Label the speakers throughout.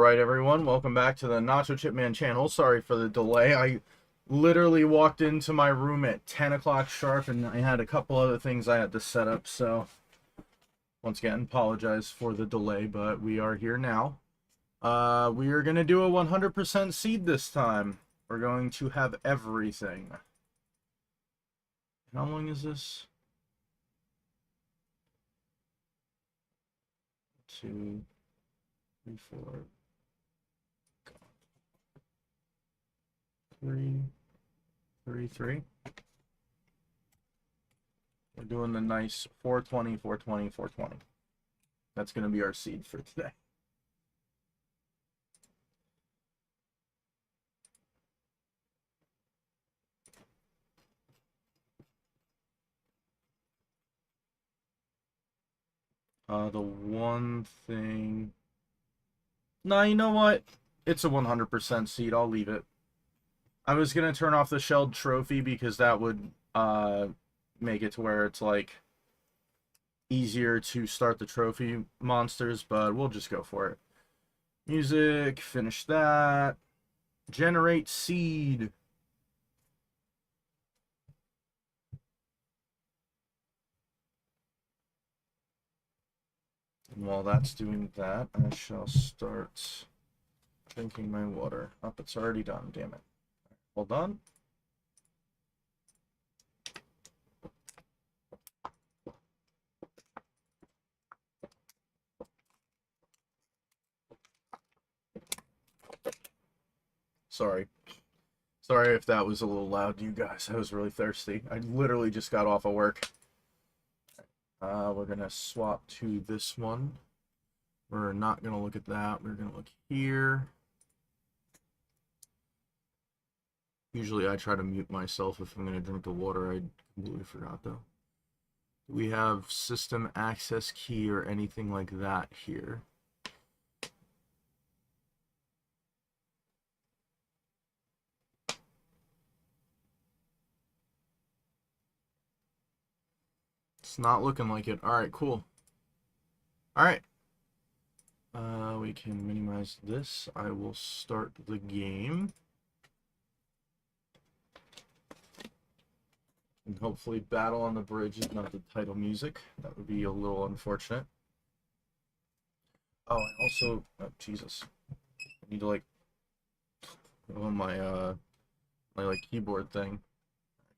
Speaker 1: Alright everyone, welcome back to the Nacho Chipman channel. Sorry for the delay. I literally walked into my room at 10 o'clock sharp and I had a couple other things I had to set up, so once again, apologize for the delay, but we are here now. We are going to do a 100% seed this time. We're going to have everything. How long is this? 2, 3, 4, 3, 3, 3. We're doing the nice 420, 420, 420. That's going to be our seed for today. The one thing... Nah, you know what? It's a 100% seed. I'll leave it. I was going to turn off the shelled trophy because that would make it to where it's like easier to start the trophy monsters, but we'll just go for it. Music, finish that. Generate seed. And while that's doing that, I shall start drinking my water. Oh, it's already done, damn it. Hold on. Sorry. Sorry if that was a little loud to you guys. I was really thirsty. I literally just got off of work. We're going to swap to this one. We're not going to look at that. We're going to look here. Usually I try to mute myself if I'm going to drink the water. I completely forgot though. Do we have system access key or anything like that here? It's not looking like it. Alright, cool. Alright. We can minimize this. I will start the game. And hopefully Battle on the Bridge is not the title music. That would be a little unfortunate. Oh, and also... Oh, Jesus. I need to, like... go on my, like, keyboard thing.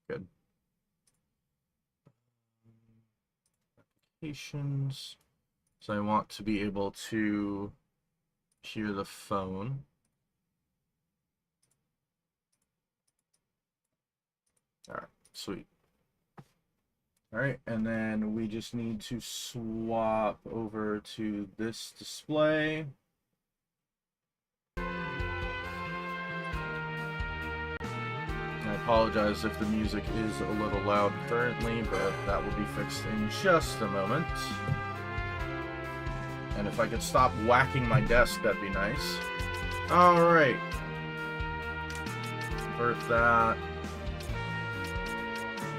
Speaker 1: Good. Applications. So I want to be able to hear the phone. Alright, sweet. Alright, and then we just need to swap over to this display. I apologize if the music is a little loud currently, but that will be fixed in just a moment. And if I could stop whacking my desk, that'd be nice. Alright. Convert that.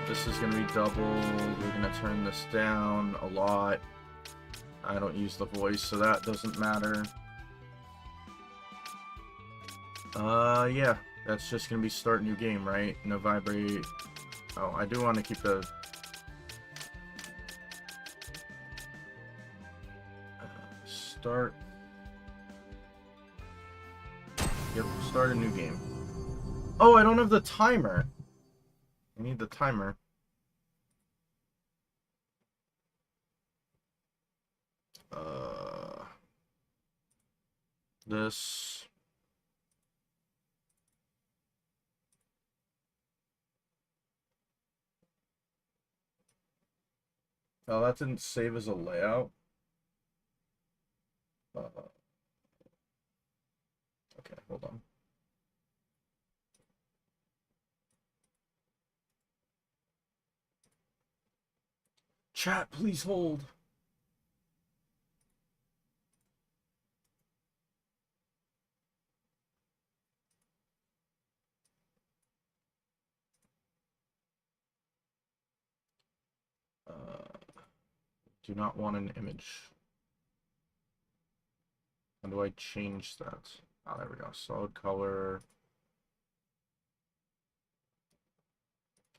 Speaker 1: This is going to be doubled. We're going to turn this down a lot. I don't use the voice, so that doesn't matter. Yeah. That's just going to be start new game, right? No vibrate. Oh, I do want to keep the... start. Yep, start a new game. Oh, I don't have the timer. I need the timer. This. Oh, that didn't save as a layout. Okay, hold on. Chat, please hold. Do not want an image. How do I change that? Oh, there we go. Solid color.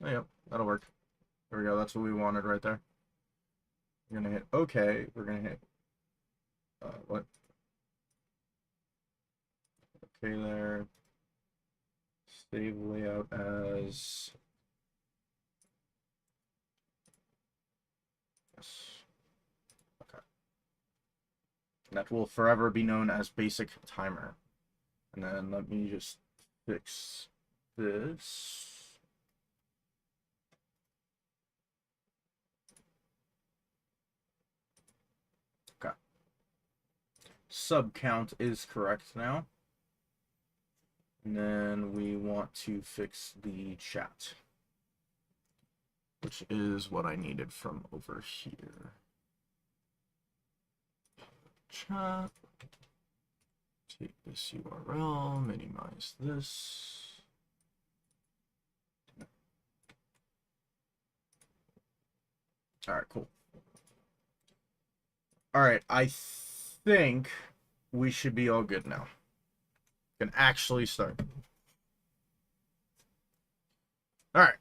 Speaker 1: Oh, yep, that'll work. There we go. That's what we wanted right there. We're gonna hit OK. We're gonna hit what? Okay, there. Save layout as. Yes. Okay. And that will forever be known as basic timer. And then let me just fix this. Okay. Sub count is correct now. And then we want to fix the chat, which is what I needed from over here. Chat. Take this URL, minimize this. All right, cool. All right, I think we should be all good now. Can actually start. All right.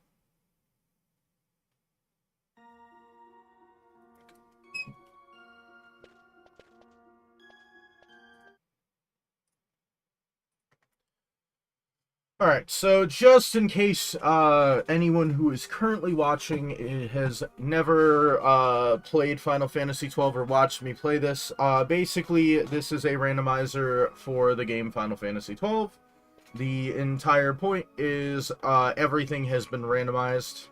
Speaker 1: All right, so just in case anyone who is currently watching has never played Final Fantasy XII or watched me play this, basically this is a randomizer for the game Final Fantasy XII. The entire point is everything has been randomized.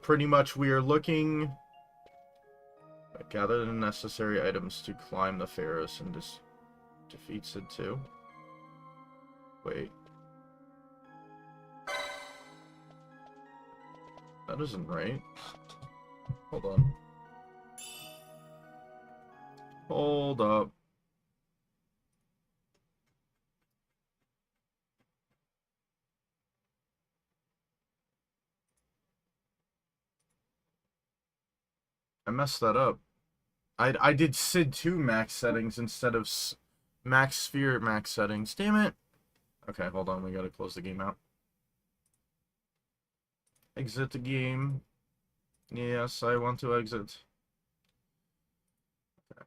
Speaker 1: Pretty much we are looking... Gather the necessary items to climb the Pharos and defeat Sid 2. Wait. That isn't right. Hold on. Hold up. I messed that up. I did Sid 2 max settings instead of max sphere max settings. Damn it. Okay, hold on. We gotta close the game out. Exit the game. Yes, I want to exit. Okay.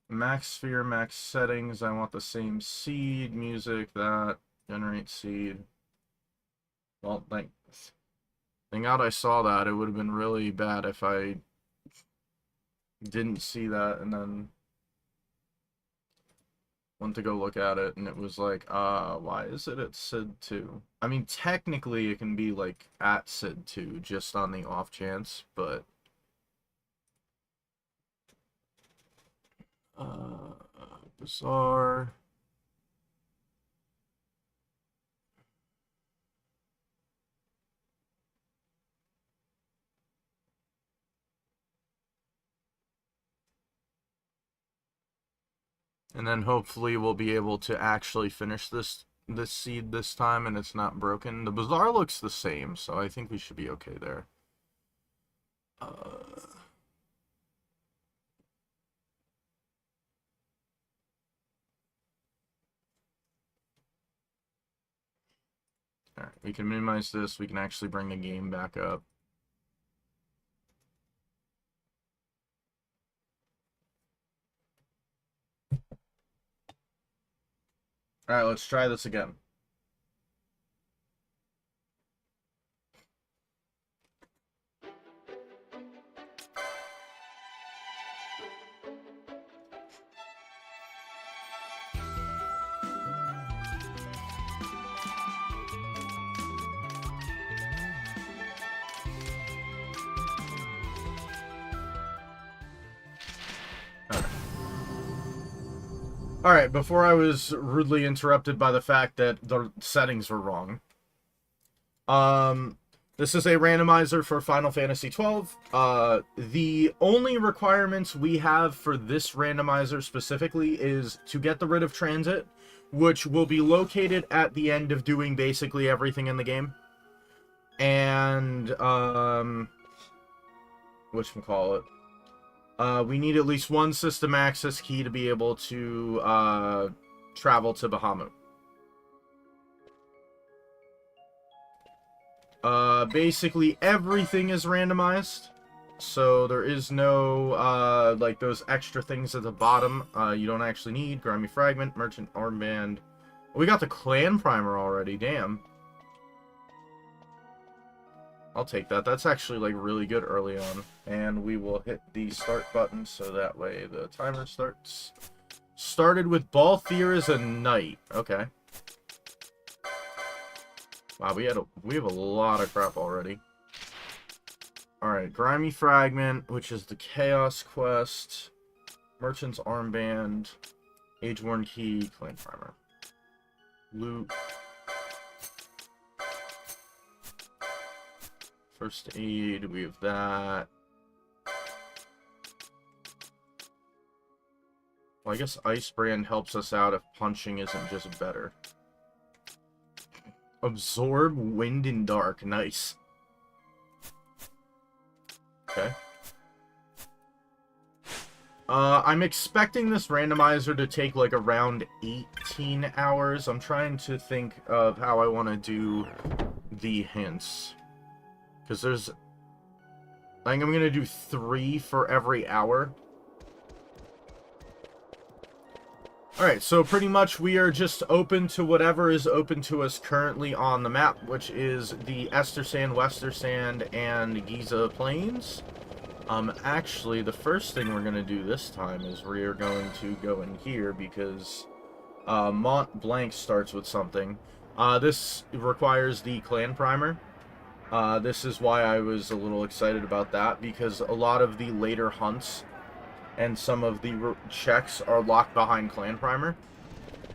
Speaker 1: Max sphere, max settings. I want the same seed, music, that. Generate seed. Well, thank out I saw that. It would have been really bad if I didn't see that and then went to go look at it and it was like, why is it at Sid 2? I mean, technically it can be like at Sid 2 just on the off chance, but bizarre. And then hopefully we'll be able to actually finish this seed this time and it's not broken. The bazaar looks the same, so I think we should be okay there. Alright, we can minimize this. We can actually bring the game back up. Alright, let's try this again. Alright, before I was rudely interrupted by the fact that the settings were wrong. This is a randomizer for Final Fantasy XII. The only requirements we have for this randomizer specifically is to get rid of transit, which will be located at the end of doing basically everything in the game. And, whatchamacallit? We need at least one system access key to be able to travel to Bahamut. Basically everything is randomized, so there is no like those extra things at the bottom you don't actually need. Grimy Fragment, Merchant Armband. We got the Clan Primer already, damn. I'll take that. That's actually like really good early on. And we will hit the start button so that way the timer starts. Started with Balthier as a knight. Okay. Wow, we have a lot of crap already. Alright, Grimy Fragment, which is the Chaos Quest, Merchant's Armband, Age-Worn Key, Clan Primer. Loot. First aid, we have that. Well, I guess Ice Brand helps us out if punching isn't just better. Absorb Wind and Dark. Nice. Okay. I'm expecting this randomizer to take like around 18 hours. I'm trying to think of how I want to do the hints. Because there's... I think I'm going to do 3 for every hour. Alright, so pretty much we are just open to whatever is open to us currently on the map, which is the Estersand, Westersand, and Giza Plains. Actually, the first thing we're going to do this time is we're going to go in here because Mont Blanc starts with something. This requires the Clan Primer. This is why I was a little excited about that, because a lot of the later hunts and some of the checks are locked behind Clan Primer.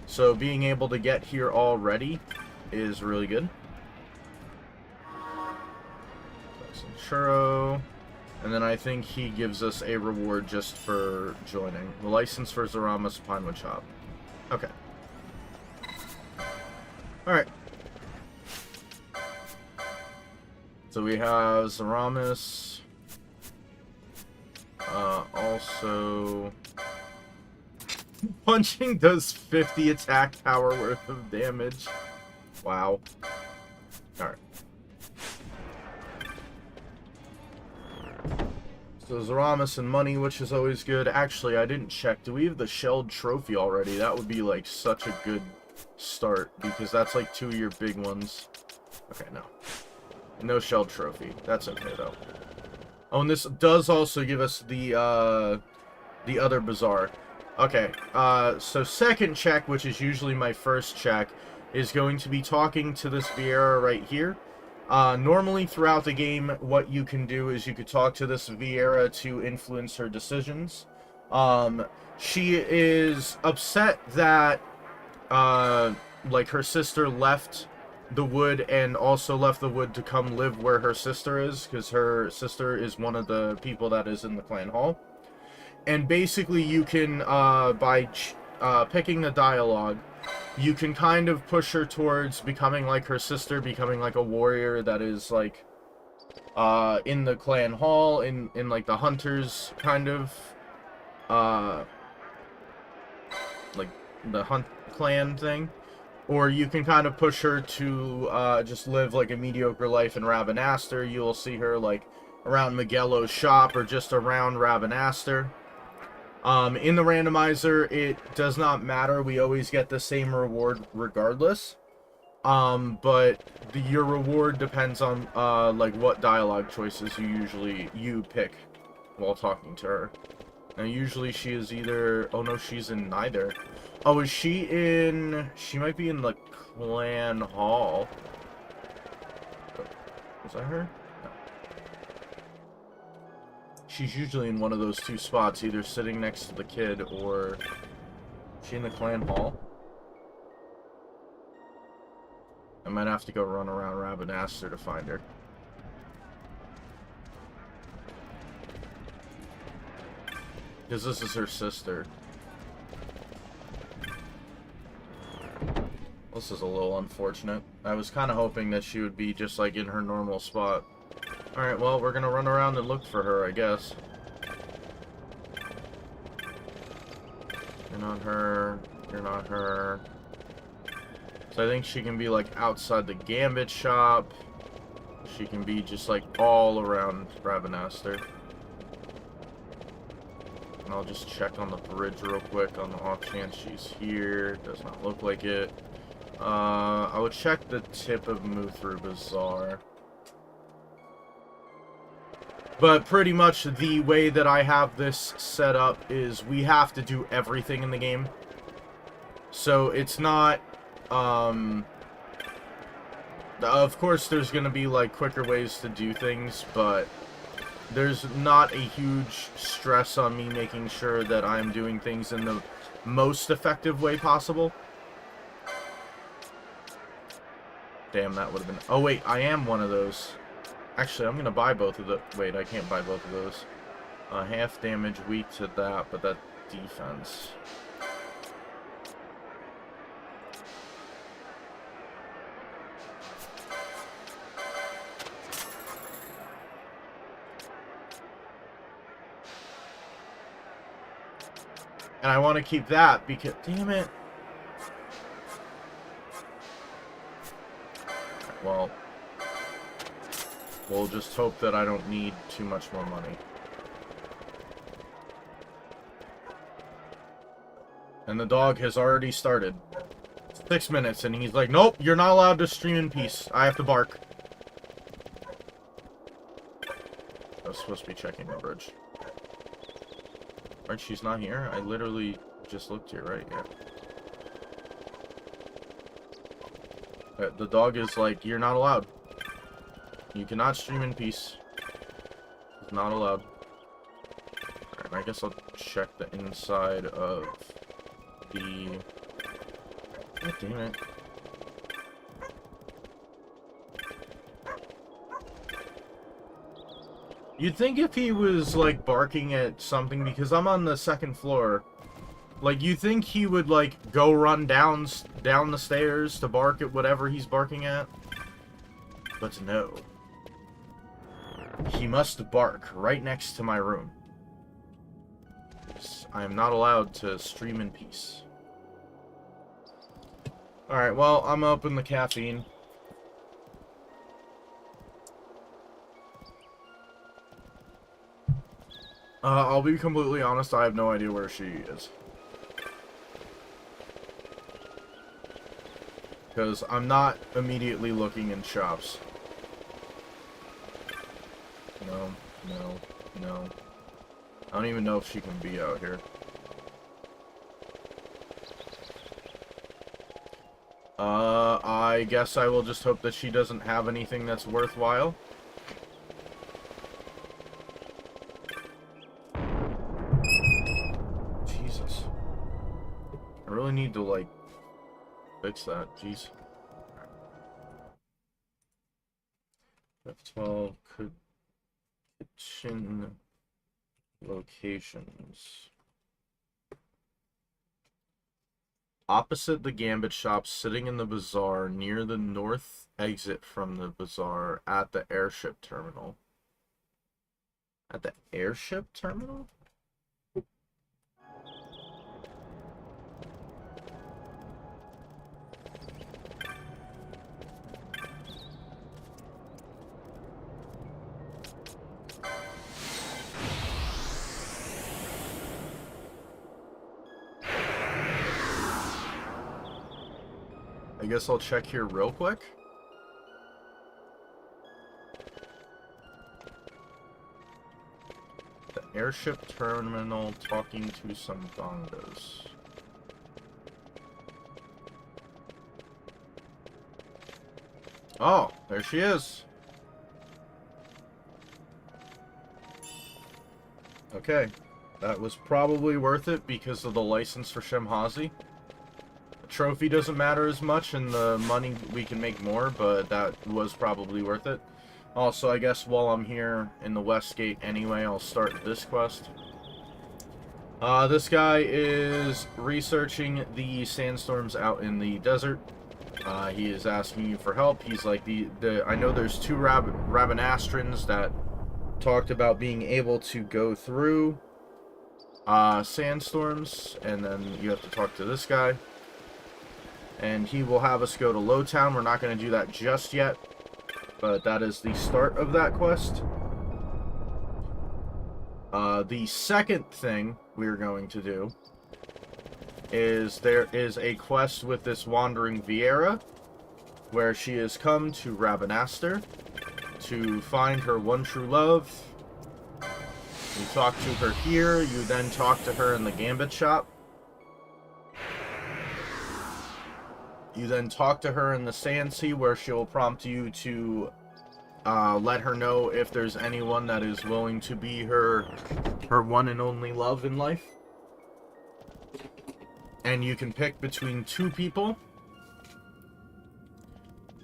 Speaker 1: So being able to get here already is really good. Churro. And then I think he gives us a reward just for joining. The license for Zaramas Pinewood Shop. Okay. Alright. So we have Zaramas. Also... Punching does 50 attack power worth of damage. Wow. Alright. So Zaramas and money, which is always good. Actually, I didn't check. Do we have the shelled trophy already? That would be like such a good start, because that's like 2 of your big ones. Okay, no. No shelled trophy. That's okay though. Oh, and this does also give us the other bazaar. Okay, so second check, which is usually my first check, is going to be talking to this Vieira right here. Normally throughout the game, what you can do is you could talk to this Vieira to influence her decisions. She is upset that, like, her sister left the wood and also left the wood to come live where her sister is, because her sister is one of the people that is in the clan hall. And basically you can, by picking the dialogue, you can kind of push her towards becoming like her sister, becoming like a warrior that is like in the clan hall, in like the hunters kind of like the hunt clan thing. Or you can kind of push her to just live like a mediocre life in Rabanastre. You'll see her like around Miguelo's shop or just around Rabanastre. In the randomizer, it does not matter. We always get the same reward regardless. But your reward depends on like what dialogue choices you pick while talking to her. Now usually she is either... Oh no, she's in neither. Oh, is she in... She might be in the clan hall. Was that her? No. She's usually in one of those two spots, either sitting next to the kid or... Is she in the clan hall? I might have to go run around Rabanastre to find her. Because this is her sister. This is a little unfortunate. I was kind of hoping that she would be just like in her normal spot. Alright, well, we're gonna run around and look for her, I guess. You're not her. You're not her. So I think she can be, like, outside the Gambit shop. She can be just, like, all around Ravenaster. And I'll just check on the bridge real quick on the off chance she's here. Does not look like it. I would check the tip of Muthru Bazaar. But pretty much the way that I have this set up is we have to do everything in the game. So it's not, of course there's going to be like quicker ways to do things, but there's not a huge stress on me making sure that I'm doing things in the most effective way possible. Damn, that would have been... Oh, wait, I am one of those. Actually, I'm going to buy both of the... Wait, I can't buy both of those. Half damage, weak to that, but that defense. And I want to keep that because... Damn it. Well, we'll just hope that I don't need too much more money. And the dog has already started. 6 minutes, and he's like, nope, you're not allowed to stream in peace. I have to bark. I was supposed to be checking the bridge. Right, she's not here? I literally just looked here, right? Yeah. The dog is like, you're not allowed. You cannot stream in peace. It's not allowed. Alright, I guess I'll check the inside of the... God damn it. You'd think if he was, like, barking at something, because I'm on the second floor... Like, you think he would, like, go run down the stairs to bark at whatever he's barking at? But no. He must bark right next to my room. I am not allowed to stream in peace. Alright, well, I'm gonna open the caffeine. I'll be completely honest, I have no idea where she is. Because I'm not immediately looking in shops. No, no, no. I don't even know if she can be out here. I guess I will just hope that she doesn't have anything that's worthwhile. Jesus. I really need to, like, fix that. Jeez. F12 kitchen locations. Opposite the Gambit shop, sitting in the bazaar, near the north exit from the bazaar, at the airship terminal. At the airship terminal? I guess I'll check here real quick. The airship terminal, talking to some bongos. Oh, there she is. Okay, that was probably worth it because of the license for Shemhazi. Trophy doesn't matter as much, and the money we can make more, but that was probably worth it. Also, I guess while I'm here in the West Gate anyway, I'll start this quest. This guy is researching the sandstorms out in the desert. He is asking you for help. He's like, I know there's two Ravenastrans that talked about being able to go through sandstorms, and then you have to talk to this guy. And he will have us go to Lowtown. We're not going to do that just yet, but that is the start of that quest. The second thing we're going to do is there is a quest with this wandering Viera, where she has come to Rabanastre to find her one true love. You talk to her here, you then talk to her in the Gambit shop. You then talk to her in the Sand Sea, where she'll prompt you to let her know if there's anyone that is willing to be her one and only love in life. And you can pick between two people.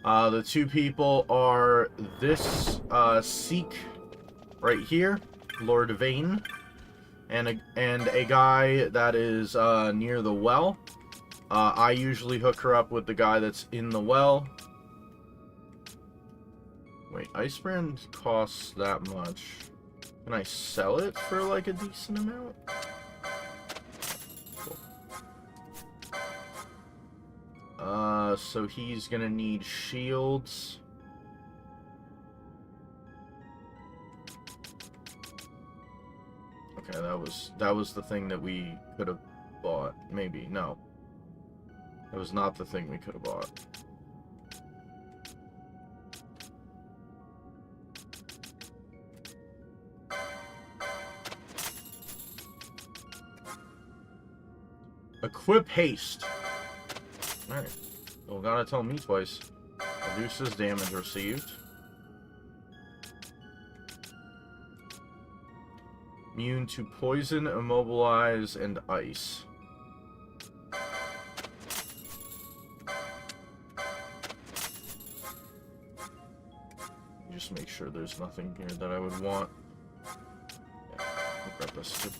Speaker 1: The two people are this Sikh right here, Lord Vane, and a guy that is near the well. I usually hook her up with the guy that's in the well. Wait, Icebrand costs that much. Can I sell it for like a decent amount? Cool. So he's gonna need shields. Okay, that was the thing that we could have bought. Maybe, no. It was not the thing we could have bought. Equip haste. Alright. Well, gotta tell me twice. Reduces damage received. Immune to poison, immobilize, and ice. Just make sure there's nothing here that I would want. Yeah, I'll grab this too.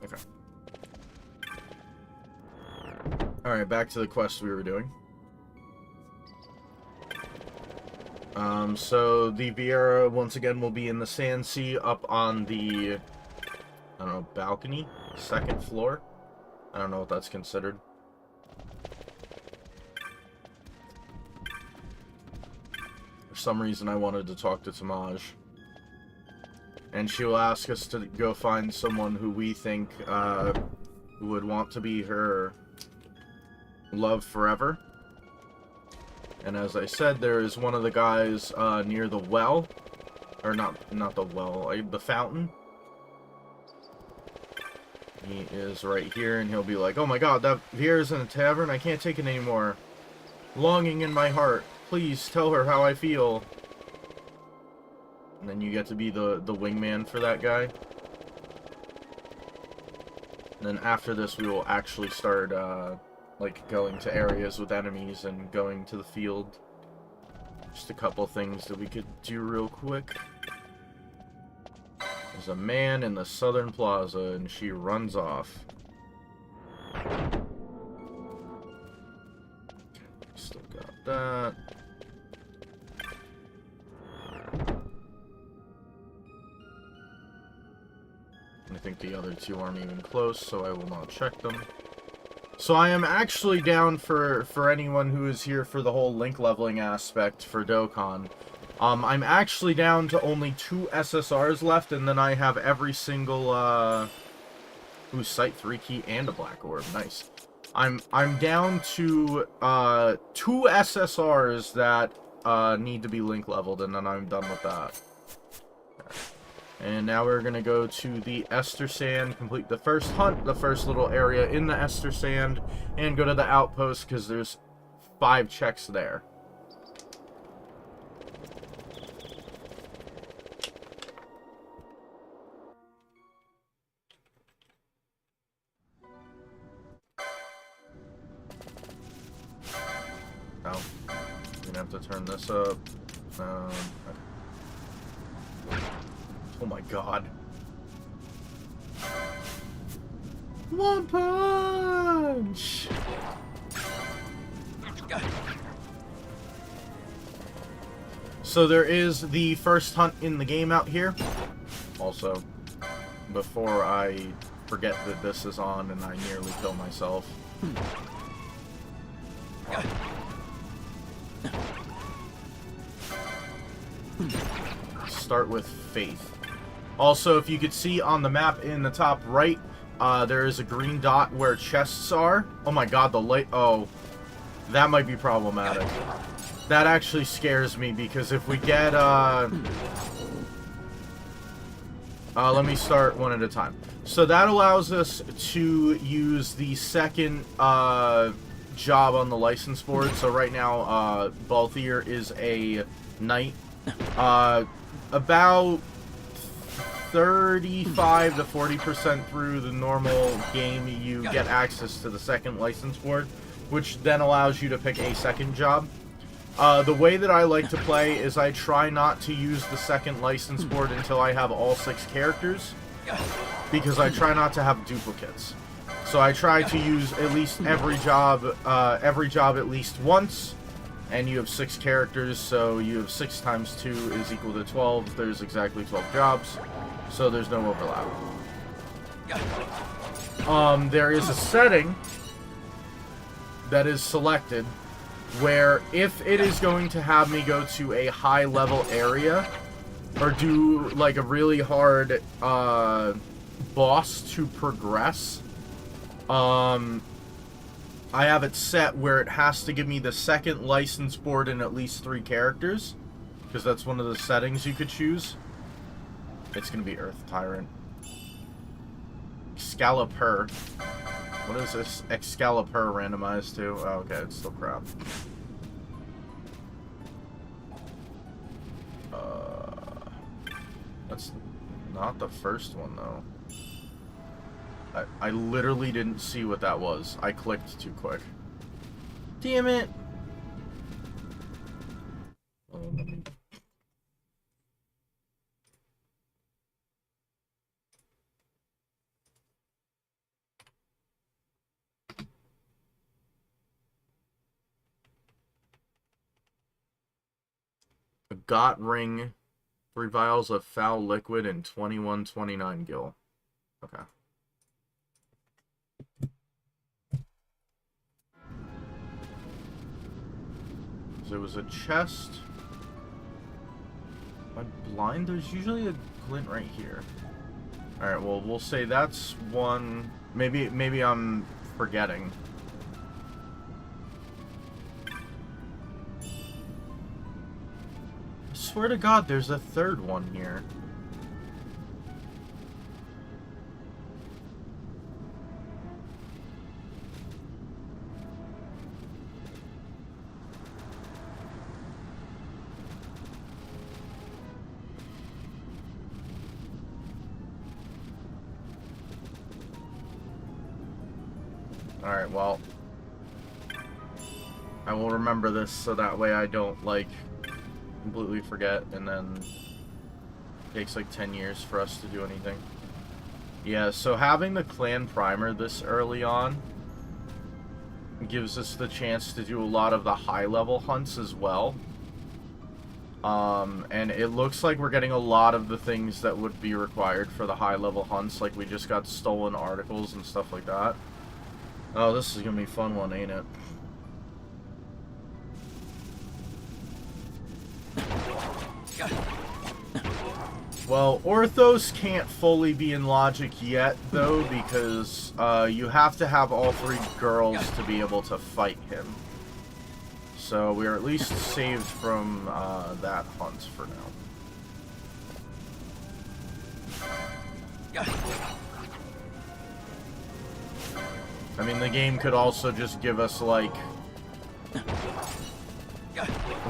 Speaker 1: Okay. Alright, back to the quest we were doing. So the Viera, once again, will be in the Sand Sea up on the, I don't know, balcony? Second floor? I don't know what that's considered. For some reason, I wanted to talk to Tamaj. And she will ask us to go find someone who we think would want to be her love forever. And as I said, there is one of the guys near the well. Or not the well, the fountain. He is right here, and he'll be like, oh my god, that Viera's in a tavern, I can't take it anymore. Longing in my heart. Please tell her how I feel. And then you get to be the wingman for that guy. And then after this, we will actually start, like, going to areas with enemies and going to the field. Just a couple things that we could do real quick. There's a man in the Southern Plaza, and she runs off. Still got that. I think the other two aren't even close, so I will not check them. So I am actually down for anyone who is here for the whole link leveling aspect for Dokkan. I'm actually down to only 2 SSRs left, and then I have every single, Sight 3 key and a black orb. Nice. I'm down to, 2 SSRs that, need to be link leveled, and then I'm done with that. And now we're gonna go to the Ester Sand, complete the first hunt, the first little area in the Ester Sand, and go to the outpost, because there's 5 checks there. Oh, I'm gonna have to turn this up. Oh my god. One punch! So there is the first hunt in the game out here. Also, before I forget that this is on and I nearly kill myself. Start with Faith. Also, if you could see on the map in the top right, there is a green dot where chests are. Oh my god, the light... Oh, that might be problematic. That actually scares me, because if we get... let me start one at a time. So that allows us to use the second job on the license board. So right now, Balthier is a knight. About 35 to 40% through the normal game, you get access to the second license board, which then allows you to pick a second job. The way that I like to play is I try not to use the second license board until I have all 6 characters, because I try not to have duplicates. So I try to use at least every job at least once, and you have 6 characters, so you have 6 times 2 is equal to 12. There's exactly 12 jobs, so there's no overlap. There is a setting that is selected where if it is going to have me go to a high level area or do like a really hard boss to progress, I have it set where it has to give me the second license board in at least 3 characters, because that's one of the settings you could choose. It's gonna be Earth Tyrant. Excalibur. What is this Excalibur randomized to? Oh, okay, it's still crap. That's not the first one, though. I literally didn't see what that was. I clicked too quick. Damn it! A got ring, 3 vials of foul liquid, and 2129 gil. Okay. So it was a chest. Am I blind? There's usually a glint right here. Alright, well, we'll say that's one. Maybe I'm forgetting. I swear to God, there's a third one here. Alright, well, I will remember this so that way I don't, like, completely forget, and then it takes like 10 years for us to do anything. Yeah, so having the clan primer this early on gives us the chance to do a lot of the high-level hunts as well. And it looks like we're getting a lot of the things that would be required for the high-level hunts, like we just got stolen articles and stuff like that. Oh, this is gonna be a fun one, ain't it? Well, Orthos can't fully be in logic yet, though, because you have to have all 3 girls to be able to fight him. So we're at least saved from that hunt for now. I mean, the game could also just give us, like,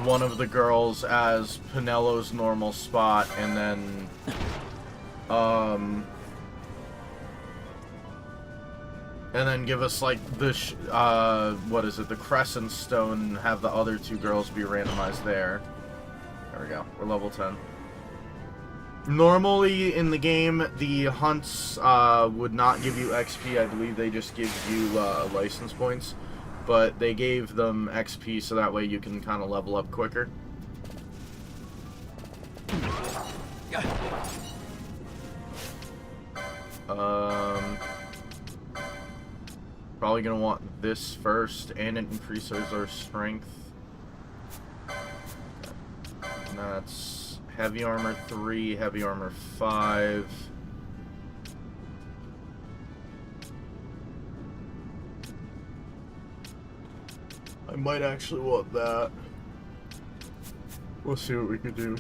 Speaker 1: one of the girls as Pinello's normal spot, and then, give us, like, the, what is it, the Crescent Stone, and have the other 2 girls be randomized there. There we go. We're level 10. Normally, in the game, the hunts would not give you XP. I believe they just give you license points. But they gave them XP so that way you can kind of level up quicker. Probably gonna want this first, and it increases our strength. And that's heavy armor 3, heavy armor 5. I might actually want that. We'll see what we can do.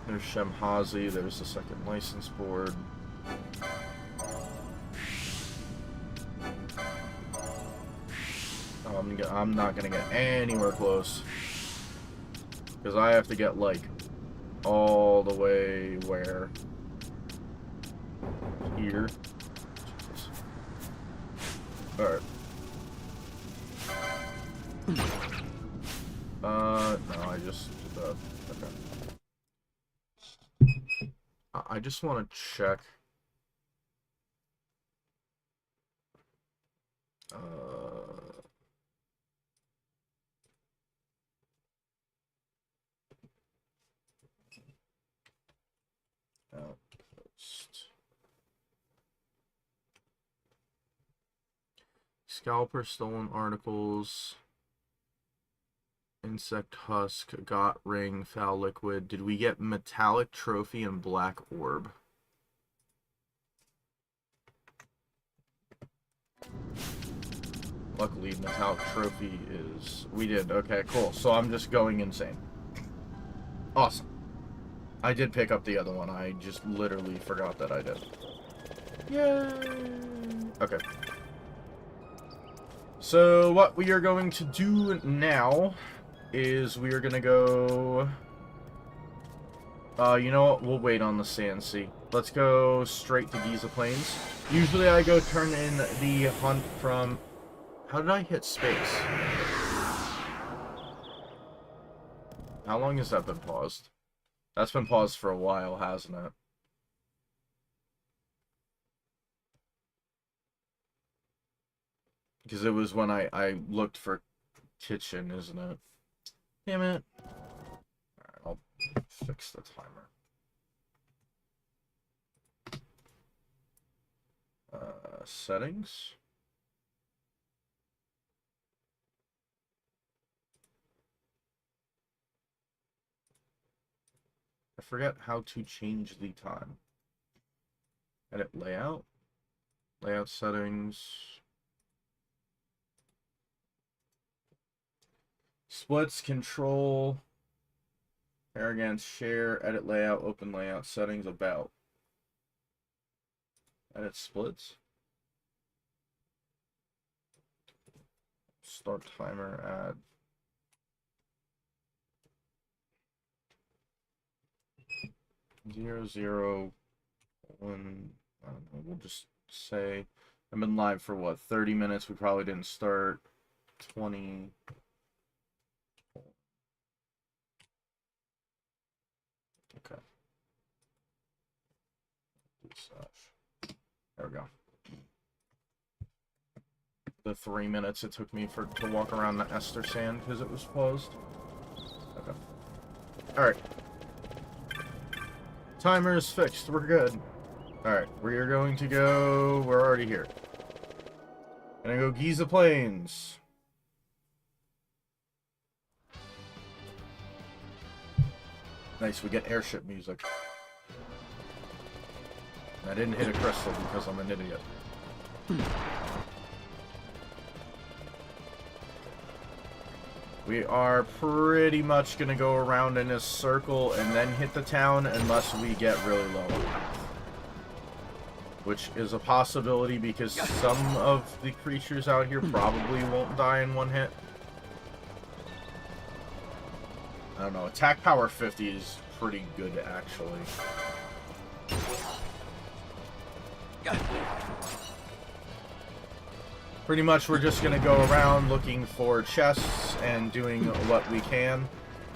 Speaker 1: There's Shemhazi, there's the second license board. I'm not gonna get anywhere close. Because I have to get, like, all the way where? Here. Alright. No, I just did that. Okay. I just want to check. Outpost. Scalper, stolen articles. Insect husk, got ring, foul liquid. Did we get metallic trophy and black orb? Luckily, metallic trophy is... We did. Okay, cool. So I'm just going insane. Awesome. I did pick up the other one. I just literally forgot that I did. Yay! Okay. So what we are going to do now is we are going to go... you know what? We'll wait on the Sand Sea. Let's go straight to Giza Plains. Usually I go turn in the hunt from... How did I hit space? How long has that been paused? That's been paused for a while, hasn't it? Because it was when I looked for kitchen, isn't it? Damn it. Alright, I'll fix the timer. Settings. I forget how to change the time. Edit layout. Layout settings. Splits, control. Arrogance, share, edit layout, open layout, settings, about. Edit splits. Start timer, add. Zero, zero, one, I don't know, we'll just say, I've been live for what, 30 minutes, we probably didn't start 20. Okay. There we go. The 3 minutes it took me to walk around the Ester Sand because it was paused. Okay. Alright. Timer is fixed. We're good. Alright. We are going to go... We're already here. Gonna go Giza Plains. Nice, we get airship music. I didn't hit a crystal because I'm an idiot. We are pretty much going to go around in a circle and then hit the town unless we get really low on health. Which is a possibility because some of the creatures out here probably won't die in one hit. I don't know, attack power 50 is pretty good actually. Pretty much we're just gonna go around looking for chests and doing what we can.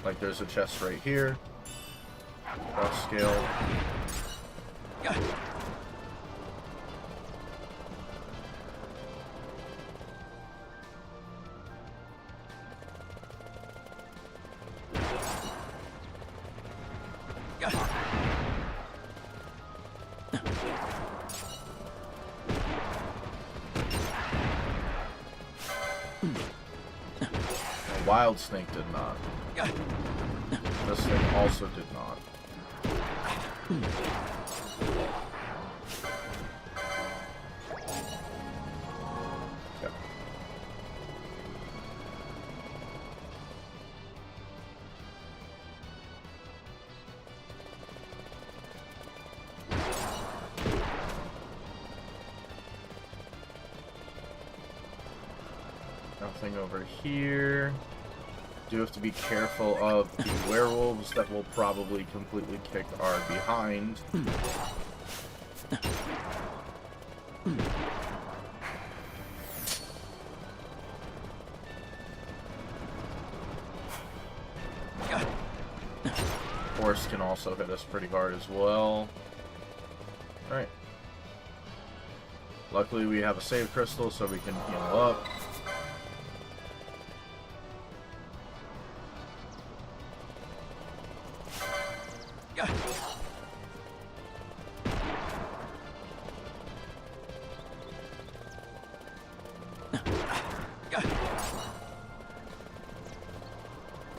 Speaker 1: Like there's a chest right here. Cross scale. Wild Snake did not. This thing also did not. Okay. Nothing over here. Do have to be careful of the werewolves that will probably completely kick our behind. Horse can also hit us pretty hard as well. Alright. Luckily we have a save crystal so we can heal up.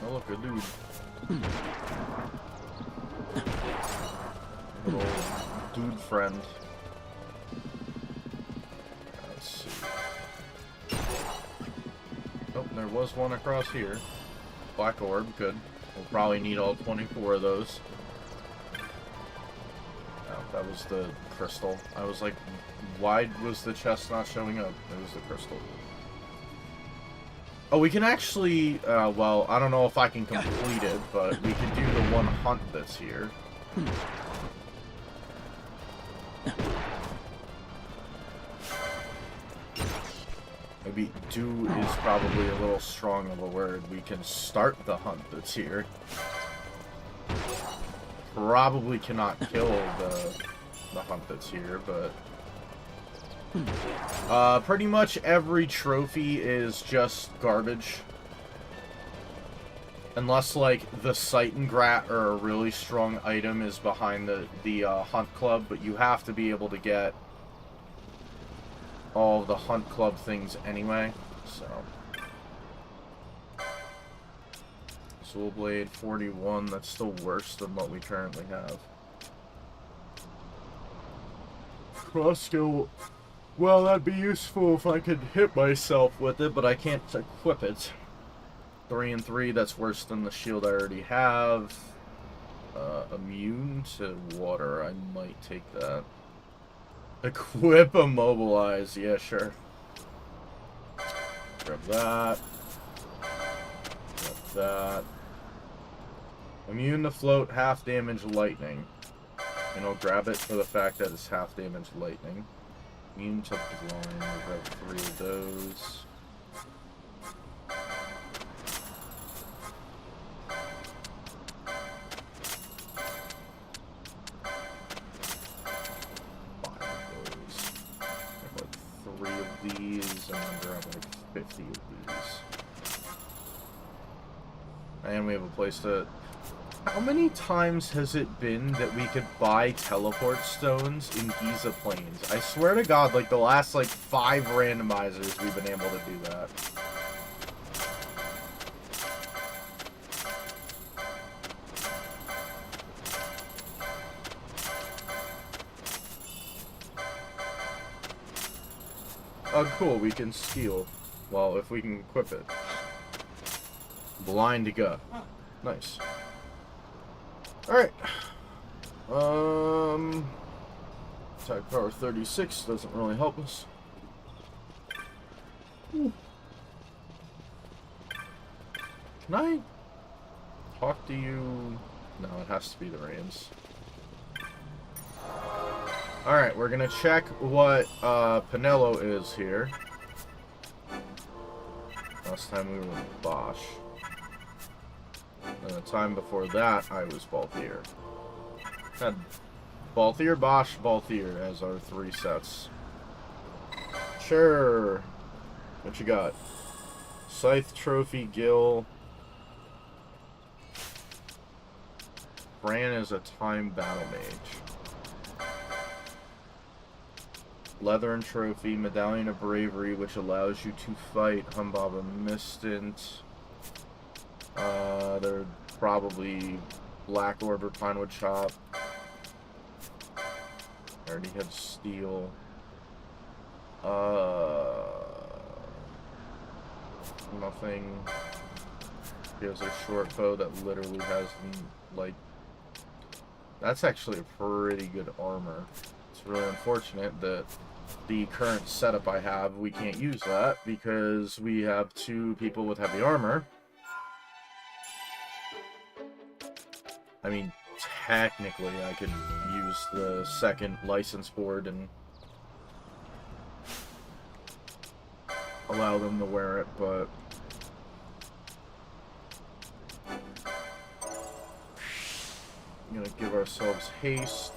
Speaker 1: Oh look, a dude. Little dude friend. Let's see. Oh, there was one across here. Black orb, good. We'll probably need all 24 of those. Oh, that was the crystal. I was like, why was the chest not showing up? It was the crystal. Oh, we can actually, well, I don't know if I can complete it, but we can do the one hunt that's here. Maybe do is probably a little strong of a word. We can start the hunt that's here. Probably cannot kill the hunt that's here, but... pretty much every trophy is just garbage. Unless, like, the Sight and Grat or a really strong item is behind the Hunt Club, but you have to be able to get all of the Hunt Club things anyway, so... Soul Blade 41, that's still worse than what we currently have. Crossskill... Well, that'd be useful if I could hit myself with it, but I can't equip it. 3 and 3, that's worse than the shield I already have. Immune to water, I might take that. Equip Immobilize, yeah, sure. Grab that. Grab that. Immune to float, half damage lightning. And I'll grab it for the fact that it's half damage lightning. Immune to blind, we'll grab 3 of those. These, and then grab like 50 of these. And we have a place to... How many times has it been that we could buy teleport stones in Giza Plains? I swear to God, like the last like 5 randomizers we've been able to do that. Oh, cool, we can steal. Well, if we can equip it. Blind gut. Nice. Alright. Attack power 36 doesn't really help us. Ooh. Can I talk to you? No, it has to be the Rams. Alright, we're gonna check what Pinello is here. Last time we were with Bosch. And the time before that, I was Balthier. Had Balthier, Bosch, Balthier as our 3 sets. Sure. What you got? Scythe Trophy, Gil. Bran is a time battle mage. Leathern Trophy, Medallion of Bravery, which allows you to fight Humbaba Mistant. They're probably Black Orb or Pinewood Chop. I already had Steel. Nothing. He has a short bow that literally has, like... That's actually a pretty good armor. It's really unfortunate that the current setup I have, we can't use that because we have 2 people with heavy armor. I mean, technically I could use the second license board and allow them to wear it, but I'm gonna give ourselves haste.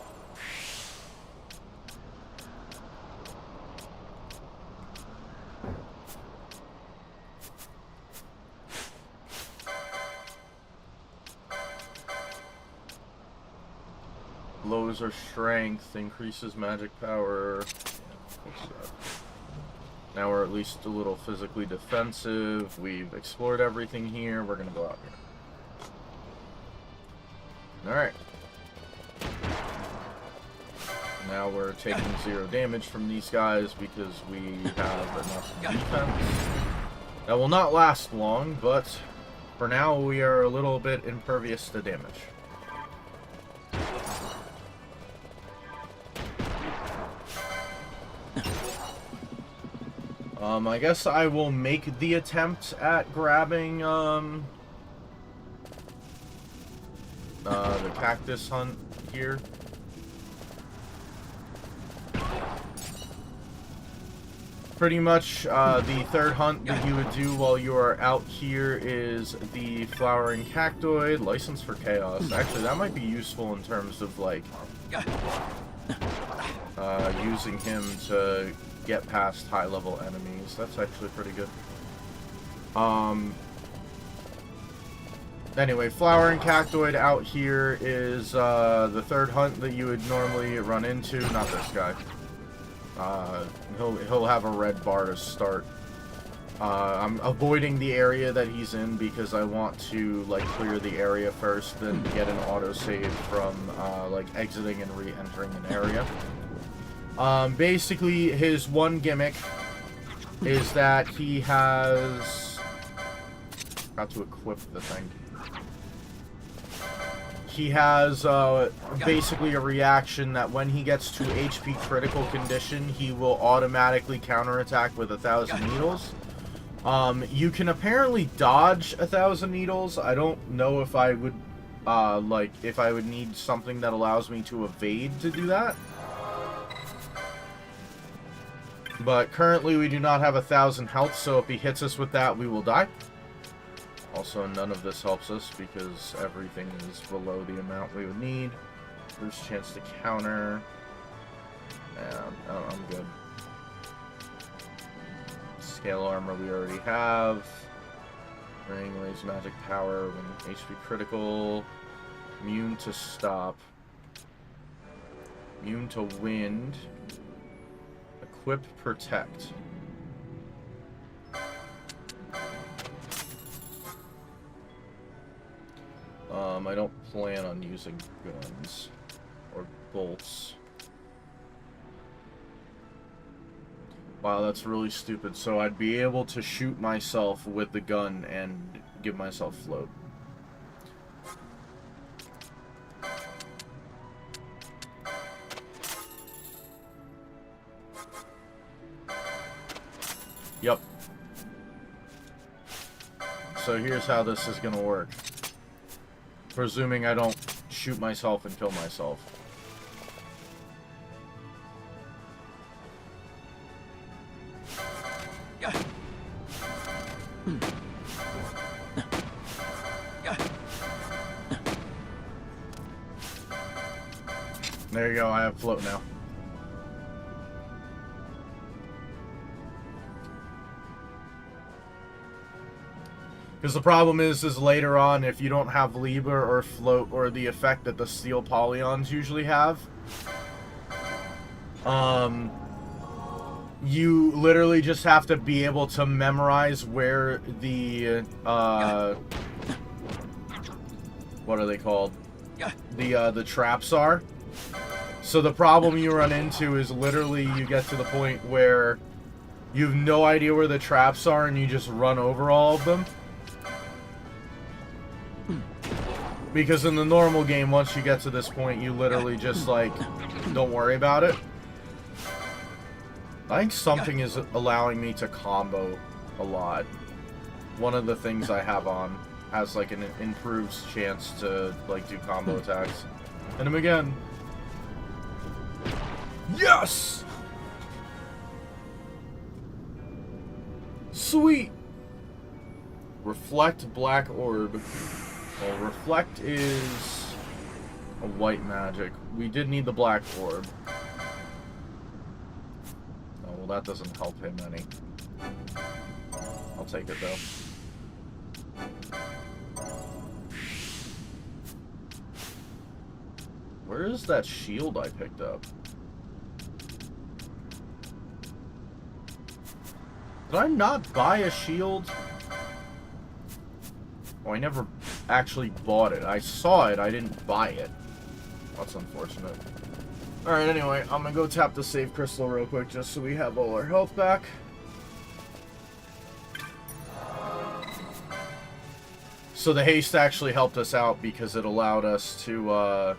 Speaker 1: Lowers our strength, increases magic power. Yeah, now we're at least a little physically defensive. We've explored everything here. We're gonna go out here. Alright. Now we're taking 0 damage from these guys because we have enough defense. That will not last long, but for now we are a little bit impervious to damage. I guess I will make the attempt at grabbing, the cactus hunt here. Pretty much, the third hunt that you would do while you are out here is the flowering cactoid, license for chaos. Actually, that might be useful in terms of, like, using him to get past high-level enemies. That's actually pretty good. Anyway, flowering cactoid out here is the third hunt that you would normally run into. Not this guy. He'll have a red bar to start. I'm avoiding the area that he's in because I want to, like, clear the area first, then get an autosave from like exiting and re-entering an area. Basically, his one gimmick is that he has... Got to equip the thing. He has basically a reaction that when he gets to HP critical condition, he will automatically counterattack with 1,000 needles. You can apparently dodge 1,000 needles. I don't know if I would, like, if I would need something that allows me to evade to do that. But currently we do not have 1,000 health, so if he hits us with that, we will die. Also, none of this helps us because everything is below the amount we would need. There's a chance to counter. I'm good. Scale armor we already have. Ring, raise magic power when HP critical. Immune to stop. Immune to wind. Equip protect. I don't plan on using guns or bolts. Wow, that's really stupid. So I'd be able to shoot myself with the gun and give myself float. Yep. So here's how this is gonna work. Presuming I don't shoot myself and kill myself. There you go, I have float now. Because the problem is later on, if you don't have Liber or Float or the effect that the Steel Polyons usually have, you literally just have to be able to memorize where the what are they called? The traps are. So the problem you run into is literally you get to the point where you have no idea where the traps are and you just run over all of them. Because in the normal game, once you get to this point, you literally just, like, don't worry about it. I think something is allowing me to combo a lot. One of the things I have on has, like, an improved chance to, like, do combo attacks. Hit him again. Yes! Sweet! Reflect Black Orb. Well, Reflect is a white magic. We did need the Black Orb. Oh, well, that doesn't help him any. I'll take it, though. Where is that shield I picked up? Did I not buy a shield? Oh, I never actually bought it. I saw it, I didn't buy it. That's unfortunate. Alright, anyway, I'm gonna go tap the save crystal real quick just so we have all our health back. So the haste actually helped us out because it allowed us to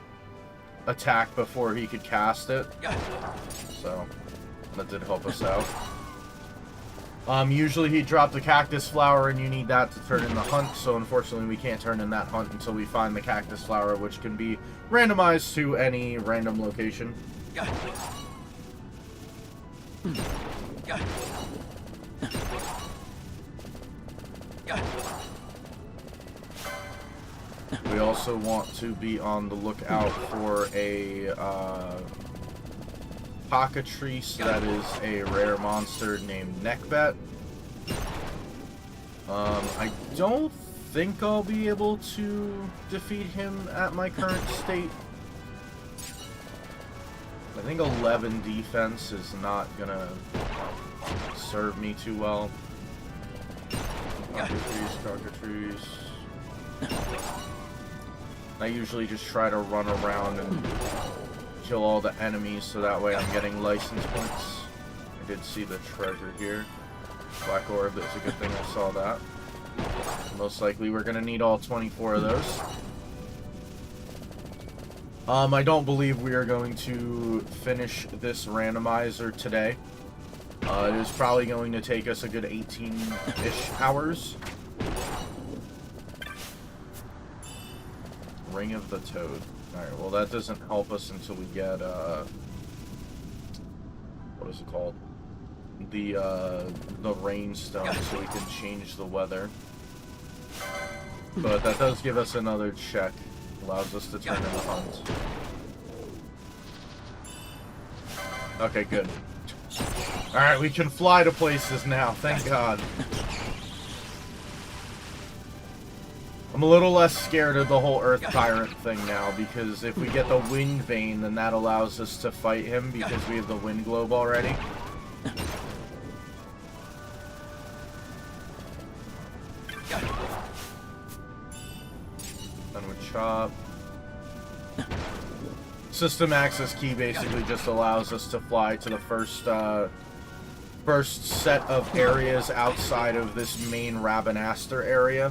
Speaker 1: attack before he could cast it. So, that did help us out. Usually he dropped the cactus flower and you need that to turn in the hunt, so unfortunately we can't turn in that hunt until we find the cactus flower, which can be randomized to any random location. We also want to be on the lookout for a cockatrice that is a rare monster named Neckbat. I don't think I'll be able to defeat him at my current state. I think 11 defense is not gonna serve me too well. Cockatrice. I usually just try to run around and kill all the enemies so that way I'm getting license points. I did see the treasure here. Black Orb, it's a good thing I saw that. Most likely we're gonna need all 24 of those. I don't believe we are going to finish this randomizer today. It is probably going to take us a good 18-ish hours. Ring of the Toad. Alright, well that doesn't help us until we get, what is it called? The rain stone, so we can change the weather. But that does give us another check. Allows us to turn in the hunt. Okay, good. Alright, we can fly to places now, thank God. I'm a little less scared of the whole Earth Tyrant thing now, because if we get the Wind Vein, then that allows us to fight him, because we have the Wind Globe already. Then with Chop. System access key basically just allows us to fly to the first set of areas outside of this main Rabanastre area.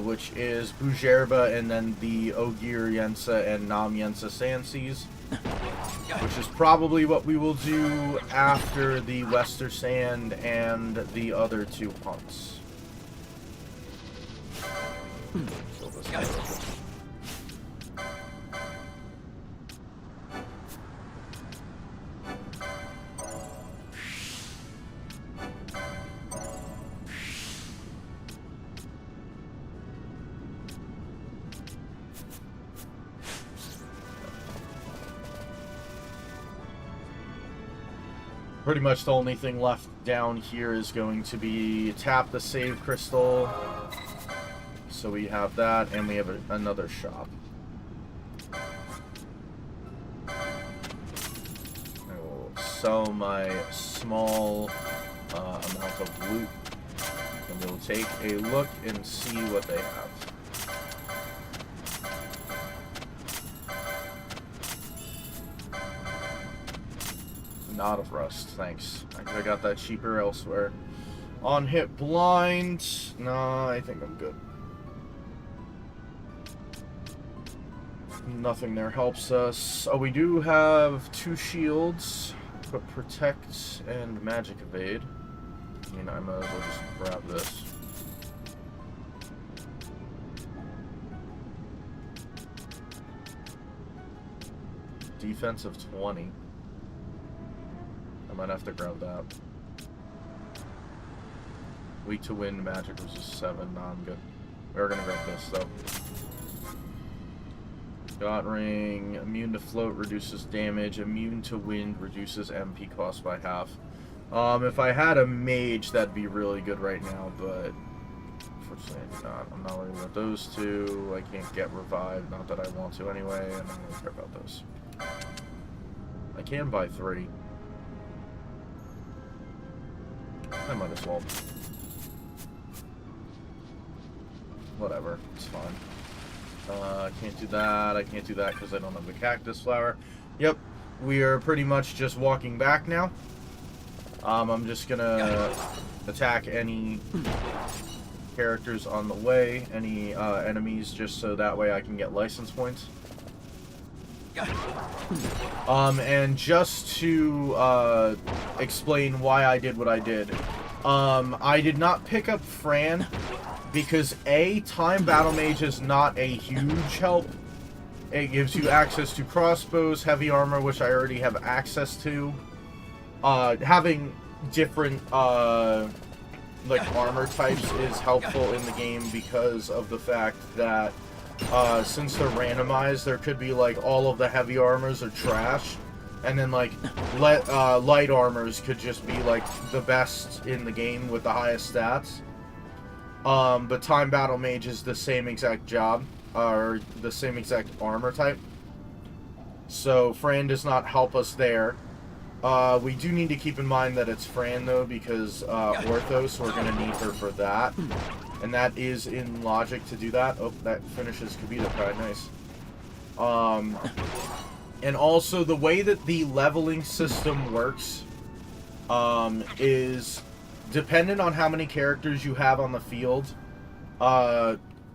Speaker 1: Which is Bujerba and then the Ogir Yensa and Nam Yensa Sandseas. Which is probably what we will do after the Wester Sand and the other two hunts. Pretty much the only thing left down here is going to be tap the save crystal. So we have that, and we have another shop. I will sell my small amount of loot, and we'll take a look and see what they have. Not of rust, thanks. I could have got that cheaper elsewhere. On hit blind. Nah, I think I'm good. Nothing there helps us. Oh, we do have 2 shields, but protect and magic evade. I mean, I might as well just grab this. Defense of 20. I might have to grab that. Weak to wind, magic versus 7. Nah, I'm good. We're gonna grab this though. Dot ring, immune to float, reduces damage. Immune to wind, reduces MP cost by half. If I had a mage, that'd be really good right now, but unfortunately not. I'm not worried about those 2. I can't get revived, not that I want to anyway, and I don't care about those. I can buy 3. I might as well. Whatever, it's fine. I can't do that. I can't do that because I don't have the cactus flower. Yep, we are pretty much just walking back now. I'm just gonna attack any characters on the way, any enemies, just so that way I can get license points. And just to explain why I did what I did, I did not pick up Fran because A, time battle mage is not a huge help. It gives you access to crossbows, heavy armor, which I already have access to. Having different like armor types is helpful in the game because of the fact that since they're randomized, there could be like all of the heavy armors are trash, and then like light armors could just be like the best in the game with the highest stats. But time battle mage is the same exact job, or the same exact armor type. So Fran does not help us there. We do need to keep in mind that it's Fran though, because Orthos, we're gonna need her for that. And that is in logic to do that. Oh, that finishes Kavita Kai, nice. And also the way that the leveling system works is dependent on how many characters you have on the field.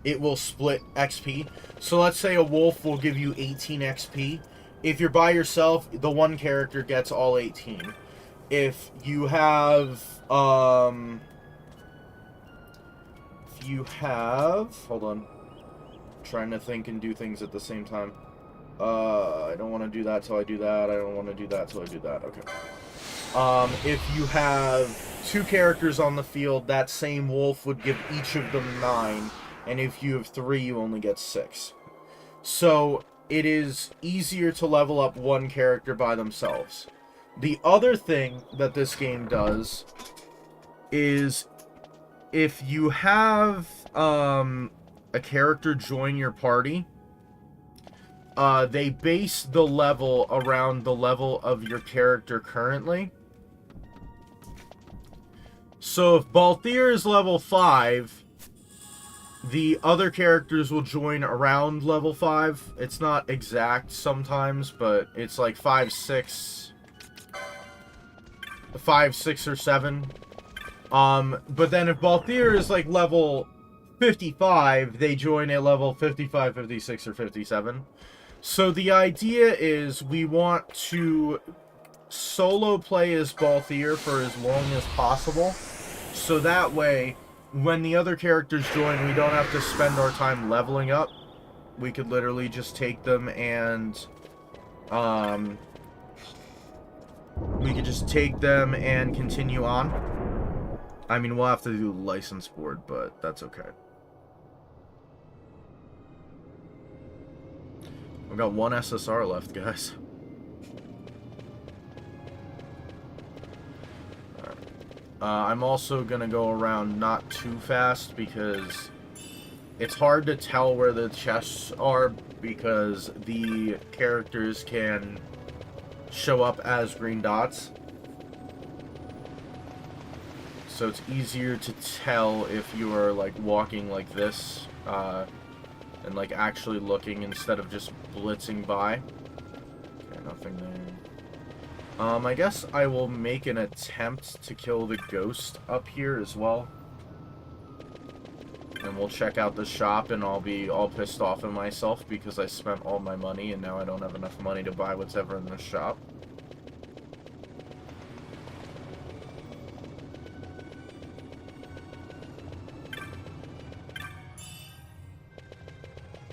Speaker 1: It will split XP. So let's say a wolf will give you 18 XP. If you're by yourself, the one character gets all 18. If you have, hold on, trying to think and do things at the same time. I don't want to do that till I do that. I don't want to do that till I do that. Okay. If you have 2 characters on the field, that same wolf would give each of them 9. And if you have 3, you only get 6. So it is easier to level up one character by themselves. The other thing that this game does is if you have a character join your party, they base the level around the level of your character currently. So if Balthier is level 5, the other characters will join around level 5. It's not exact sometimes, but it's like 5, 6, or 7. But then if Balthier is like level 55, they join at level 55, 56, or 57. So the idea is we want to solo play as Balthier for as long as possible. So that way, when the other characters join, we don't have to spend our time leveling up. We could literally just take them and continue on. I mean, we'll have to do the license board, but that's okay. We've got 1 SSR left, guys. I'm also going to go around not too fast because it's hard to tell where the chests are because the characters can show up as green dots. So it's easier to tell if you are like walking like this and like actually looking instead of just blitzing by. Okay, nothing there. I guess I will make an attempt to kill the ghost up here as well. And we'll check out the shop, and I'll be all pissed off at myself because I spent all my money and now I don't have enough money to buy whatever in the shop.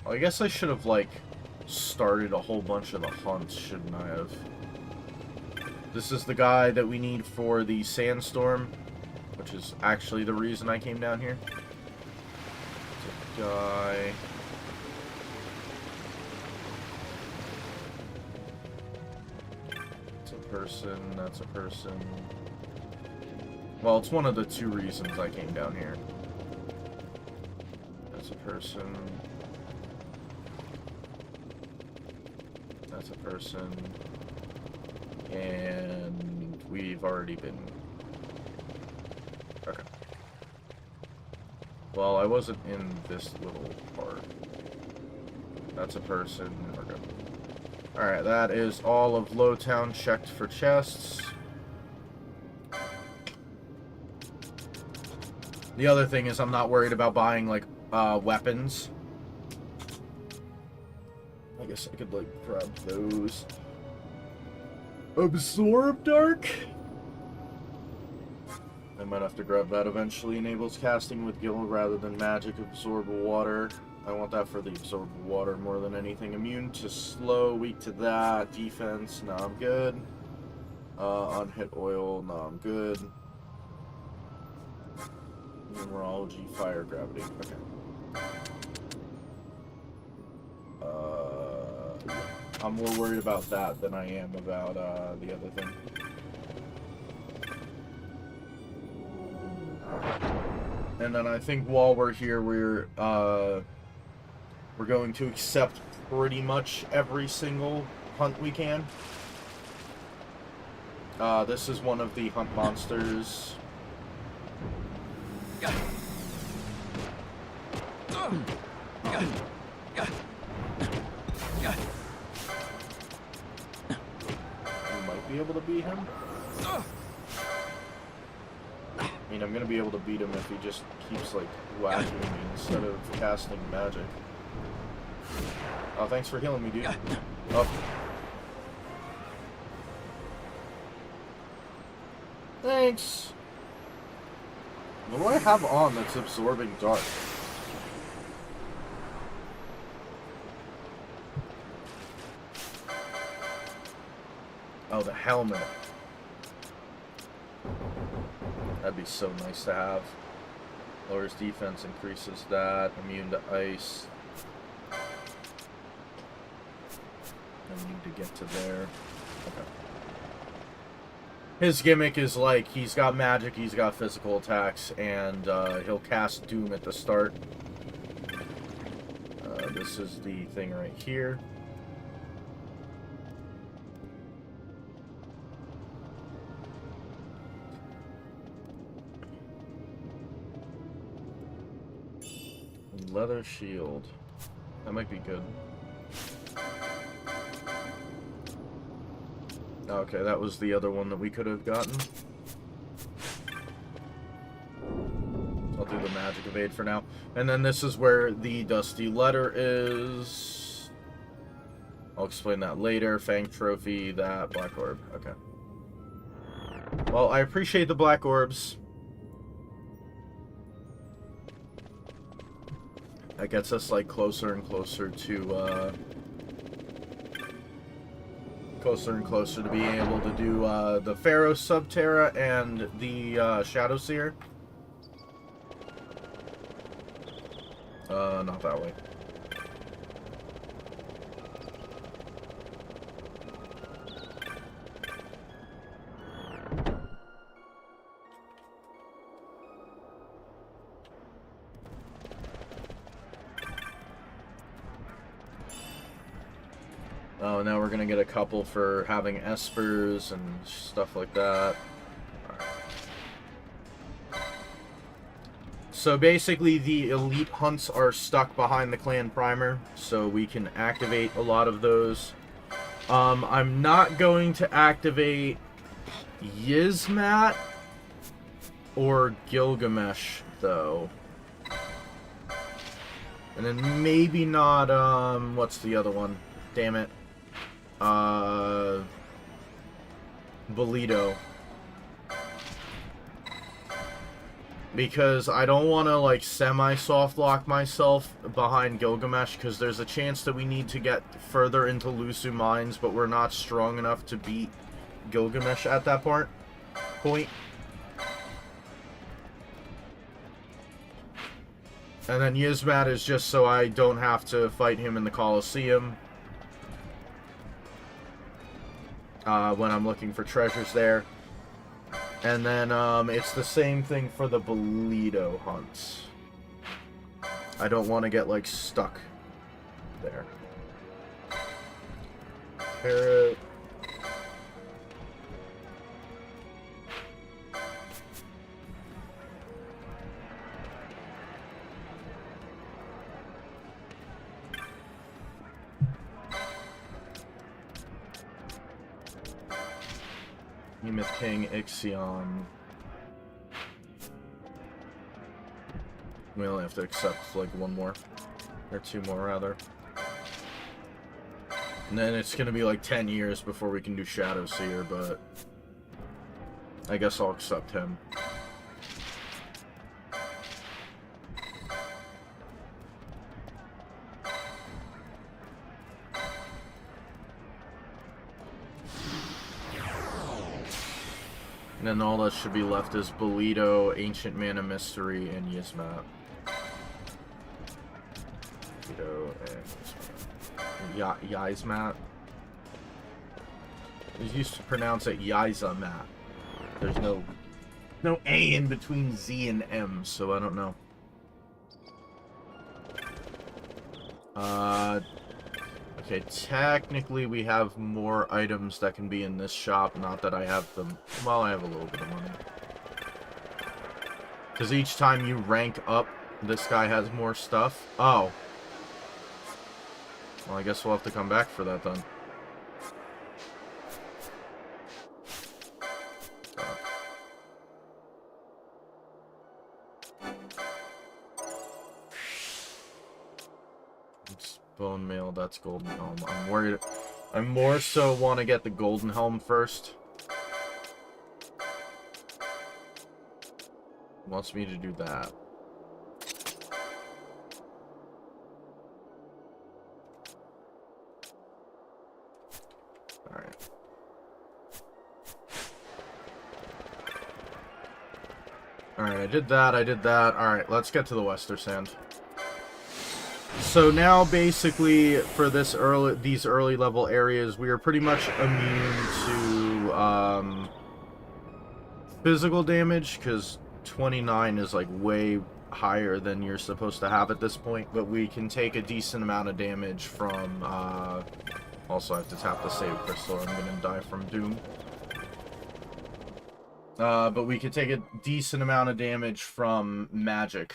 Speaker 1: Well, I guess I should have, like, started a whole bunch of the hunts, shouldn't I have? This is the guy that we need for the sandstorm, which is actually the reason I came down here. It's a guy. It's a person, that's a person. Well, it's one of the two reasons I came down here. That's a person. That's a person. And we've already been... Okay. Well, I wasn't in this little part. That's a person. We're good. Alright, that is all of Lowtown checked for chests. The other thing is I'm not worried about buying, like, weapons. I guess I could, like, grab those. Absorb Dark? I might have to grab that eventually. Enables casting with Gil rather than magic. Absorb water. I want that for the absorb water more than anything. Immune to slow, weak to that. Defense, no, I'm good. Unhit oil, no, I'm good. Numerology, fire, gravity, okay. I'm more worried about that than I am about the other thing. And then I think while we're here, we're going to accept pretty much every single hunt we can. This is one of the hunt monsters. Be able to beat him? I mean, I'm gonna be able to beat him if he just keeps, like, whacking me instead of casting magic. Oh, thanks for healing me, dude. Oh. Thanks! What do I have on that's absorbing dark? Oh, the helmet. That'd be so nice to have. Lowers defense, increases that. Immune to ice. I need to get to there. Okay. His gimmick is like, he's got magic, he's got physical attacks, and he'll cast Doom at the start. This is the thing right here. Leather shield. That might be good. Okay, that was the other one that we could have gotten. I'll do the magic evade for now. And then this is where the dusty letter is. I'll explain that later. Fang trophy, that black orb. Okay. Well, I appreciate the black orbs. That gets us, like, closer and closer to, being able to do, the Pharaoh Subterra and the, Shadow Seer. Not that way. Oh, now we're gonna get a couple for having espers and stuff like that. Right. So basically the elite hunts are stuck behind the clan primer, so we can activate a lot of those I'm not going to activate Yizmat or Gilgamesh, though. And then maybe not, what's the other one? Damn it. Bolito. Because I don't want to, like, semi-soft lock myself behind Gilgamesh, because there's a chance that we need to get further into Lusu Mines, but we're not strong enough to beat Gilgamesh at that point. And then Yizmat is just so I don't have to fight him in the Colosseum when I'm looking for treasures there. And then it's the same thing for the Bolito hunts. I don't want to get, like, stuck there. Carrot. Myth King, XII. We only have to accept, like, one more. Or two more, rather. And then it's gonna be, like, 10 years before we can do Shadow Seer, but... I guess I'll accept him. And then all that should be left is Bolito, Ancient Mana Mystery, and Yizmat. Bolito and Yizmat. We used to pronounce it Yizamat. There's no A in between Z and M, so I don't know. Okay, technically we have more items that can be in this shop, not that I have them. Well, I have a little bit of money. Because each time you rank up, this guy has more stuff. Oh. Well, I guess we'll have to come back for that then. Bone mail, that's golden helm. I'm worried. I more so want to get the golden helm first. Wants me to do that. Alright. Alright, I did that. Alright, let's get to the Wester Sand. So now, basically, for these early level areas, we are pretty much immune to physical damage, because 29 is like way higher than you're supposed to have at this point. But we can take a decent amount of damage from. Also, I have to tap the save crystal. I'm gonna die from Doom. But we can take a decent amount of damage from magic.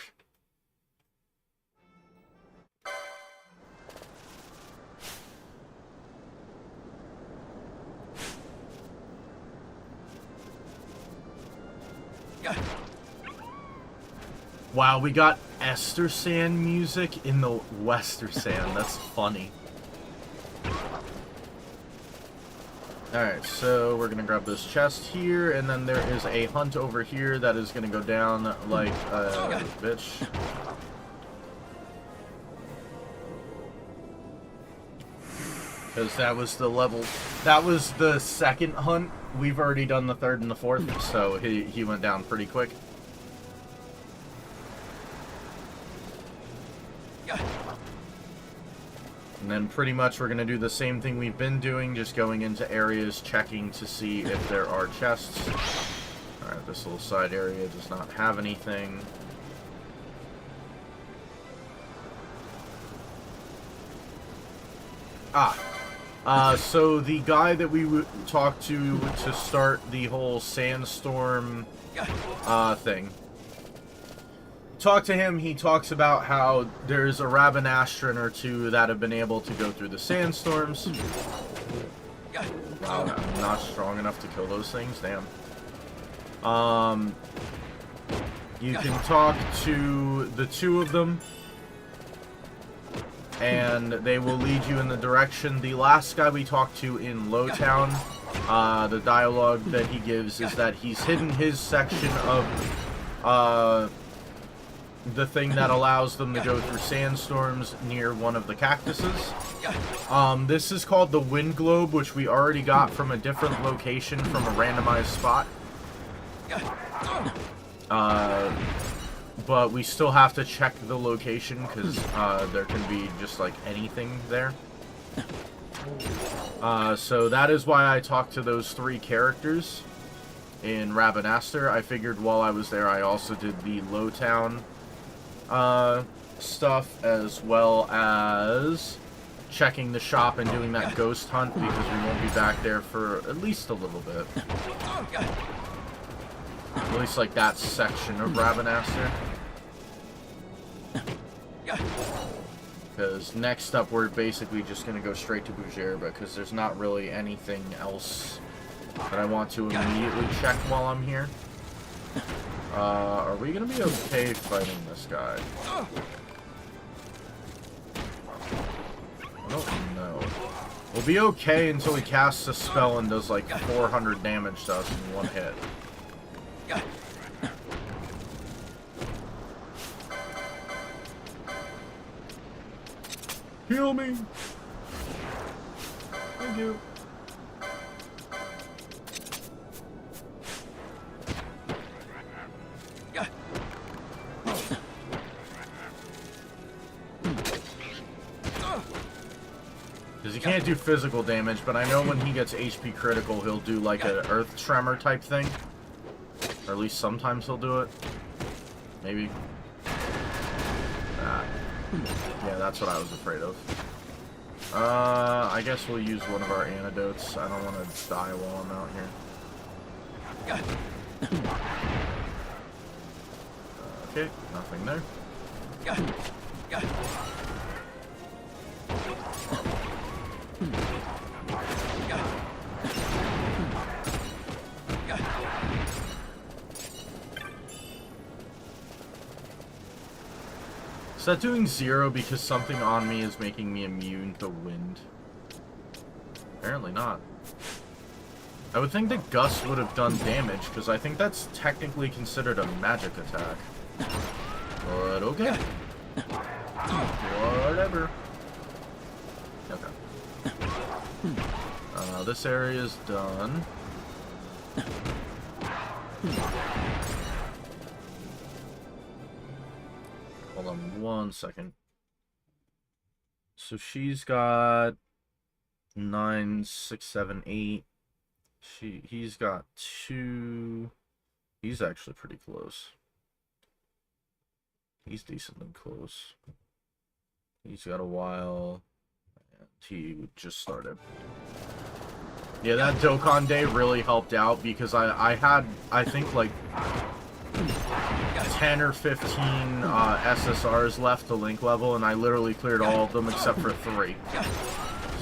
Speaker 1: Wow, we got Ester Sand music in the Wester Sand. That's funny. Alright, so we're gonna grab this chest here, and then there is a hunt over here that is gonna go down like a bitch. Because that was the level, that was the second hunt. We've already done the third and the fourth, so he went down pretty quick. And then pretty much we're going to do the same thing we've been doing, just going into areas, checking to see if there are chests. Alright, this little side area does not have anything. So the guy that we talked to start the whole sandstorm thing. Talk to him, he talks about how there's a Rabanastron or two that have been able to go through the sandstorms. Wow, I'm not strong enough to kill those things? Damn. You can talk to the two of them, and they will lead you in the direction. The last guy we talked to in Lowtown, the dialogue that he gives is that he's hidden his section of the thing that allows them to go through sandstorms near one of the cactuses. This is called the Wind Globe, which we already got from a different location from a randomized spot. But we still have to check the location because there can be just like anything there. So that is why I talked to those three characters in Rabanastre. I figured while I was there I also did the Lowtown stuff, as well as checking the shop and doing that ghost hunt, because we won't be back there for at least a little bit. At least like that section of Rabanastre. Because next up we're basically just going to go straight to Bouger, because there's not really anything else that I want to immediately check while I'm here. Are we going to be okay fighting this guy? I don't know. We'll be okay until he casts a spell and does like 400 damage to us in one hit. Heal me! Thank you. Because he can't do physical damage, but I know when he gets HP critical, he'll do like an earth tremor type thing. Or at least sometimes he'll do it. Maybe. Yeah, that's what I was afraid of. I guess we'll use one of our antidotes. I don't want to die while I'm out here. Okay, nothing there. Is that doing 0 because something on me is making me immune to wind? Apparently not. I would think that Gust would have done damage, because I think that's technically considered a magic attack. But okay. Whatever. Okay. This area is done. Hold on 1 second. So she's got 9, 6, 7, 8. He's got 2. He's actually pretty close. He's decently close. He's got a while. And he just started. Yeah, that Dokkan day really helped out because I had, I think, like 10 or 15 SSRs left to link level, and I literally cleared all of them except for 3.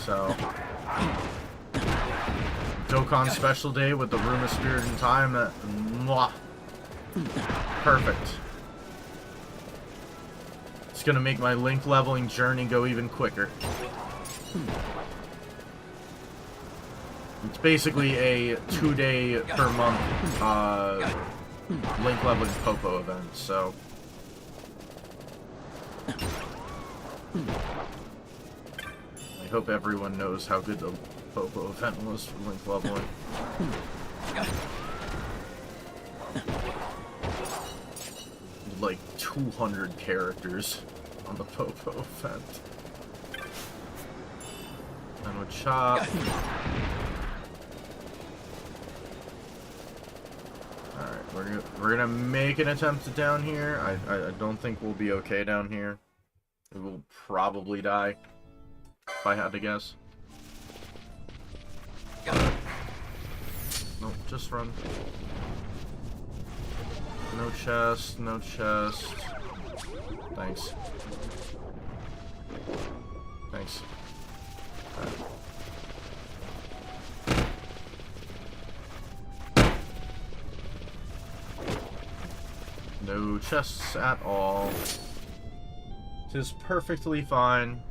Speaker 1: So, Dokkan special day with the Room of Spirit and Time. Mwah. Perfect. It's gonna make my link leveling journey go even quicker. It's basically a 2-day per month link leveling Popo event, so. I hope everyone knows how good the Popo event was for link leveling. Like 200 characters on the Popo event. And with Chop. Alright, we're gonna make an attempt to down here. I don't think we'll be okay down here. We will probably die, if I had to guess. Nope, just run. No chest, no chest. Thanks. Thanks. no chests at all. Tis perfectly fine.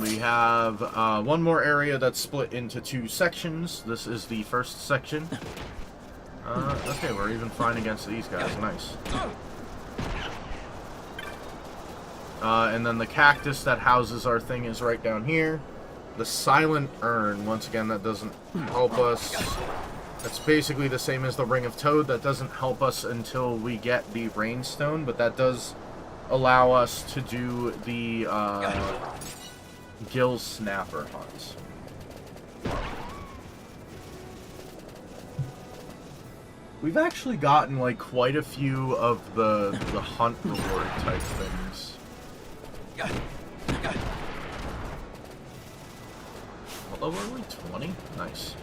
Speaker 1: We have one more area that's split into 2 sections. This is the first section. Okay, we're even fine against these guys. Nice. And then the cactus that houses our thing is right down here. The silent urn, once again, that doesn't help us. That's basically the same as the Ring of Toad. That doesn't help us until we get the Rainstone, but that does allow us to do the Gill Snapper hunts. We've actually gotten like quite a few of the hunt reward type things. What level are we? 20? Nice.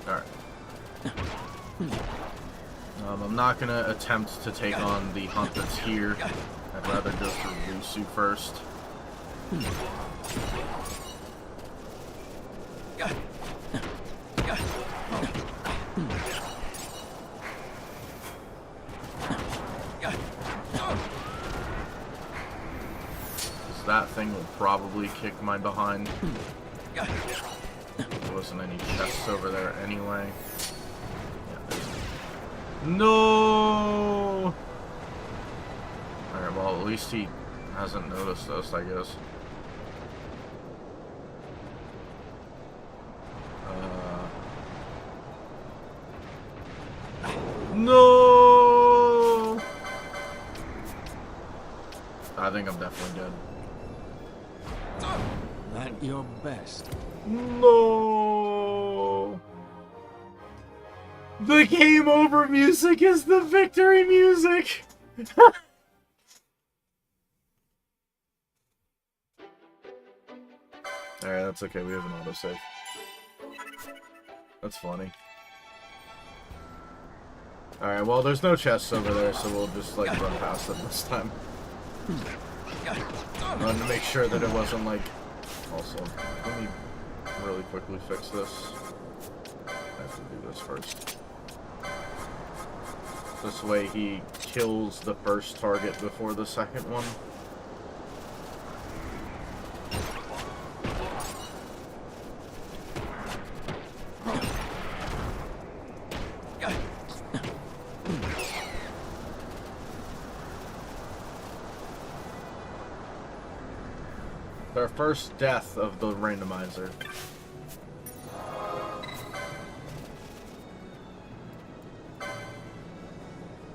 Speaker 1: Alright. I'm not gonna attempt to take on the hunt that's here. I'd rather go through Rusu first. That thing will probably kick my behind. There wasn't any chests over there anyway. Yeah, no! Alright, well, at least he hasn't noticed us, I guess. No! I think I'm definitely dead.
Speaker 2: At your best.
Speaker 1: No! The game over music is the victory music! Alright, that's okay, we have an autosave. That's funny. Alright, well, there's no chests over there, so we'll just, like, run past them this time. I wanted to make sure that it wasn't, like... Also, let me really quickly fix this. I have to do this first. This way he kills the first target before the second one. Our first death of the randomizer.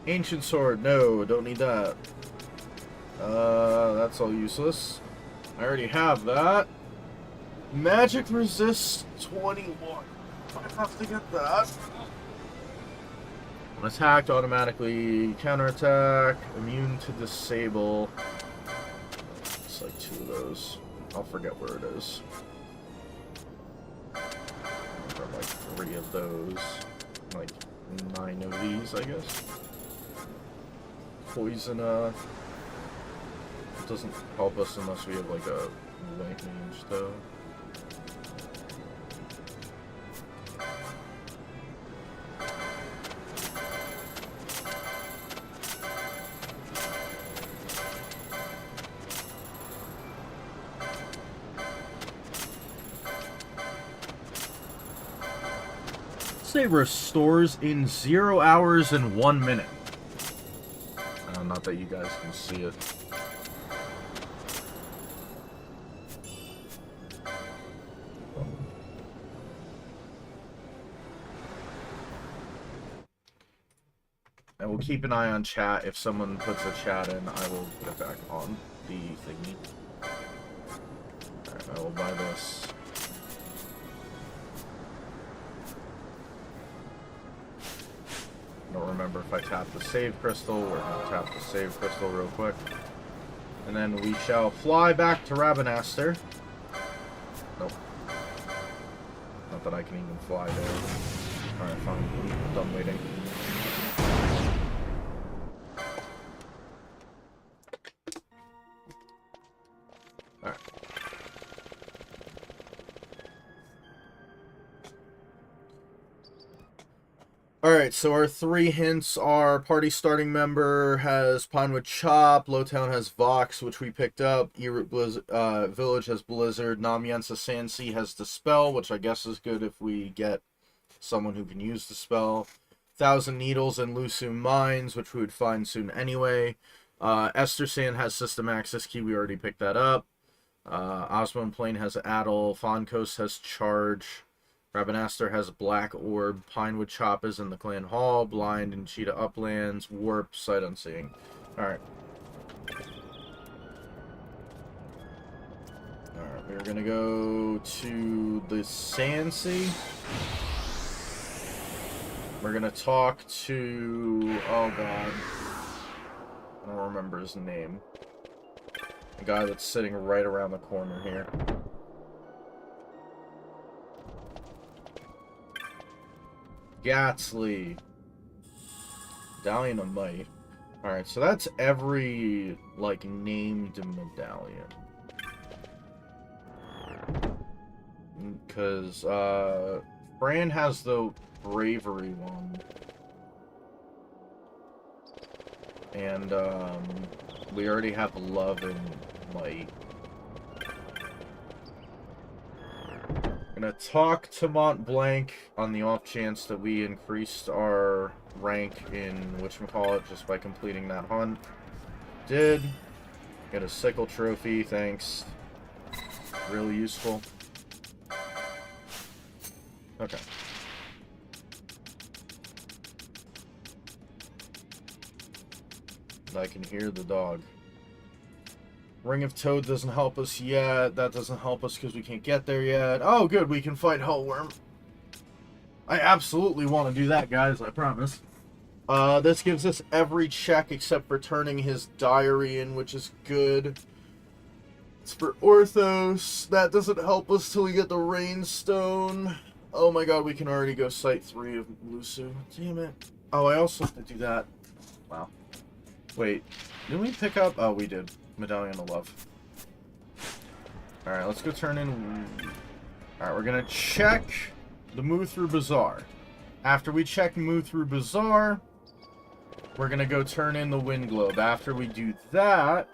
Speaker 1: Ancient sword, no, don't need that. That's all useless. I already have that. Magic resist 21. I have to get that. When attacked, automatically counterattack. Immune to disable. It's like 2 of those. I'll forget where it is. Or like 3 of those. Like 9 of these, I guess. Poison, it doesn't help us unless we have like a light range though. Say restores in 0 hours and 1 minute. Not that you guys can see it. And we'll keep an eye on chat. If someone puts a chat in, I will put it back on the thingy. Alright, I will buy this. I don't remember if I tap the save crystal. We're going to tap the save crystal real quick. And then we shall fly back to Rabanastre. Nope. Not that I can even fly there. Alright, fine. I'm done waiting. Alright. Alright, so our 3 hints are party starting member has Pinewood Chop, Lowtown has Vox, which we picked up, Village has Blizzard, Namiensa Sansi has Dispel, which I guess is good if we get someone who can use Dispel, Thousand Needles and Lusu Mines, which we would find soon anyway. Esther Sand has System Access Key, we already picked that up. Osmond Plain has Addle, Foncos has Charge, Rabanastor has Black Orb, Pinewood Chop is in the Clan Hall, Blind and Cheetah Uplands, Warp, Sight Unseeing. Alright. Alright, we're gonna go to the Sansi. We're gonna talk to... oh god. I don't remember his name. The guy that's sitting right around the corner here. Gatsley. Medallion of Might. Alright, so that's every, like, named medallion. Because, Fran has the Bravery one. And, we already have Love and Might. Gonna talk to Mont Blanc on the off chance that we increased our rank in whatchamacallit just by completing that hunt. Did. Get a sickle trophy, thanks. Really useful. Okay. I can hear the dog. Ring of Toad doesn't help us yet. That doesn't help us because we can't get there yet. Oh, good. We can fight Hellworm. I absolutely want to do that, guys. I promise. This gives us every check except for turning his diary in, which is good. It's for Orthos. That doesn't help us till we get the Rainstone. Oh my god, we can already go Site 3 of Lusu. Damn it. Oh, I also have to do that. Wow. Wait, didn't we pick up? Oh, we did. Medallion of Love. Alright, let's go turn in... Alright, we're gonna check the Move Through Bazaar. After we check Move Through Bazaar, we're gonna go turn in the Wind Globe. After we do that,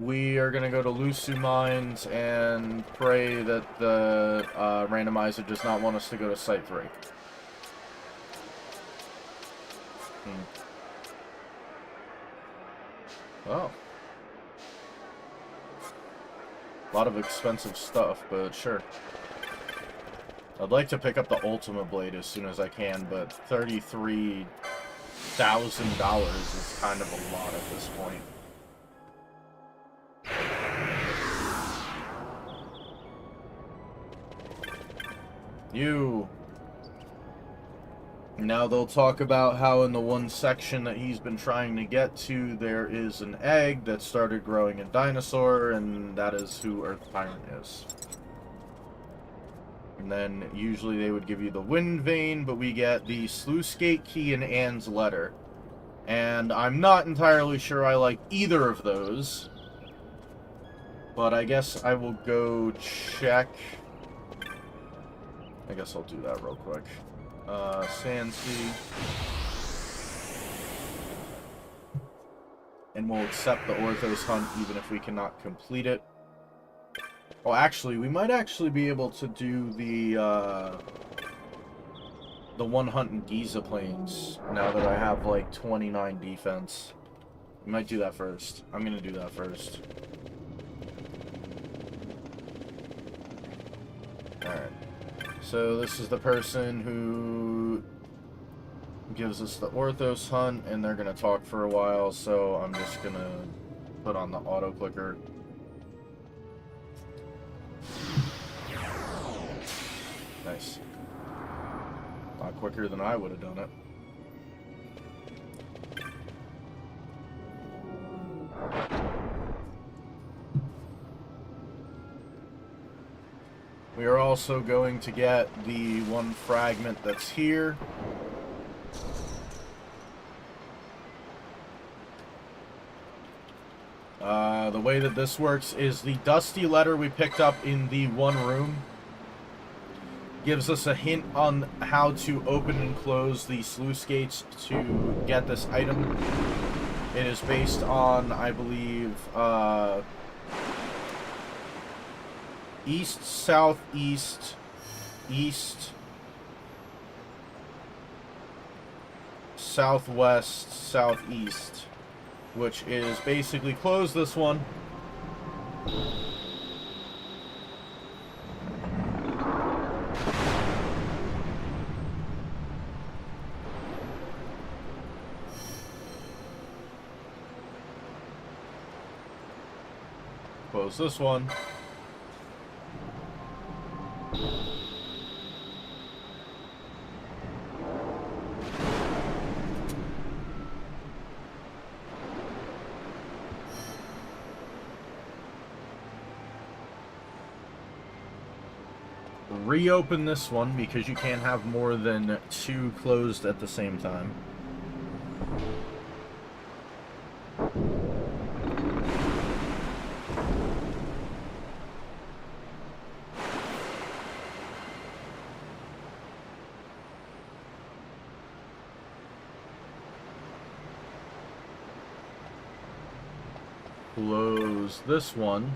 Speaker 1: we are gonna go to Lusu Mines and pray that the randomizer does not want us to go to Site 3. Oh. A lot of expensive stuff, but sure. I'd like to pick up the Ultimate Blade as soon as I can, but $33,000 is kind of a lot at this point. You. Now they'll talk about how in the one section that he's been trying to get to, there is an egg that started growing a dinosaur, and that is who Earth Tyrant is. And then usually they would give you the Wind Vein, but we get the Sluice Gate Key and Anne's Letter. And I'm not entirely sure I like either of those. But I guess I will go check. I guess I'll do that real quick. Sansi. And we'll accept the Orthos hunt even if we cannot complete it. Oh, actually, we might actually be able to do the one hunt in Giza Plains now that I have like 29 defense. We might do that first. I'm gonna do that first. Alright. So this is the person who gives us the Orthos hunt, and they're gonna talk for a while, so I'm just gonna put on the auto clicker. Nice. A lot quicker than I would have done it. We are also going to get the one fragment that's here. The way that this works is the Dusty Letter we picked up in the one room gives us a hint on how to open and close the sluice gates to get this item. It is based on, I believe, east, southeast, east, southwest, southeast, which is basically close this one. Close this one. Reopen this one because you can't have more than 2 closed at the same time. Close this one.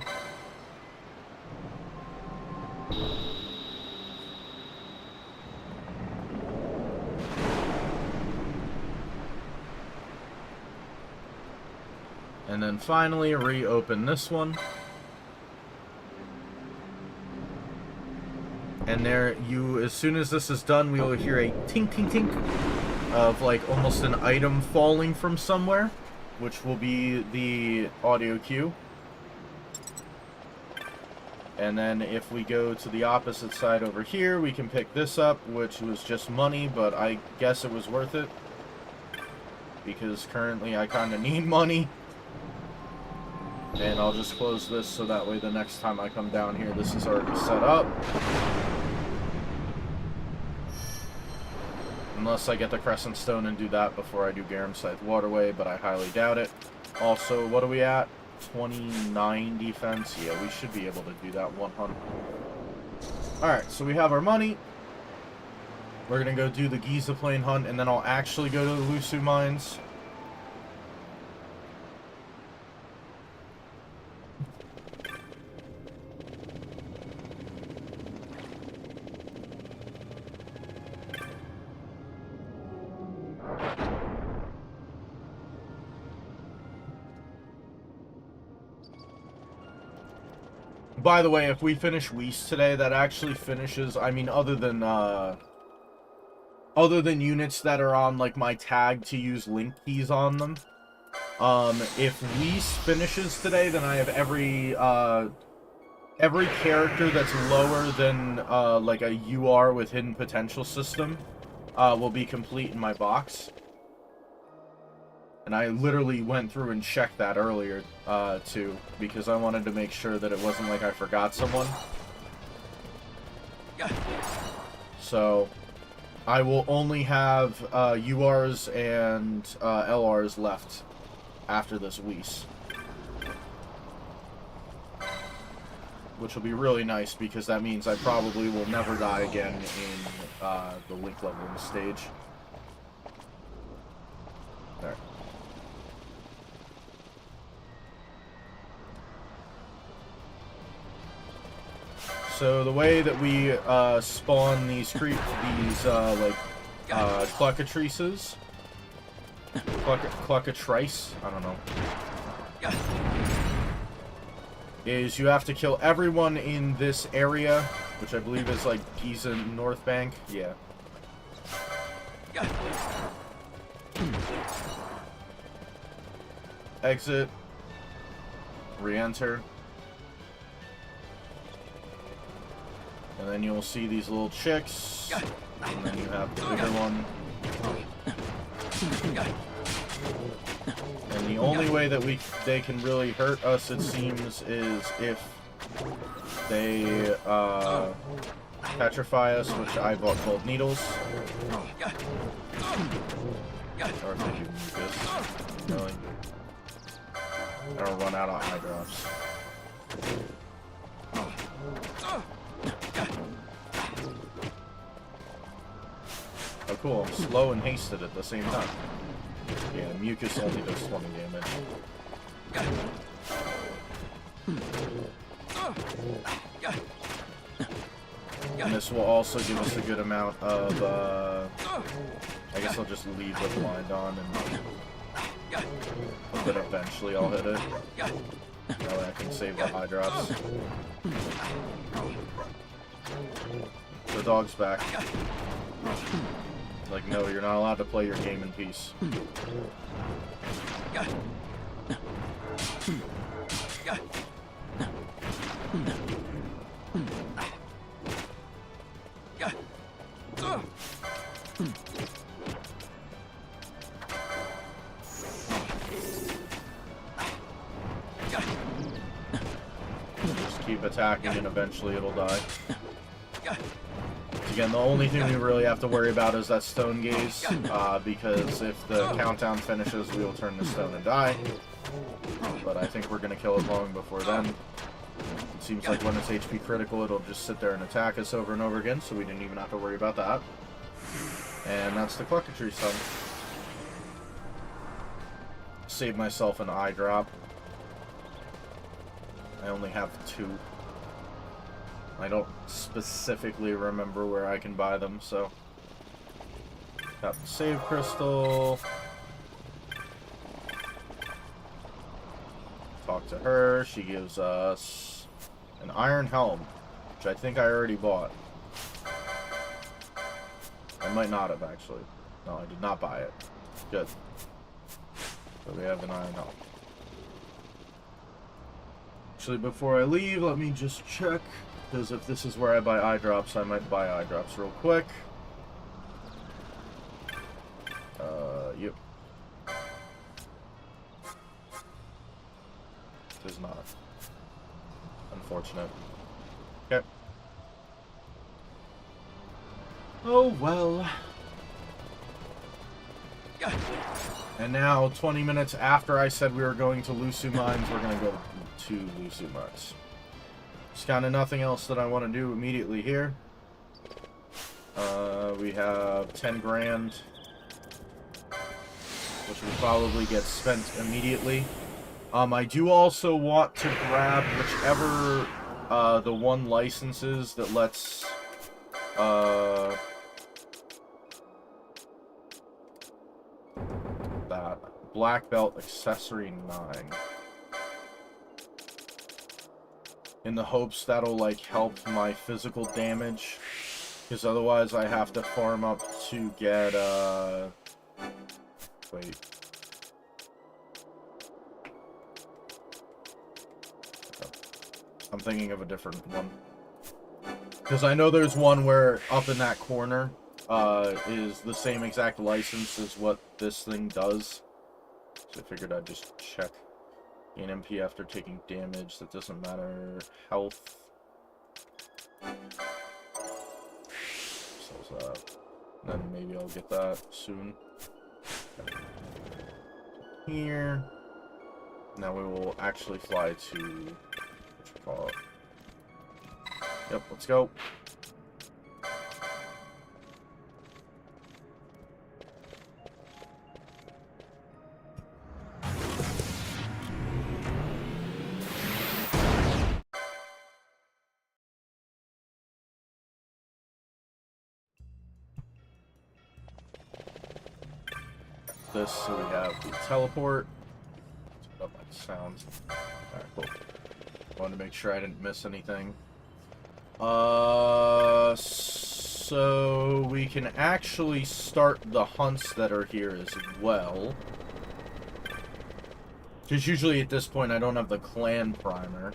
Speaker 1: And then finally reopen this one. And there you, as soon as this is done, we will hear a tink tink tink of like almost an item falling from somewhere, which will be the audio cue. And then if we go to the opposite side over here, we can pick this up, which was just money, but I guess it was worth it. Because currently I kind of need money. And I'll just close this so that way the next time I come down here, this is already set up. Unless I get the Crescent Stone and do that before I do Garum Scythe Waterway, but I highly doubt it. Also, what are we at? 29 defense? Yeah, we should be able to do that 100. Alright, so we have our money. We're gonna go do the Giza Plain hunt, and then I'll actually go to the Lusu Mines. By the way, if we finish Whis today, that actually finishes, I mean, other than units that are on, like, my tag to use link keys on them. If Whis finishes today, then I have every character that's lower than, like, a UR with hidden potential system, will be complete in my box. And I literally went through and checked that earlier, too, because I wanted to make sure that it wasn't like I forgot someone. So, I will only have URs and LRs left after this Whis. Which will be really nice, because that means I probably will never die again in the link leveling stage. There. So the way that we spawn these cluckatrices, cluckatrice, I don't know, is you have to kill everyone in this area, which I believe is like Giza North Bank. Yeah. Exit. Re-enter. And then you'll see these little chicks, and then you have the bigger one. And the only way that they can really hurt us, it seems, is if they petrify us, which I bought called needles. Or if they do this, really. Or run out of eye drops. Oh cool, I'm slow and hasted at the same time. Yeah, mucus only does 20 damage. And this will also give us a good amount of, I guess I'll just leave the blind on, but eventually I'll hit it. That way I can save the high drops. The dog's back. Like, no, you're not allowed to play your game in peace. Just keep attacking and eventually it'll die. Again, the only thing we really have to worry about is that stone gaze, because if the countdown finishes, we will turn to stone and die. But I think we're going to kill it long before then. It seems like when it's HP critical, it'll just sit there and attack us over and over again, so we didn't even have to worry about that. And that's the Cluckatree Stone. Save myself an eye drop. I only have 2. I don't specifically remember where I can buy them, so... Got the save crystal. Talk to her. She gives us an iron helm, which I think I already bought. I might not have, actually. No, I did not buy it. Good. So we have an iron helm. Actually, before I leave, let me just check. Because if this is where I buy eye drops, I might buy eye drops real quick. Yep. Does not. Unfortunate. Okay. Oh well. And now, 20 minutes after I said we were going to Lusu Mines, we're going to go to Lusu Mines. There's kind of nothing else that I want to do immediately here. We have 10 grand, which will probably get spent immediately. I do also want to grab whichever the one licenses that lets that black belt accessory 9. In the hopes that'll, like, help my physical damage. Because otherwise I have to farm up to get, wait. I'm thinking of a different one. Because I know there's one where up in that corner is the same exact license as what this thing does. So I figured I'd just check. Gain MP after taking damage, that doesn't matter. Health. Sells that. Then maybe I'll get that soon. Here. Now we will actually fly to... what you call it? Yep, let's go. This, so we have the teleport. Turn up my sounds. Alright, cool. Wanted to make sure I didn't miss anything. So we can actually start the hunts that are here as well. Because usually at this point I don't have the clan primer.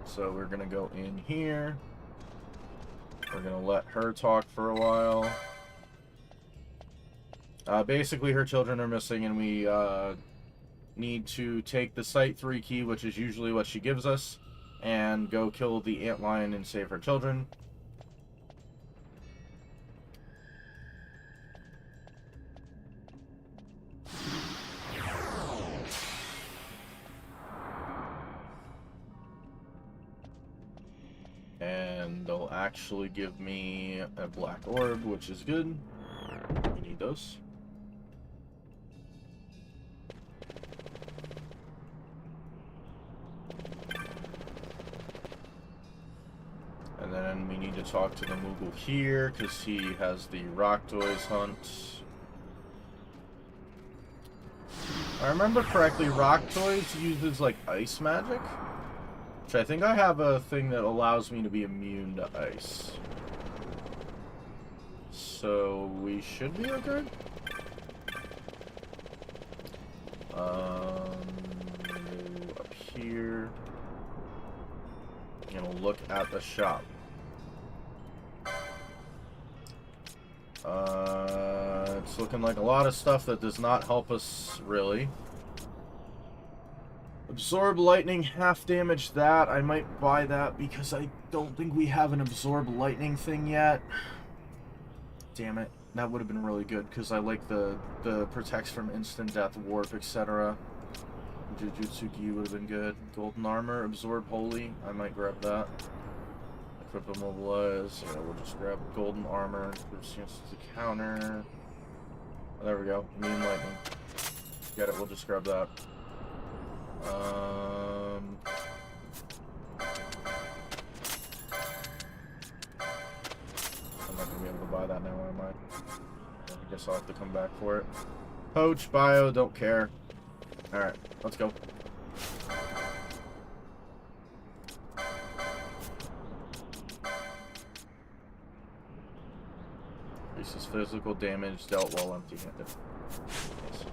Speaker 1: So we're gonna go in here. We're gonna let her talk for a while. Basically, her children are missing, and we need to take the Site 3 key, which is usually what she gives us, and go kill the antlion and save her children. And they'll actually give me a black orb, which is good. We need those. And then we need to talk to the Moogle here, because he has the Rock Toys hunt. If I remember correctly, Rock Toys uses, like, ice magic? Which I think I have a thing that allows me to be immune to ice. So, we should be okay? Up here. And we'll look at the shop. It's looking like a lot of stuff that does not help us, really. Absorb lightning, half damage that. I might buy that because I don't think we have an absorb lightning thing yet. Damn it. That would have been really good because I like the protects from instant death, warp, etc. Jujutsu Gi would have been good. Golden armor, absorb holy. I might grab that. Equip immobilize. Yeah, we'll just grab golden armor. Chance to counter. Oh, there we go. Immune lightning. Get it. We'll just grab that. I'm not gonna be able to buy that now, am I? I guess I'll have to come back for it. Poach, bio, don't care. Alright, let's go. Increases physical damage dealt while empty-handed. Yes.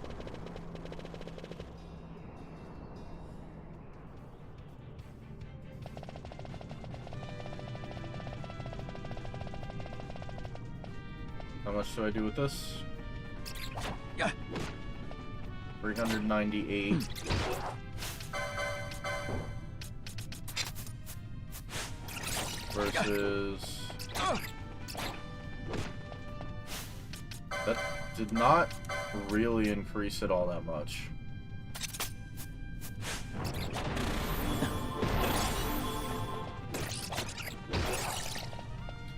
Speaker 1: How much do I do with this? 398. Versus... That did not really increase it all that much.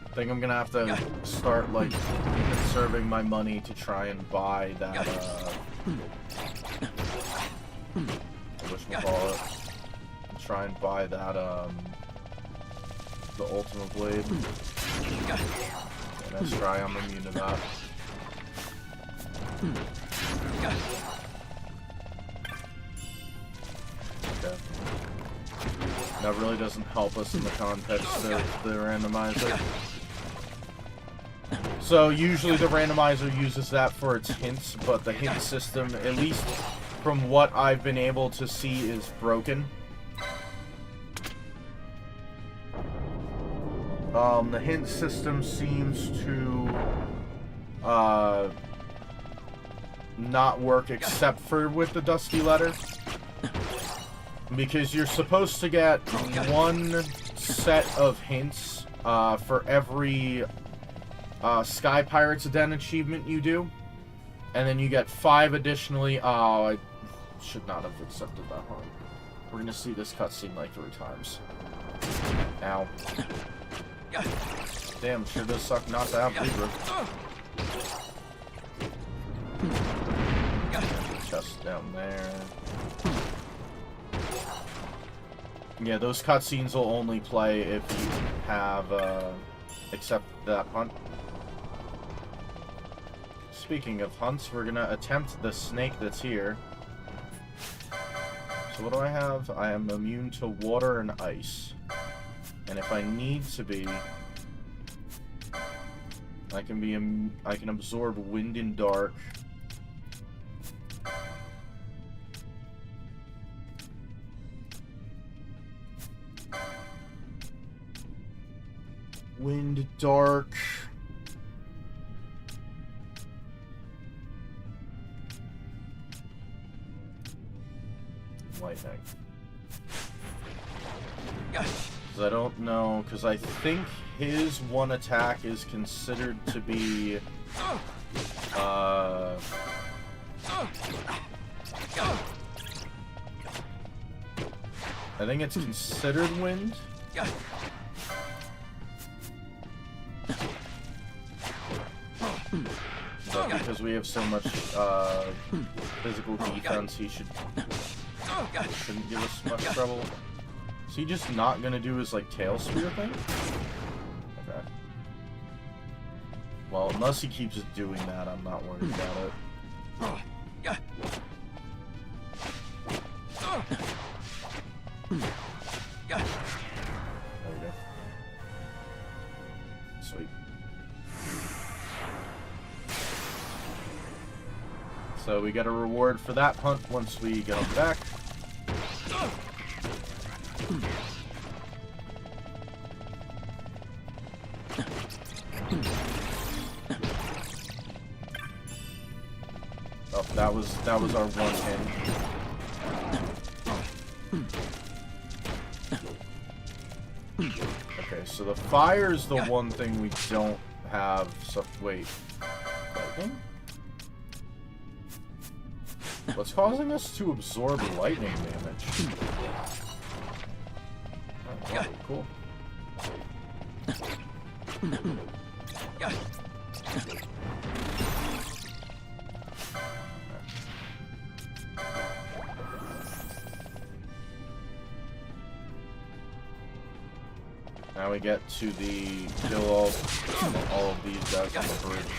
Speaker 1: I think I'm gonna have to start, like, conserving my money to try and buy that, whatchamacallit. Try and buy that, the Ultimate Blade. And let's try, I'm immune to that. Okay. That really doesn't help us in the context of the randomizer. So usually the randomizer uses that for its hints, but the hint system, at least from what I've been able to see, is broken. The hint system seems to not work except for with the Dusty Letter. Because you're supposed to get one set of hints for every Sky Pirates Den achievement you do. And then you get 5 additionally. Oh, I should not have accepted that one. We're gonna see this cutscene like 3 times. Ow. Damn, sure does suck not to have Libra. Chest down there. Yeah, those cutscenes will only play if you have, accept that hunt. Speaking of hunts, we're gonna attempt the snake that's here. So what do I have? I am immune to water and ice. And if I need to be, I can absorb wind and dark. Wind, dark. Lightning. I don't know, because I think his one attack is considered to be, I think it's considered wind. because we have so much physical defense, he shouldn't give us much trouble. Is he just not gonna do his like tail spear thing? Okay. Well, unless he keeps doing that, I'm not worried about it. There we go. Sweet. So we get a reward for that hunt once we get him back. Oh, that was our one hit. Okay, so the fire is the one thing we don't have. So wait, lightning? What's causing us to absorb lightning damage? Oh, cool. Now we get to the kill all of these guys on the bridge.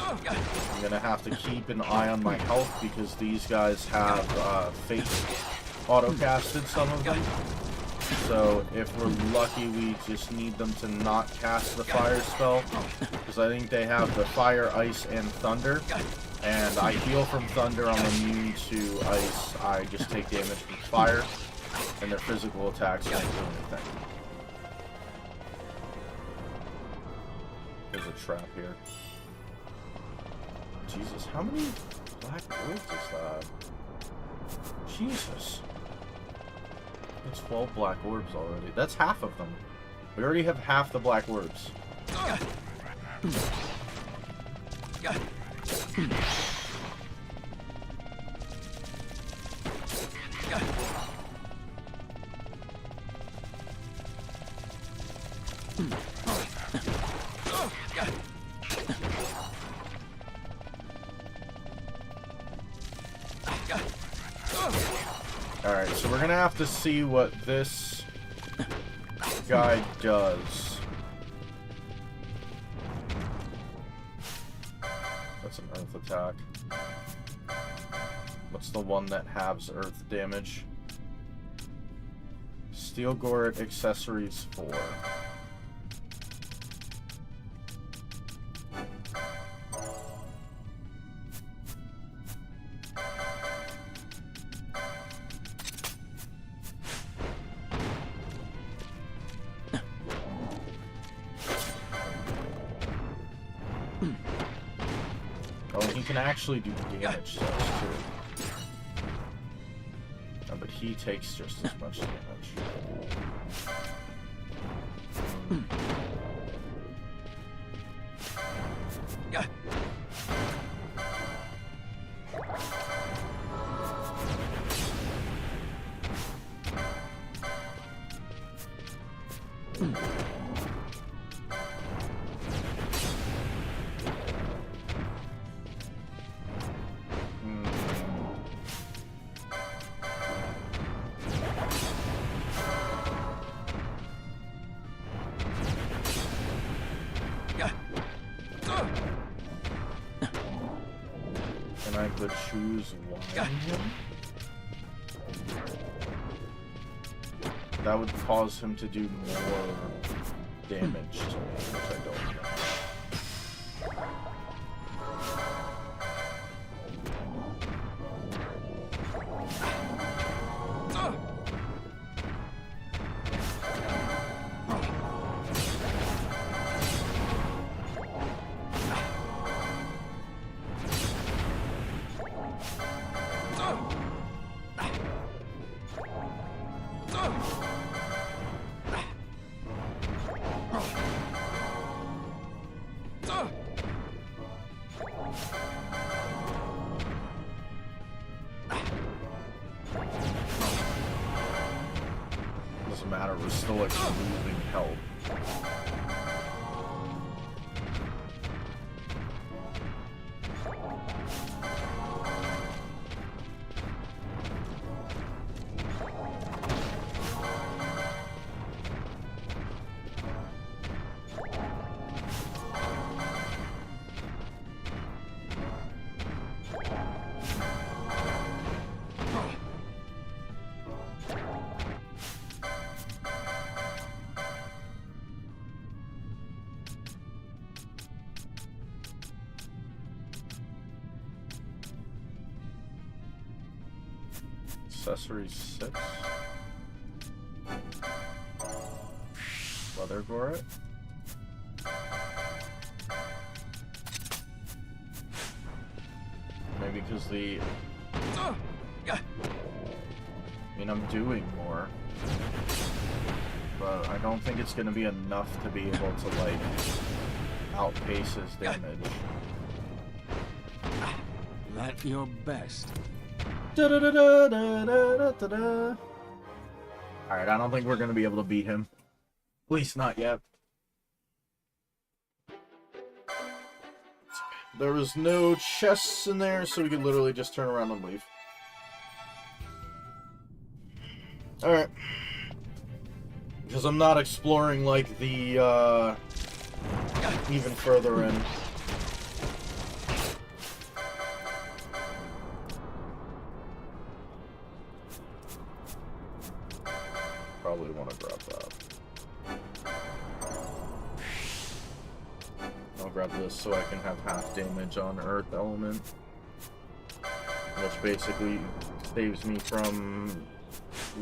Speaker 1: I'm gonna have to keep an eye on my health because these guys have fate auto-casted some of them. So if we're lucky, we just need them to not cast the fire spell, because I think they have the fire, ice, and thunder. And I heal from thunder, I'm immune to ice, I just take damage from fire, and their physical attacks don't do anything. There's a trap here. Jesus, how many black orbs is that? Jesus. It's 12 black orbs already. That's half of them. We already have half the black orbs. Alright, so we're gonna have to see what this guy does. That's an earth attack. What's the one that halves earth damage? Steel Goret Accessories 4. Actually do damage to us too. Oh, but he takes just as much damage. I could choose one. That would cause him to do more damage to me, which I don't know. Matter, we're still like losing help. Accessories 6. Leather Goret. Maybe because the... I mean, I'm doing more. But I don't think it's going to be enough to be able to, like, outpace his damage.
Speaker 2: At your best.
Speaker 1: Da-da-da-da-da-da-da-da. Alright, I don't think we're going to be able to beat him. At least not yet. There was no chests in there, so we could literally just turn around and leave. Alright. Because I'm not exploring, like, the, even further in. Probably want to grab that. I'll grab this so I can have half damage on Earth Element. Which basically saves me from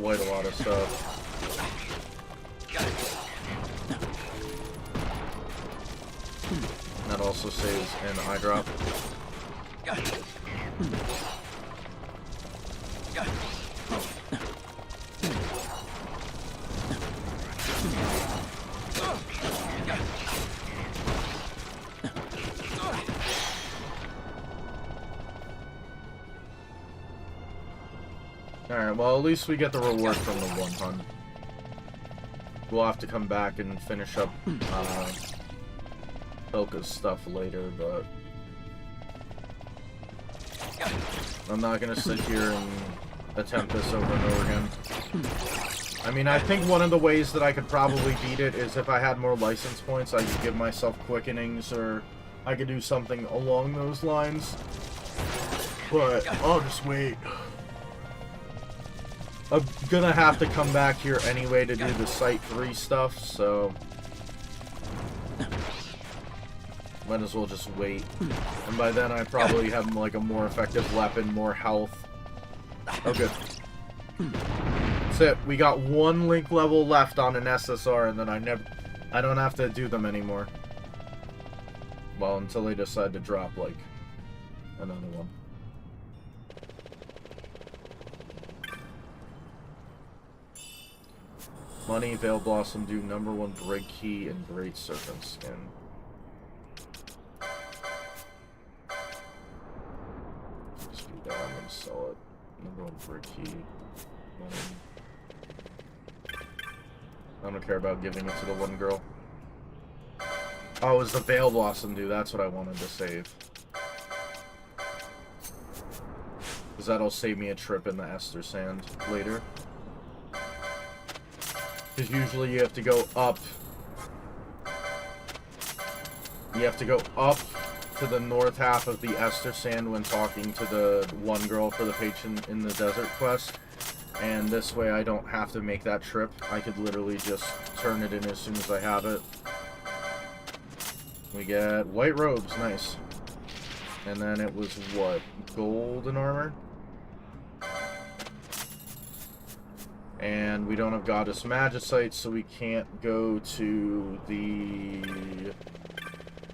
Speaker 1: quite a lot of stuff. That also saves an eye drop. Alright, well, at least we get the reward from the one hunt. We'll have to come back and finish up Hilka's stuff later, but I'm not gonna sit here and attempt this over and over again. I mean, I think one of the ways that I could probably beat it is if I had more license points, I could give myself quickenings, or I could do something along those lines. But I'll just wait. I'm gonna have to come back here anyway to do the Site 3 stuff, so might as well just wait. And by then I probably have like a more effective weapon, more health. Oh good. That's it. We got one link level left on an SSR, and then I don't have to do them anymore. Well, until they decide to drop like another one. Money, Veil Blossom, do #1 Brig Key, and Great Serpent Skin. Just do that, I'm gonna sell it. #1 Brig Key. Money. I don't care about giving it to the one girl. Oh, it was the Veil Blossom, dude. That's what I wanted to save. Because that'll save me a trip in the Esther Sand later. Because usually you have to go up. You have to go up to the north half of the Esther Sand when talking to the one girl for the patient in the desert quest. And this way I don't have to make that trip. I could literally just turn it in as soon as I have it. We get white robes, nice. And then it was what? Golden armor? And we don't have Goddess Magicites, so we can't go to the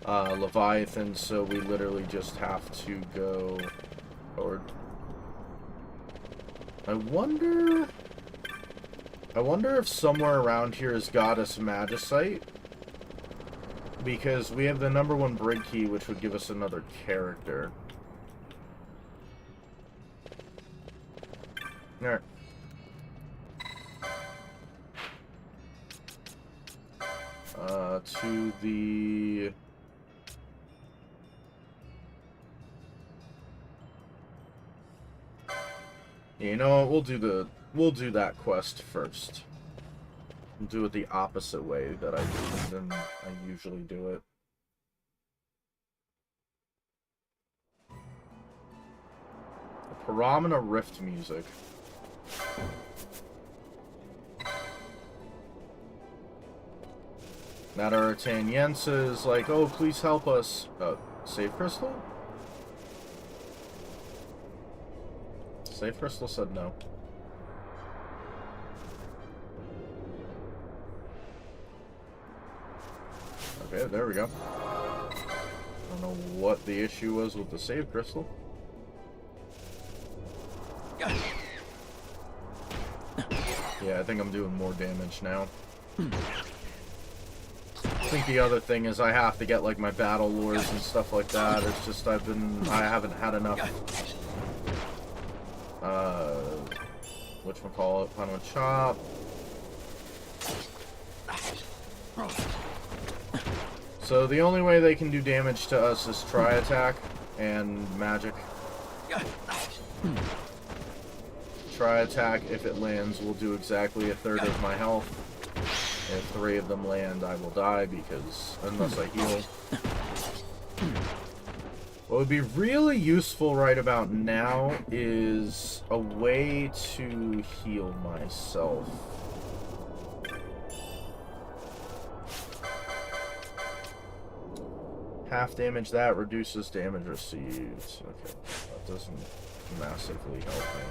Speaker 1: Leviathan, so we literally just have to go forward. I wonder if somewhere around here is Goddess Magicite, because we have the #1 Brig Key, which would give us another character. Alright. To the... You know what, we'll do that quest first. We'll do it the opposite way that I do than I usually do it. Paramana Rift music. Natter Tanyensa is like, oh, please help us. Save Crystal? Save Crystal said no. Okay, there we go. I don't know what the issue was with the save crystal. Yeah, I think I'm doing more damage now. I think the other thing is I have to get like my battle lures and stuff like that. It's just I haven't had enough whatchamacallit, Pano Chop. So the only way they can do damage to us is tri-attack and magic. Tri-attack, if it lands, will do exactly a third of my health. If 3 of them land, I will die because unless I heal. What would be really useful right about now is a way to heal myself. Half damage that reduces damage received. Okay, that doesn't massively help me.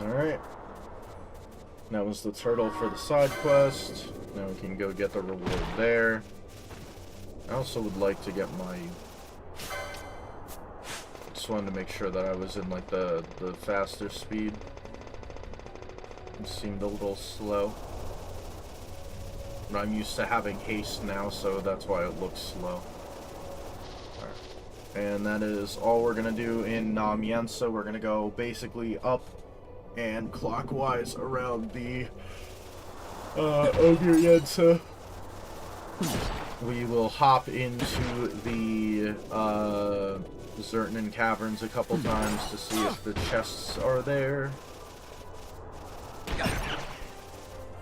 Speaker 1: Alright. That was the turtle for the side quest. Now we can go get the reward there. I also would like to get my... Just wanted to make sure that I was in like the faster speed. It seemed a little slow. But I'm used to having haste now, so that's why it looks slow. Alright. And that is all we're gonna do in Namiensa. We're gonna go basically up and clockwise around the Ogre Yensa. We will hop into the Zertnan Caverns a couple times to see if the chests are there.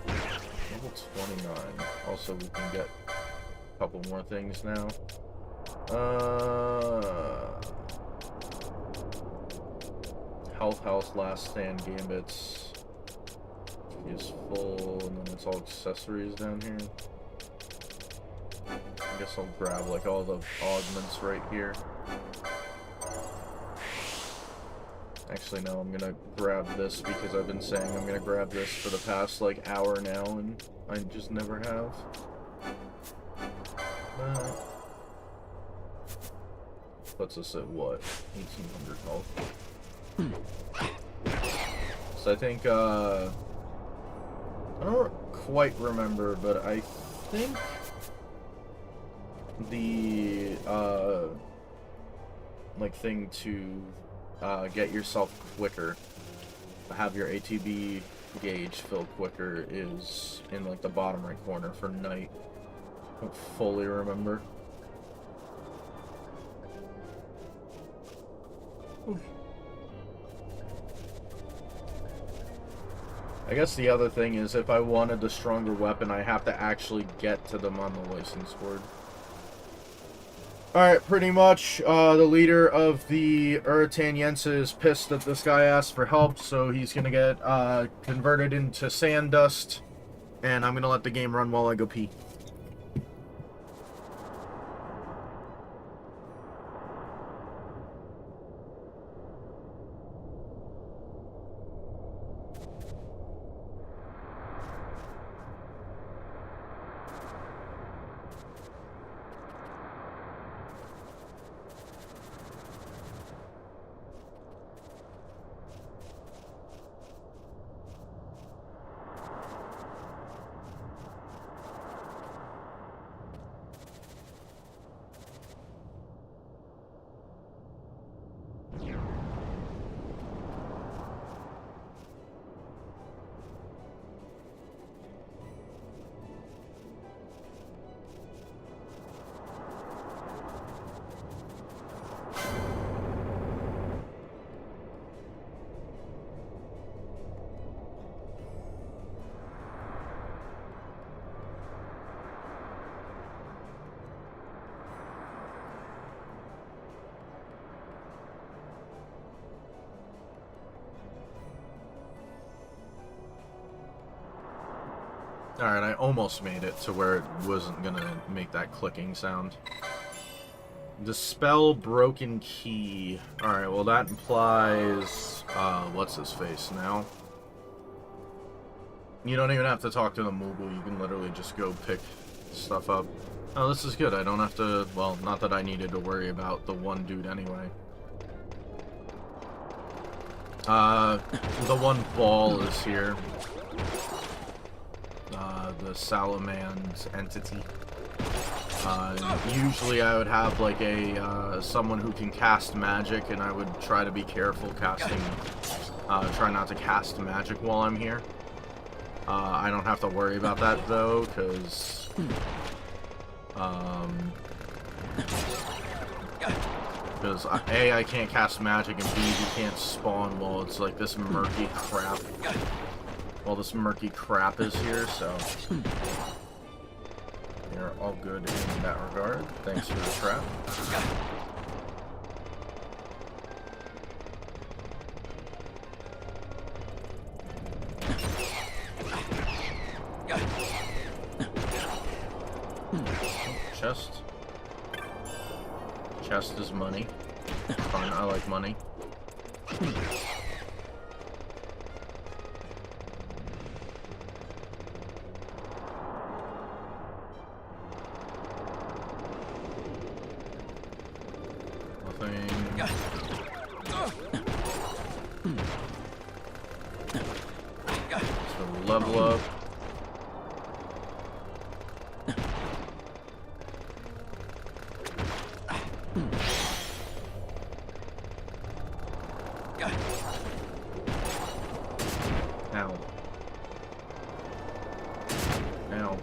Speaker 1: Level 29. Also, we can get a couple more things now. Health, Last Stand, Gambits is full, and then it's all accessories down here. I guess I'll grab like all the augments right here. Actually, no, I'm gonna grab this because I've been saying I'm gonna grab this for the past like hour now, and I just never have. Puts us at what? 1800 health. So I think, I don't quite remember, but I think the, like, thing to, get yourself quicker, have your ATB gauge fill quicker is in, like, the bottom right corner for night. I don't fully remember. Oof. I guess the other thing is if I wanted the stronger weapon, I have to actually get to them on the license board. Alright, pretty much, the leader of the Urtan Yensa is pissed that this guy asked for help, so he's gonna get, converted into sand dust, and I'm gonna let the game run while I go pee. Alright, I almost made it to where it wasn't gonna make that clicking sound. Dispel broken key. Alright, well that implies... what's his face now? You don't even have to talk to the Moogle, you can literally just go pick stuff up. Oh, this is good, I don't have to... Well, not that I needed to worry about the one dude anyway. The one ball is here. The Salamand's entity. Usually I would have like a someone who can cast magic, and I would try to be careful casting, try not to cast magic while I'm here. I don't have to worry about that though, because A, I can't cast magic, and B, you can't spawn while it's like this murky crap. While this murky crap is here, so you're all good in that regard. Thanks for the trap. Chest. Chest is money. Fine, I like money. Level up. Ow. Ow.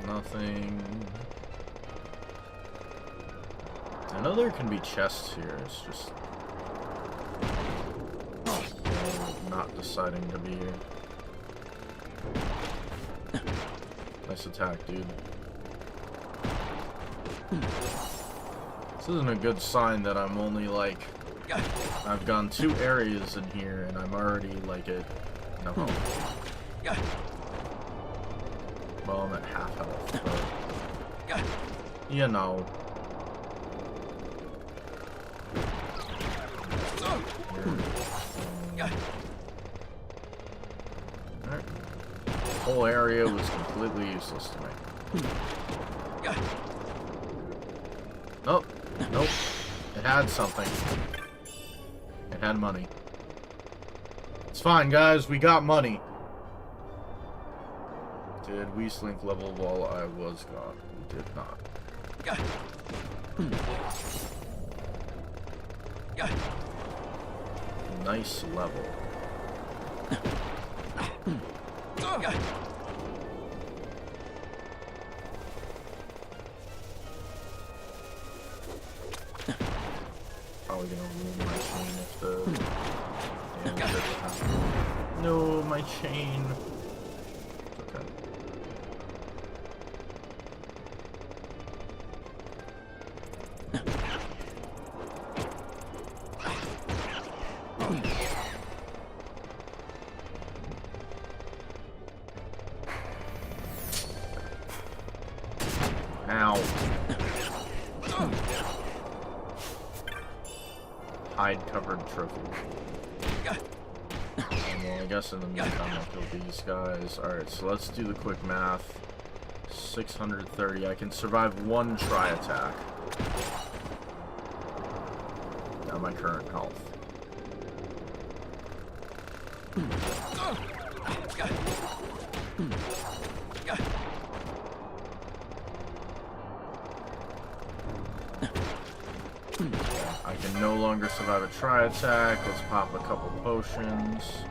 Speaker 1: Nothing. I know there can be chests here, it's just not deciding to be here. Nice attack, dude. This isn't a good sign that I'm only like... I've gone 2 areas in here and I'm already like at... No. Well, I'm at half health, but... You know. Alright. The whole area was completely useless to me. Oh, nope. It had something. It had money. It's fine, guys. We got money. Did we slink level while I was gone? We did not. Nice level. Probably gonna ruin my chain if the... Yeah, no, my chain. Okay. Ow. Hide-covered trophy. Well, I guess in the meantime I'll kill these guys. Alright, so let's do the quick math. 630. I can survive 1 tri-attack. At my current health. I can no longer survive a tri-attack. Let's pop a couple potions.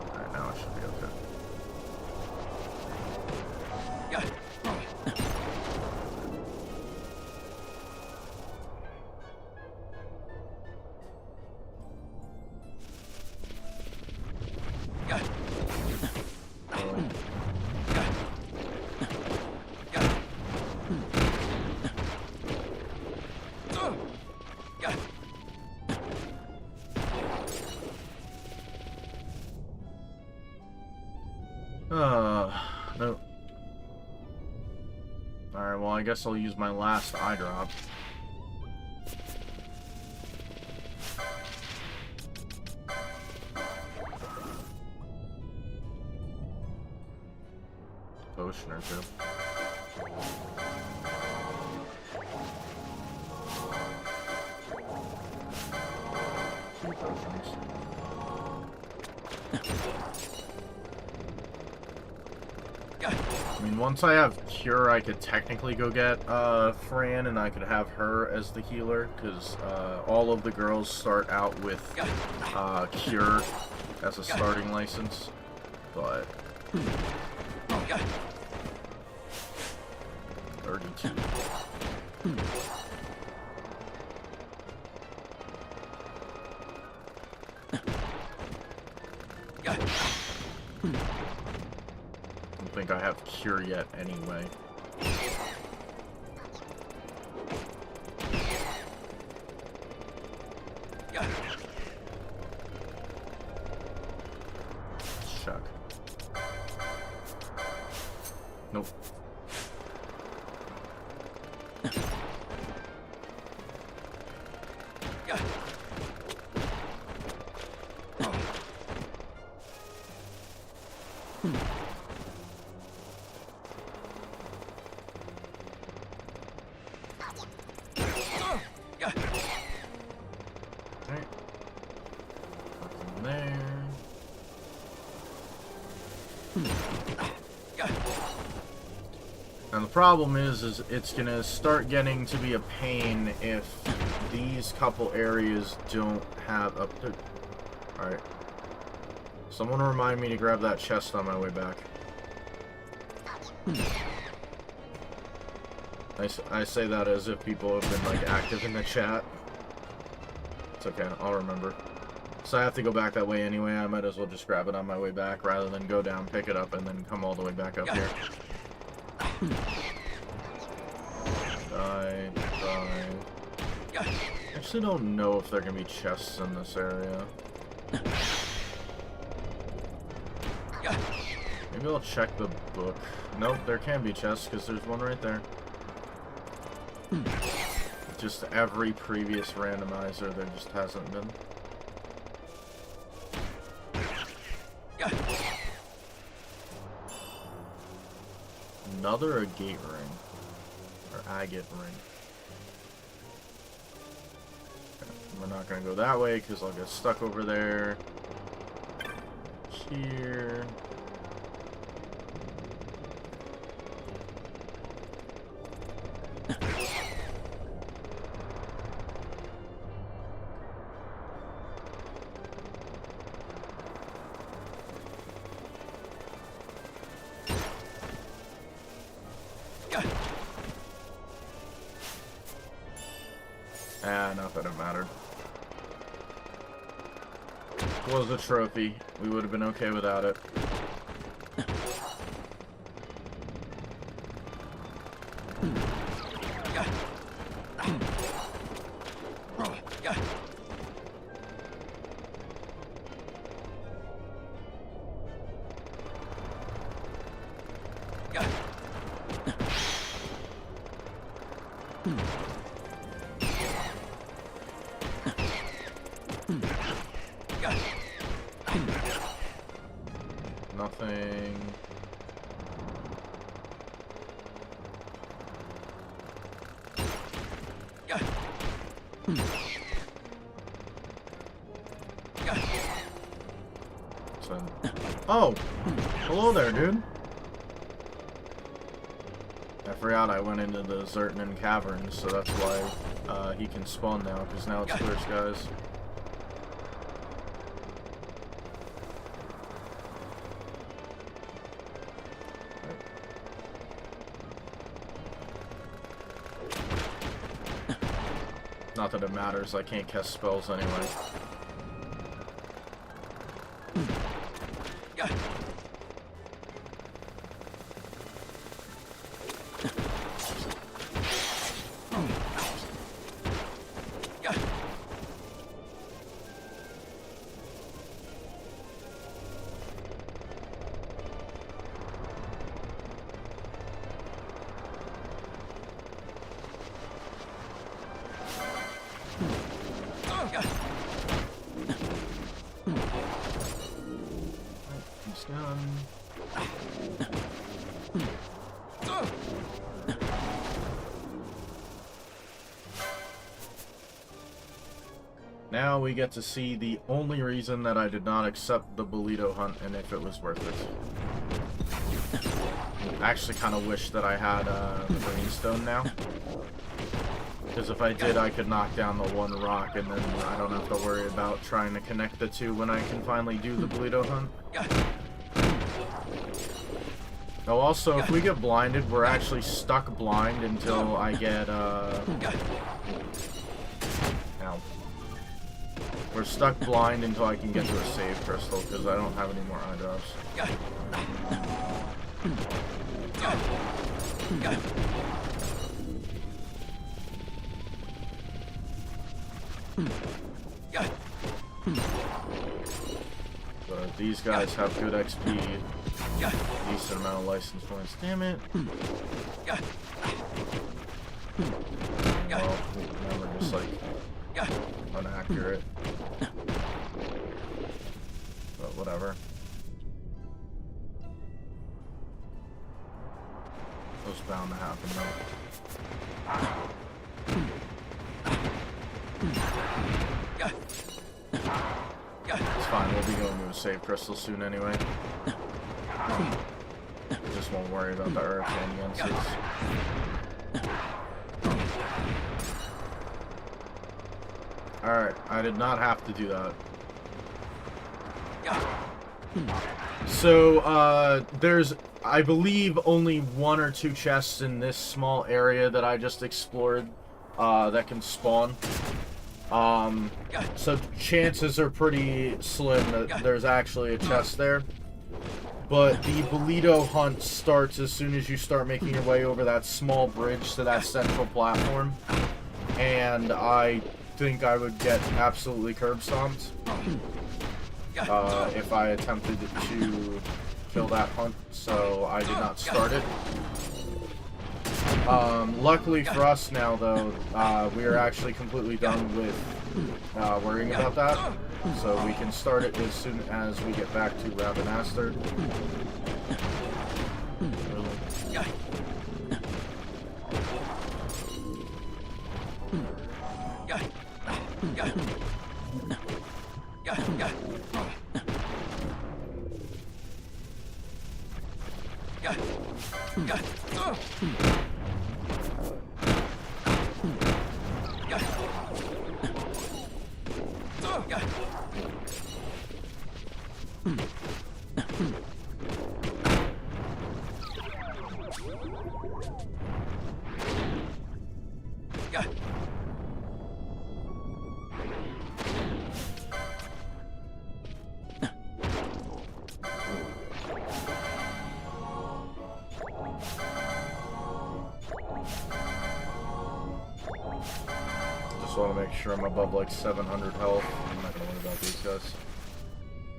Speaker 1: Alright, now I should be okay. Nope. Alright, well, I guess I'll use my last eye drop. Potion or two. Two potions. I mean, once I have Cure, I could technically go get Fran, and I could have her as the healer, because all of the girls start out with Cure as a starting license, but 32. I don't think I have Cure yet anyway. Check. Nope. And the problem is it's gonna start getting to be a pain if these couple areas don't have up to. Alright. Someone remind me to grab that chest on my way back. I say that as if people have been like active in the chat. It's okay, I'll remember. So I have to go back that way anyway, I might as well just grab it on my way back rather than go down, pick it up, and then come all the way back up here. Die. I actually don't know if there can be chests in this area. Maybe I'll check the book. Nope, there can be chests because there's one right there. Just every previous randomizer, there just hasn't been. Another agate ring. Or agate ring. Okay, we're not gonna go that way because I'll get stuck over there. Here. Not that it mattered. It was a trophy. We would have been okay without it. Nothing. So, oh, hello there, dude. I forgot I went into the Zertnan Caverns, so that's why he can spawn now, because now it's clear skies. Not that it matters, I can't cast spells anyway. That's done. Now we get to see the only reason that I did not accept the burrito hunt and if it was worth it. I actually kind of wish that I had the Greenstone now. Because if I did, I could knock down the one rock and then I don't have to worry about trying to connect the two when I can finally do the burrito hunt. Oh, also, if we get blinded, we're actually stuck blind until I get, Ow. We're stuck blind until I can get to a save crystal, because I don't have any more eye drops. But these guys have good XP, decent amount of license points. Damn it. Well, now we're just like inaccurate. But whatever. It was bound to happen though. It's fine, we'll be going to a save crystal soon anyway. Just won't worry about the earth against. Alright, I did not have to do that. So, there's, I believe, only 1 or 2 chests in this small area that I just explored that can spawn. So chances are pretty slim that there's actually a chest there. But the burrito hunt starts as soon as you start making your way over that small bridge to that central platform. And I think I would get absolutely curb stomped if I attempted to kill that hunt, so I did not start it. Luckily for us now, though, we are actually completely done with worrying about that, so we can start it as soon as we get back to Ravenaster. Just want to make sure I'm above like 700 health. I'm not gonna worry about these guys.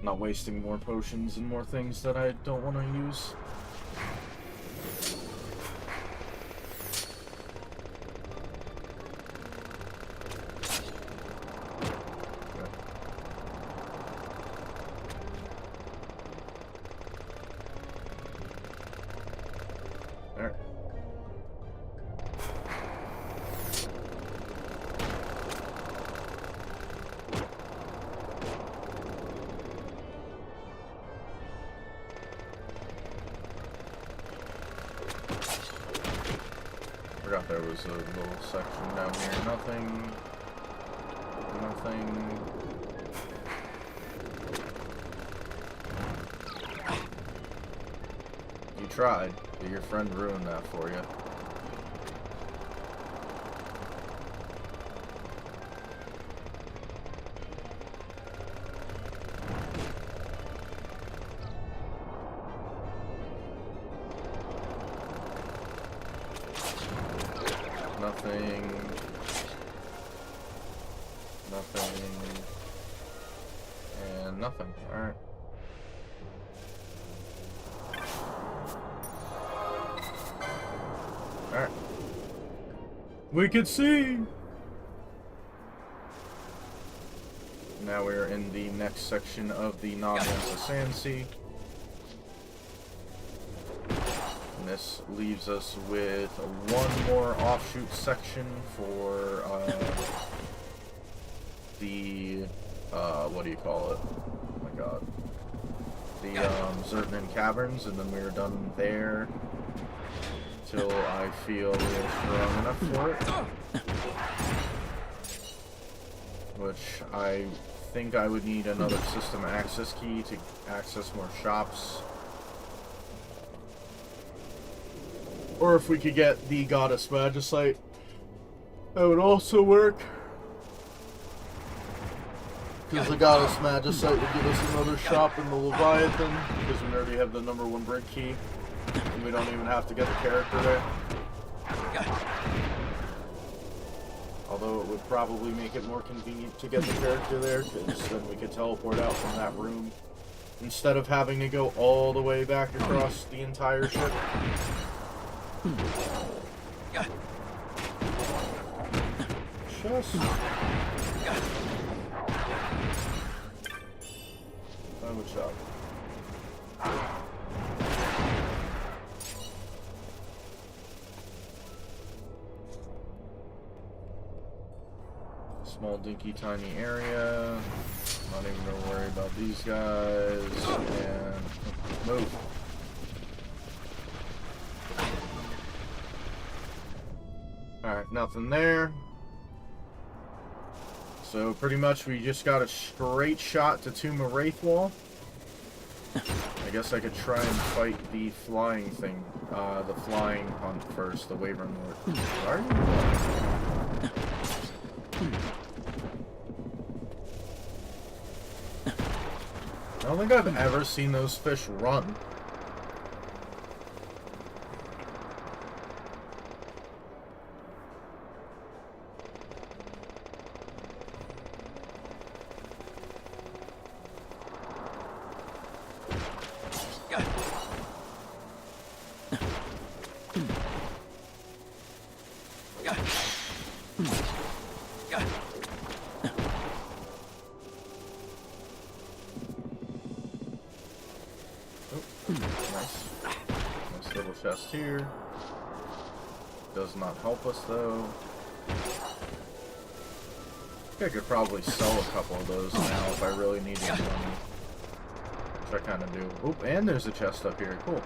Speaker 1: Not wasting more potions and more things that I don't want to use. There. Forgot there was a little section down here. Nothing. Nothing. You tried, but your friend ruined that for you. Nothing. Nothing. And nothing. Alright. Alright. We could see! Now we're in the next section of the Naviance Sand Sea. And this leaves us with one more offshoot section for the what do you call it? Oh my god. The Zertnan Caverns, and then we are done there till I feel we're strong enough for it. Which I think I would need another system access key to access more shops. Or if we could get the Goddess Magicite, that would also work. Because the Goddess Magicite would give us another shop in the Leviathan, because we already have the #1 brick key, and we don't even have to get the character there. Although it would probably make it more convenient to get the character there, because then we could teleport out from that room, instead of having to go all the way back across the entire ship. Chest. Good job. Small, dinky, tiny area. Not even gonna worry about these guys. And move. Alright, nothing there. So pretty much we just got a straight shot to Tomb of Wraithwall. I guess I could try and fight the flying thing, the flying hunt first, the Wyvern Lord. Are you? I don't think I've ever seen those fish run. Chest here. Does not help us though. I think I could probably sell a couple of those now if I really needed money. Which I kind of do. Oop, and there's a chest up here. Cool.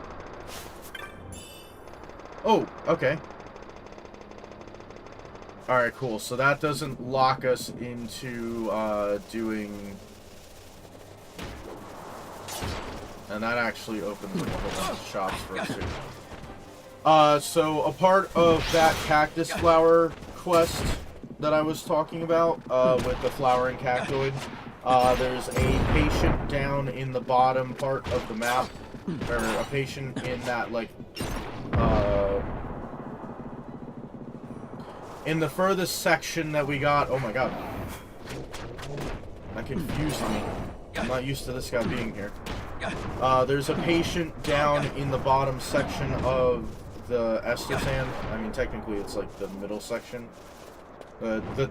Speaker 1: Oh, okay. Alright, cool. So that doesn't lock us into doing... And that actually opens up a whole bunch of shops for us too. So a part of that cactus flower quest that I was talking about, with the flowering cactoid, there's a patient down in the bottom part of the map, or a patient in that, like, in the furthest section that we got. Oh my god. That confused me. I'm not used to this guy being here. There's a patient down in the bottom section of the Ester Sand. I mean, technically it's like the middle section. The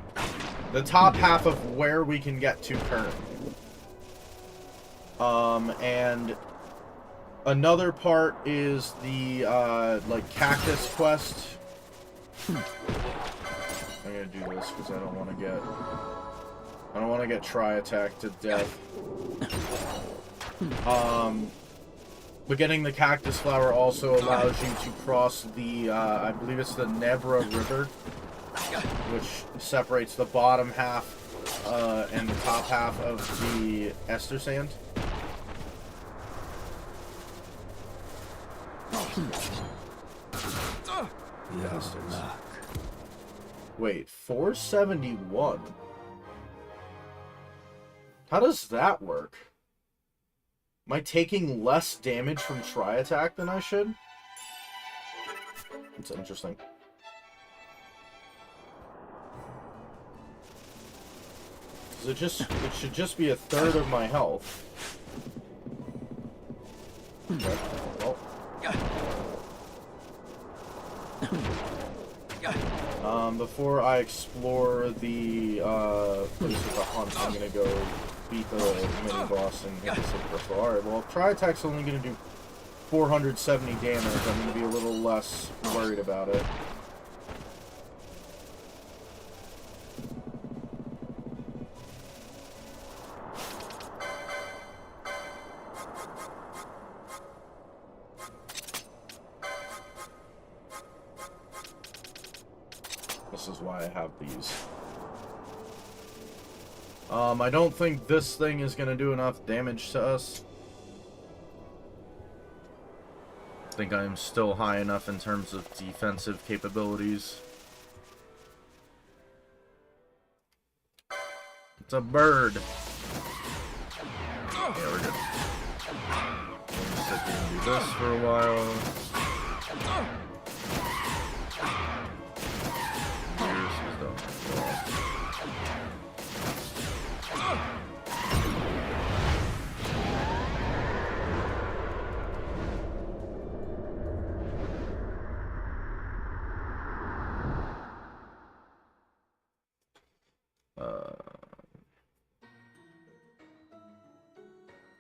Speaker 1: top half of where we can get to currently. And another part is the, like, cactus quest. I'm gonna do this because I don't want to get tri-attacked to death. But getting the cactus flower also allows you to cross the, I believe it's the Nebra River, which separates the bottom half and the top half of the Ester Sand. Bastards. Wait, 471? How does that work? Am I taking less damage from tri-attack than I should? That's interesting. It should just be a third of my health. Okay. Well. Before I explore the place with the hunt, I'm gonna go beat the mini boss and hit the Silver Crystal. Alright, well, tri-attack's only gonna do 470 damage, I'm going to be a little less worried about it. This is why I have these. I don't think this thing is going to do enough damage to us. I think I'm still high enough in terms of defensive capabilities. It's a bird. Yeah, we're good. We'll sit here and do this for a while. Here's his dog.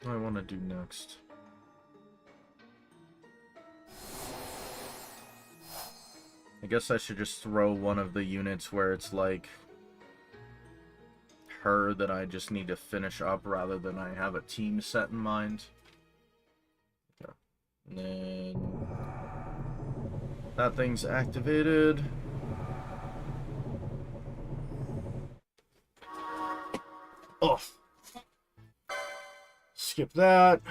Speaker 1: What do I want to do next? I guess I should just throw one of the units where it's like her that I just need to finish up rather than I have a team set in mind. Okay. And then that thing's activated. Oh. Skip that.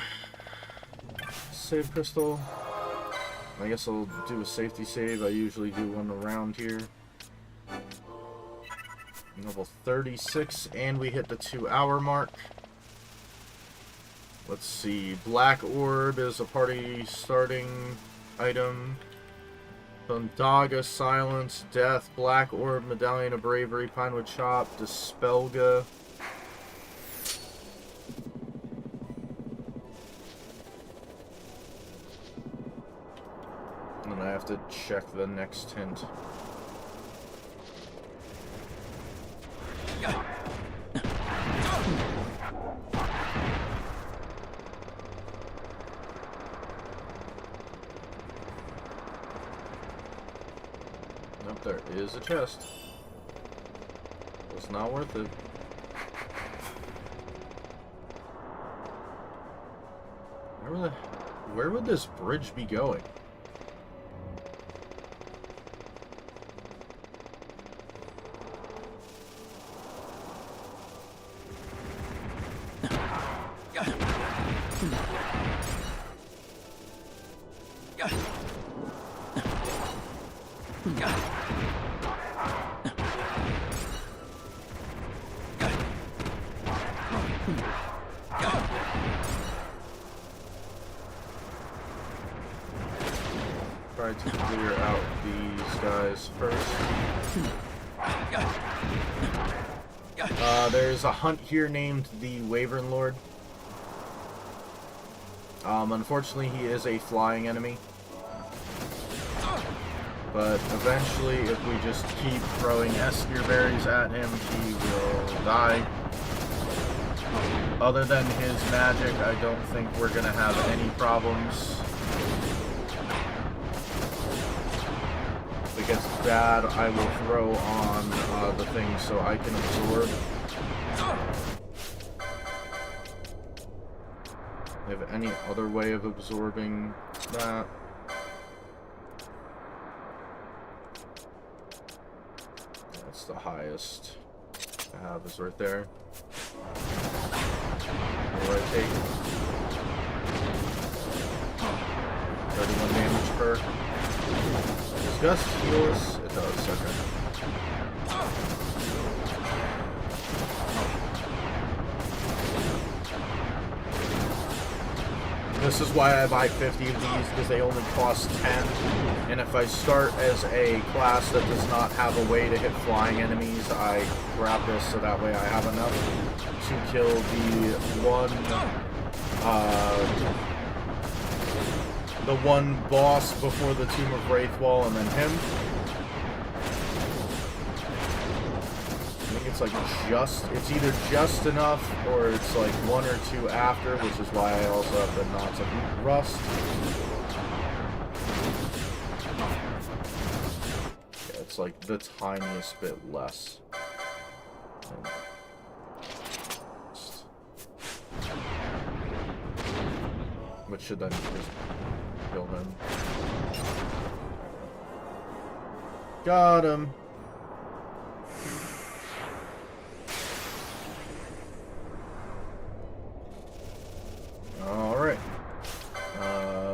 Speaker 1: Save crystal. I guess I'll do a safety save. I usually do one around here. Level 36, and we hit the 2-hour mark. Let's see. Black Orb is a party starting item. Thundaga, Silence, Death, Black Orb, Medallion of Bravery, Pinewood Chop, Dispelga. And I have to check the next hint. Nope, there is a chest. It's not worth it. Where would this bridge be going? Try to clear out these guys first. There's a hunt here named the Wyvern Lord. Unfortunately, he is a flying enemy. But eventually, if we just keep throwing Esper berries at him, he will die. Other than his magic, I don't think we're going to have any problems. If it gets bad, I will throw on the thing so I can absorb. Do you have any other way of absorbing that? That's the highest I have is right there. What do I take? 31 damage per. Does Gust heal us? It does, okay. This is why I buy 50 of these, because they only cost 10. And if I start as a class that does not have a way to hit flying enemies, I grab this so that way I have enough to kill the one boss before the Tomb of Wraithwall and then him. I think it's like it's either just enough or it's like 1 or 2 after, which is why I also have the knots of rust. Yeah, it's like the tiniest bit less. Which should then just kill him. Got him. Alright.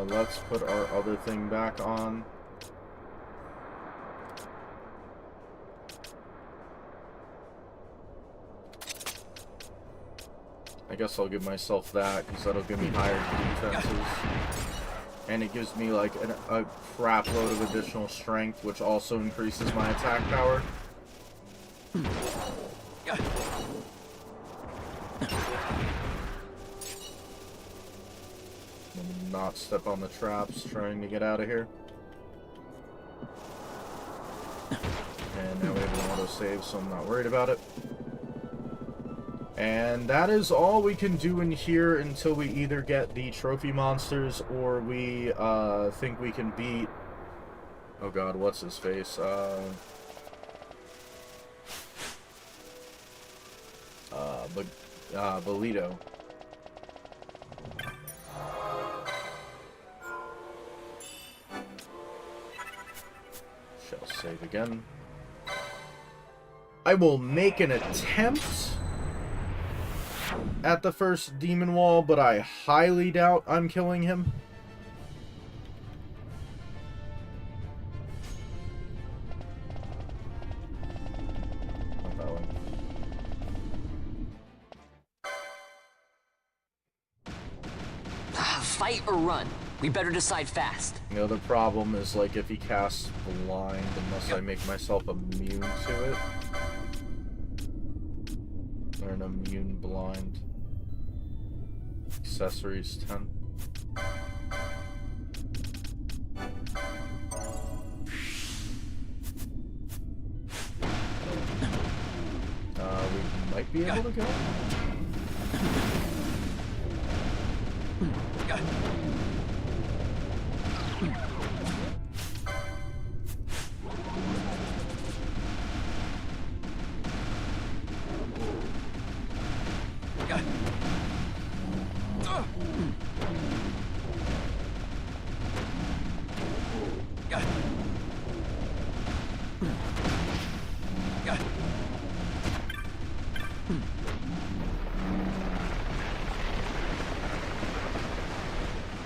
Speaker 1: Let's put our other thing back on. I guess I'll give myself that, because that'll give me higher defenses. And it gives me, like, a crap load of additional strength, which also increases my attack power. Not step on the traps trying to get out of here. And now we have an auto-save, so I'm not worried about it. And that is all we can do in here until we either get the trophy monsters or we think we can beat... Oh god, what's his face? Bolito. Shall save again. I will make an attempt at the first demon wall, but I highly doubt I'm killing him. Not that way.
Speaker 3: Fight or run? We better decide fast.
Speaker 1: You know, the problem is, like, if he casts blind, unless I make myself immune to it. Or an immune blind. Accessories 10. We might be able to go.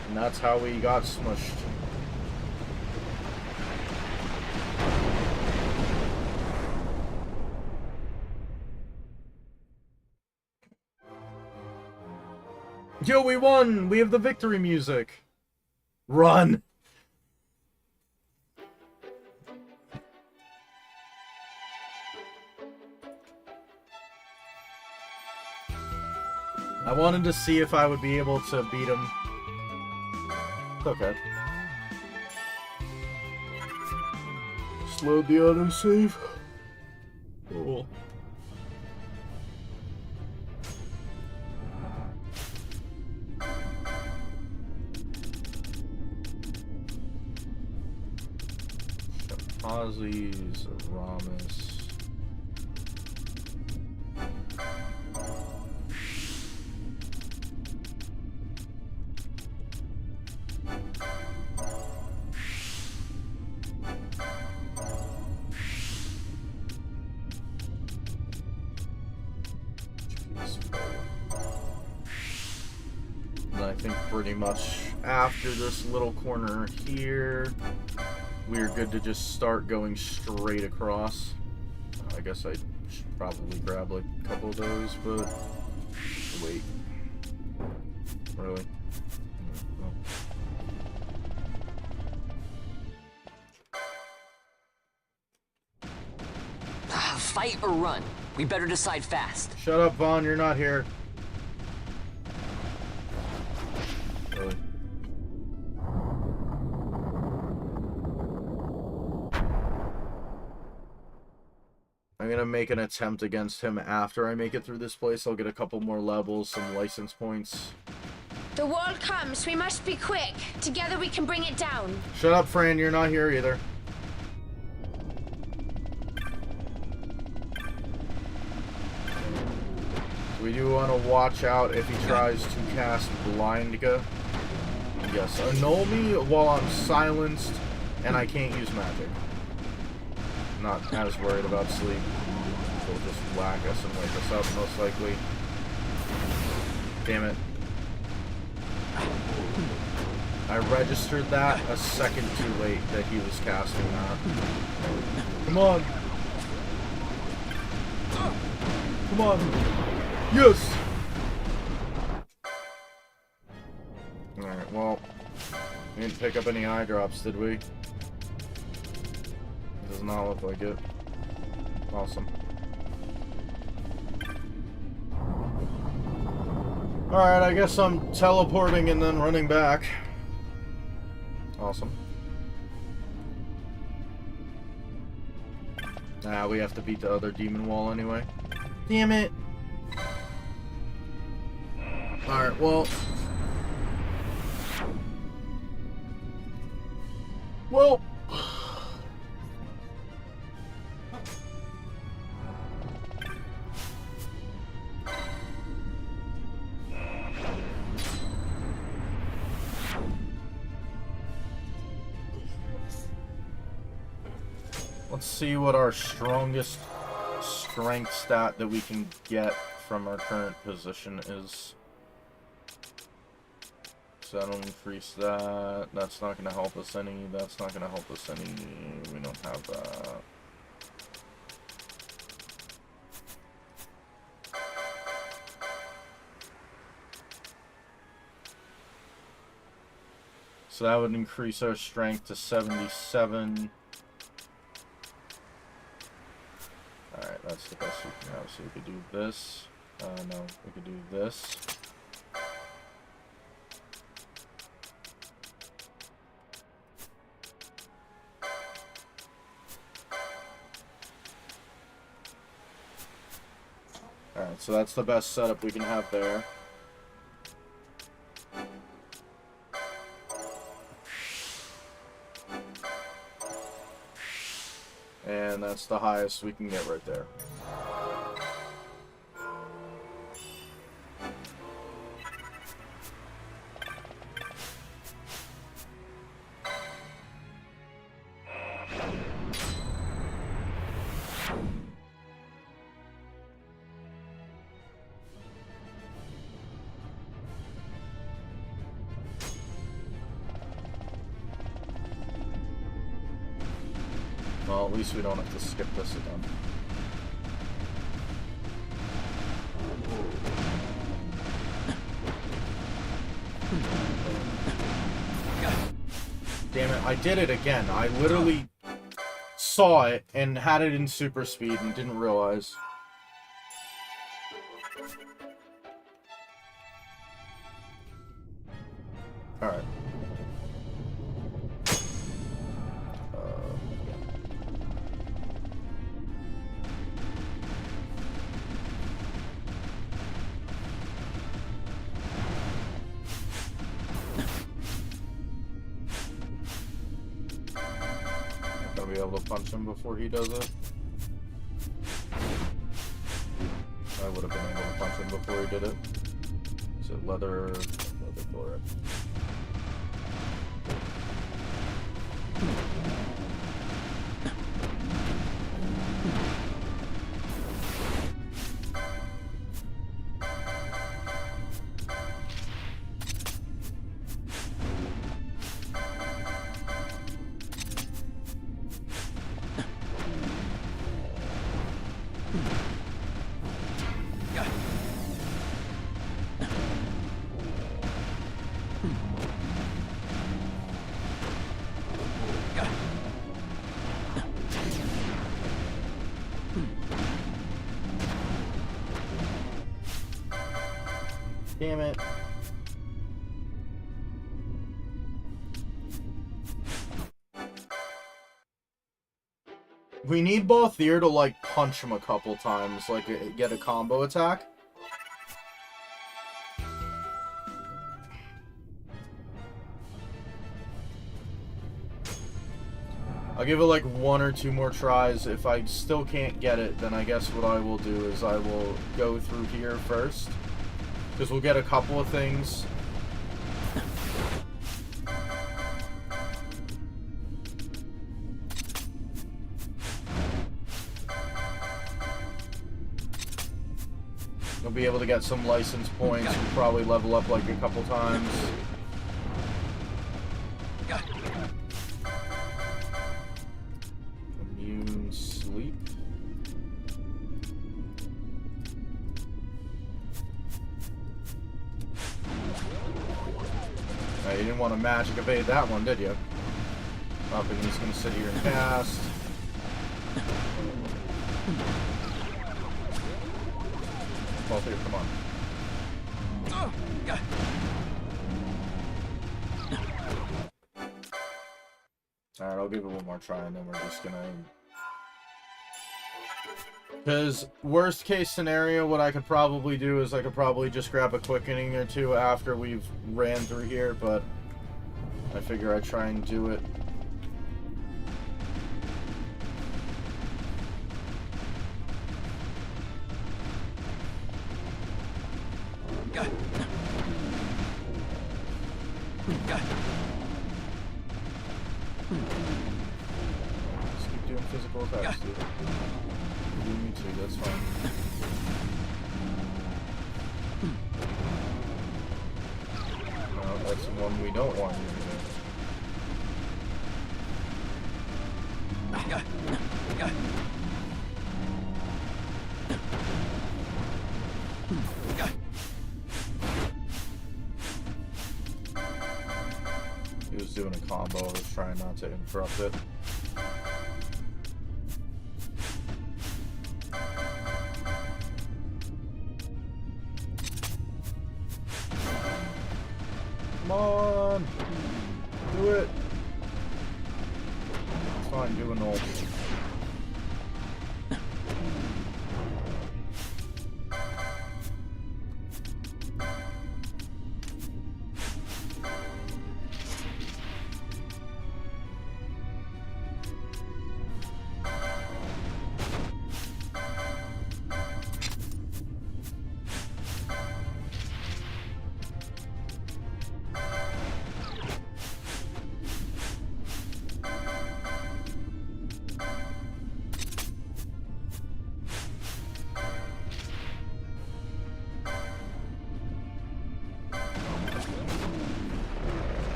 Speaker 1: And that's how we got smushed. Yo, we won! We have the victory music! Run! I wanted to see if I would be able to beat him. It's okay. Slowed the autosave. Cool. Shapazi's, Aramis. And I think pretty much after this little corner here, we're good to just start going straight across. I guess I should probably grab like a couple of those, but wait. Really?
Speaker 3: Fight or run? We better decide fast.
Speaker 1: Shut up, Vaughn, you're not here. Really? I'm gonna make an attempt against him after I make it through this place. I'll get a couple more levels, some license points.
Speaker 4: The wall comes. We must be quick. Together we can bring it down.
Speaker 1: Shut up, Fran. You're not here either. We do want to watch out if he tries to cast Blindga. Yes, annul me while I'm silenced and I can't use magic. Not as worried about sleep. He'll just whack us and wake us up, most likely. Damn it. I registered that a second too late that he was casting that. Come on. Come on. Yes! Alright, well, we didn't pick up any eye drops, did we? Does not look like it. Awesome. Alright, I guess I'm teleporting and then running back. Awesome. Nah, we have to beat the other demon wall anyway. Damn it! Alright, well... Well... Let's see what our strongest strength stat that we can get from our current position is. So that'll increase that. That's not going to help us any. That's not going to help us any. We don't have that. So that would increase our strength to 77. Alright, that's the best we can have. So we could do this. No, we could do this. Alright, so that's the best setup we can have there. And that's the highest we can get right there. Well, at least we don't have to skip this again. Damn it, I did it again. I literally saw it and had it in super speed and didn't realize. Alright. Be able to punch him before he does it. I would have been able to punch him before he did it. Is it leather door? Damn it. We need Balthier to, like, punch him a couple times, like, get a combo attack. I'll give it, like, 1 or 2 more tries. If I still can't get it, then I guess what I will do is I will go through here first. Because we'll get a couple of things. We'll be able to get some license points. We'll probably level up like a couple times. Immune sleep. Now, you didn't want to magic evade that one, did you? Up, and he's going to sit here and cast. Well, here, come on. Alright, I'll give it one more try, and then we're just gonna... Because, worst case scenario, what I could probably do is I could probably just grab a quickening or 2 after we've ran through here, but I figure I'd try and do it. Just keep doing physical attacks, dude. You do me too, that's fine. No, that's the one we don't want you to do. He was doing a combo, I was trying not to interrupt it. Come on! Do it! It's fine, do an ult.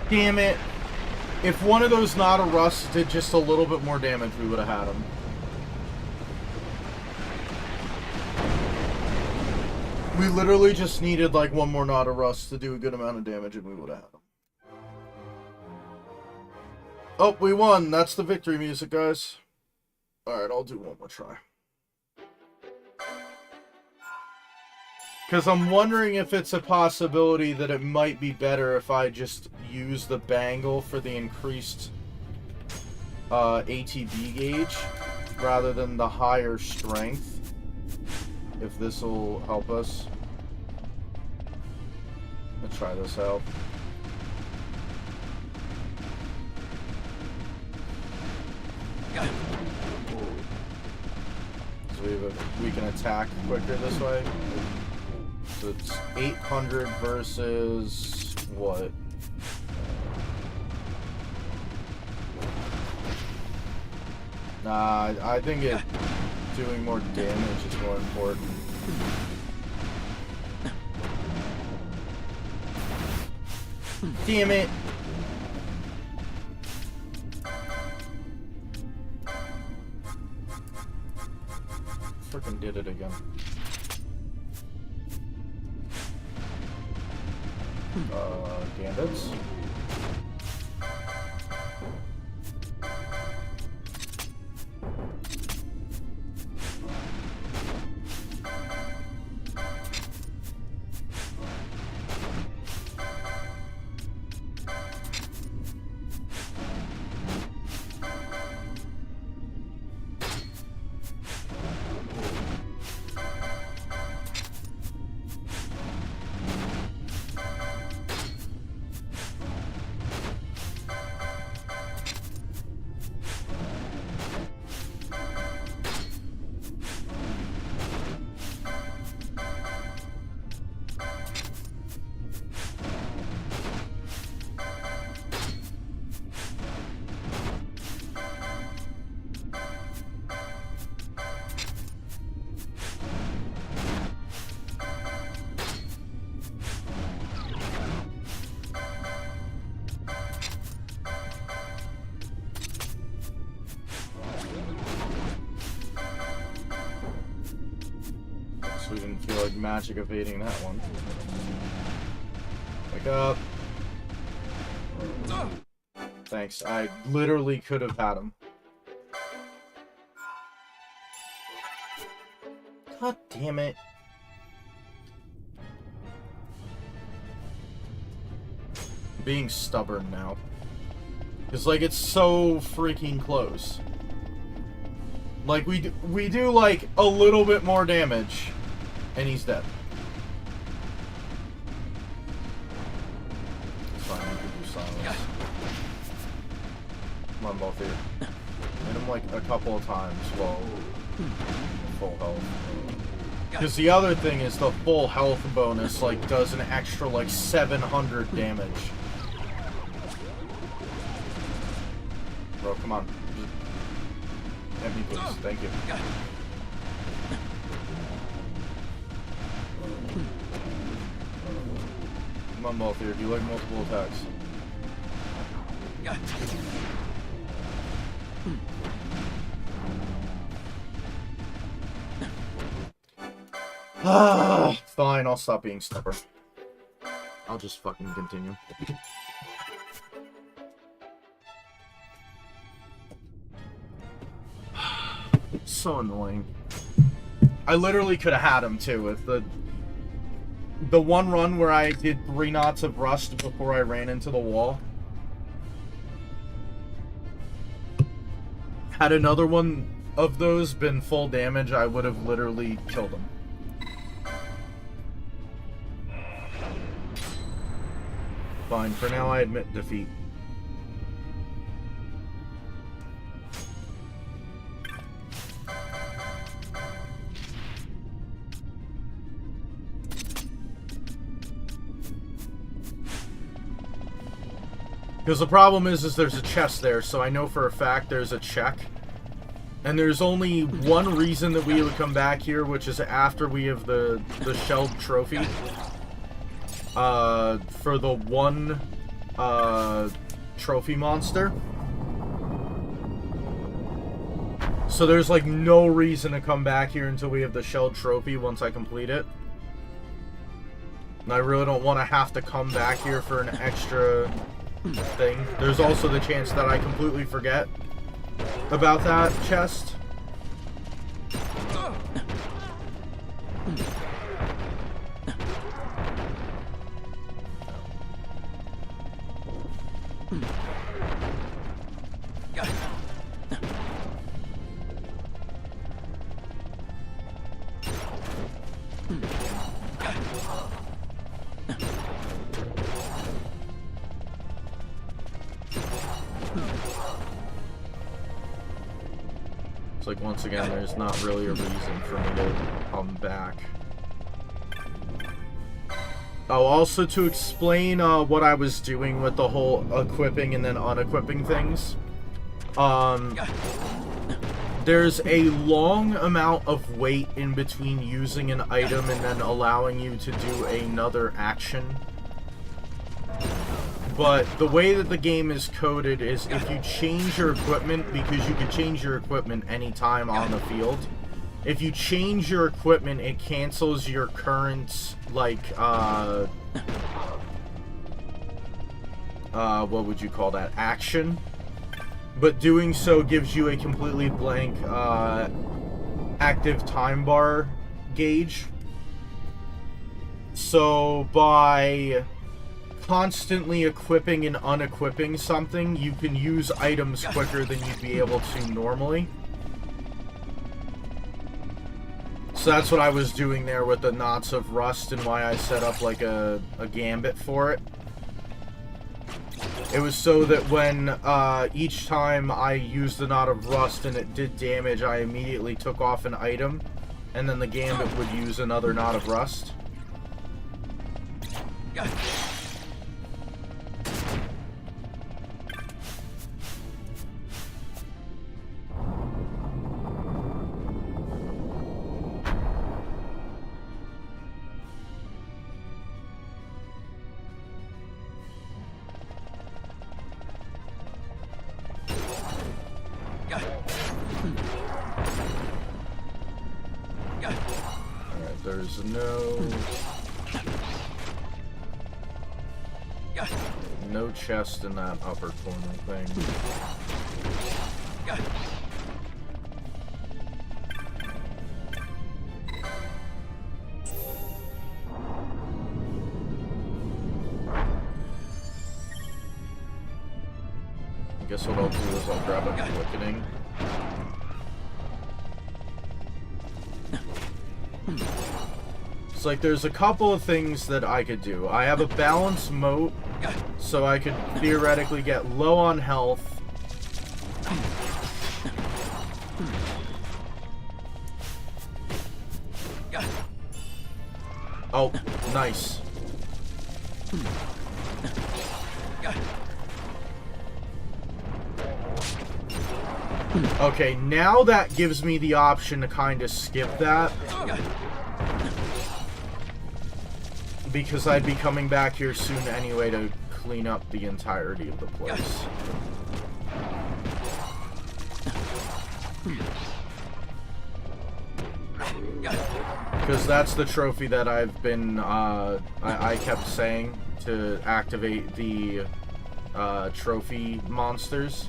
Speaker 1: Damn it. If one of those not a rust did just a little bit more damage, we would have had him. We literally just needed like one more not a rust to do a good amount of damage and we would have had him. Oh, we won. That's the victory music, guys. Alright, I'll do one more try. Because I'm wondering if it's a possibility that it might be better if I just use the bangle for the increased ATB gauge rather than the higher strength. If this will help us. Let's try this out. So we can attack quicker this way. So it's 800 versus what? Nah, I think doing more damage is more important. Damn it! Frickin' did it again. Gambits. honestly didn't feel like magic evading that one. Wake up. Thanks. I literally could have had him. God damn it. I'm being stubborn now. It's like it's so freaking close. Like we do like a little bit more damage and he's dead. It's fine, we can do silence. Come on, both here. Hit him like a couple of times while full health. Because the other thing is the full health bonus like does an extra like 700 damage. Bro, come on. Hit me, please. Thank you. Come on, Malthier. Do you like multiple attacks? Fine, I'll stop being stubborn. I'll just fucking continue. So annoying. I literally could have had him too with the one run where I did 3 knots of rust before I ran into the wall. Had another one of those been full damage, I would have literally killed him. Fine, for now I admit defeat. Because the problem is there's a chest there, so I know for a fact there's a check. And there's only one reason that we would come back here, which is after we have the shelled trophy. For the one, trophy monster. So there's like no reason to come back here until we have the shelled trophy once I complete it. And I really don't want to have to come back here for an extra thing. There's also the chance that I completely forget about that chest. It's like, once again, there's not really a reason for me to come back. Oh, also to explain what I was doing with the whole equipping and then unequipping things. There's a long amount of wait in between using an item and then allowing you to do another action. But the way that the game is coded is if you change your equipment, because you can change your equipment anytime on the field, if you change your equipment, it cancels your current, like, what would you call that? Action. But doing so gives you a completely blank, active time bar gauge. So by constantly equipping and unequipping something, you can use items quicker than you'd be able to normally. So that's what I was doing there with the knots of rust and why I set up like a gambit for it. It was so that when each time I used the knot of rust and it did damage, I immediately took off an item, and then the gambit would use another knot of rust. There's no chest in that upper corner thing. I guess what I'll do is I'll grab a quickening. It's like there's a couple of things that I could do. I have a balanced moat, so I could theoretically get low on health. Oh, nice. Okay, now that gives me the option to kind of skip that. Because I'd be coming back here soon anyway to clean up the entirety of the place. Because that's the trophy that I've been, I kept saying to activate the trophy monsters.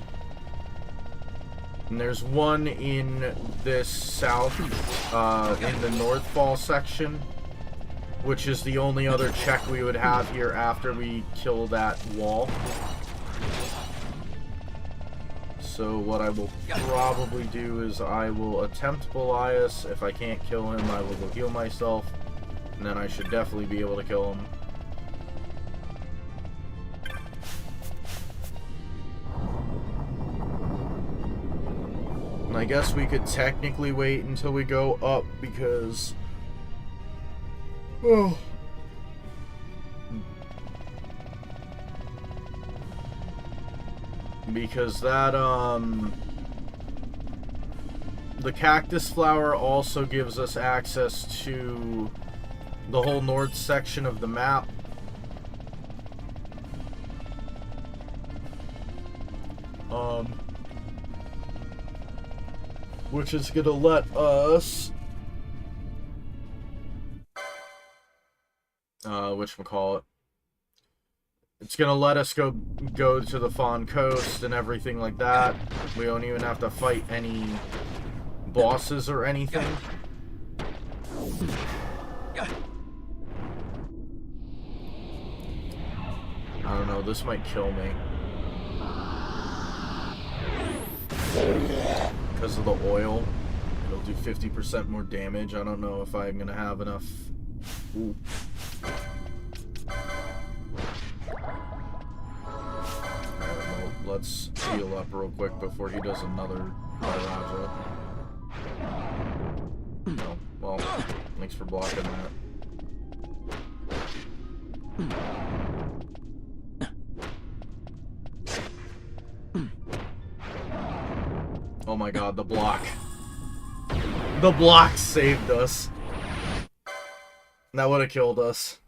Speaker 1: And there's one in this south, in the Northfall section, which is the only other check we would have here after we kill that wall. So what I will probably do is I will attempt Belias. If I can't kill him, I will go heal myself. And then I should definitely be able to kill him. And I guess we could technically wait until we go up because... Oh. Because that, the cactus flower also gives us access to the whole north section of the map. Which is gonna let us... whatchamacallit. It's gonna let us go to the Fawn Coast and everything like that. We don't even have to fight any bosses or anything. I don't know, this might kill me. Because of the oil. It'll do 50% more damage. I don't know if I'm gonna have enough. Ooh. Let's heal up real quick before he does another Raja. No. Well, thanks for blocking that. Oh my god, the block. The block saved us. That would have killed us.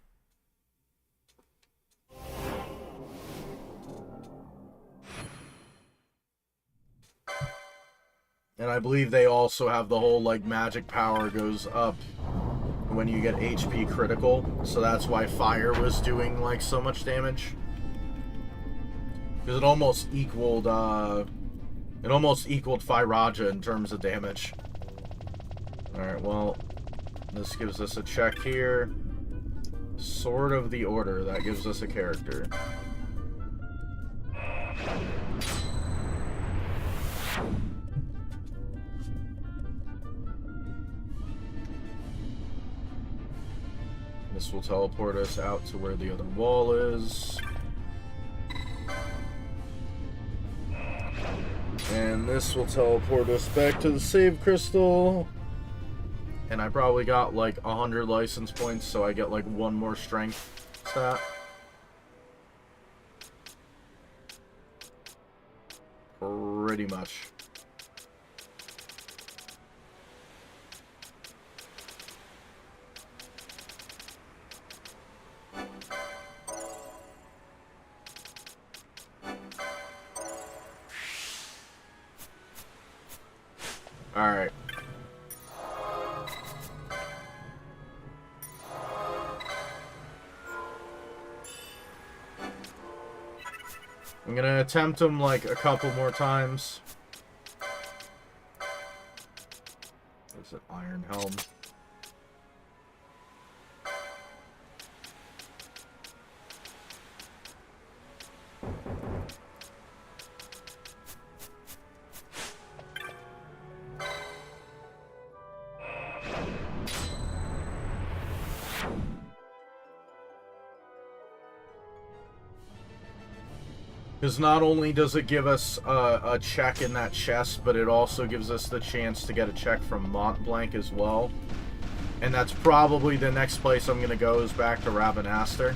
Speaker 1: And I believe they also have the whole, like, magic power goes up when you get HP critical. So that's why fire was doing, like, so much damage. Because it almost equaled, Firaja in terms of damage. Alright, well, this gives us a check here. Sword of the Order, that gives us a character. This will teleport us out to where the other wall is. And this will teleport us back to the save crystal. And I probably got like 100 license points, so I get like one more strength stat. Pretty much. Alright. I'm gonna attempt them like a couple more times. There's an iron helm. Because not only does it give us a check in that chest, but it also gives us the chance to get a check from Mont Blanc as well. And that's probably the next place I'm going to go is back to Ravenaster.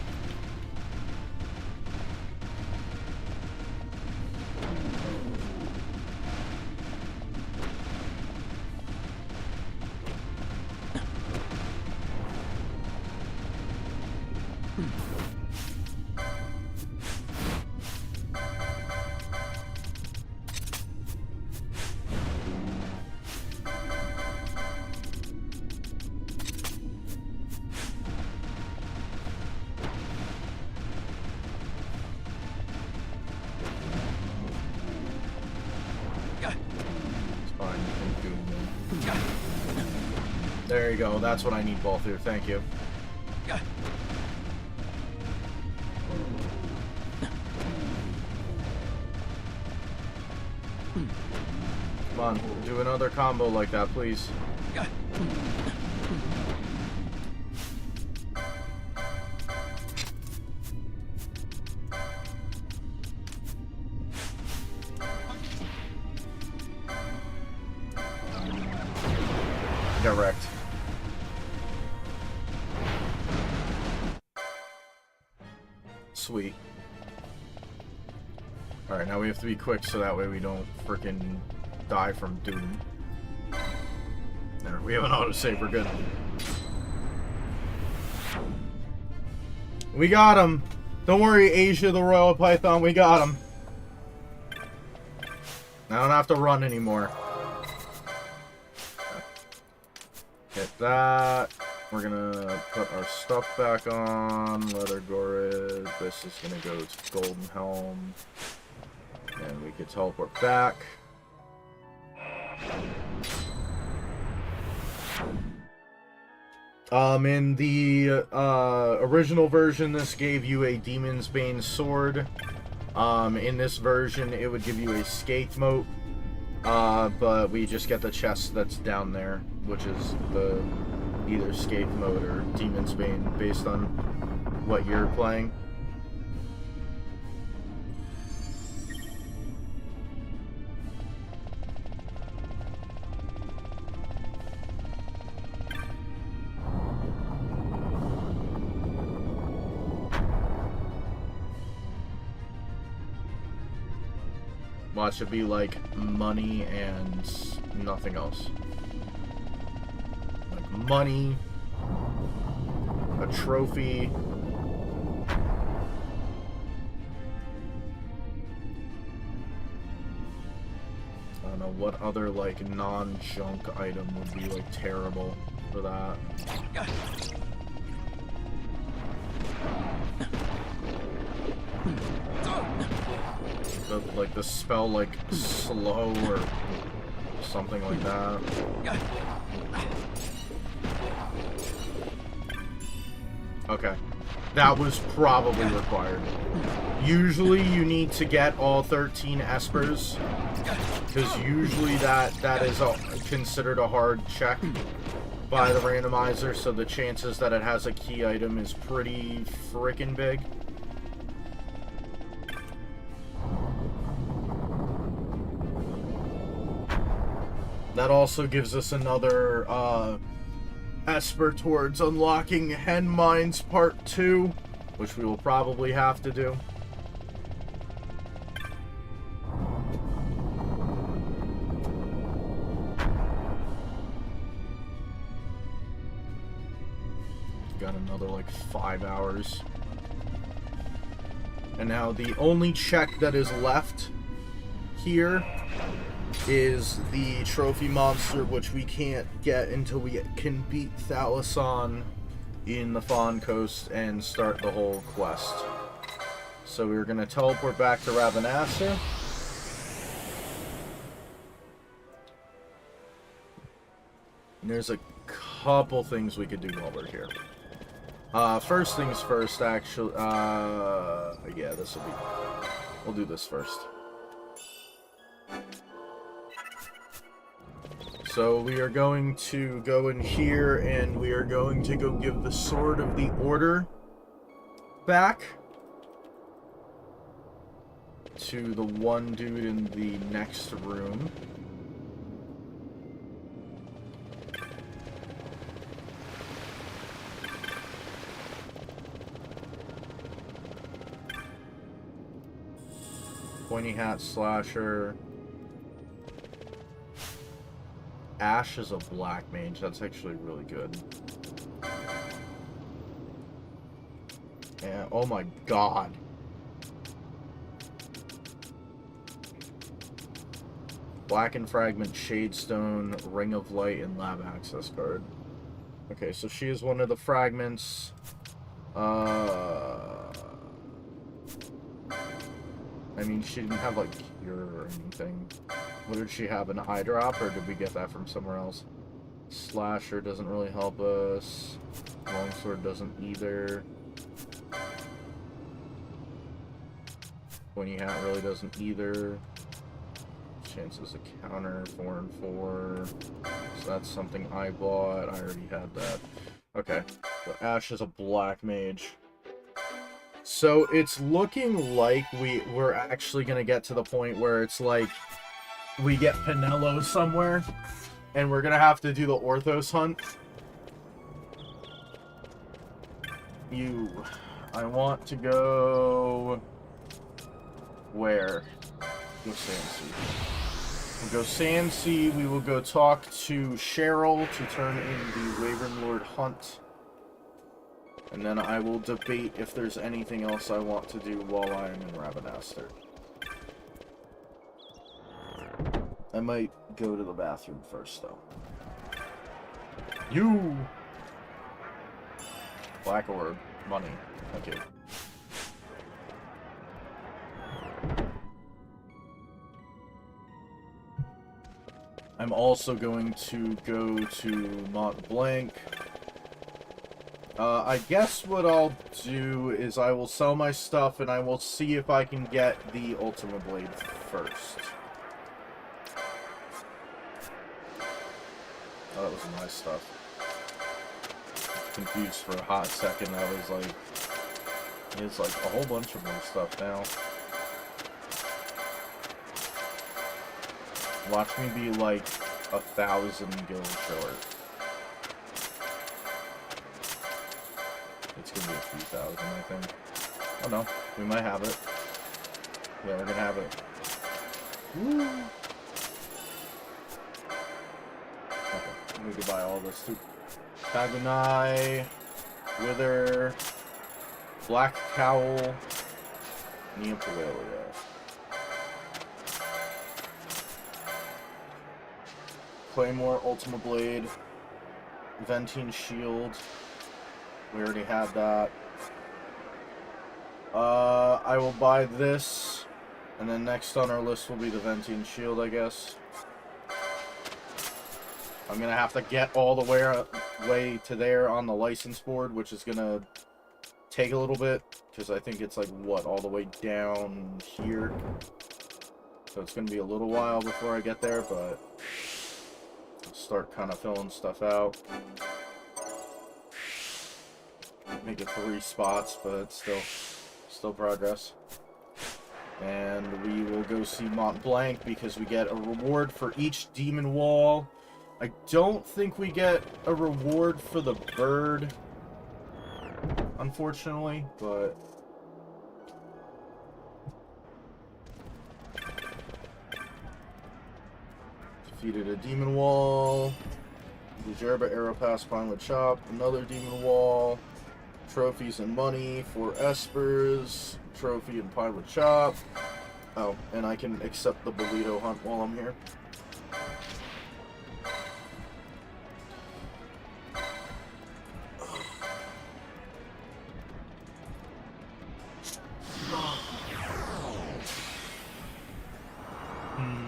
Speaker 1: There you go. That's what I need both here. Thank you. Come on, do another combo like that, please. Got wrecked. Sweet. Alright, now we have to be quick so that way we don't frickin' die from Doom. There, we have an autosave, we're good. We got him! Don't worry, Asia the Royal Python, we got him. I don't have to run anymore. Hit that. We're gonna put our stuff back on. Leather Gorid. This is gonna go to Golden Helm. And we can teleport back. In the original version, this gave you a Demon's Bane sword. In this version, it would give you a Skate Moat. But we just get the chest that's down there, which is the either Skate Mode or Demon's Bane, based on what you're playing. Watch it be like money and nothing else. Like money, a trophy, I don't know what other like non-junk item would be like terrible for that. Like the spell like slow or something like that. Okay. That was probably required. Usually you need to get all 13 espers, because usually that is considered a hard check by the randomizer, so the chances that it has a key item is pretty freaking big. That also gives us another Esper towards unlocking Hen Mines Part 2, which we will probably have to do. Got another like 5 hours. And now the only check that is left here is the trophy monster, which we can't get until we can beat Thalasson in the Fawn Coast and start the whole quest. So we're going to teleport back to Ravenasser. And there's a couple things we could do while we're here. First things first, actually. Yeah, this will be... We'll do this first. So we are going to go in here, and we are going to go give the Sword of the Order back to the one dude in the next room. Pointy Hat Slasher. Ash is a black mage. That's actually really good. Yeah, oh my god. Blackened Fragment, Shadestone, Ring of Light, and Lab Access card. Okay, so she is one of the fragments. I mean, she didn't have, like, cure or anything. What did she have, an eye drop, or did we get that from somewhere else? Slasher doesn't really help us. Longsword doesn't either. Pointy Hat really doesn't either. Chances of counter, 4 and 4. So that's something I bought. I already had that. Okay, so Ash is a black mage. So it's looking like we're actually gonna get to the point where it's like we get Pinello somewhere, and we're gonna have to do the Orthos hunt. I want to go... Where? Go Sandsea. We'll go Sandsea, we will go talk to Cheryl to turn in the Ravenlord hunt. And then I will debate if there's anything else I want to do while I am in Ravenasser. I might go to the bathroom first, though. You! Black orb. Money. Okay. I'm also going to go to Mont Blanc. I guess what I'll do is I will sell my stuff and I will see if I can get the Ultima Blade first. Oh, that was my stuff. Confused for a hot second. I was like, it's like a whole bunch of more stuff now. Watch me be like 1,000 gil short. It's gonna be a few thousand, I think. Oh no, we might have it. Yeah, we're gonna have it. Woo! Okay, we could buy all this too. Tagunai, Wither, Black Cowl, Neopalalia. Claymore, Ultima Blade, Ventine Shield. We already had that. I will buy this, and then next on our list will be the Ventine Shield, I guess. I'm gonna have to get all the way to there on the license board, which is gonna take a little bit, because I think it's like, what, all the way down here? So it's gonna be a little while before I get there, but I'll start kind of filling stuff out. Make it 3 spots, but it's still progress. And we will go see Mont Blanc because we get a reward for each demon wall. I don't think we get a reward for the bird, unfortunately, but defeated a demon wall. The Jerba Arrow Pass Pinewood Shop, another demon wall. Trophies and money for Espers, trophy and Pinewood Shop. Oh, and I can accept the Bolito hunt while I'm here. Hmm.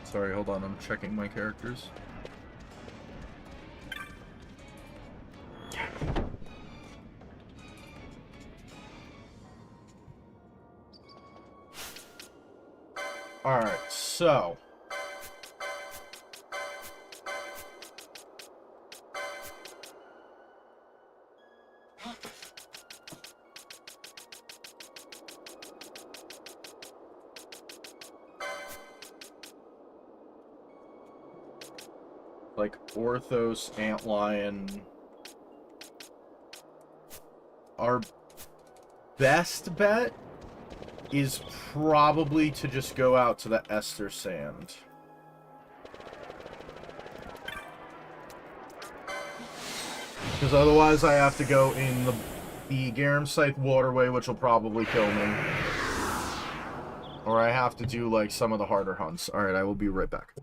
Speaker 1: Sorry, hold on, I'm checking my characters. Alright, so... like Orthos, Antlion. Our best bet is probably to just go out to the Ester Sand. Because otherwise I have to go in the Garum Scythe waterway, which will probably kill me. Or I have to do like some of the harder hunts. Alright, I will be right back.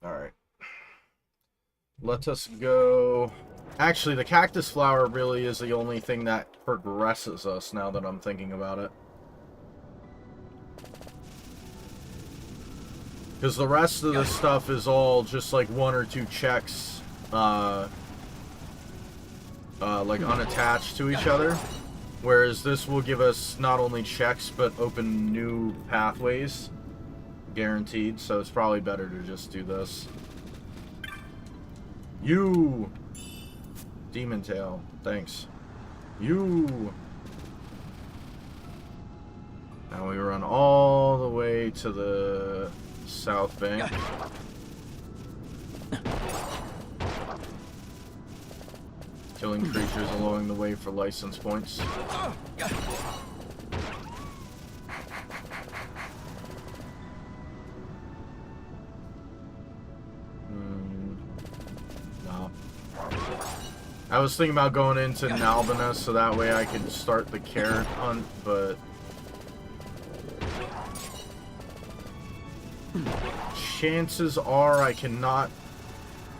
Speaker 1: Alright. Let us go... Actually, the cactus flower really is the only thing that progresses us now that I'm thinking about it. Because the rest of the stuff is all just like 1 or 2 checks, like unattached to each other. Whereas this will give us not only checks, but open new pathways. Guaranteed, so it's probably better to just do this. You! Demon Tail, thanks. You! Now we run all the way to the south bank. Killing creatures along the way for license points. No. I was thinking about going into Nalbina so that way I could start the carrot hunt, but... chances are I cannot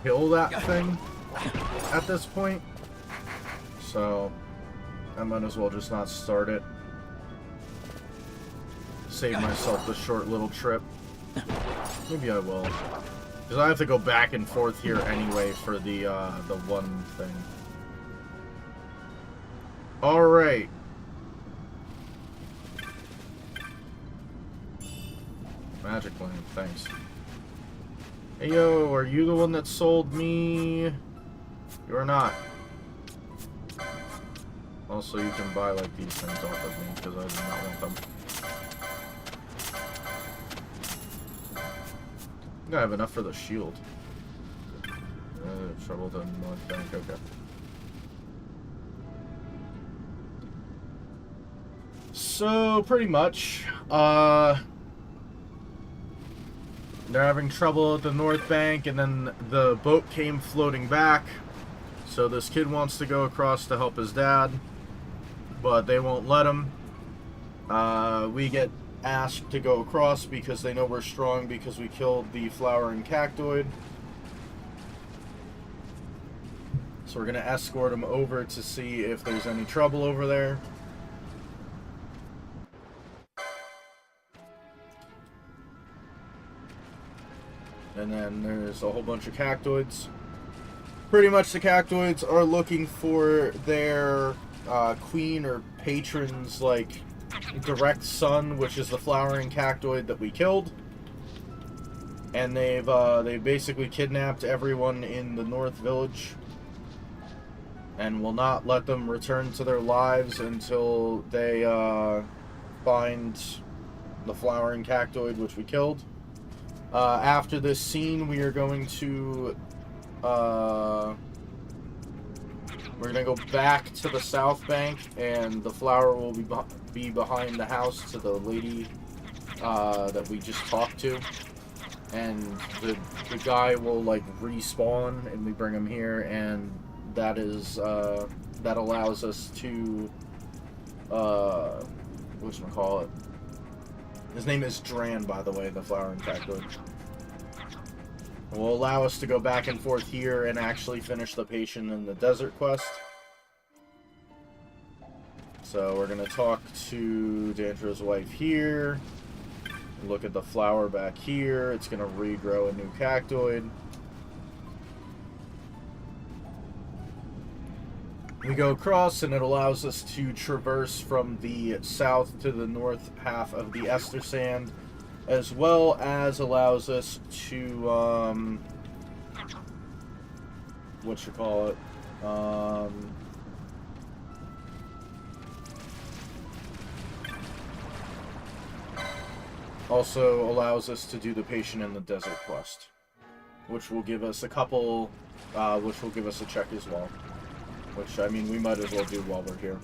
Speaker 1: kill that thing at this point. So, I might as well just not start it. Save myself the short little trip. Maybe I will. Because I have to go back and forth here anyway for the one thing. Alright. Magic lamp, thanks. Hey yo, are you the one that sold me? You are not. Also, you can buy like these things off of me because I do not want them. I think I have enough for the shield. Trouble to North Bank, okay. So, pretty much, they're having trouble at the North Bank, and then the boat came floating back. So this kid wants to go across to help his dad, but they won't let him. We get ask to go across because they know we're strong because we killed the flowering cactoid. So we're going to escort them over to see if there's any trouble over there. And then there's a whole bunch of cactoids. Pretty much the cactoids are looking for their queen or patron's, like, direct son, which is the flowering cactoid that we killed. And they've basically kidnapped everyone in the North Village and will not let them return to their lives until they find the flowering cactoid, which we killed. After this scene, we are going to we're gonna go back to the south bank, and the flower will be behind the house to the lady that we just talked to, and the guy will like respawn, and we bring him here, and that is that allows us to whatchamacallit. His name is Dran, by the way, the flowering cactoid. It will allow us to go back and forth here and actually finish the patient in the desert quest. So we're going to talk to Dandra's wife here. Look at the flower back here. It's going to regrow a new cactoid. We go across, and it allows us to traverse from the south to the north half of the Ester Sand, as well as allows us to, also allows us to do the patient in the desert quest, which will give us a couple, which will give us a check as well. Which, I mean, we might as well do while we're here.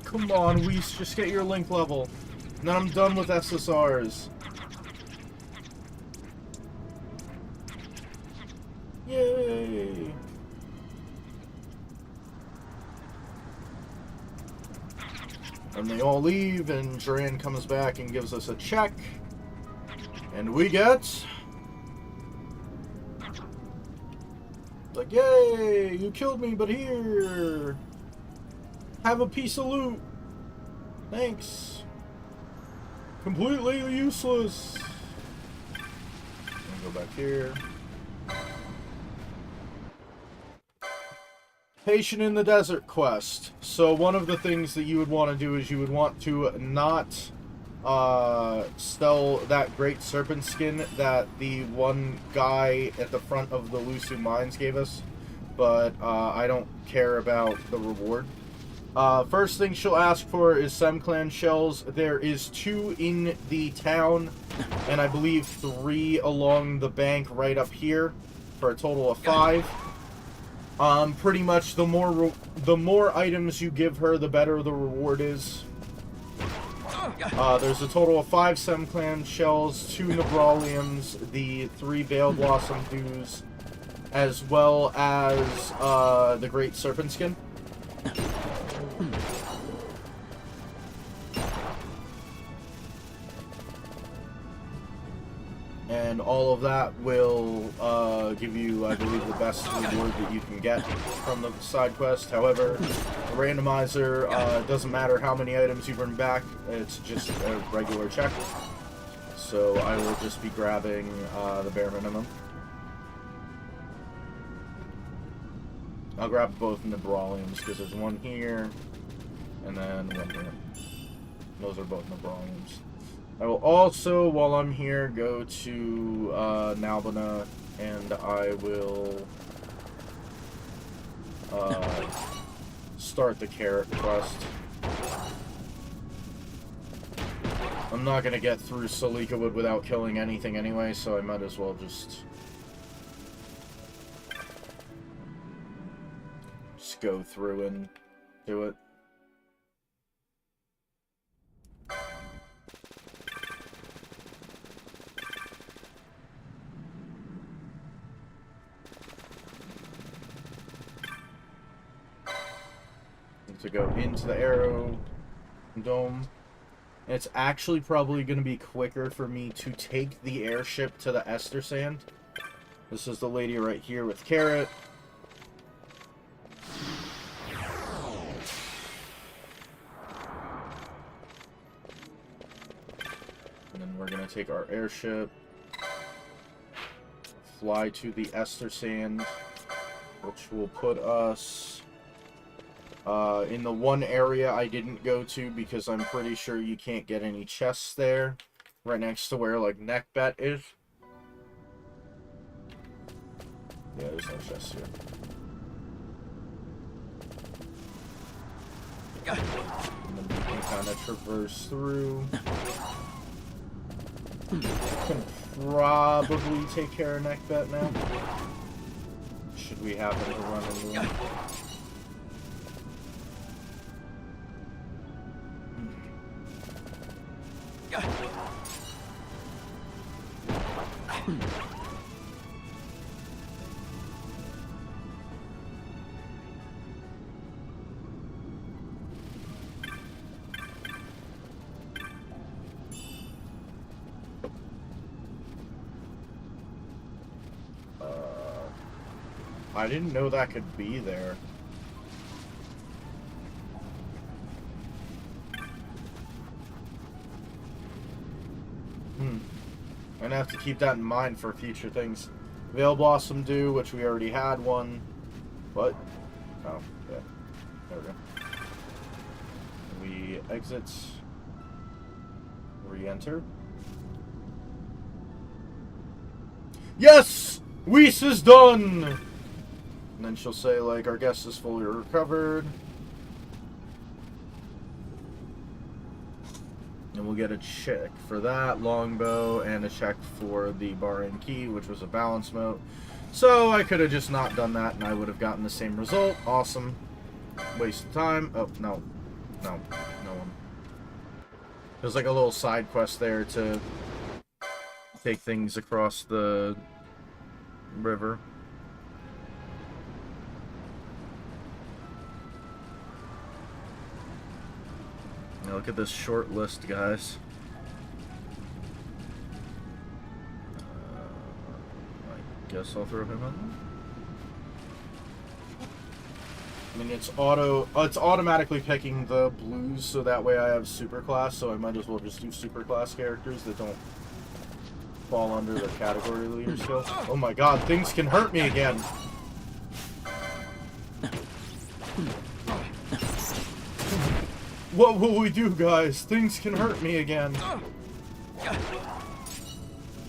Speaker 1: Come on, Weiss, just get your link level. And then I'm done with SSRs. Yay! And they all leave, and Dran comes back and gives us a check. And we get... like, yay! You killed me, but here! Have a piece of loot! Thanks! Completely useless! Go back here. Patient in the Desert quest. So one of the things that you would want to do is you would want to not sell that great serpent skin that the one guy at the front of the Lusu Mines gave us, but I don't care about the reward. First thing she'll ask for is SemClan shells. There is 2 in the town, and I believe 3 along the bank right up here, for a total of 5. Pretty much the more items you give her, the better the reward is. There's a total of 5 SemClan shells, 2 Nebraliums, the 3 Veil Blossom Dews, as well as the Great Serpent Skin. And all of that will give you, I believe, the best reward that you can get from the side quest. However, the randomizer doesn't matter how many items you bring back, it's just a regular check. So I will just be grabbing the bare minimum. I'll grab both Nebraliums because there's one here and then one here. Those are both Nebraliums. I will also, while I'm here, go to Nalbina, and I will start the carrot quest. I'm not going to get through Salika Wood without killing anything anyway, so I might as well just go through and do it. to go into the arrow dome. And it's actually probably going to be quicker for me to take the airship to the Ester Sand. This is the lady right here with Carrot. And then we're going to take our airship, fly to the Ester Sand, which will put us in the one area I didn't go to because I'm pretty sure you can't get any chests there, right next to where like Neckbet is. Yeah, there's no chests here. And then we can kind of traverse through. Can probably take care of Neckbet now. Should we happen to run into him? I didn't know that could be there. I'm gonna have to keep that in mind for future things. Veil Blossom Dew, which we already had one. What? Oh, yeah. There we go. We exit. Re-enter. Yes! Weiss is done! And then she'll say, like, our guest is fully recovered. And we'll get a check for that longbow and a check for the bar and key, which was a balance mote. So I could have just not done that and I would have gotten the same result. Awesome. Waste of time. Oh, no. No. No one. There's like a little side quest there to take things across the river. Now look at this short list, guys. I guess I'll throw him in. I mean, it's automatically picking the blues, so that way I have superclass, so I might as well just do superclass characters that don't fall under the category leader skill. Oh my god, things can hurt me again! What will we do, guys? Things can hurt me again.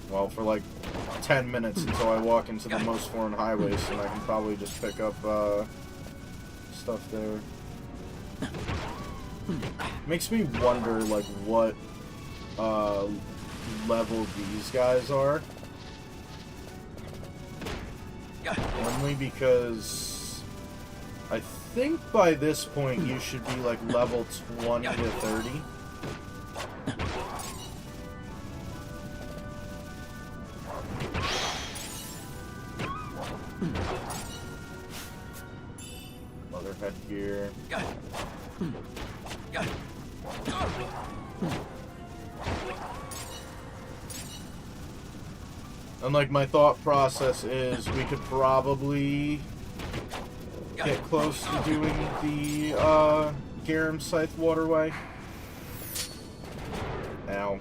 Speaker 1: Well, for like 10 minutes until I walk into the most foreign highways, and I can probably just pick up stuff there. Makes me wonder, like, what level these guys are. Only because I think by this point you should be like level 20 to 30. Leather headgear. And like my thought process is we could probably get close to doing the Garum Scythe Waterway. Ow.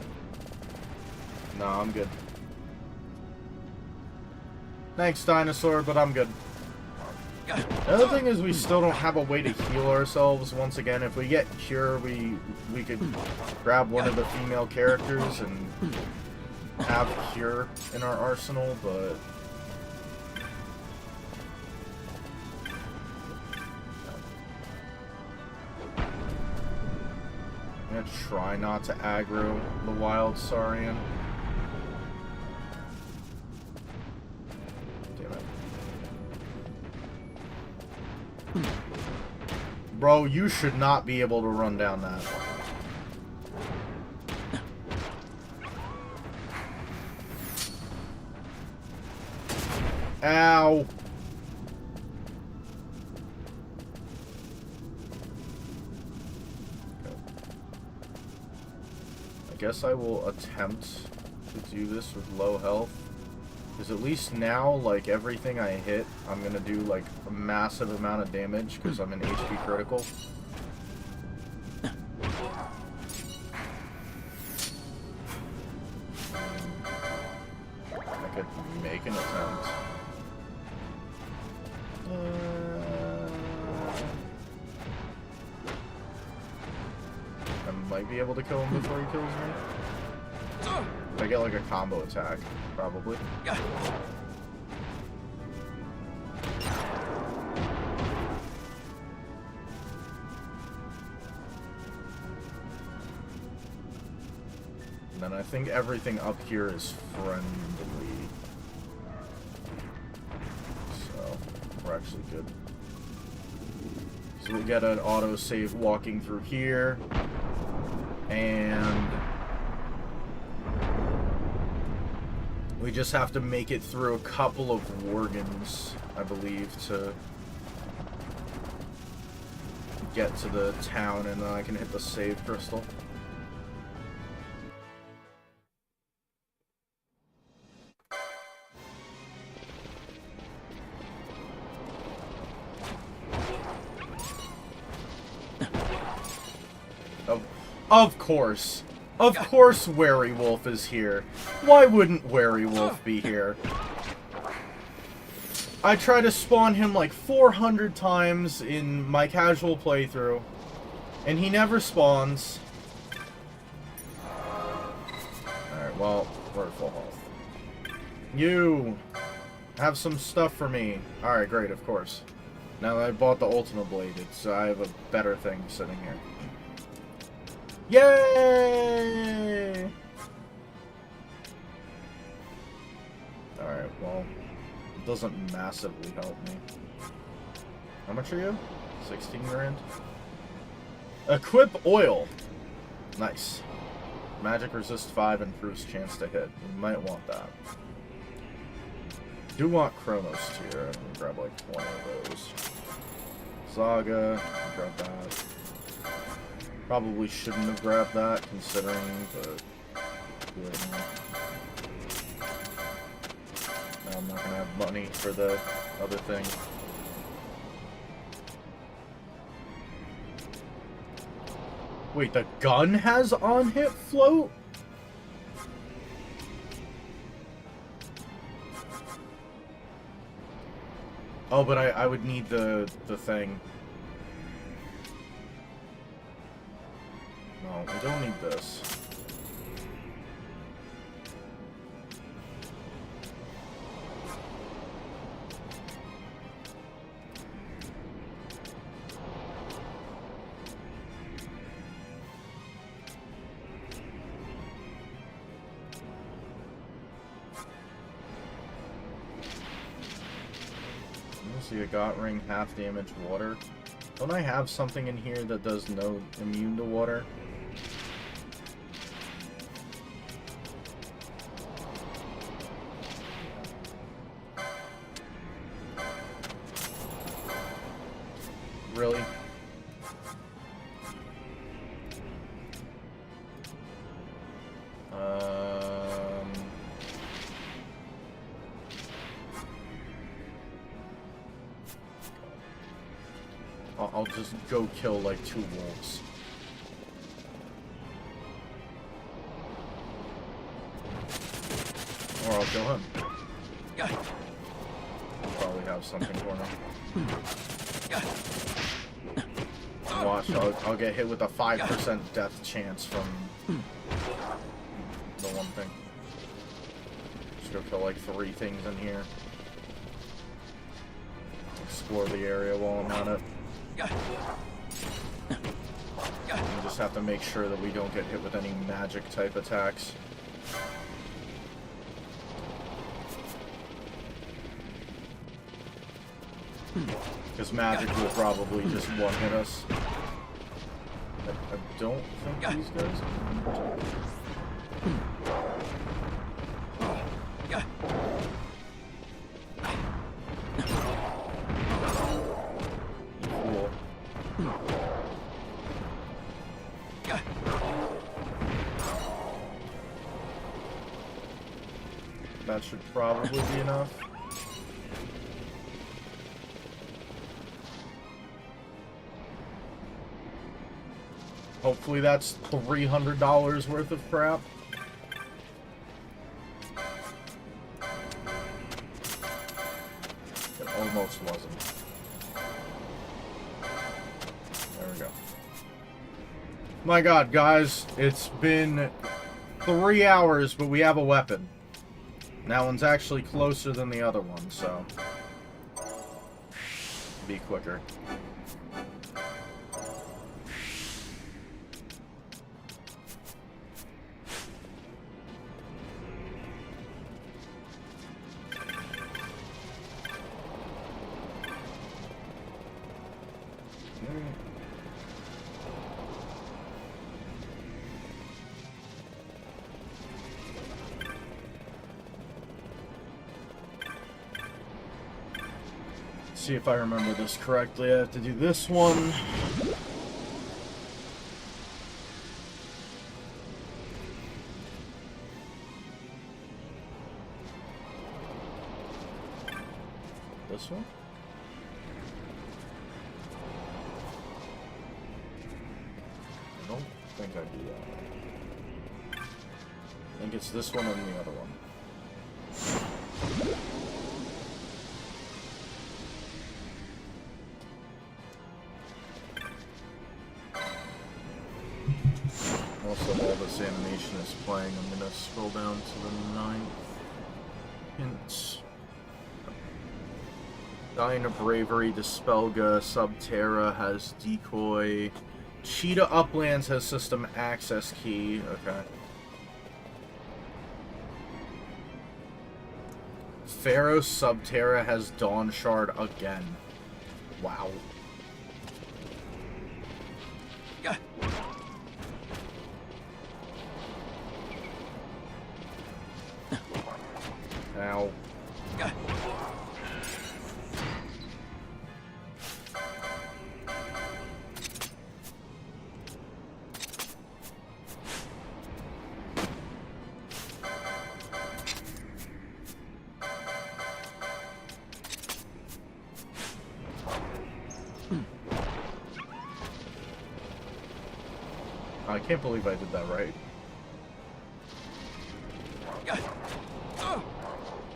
Speaker 1: Nah, I'm good. Thanks, dinosaur, but I'm good. The other thing is we still don't have a way to heal ourselves. Once again, if we get Cure, we could grab one of the female characters and have Cure in our arsenal, but I'm gonna try not to aggro the wild Saurian. Damn it. Bro, you should not be able to run down that. Ow. guess I will attempt to do this with low health. Because at least now, like, everything I hit, I'm gonna do, like, a massive amount of damage, because I'm an HP critical. I could make an attempt. I might be able to kill him before he kills me. If I get, like, a combo attack, probably. And then I think everything up here is friendly. So, we're actually good. So we get an autosave walking through here. And we just have to make it through a couple of Worgens, I believe, to get to the town, and then I can hit the save crystal. Of course. Of course Werewolf is here. Why wouldn't Werewolf be here? I try to spawn him like 400 times in my casual playthrough, and he never spawns. Alright, well, we're at full health. You! Have some stuff for me. Alright, great, of course. Now that I bought the Ultima Blade, I have a better thing sitting here. Yay! Alright, well, it doesn't massively help me. How much are you? 16 grand? Equip oil! Nice. Magic resist 5, improves chance to hit. You might want that. Do want Chronos tier. I'm gonna grab like 20 of those. Saga, grab that. Probably shouldn't have grabbed that, considering, but yeah. Now I'm not gonna have money for the other thing. Wait, the gun has on-hit float? Oh, but I would need the thing. No, we don't need this. See a got ring, half damage, water. Don't I have something in here that does no immune to water? Really? I'll just go kill like 2 wolves. Or I'll kill him. I'll probably have something for him. Watch, I'll get hit with a 5% death chance from the one thing. Just go kill like 3 things in here. Explore the area while I'm on it. We just have to make sure that we don't get hit with any magic type attacks. Because magic will probably just one-hit us. I don't think these guys can. That should probably be enough. Hopefully that's $300 worth of crap. It almost wasn't. There we go. My god, guys, it's been 3 hours, but we have a weapon. That one's actually closer than the other one, so be quicker. See if I remember this correctly. I have to do this one. This one? I don't think I do that. I think it's this one and the other one. Also, while this animation is playing, I'm going to scroll down to the 9th hint. Dying of Bravery, Dispelga, Subterra has Decoy. Cheetah Uplands has System Access Key. Okay. Pharaoh Subterra has Dawn Shard again. Wow. Ow. I can't believe I did that right.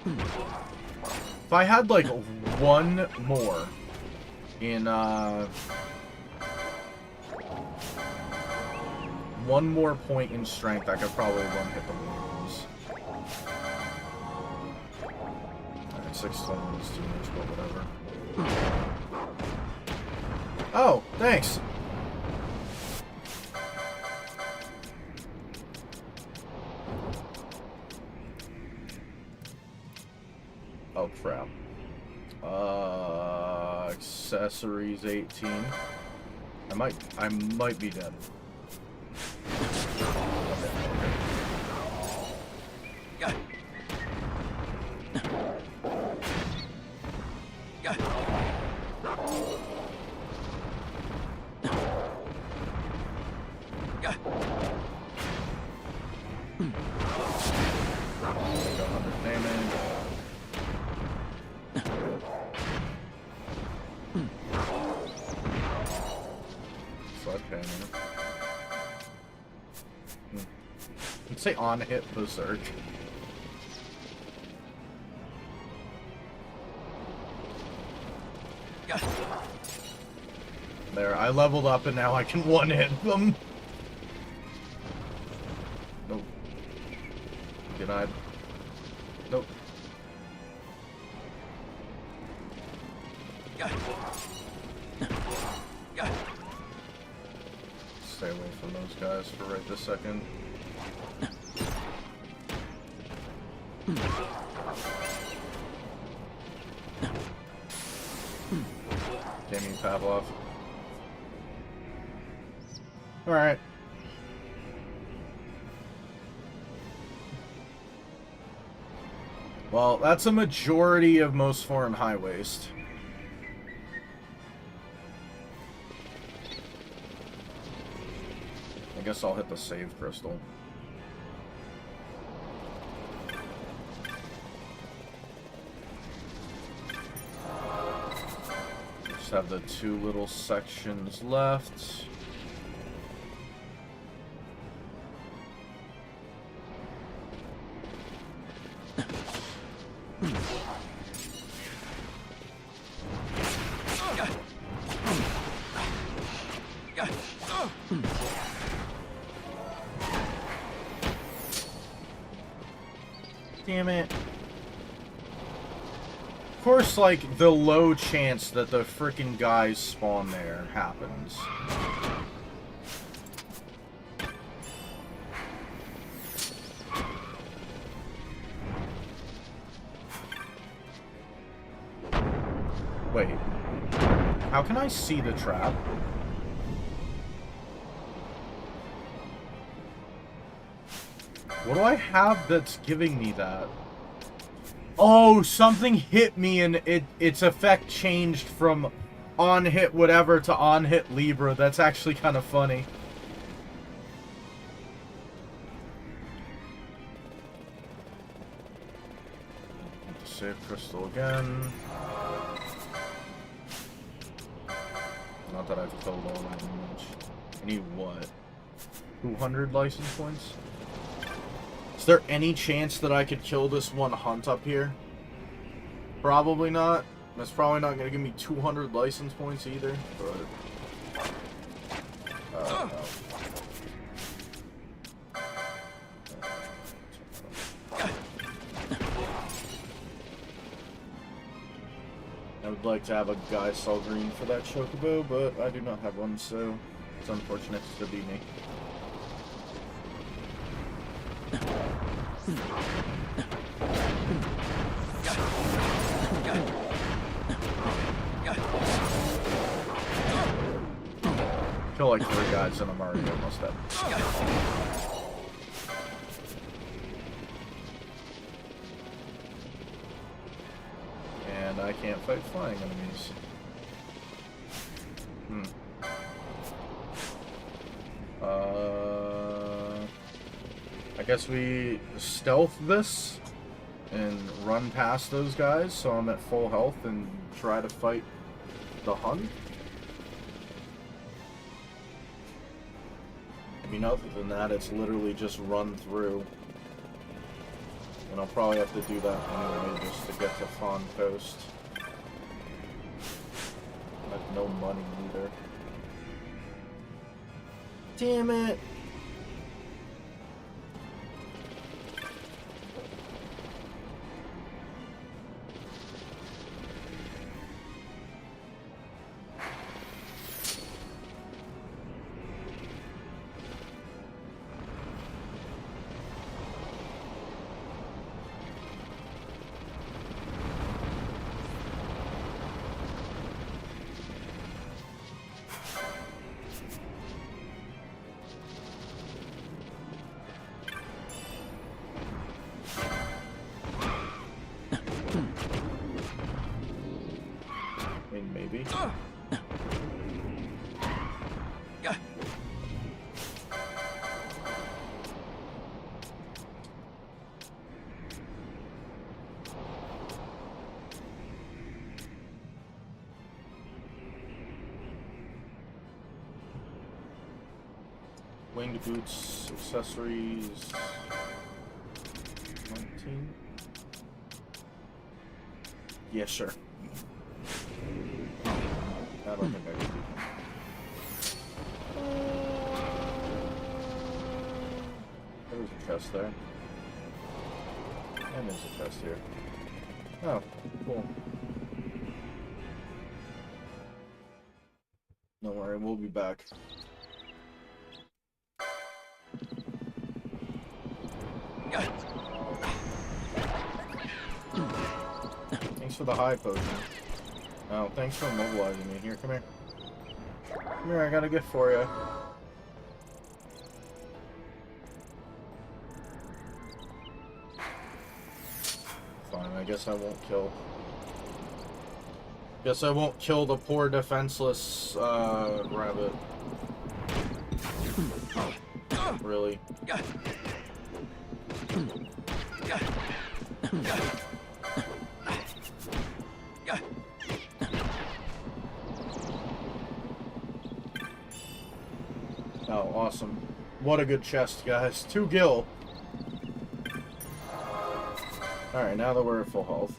Speaker 1: If I had like one more in one more point in strength, I could probably one hit the wounds. Alright, 6 stones is too much, but whatever. Oh, thanks! Oh crap. Accessories 18. I might be dead. Say on hit berserk. There, I leveled up and now I can one hit them. Nope. Denied. Nope. Stay away from those guys for right this second. Damn you, Pavlov. Alright. Well, that's a majority of most foreign high waste. I guess I'll hit the save crystal. have the 2 little sections left. Damn it. Of course, like, the low chance that the frickin' guys spawn there happens. Wait. How can I see the trap? What do I have that's giving me that? Oh, something hit me and its effect changed from on hit whatever to on hit Libra. That's actually kind of funny. Save crystal again. Not that I've killed all that much. I need what? 200 license points? Is there any chance that I could kill this one hunt up here? Probably not. That's probably not going to give me 200 license points either. But no. I would like to have a guy sell green for that chocobo, but I do not have one, so it's unfortunate to be me. Kill like 3 guys and I'm already almost dead. And I can't fight flying enemies. I guess we stealth this and run past those guys so I'm at full health and try to fight the hunt. I mean, other than that, it's literally just run through. And I'll probably have to do that anyway just to get to Fawn Coast. I have no money either. Damn it! Maybe. Winged boots, accessories. 19. Yeah, sure. I don't think I can do that. There's a chest there. And there's a chest here. Oh, cool. Don't worry, we'll be back. Thanks for the high potion. Oh, thanks for mobilizing me. Here, come here. Come here, I got a gift for you. Fine, I guess I won't kill. Guess I won't kill the poor defenseless, rabbit. Really? Oh, awesome. What a good chest, guys. 2 gil. Alright, now that we're at full health.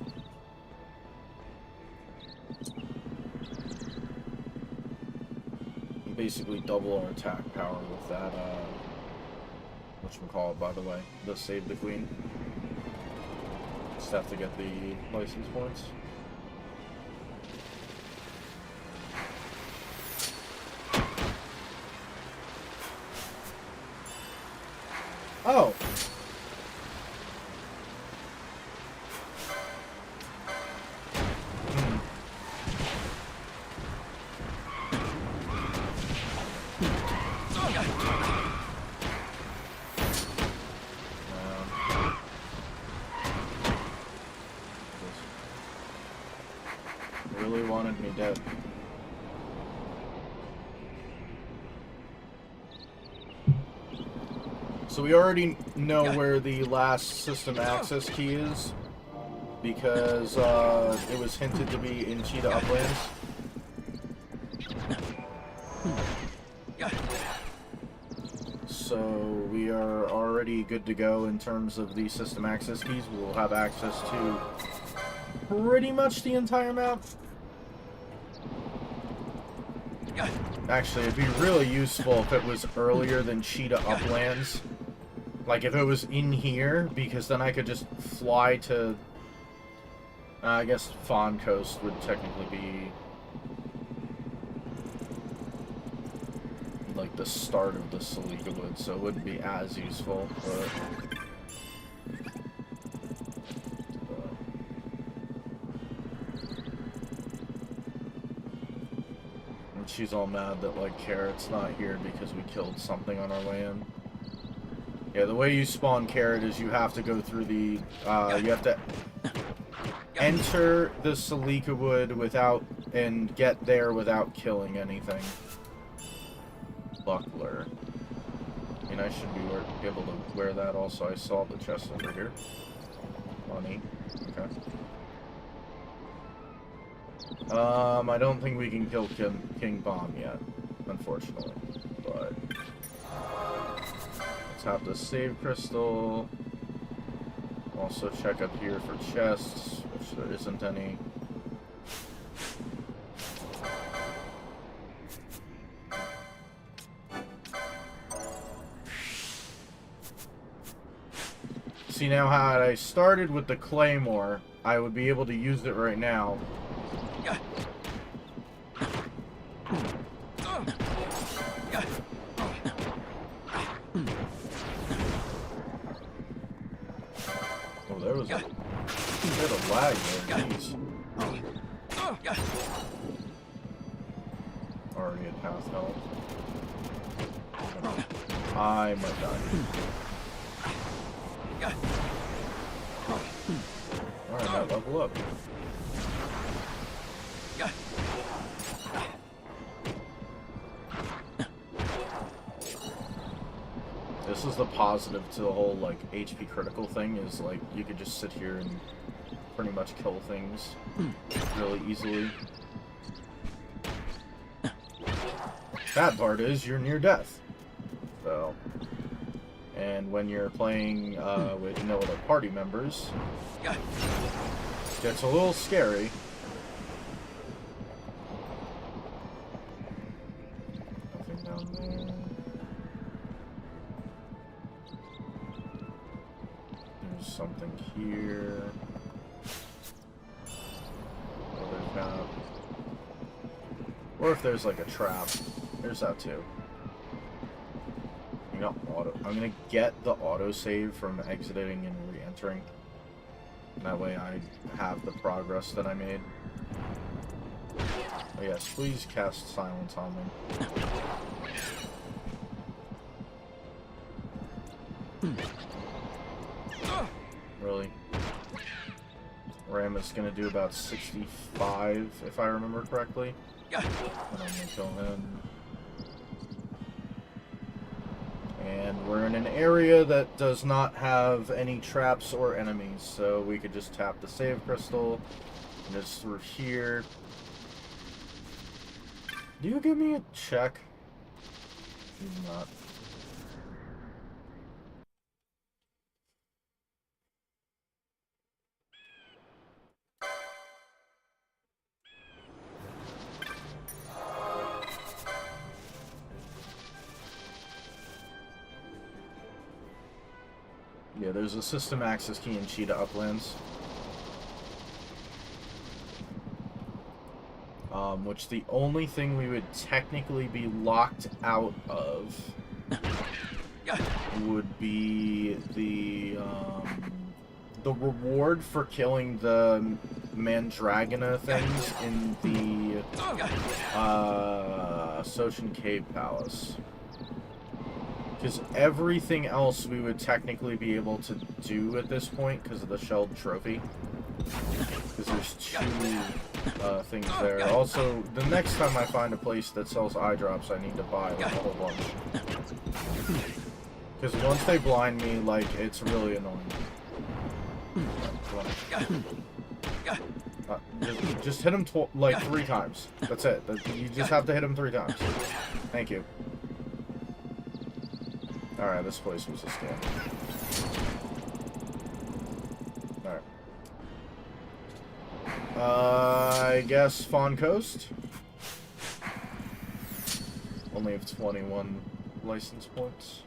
Speaker 1: Basically double our attack power with that, whatchamacallit, by the way. The Save the Queen. Just have to get the license points. Oh! Really wanted me dead. So we already know where the last system access key is, because it was hinted to be in Cheetah Uplands. So we are already good to go in terms of the system access keys. We'll have access to pretty much the entire map. Actually, it'd be really useful if it was earlier than Cheetah Uplands. Like, if it was in here, because then I could just fly to... I guess Fawn Coast would technically be... like, the start of the Salika Wood, so it wouldn't be as useful, but... She's all mad that, like, Carrot's not here because we killed something on our way in. Yeah, the way you spawn Carrot is you have to go through the, you have to enter the Salika Wood without, and get there without killing anything. Buckler. I mean, I should be able to wear that also. I saw the chest over here. Money. Okay. I don't think we can kill King Bomb yet, unfortunately, but let's have the save crystal. Also check up here for chests, which there isn't any. See, now had I started with the Claymore, I would be able to use it right now. Oh, there was a bit of lag there. Jeez. Already at half health. I might die. Alright, now level up. This is the positive to the whole, like, HP critical thing, is, like, you could just sit here and pretty much kill things really easily. Bad part is, you're near death. So... And when you're playing with no other party members, it gets a little scary. Nothing down there. There's something here. Oh, there's not. Or if there's like a trap. There's that too. You know, I'm gonna get the autosave from exiting and re-entering. That way I have the progress that I made. Oh yes, please cast silence on me. Really? Ram is gonna do about 65, if I remember correctly. And I'm gonna kill him. And we're in an area that does not have any traps or enemies, so we could just tap the save crystal, and just through here. Do you give me a check? Maybe not. Yeah, there's a system access key in Cheetah Uplands. Which the only thing we would technically be locked out of would be the reward for killing the Mandragona things in the Sochin Cave Palace. Because everything else we would technically be able to do at this point because of the shelled trophy. Because there's two things there. Also, the next time I find a place that sells eye drops, I need to buy like, a whole bunch. Because once they blind me, like, it's really annoying. Just hit him like 3 times. That's it. You just have to hit him 3 times. Thank you. Alright, this place was a scam. Alright. I guess Fawn Coast? Only have 21 license points.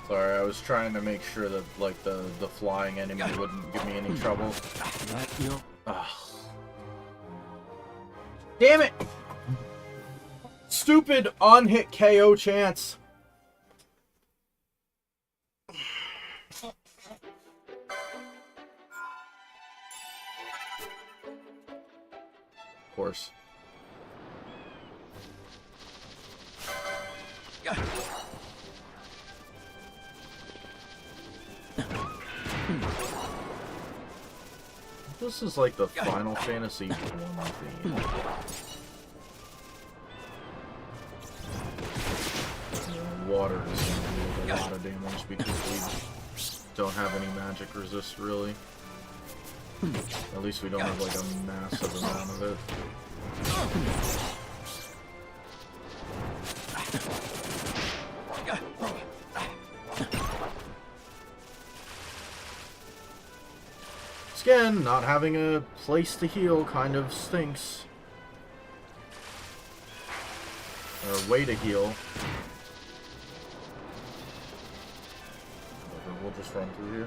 Speaker 1: Sorry, I was trying to make sure that, like, the flying enemy wouldn't give me any trouble. Ugh. Damn it! Stupid on-hit KO chance. Of course. This is like the Final Fantasy 1 theme. Water is going to do a lot of damage because we don't have any magic resist, really. At least we don't have like a massive amount of it. Again, not having a place to heal kind of stinks. Or a way to heal. We'll just run through here.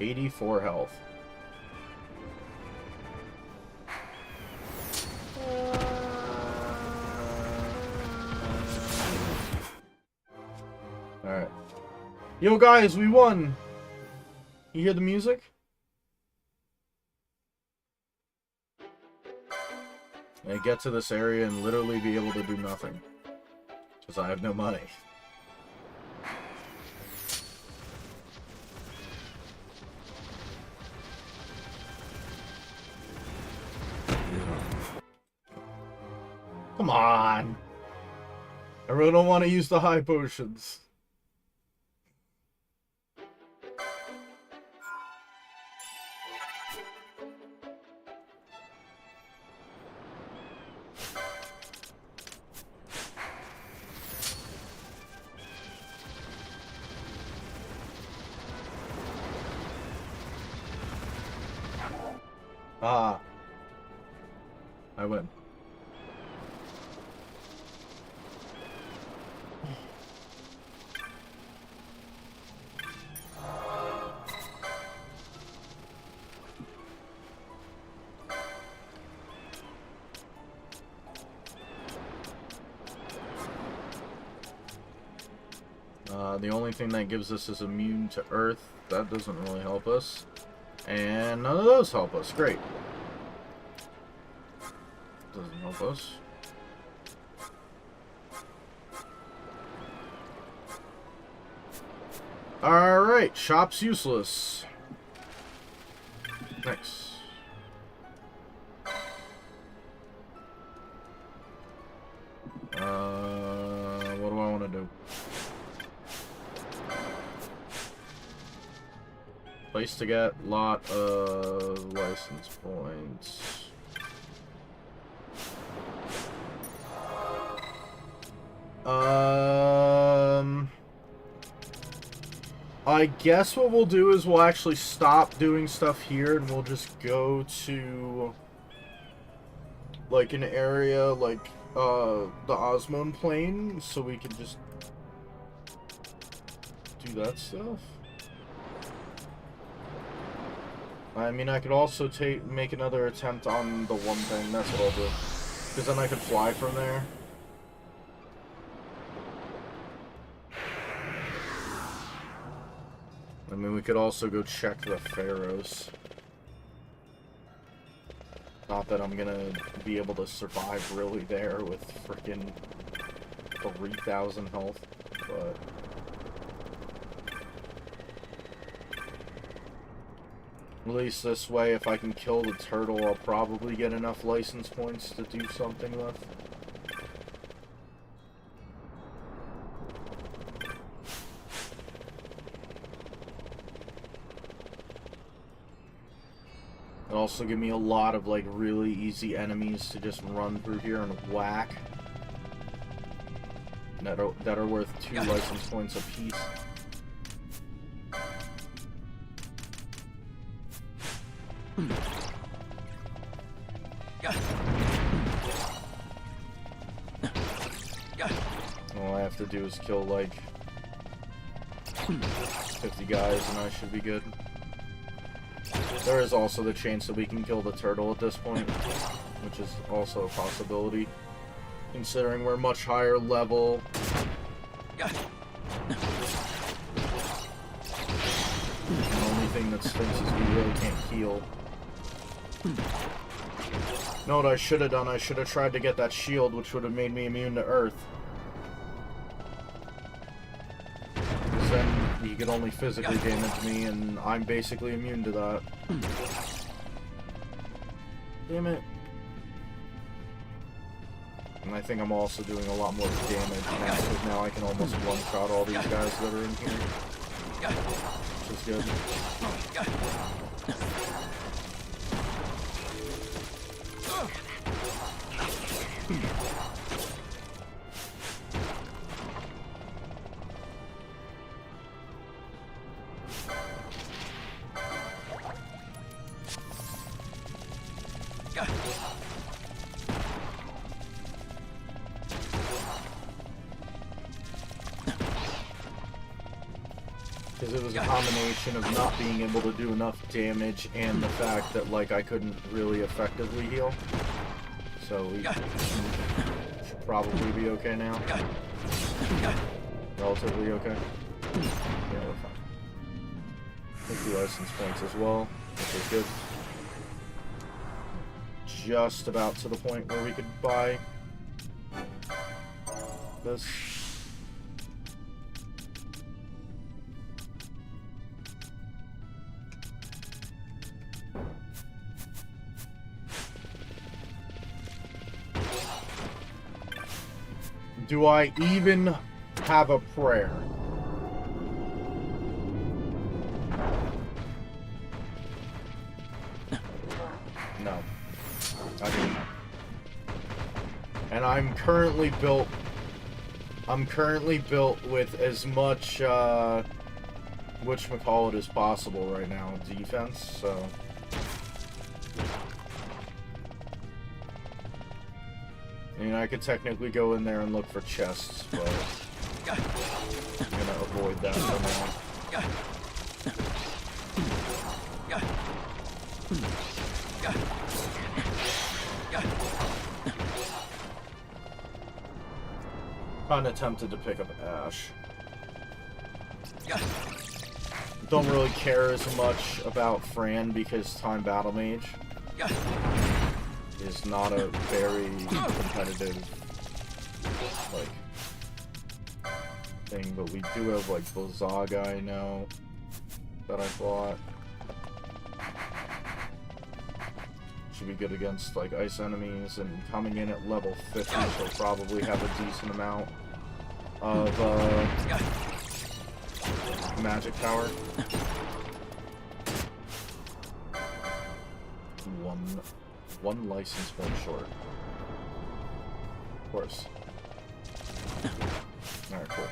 Speaker 1: 84 health. Alright. Yo guys, we won! You hear the music? I get to this area and literally be able to do nothing. Because I have no money. Come on! I really don't want to use the high potions. Ah. I win. The only thing that gives us is immune to Earth. That doesn't really help us. And none of those help us. Great. Doesn't help us. Alright, shop's useless. Nice. What do I want to do? Place to get lot of license points. I guess what we'll do is we'll actually stop doing stuff here and we'll just go to like an area like the Osmone Plain so we can just do that stuff. I mean, I could also make another attempt on the one thing. That's what I'll do. Because then I could fly from there. I mean, we could also go check the Pharaohs. Not that I'm gonna be able to survive really there with freaking 3,000 health, but... At least this way, if I can kill the turtle, I'll probably get enough license points to do something with. It'll also give me a lot of, like, really easy enemies to just run through here and whack. That are worth 2 license points apiece. All I have to do is kill, like, 50 guys and I should be good. There is also the chance that we can kill the turtle at this point, which is also a possibility, considering we're much higher level. The only thing that stinks is we really can't heal. Know what I should have done? I should have tried to get that shield, which would have made me immune to Earth. Because then he could only physically damage me, and I'm basically immune to that. Damn it. And I think I'm also doing a lot more damage now, because now I can almost one-shot all these guys that are in here. Which is good. Because it was a combination of not being able to do enough damage and the fact that, like, I couldn't really effectively heal. So we should probably be okay now. Relatively okay. Yeah, we're fine. 50 license points as well, which is good. Just about to the point where we could buy this. Do I even have a prayer? No. I do not. And I'm currently built with as much whatchamacallit as possible right now, defense, so I mean, I could technically go in there and look for chests, but I'm gonna avoid that for now. Kinda tempted to pick up Ash. Don't really care as much about Fran because Time Battle Mage is not a very competitive like thing, but we do have like Blizzagai now that I bought. Should be good against like ice enemies, and coming in at level 50 she'll probably have a decent amount of magic power. One license point short. Of course. Alright, cool.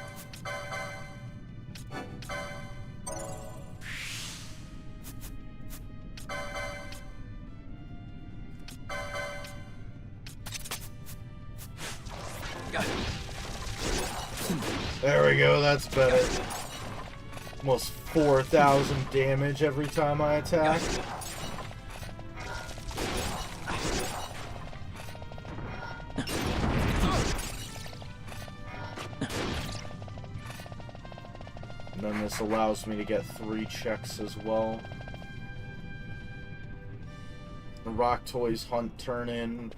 Speaker 1: There we go, that's better. Almost 4,000 damage every time I attack. And then this allows me to get 3 checks as well. The Rock Toys Hunt turn in.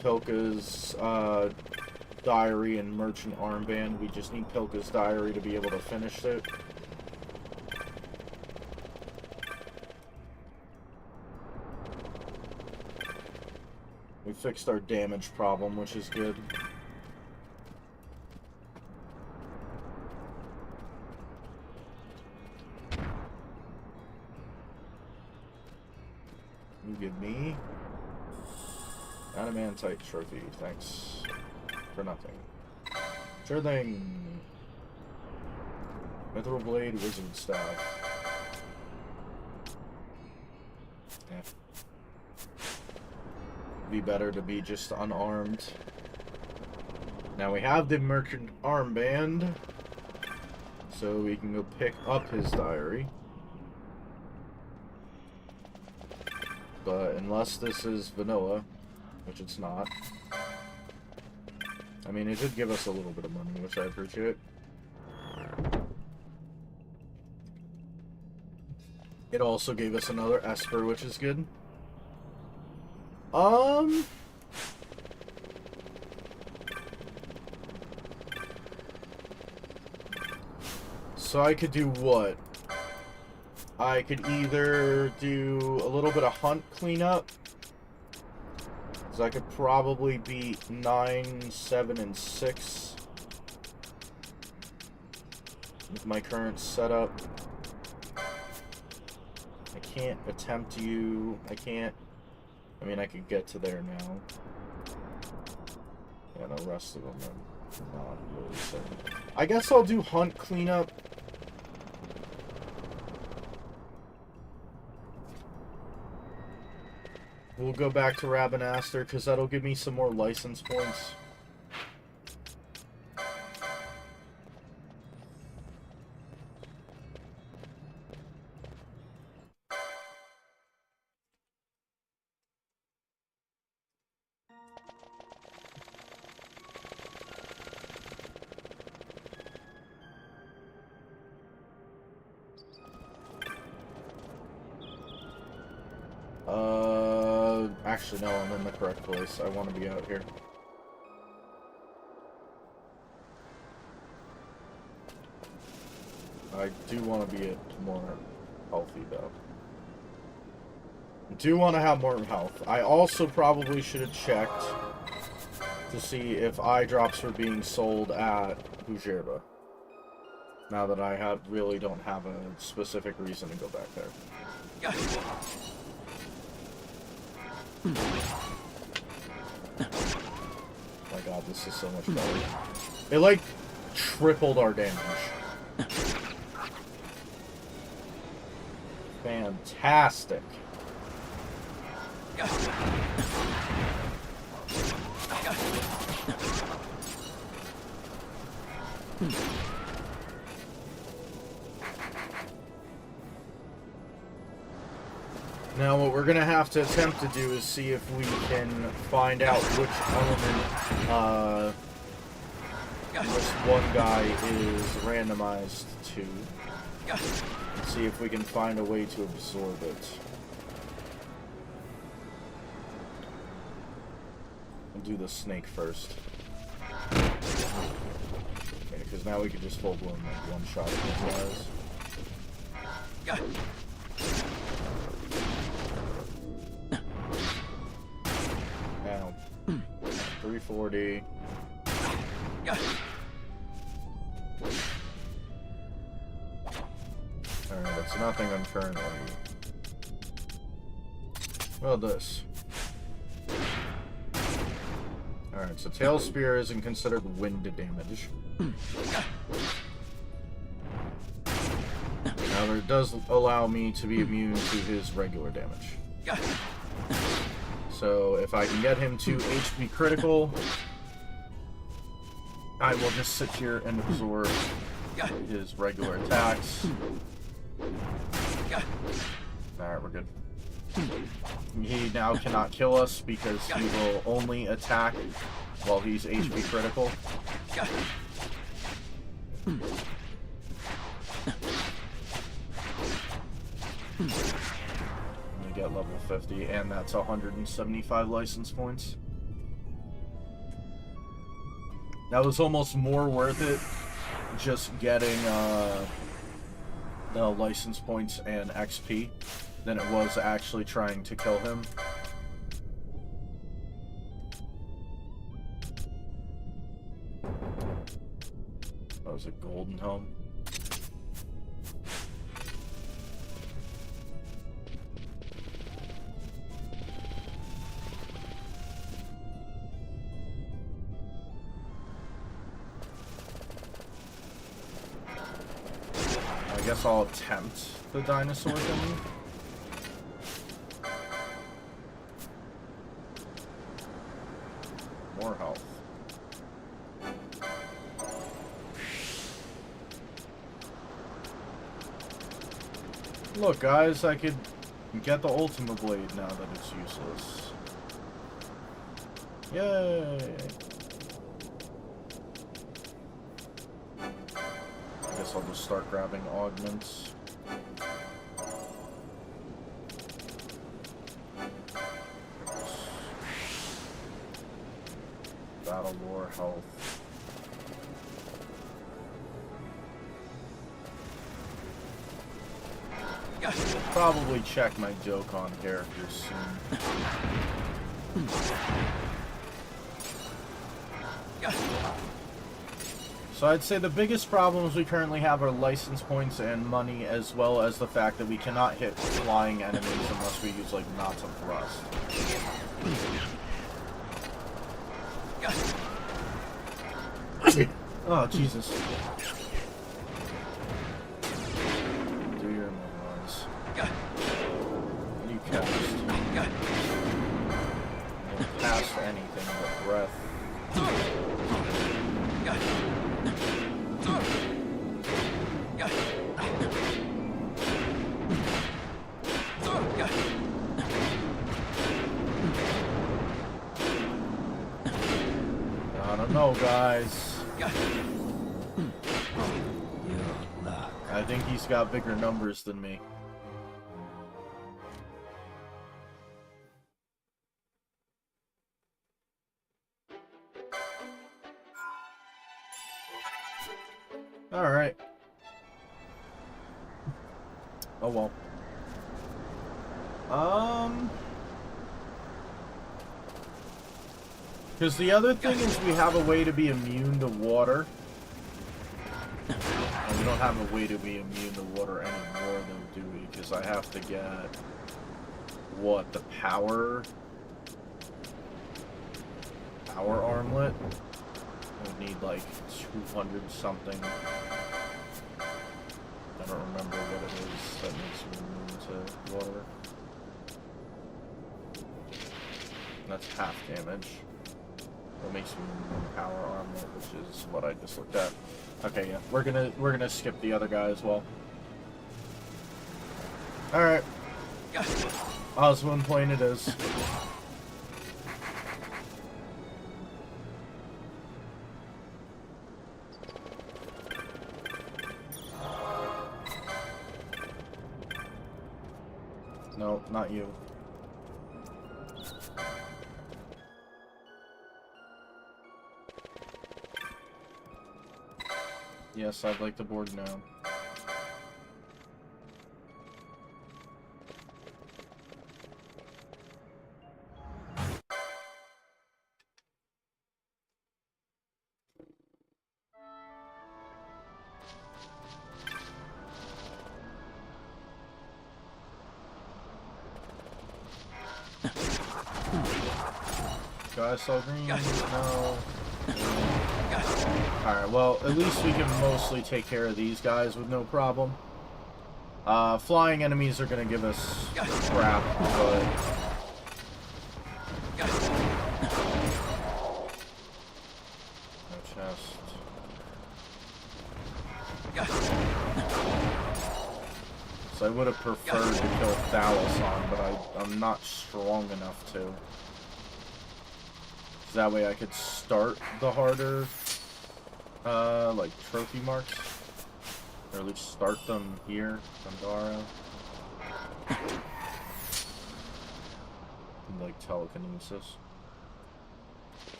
Speaker 1: Pilka's Diary and Merchant Armband. We just need Pilka's Diary to be able to finish it. We fixed our damage problem, which is good. You give me Adamantite Trophy, thanks. For nothing. Sure thing. Mithril Blade, Wizard Staff. Yeah. Be better to be just unarmed. Now we have the Merchant Armband, so we can go pick up his diary. But unless this is vanilla, which it's not. I mean, it did give us a little bit of money, which I appreciate. It also gave us another Esper, which is good. So I could do what? I could either do a little bit of hunt cleanup. So I could probably beat 9, 7, and 6 with my current setup. I can't attempt you. I can't. I mean, I could get to there now. Yeah, the rest of them are not really certain. I guess I'll do hunt cleanup. We'll go back to Rabanastre, because that'll give me some more license points. Actually, no, I'm in the correct place. I want to be out here. I do want to be more healthy, though. I do want to have more health. I also probably should have checked to see if eye drops were being sold at Bujerba. Now that I really don't have a specific reason to go back there. My god, this is so much better. It, like, tripled our damage. Fantastic. Now what we're going to have to attempt to do is see if we can find out which element This one guy is randomized to. Let's see if we can find a way to absorb it. We'll do the snake first. Okay, because now we can just full blown like one shot at these guys. Now, 340. Alright, it's nothing I'm currently. Well, this. Alright, so Tail Spear isn't considered wind damage. However, it does allow me to be immune to his regular damage. So, if I can get him to HP critical, I will just sit here and absorb his regular attacks. Alright, we're good. He now cannot kill us because he will only attack while he's HP critical. We get level 50, and that's 175 license points. That was almost more worth it, just getting the license points and XP, than it was actually trying to kill him. That was a golden helm. I guess I'll attempt the dinosaur thingy. More health. Look, guys, I could get the Ultima Blade now that it's useless. Yay! I guess I'll just start grabbing augments. Battle lore, health. Probably check my Dokkan characters soon. So I'd say the biggest problems we currently have are license points and money, as well as the fact that we cannot hit flying enemies unless we use like knots of thrust. Oh, Jesus. Do your memoirs. You cast. Don't cast anything but breath. I don't know, guys. I think he's got bigger numbers than me. Alright. Oh well. Because the other thing is we have a way to be immune to water. And we don't have a way to be immune to water anymore, though, do we? Because I have to get... what? The power armlet? I would need like 200 something. I don't remember what it is that makes me immune to water. That's half damage. What makes me immune to power armlet, which is what I just looked at. Okay, yeah, we're gonna skip the other guy as well. All right. Oswin point it is. No, not you. Yes, I'd like the board now. Guys, saw green. No. Alright, well, at least we can mostly take care of these guys with no problem. Flying enemies are gonna give us crap, but... No chest. So I would have preferred to kill Thalason, but I'm not strong enough to. That way I could start the harder, like, trophy marks. Or at least start them here, Gandara. Like, telekinesis.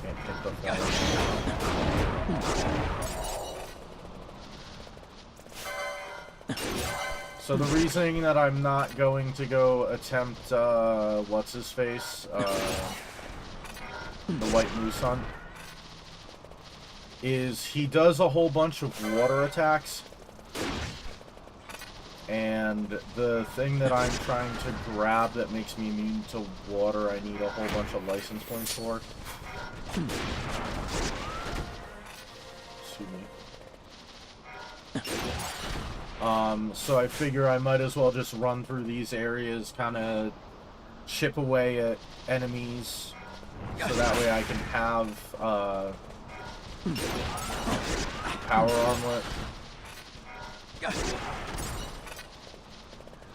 Speaker 1: Can't pick up that. So the reasoning that I'm not going to go attempt, what's-his-face, the White Moose Hunt, is he does a whole bunch of water attacks, and the thing that I'm trying to grab that makes me immune to water, I need a whole bunch of license points for. Excuse me. So I figure I might as well just run through these areas, kind of chip away at enemies, so that way I can have, power armlet.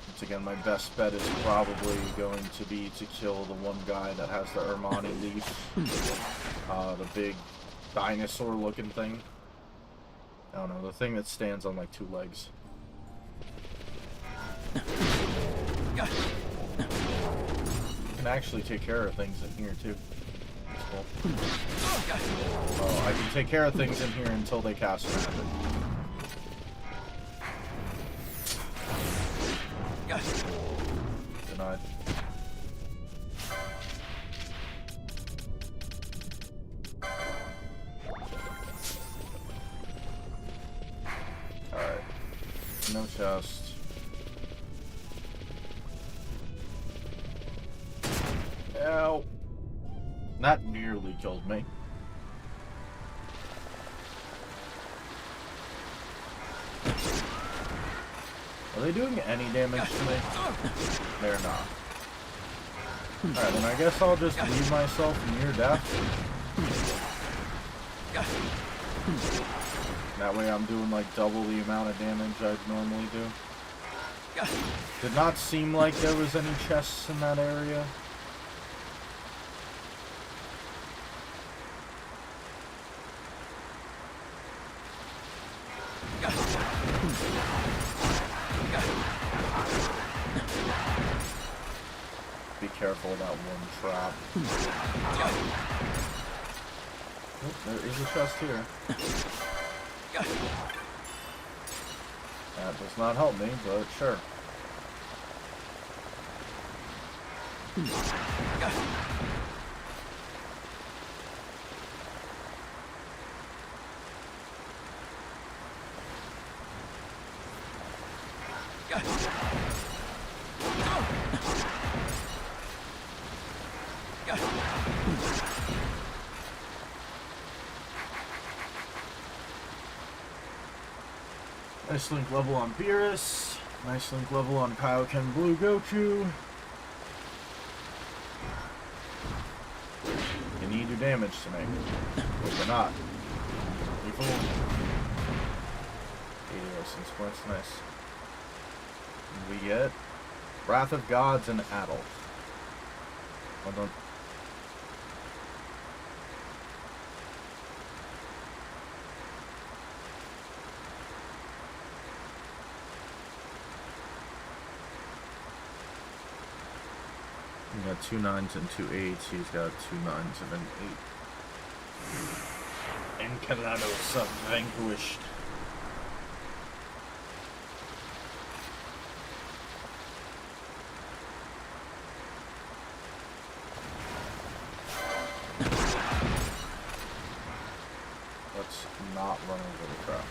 Speaker 1: Once again, my best bet is probably going to be to kill the one guy that has the Ermani leaf. The big dinosaur-looking thing. I don't know, the thing that stands on, like, 2 legs. Can actually take care of things in here too. That's cool. Oh, I can take care of things in here until they cast magic. Denied. Alright. No chest. Ow. That nearly killed me. Are they doing any damage to me? They're not. Alright, then I guess I'll just leave myself near death. That way I'm doing like double the amount of damage I'd normally do. Did not seem like there was any chests in that area. Be careful of that one trap. Oh, there is a chest here. That does not help me, but sure. Nice link level on Beerus. Nice link level on Kaioken Blue Goku. You need your damage to make it. But you're not. You fool. 80 license points, nice. And we get Wrath of Gods and Adolf. Well done. got 2 9s and 2 8s. He's got 2 9s and an 8. And Calados vanquished. Let's not run over the crap.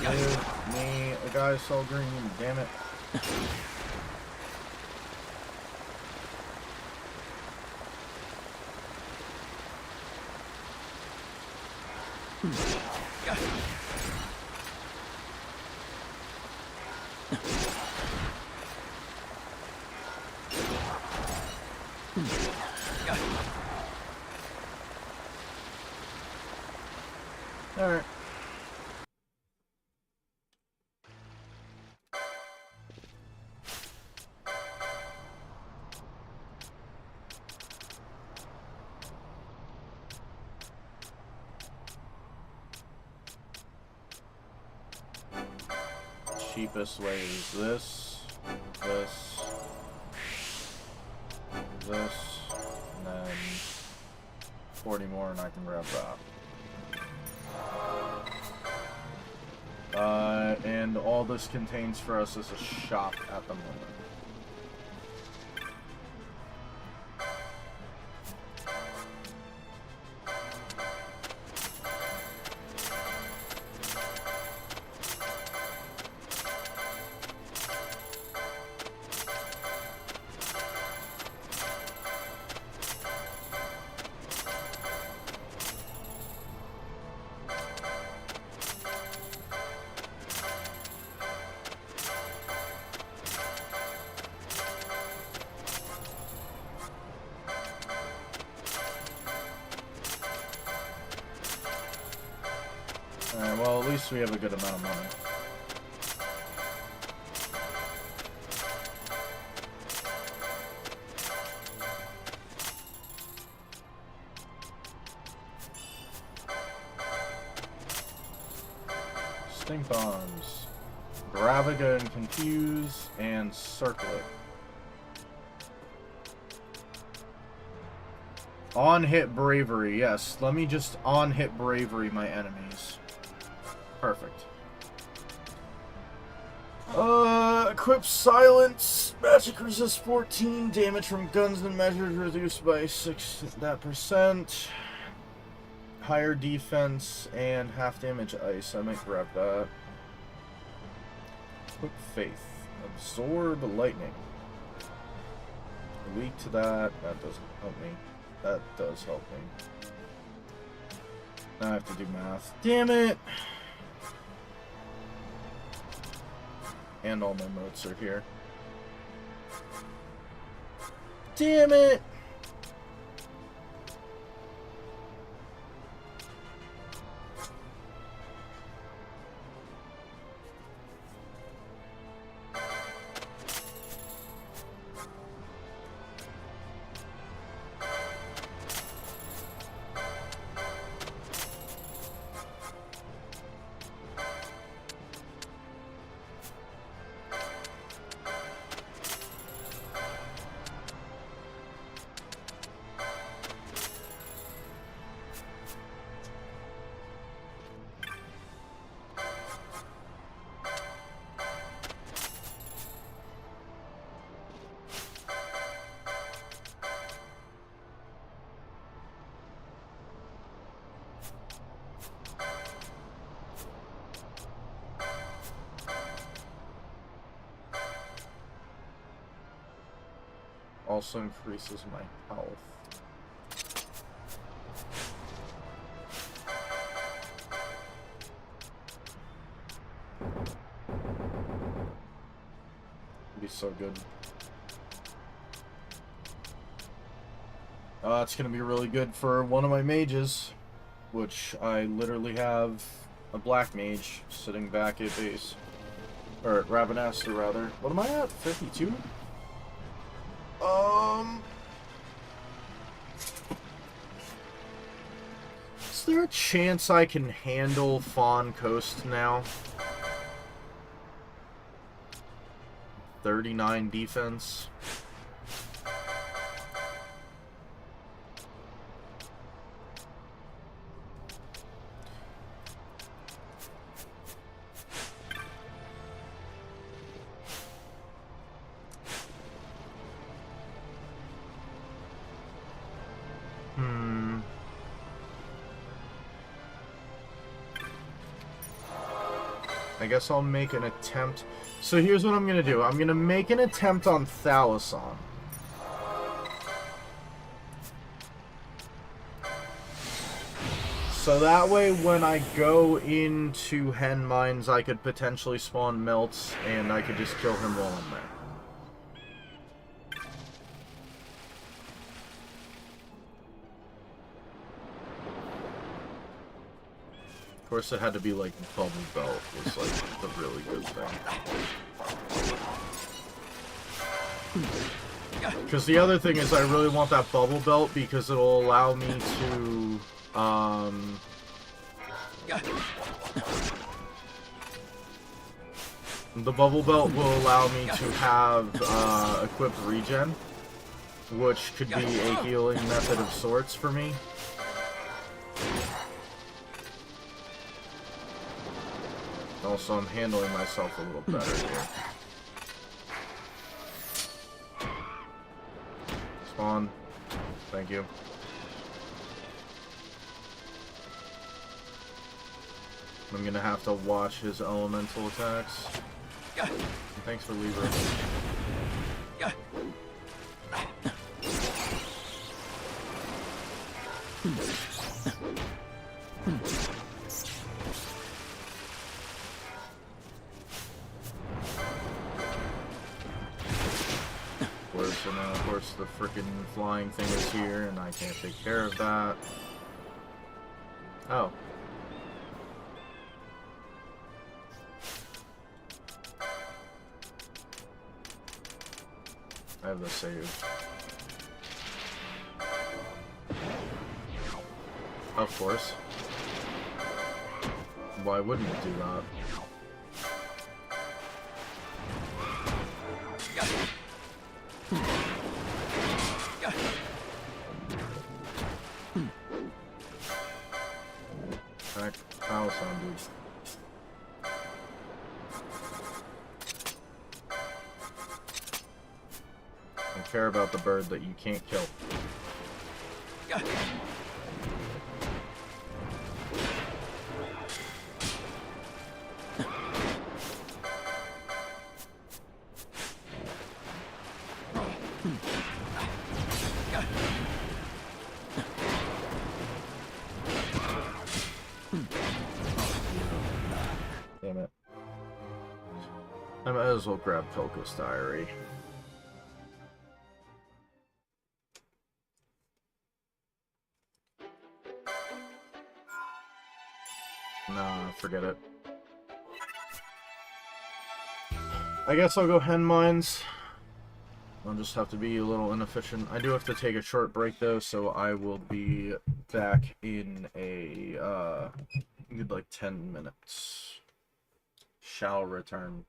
Speaker 1: Give me a guy so green, damn it. Alright. Cheapest way is this, and then 40 more and I can grab that. And all this contains for us is a shop at the moment. Alright, well, at least we have a good amount of money. Stink bombs. Gravaga and Confuse, and Circlet. On-hit Bravery, yes. Let me just on-hit Bravery my enemies. Perfect. Equip Silence. Magic resist 14. Damage from guns and measures reduced by 6%. Higher defense and half damage ice. I might grab that. Equip Faith. Absorb lightning. Weak to that. That doesn't help me. That does help me. Now I have to do math. Damn it! And all my motes are here. Damn it! Also increases my health. Be so good. It's going to be really good for one of my mages, which I literally have a black mage sitting back at base. Or at Ravenasta, rather. What am I at? 52? Is there a chance I can handle Fawn Coast now? 39 defense. I guess I'll make an attempt. So here's what I'm going to do. I'm going to make an attempt on Thalason. So that way when I go into Hen Mines, I could potentially spawn Melts, and I could just kill him while I'm there. Of course, it had to be like Bubble Belt was like the really good thing. Because the other thing is I really want that Bubble Belt because it'll allow me to, the Bubble Belt will allow me to have, equipped regen, which could be a healing method of sorts for me. Also, I'm handling myself a little better here. Spawn. Thank you. I'm gonna have to watch his elemental attacks. Thanks for leaving. And then, of course, the frickin' flying thing is here, and I can't take care of that. Oh. I have the save. Of course. Why wouldn't it do that? Back house on dude. I care about the bird that you can't kill. Damn it. I might as well grab Pilko's Diary. Nah, forget it. I guess I'll go Hen Mines. I'll just have to be a little inefficient. I do have to take a short break though, so I will be back in a good like 10 minutes. Shall return.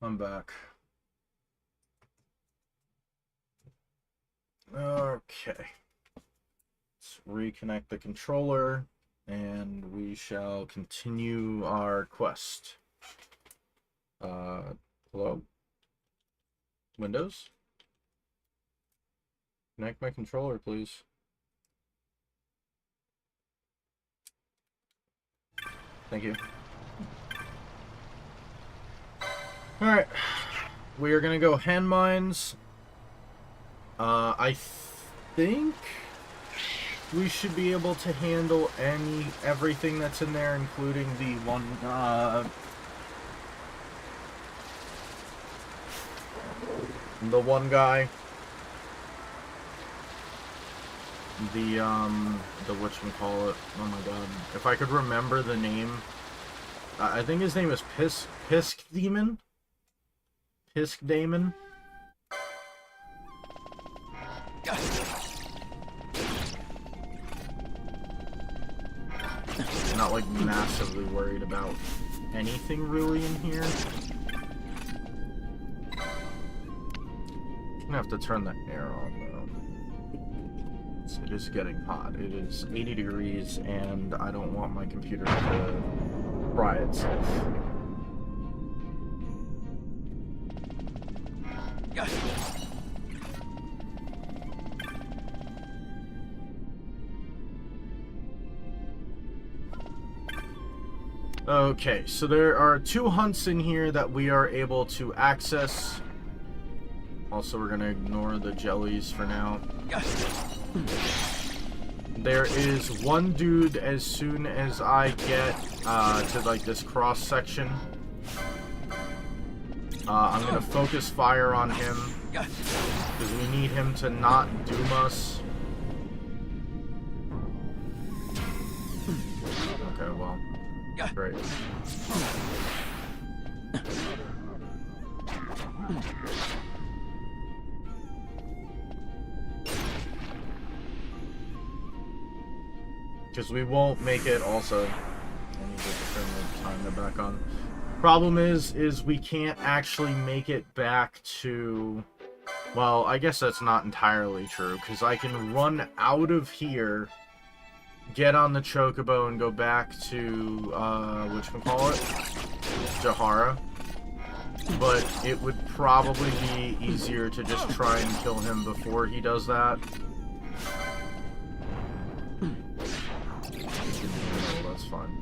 Speaker 1: I'm back. Okay. Let's reconnect the controller, and we shall continue our quest. Hello? Windows? Connect my controller, please. Thank you. Alright. We are gonna go hand mines. I think we should be able to handle everything that's in there, including the one guy. The whatchamacallit. Oh my god. If I could remember the name. I think his name is Pisk Demon? Pisk Damon? I'm not like massively worried about anything really in here. I'm gonna have to turn the air on though. It is getting hot. It is 80 degrees and I don't want my computer to fry itself. Okay, so there are 2 hunts in here that we are able to access. Also, we're gonna ignore the jellies for now. There is one dude as soon as I get to like this cross section. I'm gonna focus fire on him because we need him to not doom us. Okay, well, great. Because we won't make it also. I need to turn the timer back on. Problem is we can't actually make it back to... Well, I guess that's not entirely true, because I can run out of here, get on the Chocobo, and go back to, whatchamacallit? Jahara. But it would probably be easier to just try and kill him before he does that. Oh, that's fine.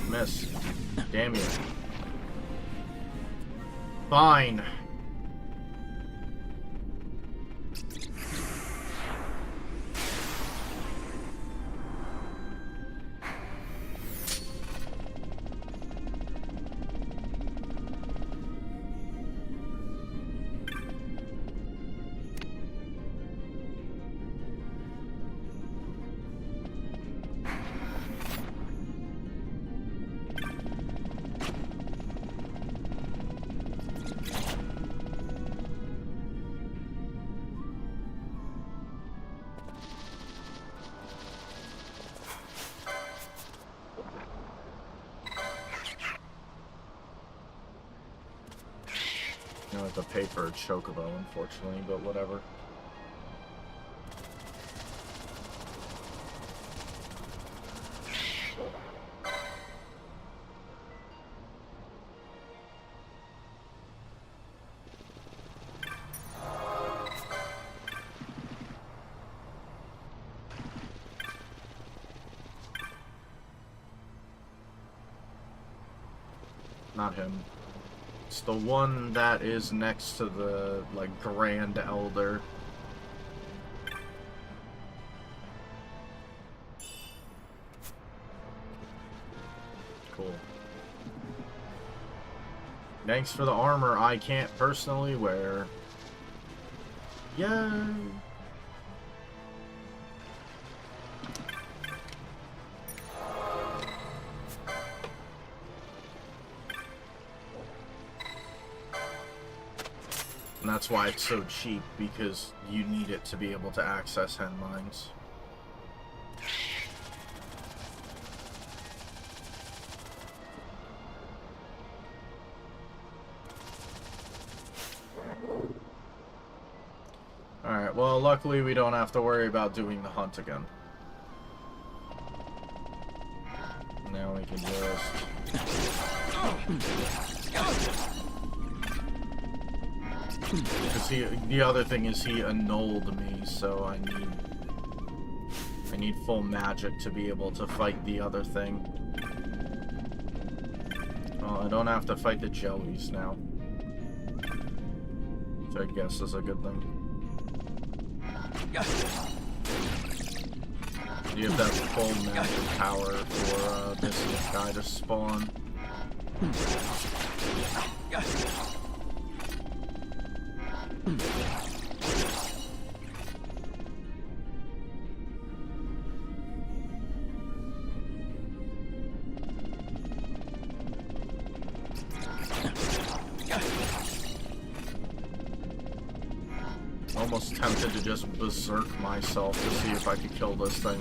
Speaker 1: Miss. Damn you. Fine. I have to pay for a Chocobo, unfortunately, but whatever. Not him. It's the one that is next to the, like, Grand Elder. Cool. Thanks for the armor I can't personally wear. Yay! that's why it's so cheap, because you need it to be able to access hen mines. Alright, well, luckily we don't have to worry about doing the hunt again. Now we can just... Because the other thing is he annulled me, so I need full magic to be able to fight the other thing. Well, I don't have to fight the jellies now. Which I guess is a good thing. You have that full magic power for this guy to spawn. Almost tempted to just berserk myself to see if I could kill this thing.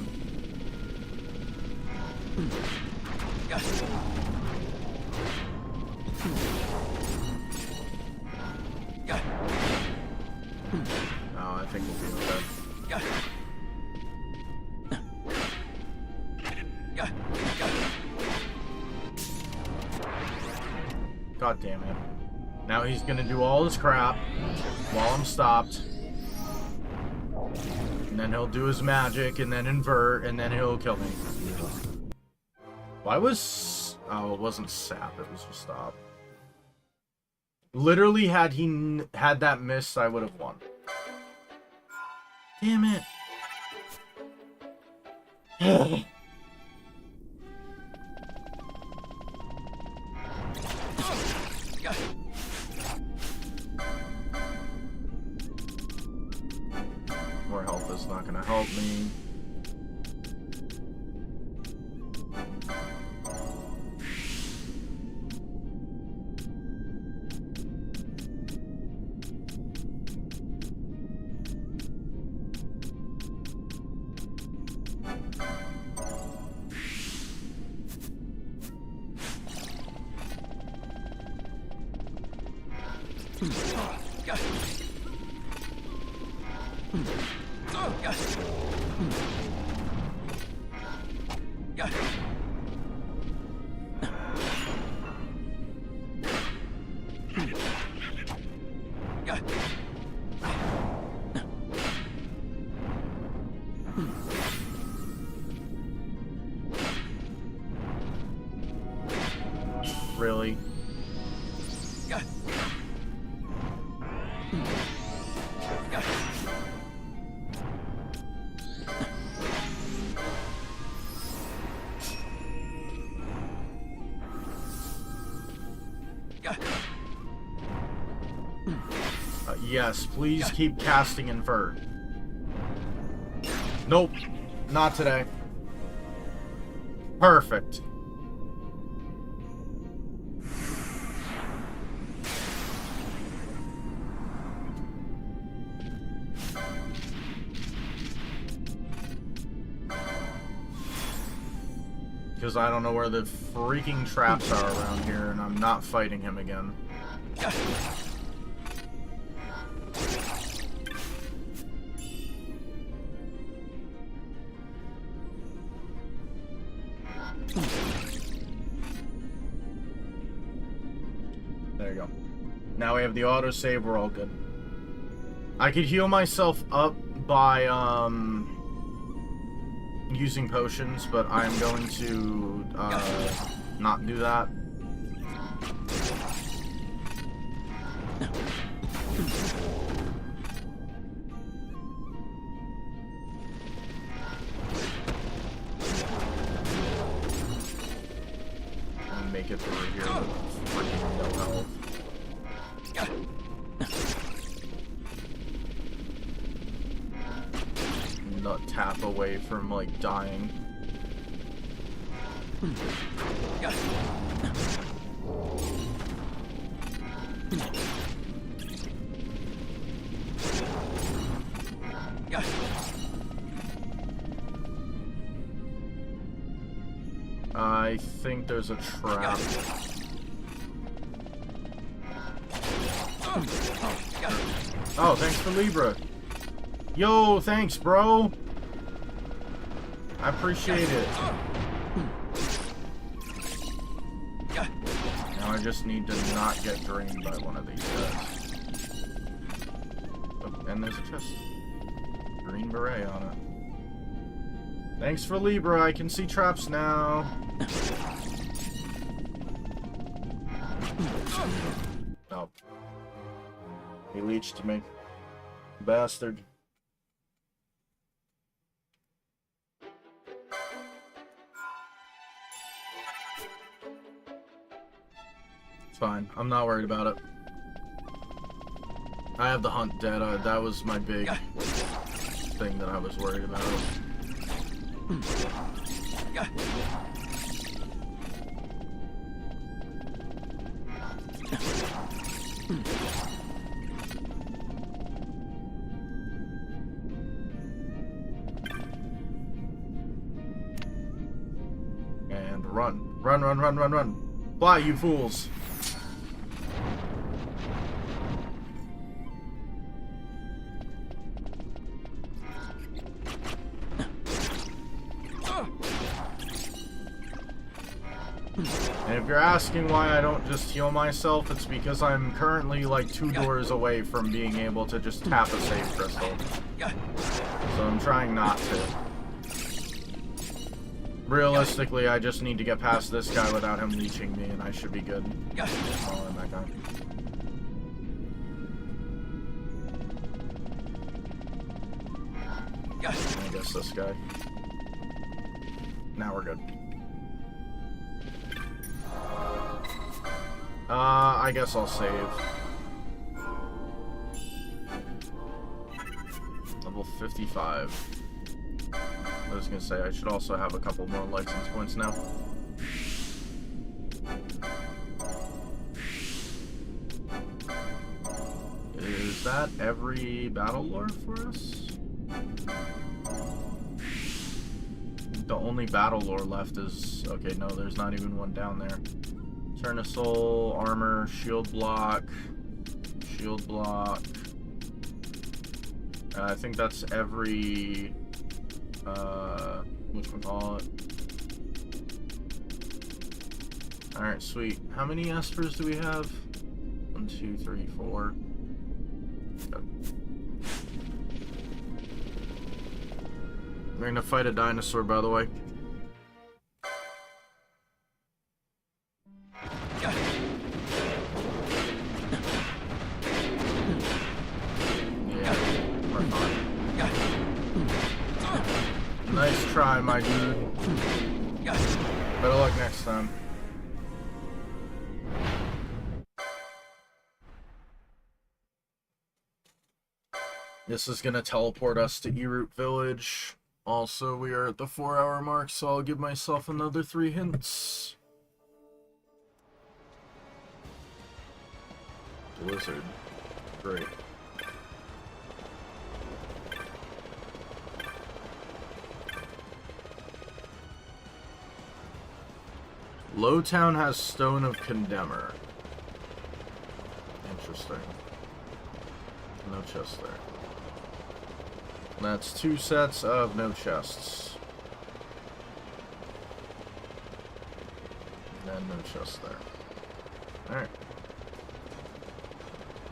Speaker 1: No, I think we'll be okay. God damn it. Now he's gonna do all this crap while I'm stopped. And then he'll do his magic, and then invert, and then he'll kill me. Why was... Oh, it wasn't sap, it was just stop. Literally, had he had that miss, I would have won. Damn it. More health is not going to help me. Really? Yes, please keep casting invert. Nope, not today. Perfect. Because I don't know where the freaking traps are around here, and I'm not fighting him again. There you go. Now we have the autosave, we're all good. I could heal myself up by, using potions, but I'm going to, not do that. And make it through here with freaking no health. Nut tap away from, like, dying. I think there's a trap. Oh, thanks for Libra. Yo, thanks, bro. I appreciate it. Now I just need to not get drained by one of these guys. Oh, and there's a chest. Green beret on it. Thanks for Libra. I can see traps now. Oh. He leeched me. Bastard. It's fine. I'm not worried about it. I have the hunt dead. That was my big thing that I was worried about. And run. Run, run, run, run, run. Fly, you fools. And if you're asking why I don't just heal myself, it's because I'm currently like 2 doors away from being able to just tap a save crystal. So I'm trying not to. Realistically, I just need to get past this guy without him leeching me, and I should be good. Oh, and that guy. I guess this guy. Now we're good. I guess I'll save. Level 55. I was gonna say, I should also have a couple more license points now. Is that every battle lore for us? The only battle lore left is... Okay, no, there's not even one down there. Turn a soul, armor, shield block. I think that's every... whatchamacallit. Alright, sweet. How many espers do we have? 1, 2, 3, 4. Good. We're gonna fight a dinosaur, by the way. Nice try, my dude. Better luck next time. This is gonna teleport us to E-Root Village. Also, we are at the 4-hour mark, so I'll give myself another 3 hints. Blizzard. Great. Lowtown has Stone of Condemner. Interesting. No chest there. That's 2 sets of no chests. And no chest there. Alright.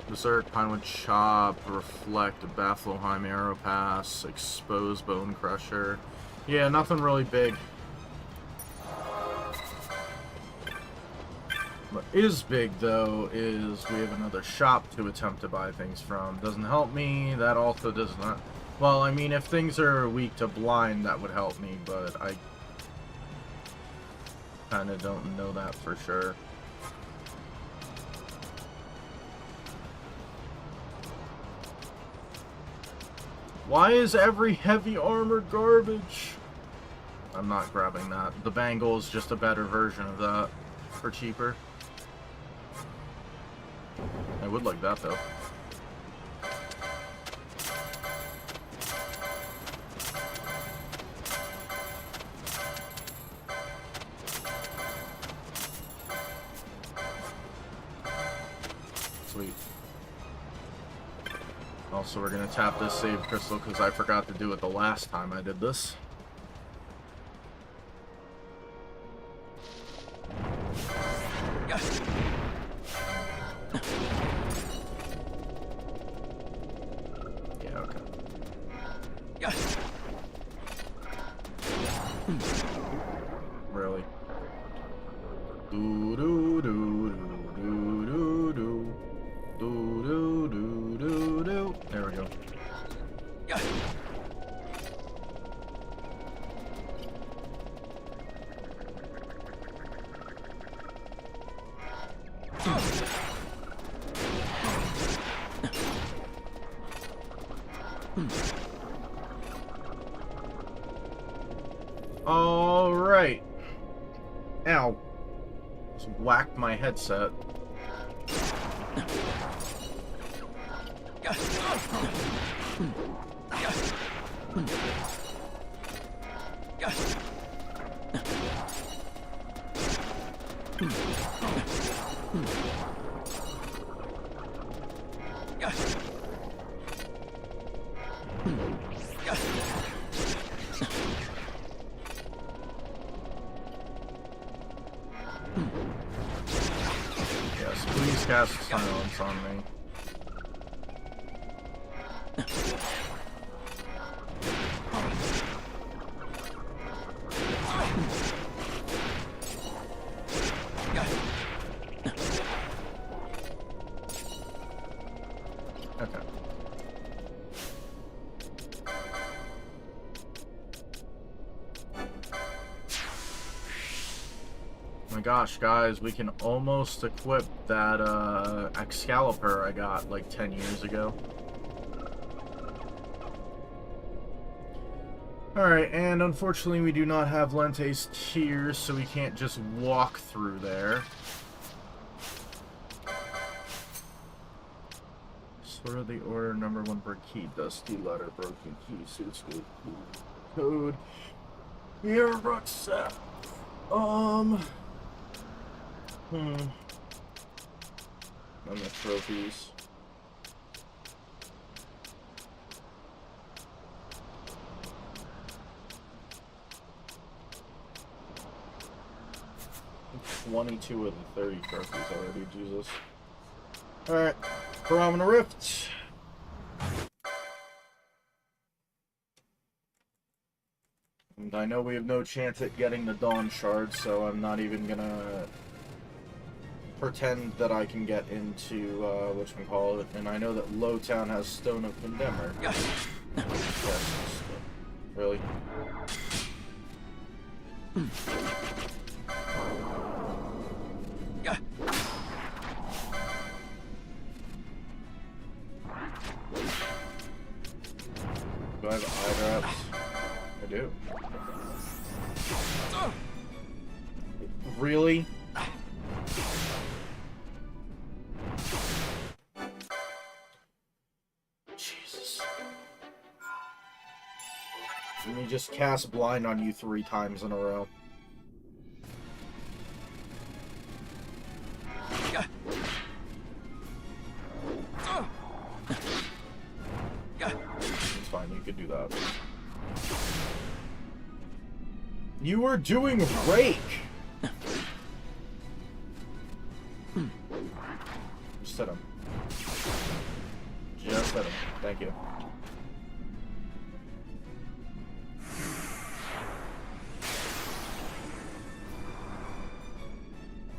Speaker 1: Berserk, Pinewood Chop, Reflect, Bafloheim Arrow Pass, Expose Bone Crusher. Yeah, nothing really big. What is big, though, is we have another shop to attempt to buy things from. Doesn't help me. That also does not... Well, I mean, if things are weak to blind, that would help me, but I kind of don't know that for sure. Why is every heavy armor garbage? I'm not grabbing that. The bangle is just a better version of that for cheaper. I would like that, though. sweet. Also, we're gonna tap this save crystal because I forgot to do it the last time I did this. Yeah, okay. Really? Do do do do do do do do do do do. There we go. All right. Ow. Just whacked my headset. Yes, please cast silence on me. Okay. Oh my gosh, guys, we can almost equip that Excalibur I got like 10 years ago. Alright, and unfortunately we do not have Lente's Tears, so we can't just walk through there. Sort of the order, number 1 per key, dusty letter, broken key, suits good code. Here, rucksack. And the trophies. I think 22 of the 30 trophies already, Jesus. Alright, Barometer Rift. And I know we have no chance at getting the Dawn Shard, so I'm not even gonna pretend that I can get into, whatchamacallit, and I know that Lowtown has Stone of Condemner. Yes. Really? Do I have eye drops? I do. Really? Jesus. Let me just cast blind on you 3 times in a row. It's fine, you could do that. You were doing rake! Just hit him. Just hit him. Thank you.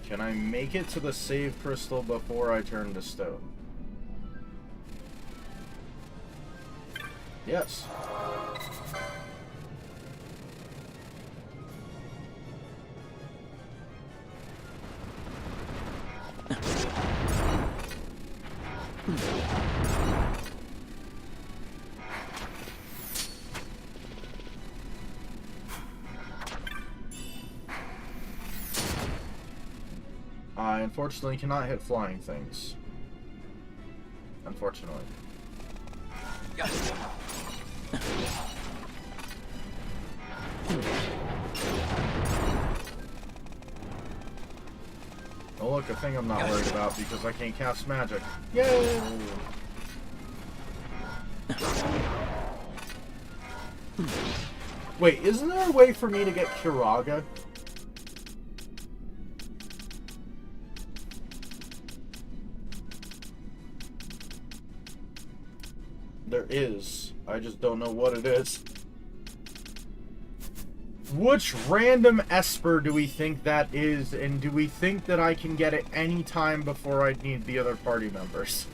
Speaker 1: Can I make it to the save crystal before I turn to stone? Yes. I unfortunately cannot hit flying things. Unfortunately. Oh look, a thing I'm not worried about because I can't cast magic. Yay! Wait, isn't there a way for me to get Kiraga? There is. I just don't know what it is. Which random Esper do we think that is, and do we think that I can get it any time before I need the other party members?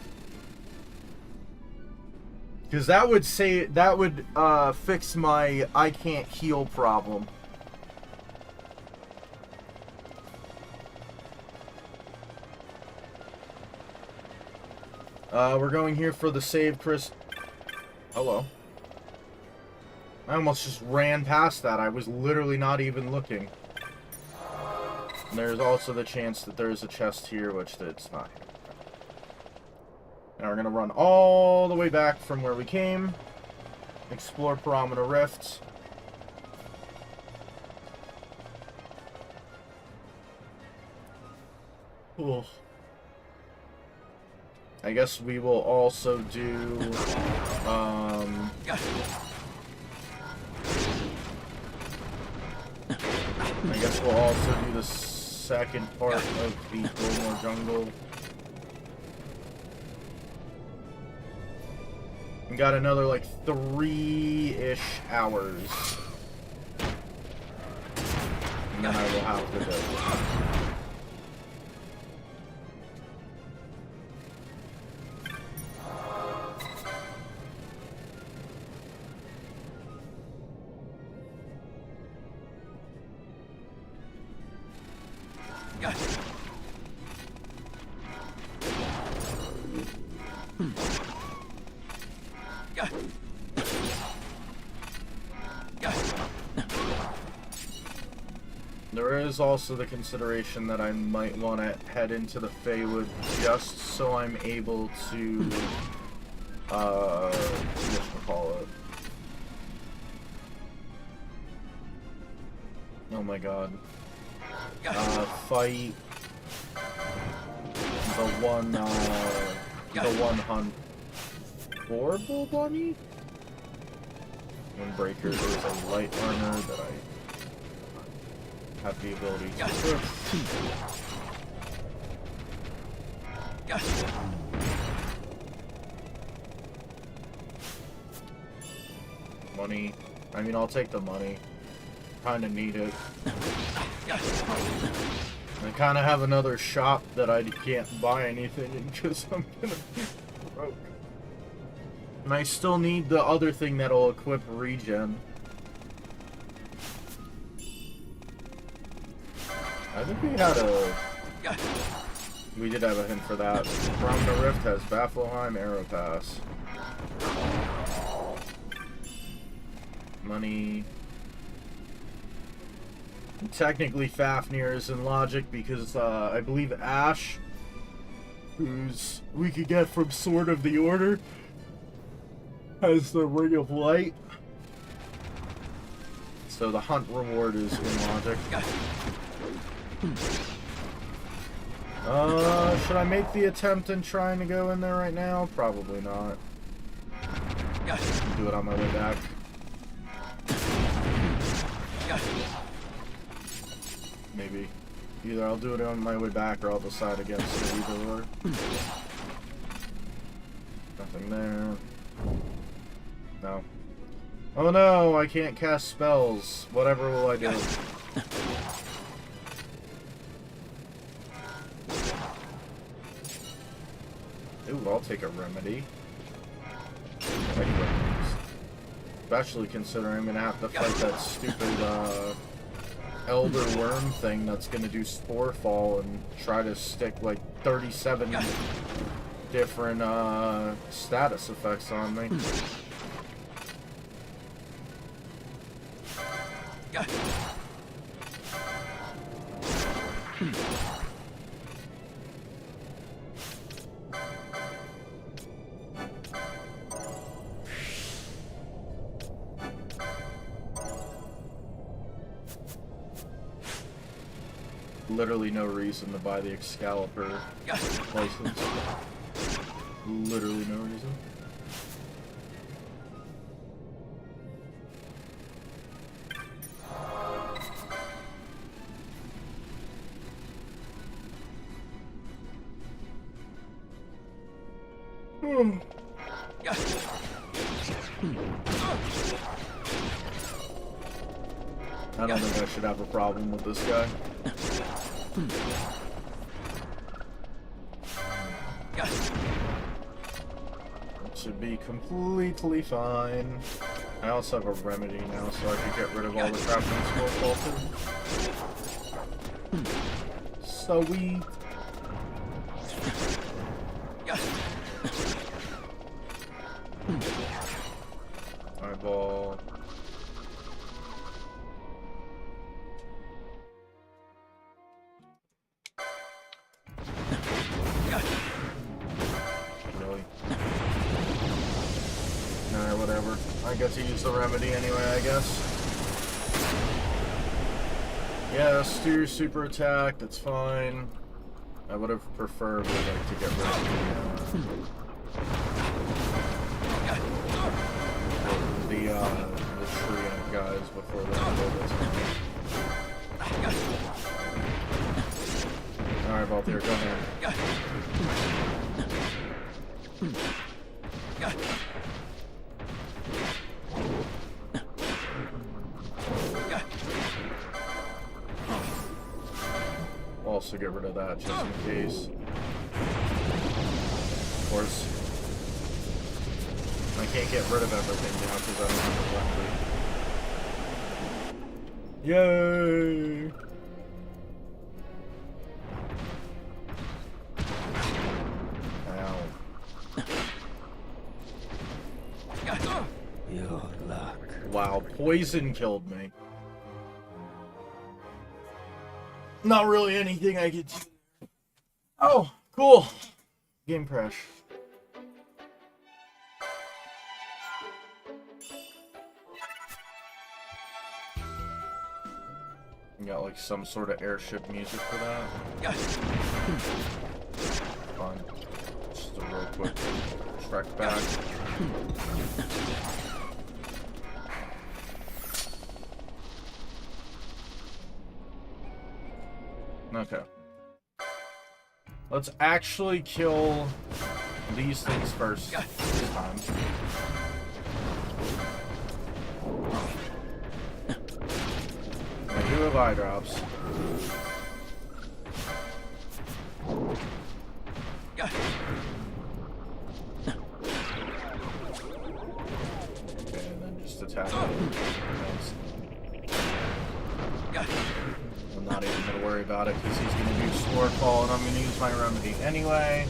Speaker 1: Because that would fix my I can't heal problem. We're going here for the save, Chris. Hello. I almost just ran past that. I was literally not even looking. And there's also the chance that there's a chest here, which it's not. Now we're going to run all the way back from where we came. Explore Pyramida Rift. Ooh. I guess we will also do... I guess we'll also do the second part of the Glowmore Jungle. We got another like 3-ish hours. And then I will have to do. There is also the consideration that I might want to head into the Feywood just so I'm able to, whatchamacallit. Oh my god. Fight the one hunt horrible bunny? Windbreaker, there's a light armor that I have the ability to equip. Money. I mean, I'll take the money. Kinda need it. I kinda have another shop that I can't buy anything in because I'm gonna be broke. And I still need the other thing that'll equip regen. I think we had a... We did have a hint for that. Pyramida Rift has Baffelheim Arrow Pass. Money. Technically Fafnir is in logic because I believe Ash, who's we could get from Sword of the Order, has the Ring of Light. So the hunt reward is in logic. Should I make the attempt in trying to go in there right now? Probably not. Do it on my way back. Maybe. Either I'll do it on my way back or I'll decide against it either or. Nothing there. No. Oh no, I can't cast spells. Whatever will I do? Ooh, I'll take a remedy. I like remedies. Especially considering I'm gonna have to fight that stupid Elder Worm thing that's gonna do Spore Fall and try to stick like 37 different status effects on me. Literally no reason to buy the Excalibur license. Literally no reason. I don't think I should have a problem with this guy. It should be completely fine. I also have a remedy now, so I can get rid of all the crap in this world. Sweet. Eyeball. Really? Alright, whatever. I get to use the remedy anyway, I guess. Yes, do your super attack, that's fine. I would have preferred like, to get rid of the tree guys before they go this way. Alright, Balthier, go ahead. We'll also get rid of that just in case. Of course, I can't get rid of everything now because I don't have a remedy. Yay!
Speaker 2: Your luck.
Speaker 1: Wow, poison killed me. Not really anything I could do. Oh, cool. Game crash. You got like some sort of airship music for that. Fun. Just a real quick trek back. Okay. Let's actually kill these things first this time. I do have eye drops. Okay, and then just attack him. I'm not even going to worry about it because he's going to do Spore Call and I'm going to use my remedy anyway.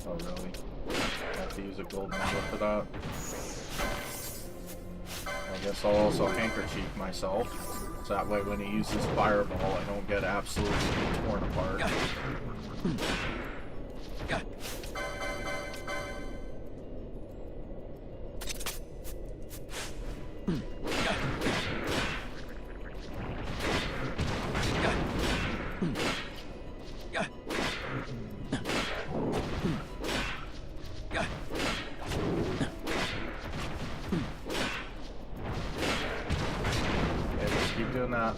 Speaker 1: Oh really? I have to use a gold medal for that. I guess I'll also handkerchief myself, so that way when he uses Fireball, I don't get absolutely torn apart. Keep doing that.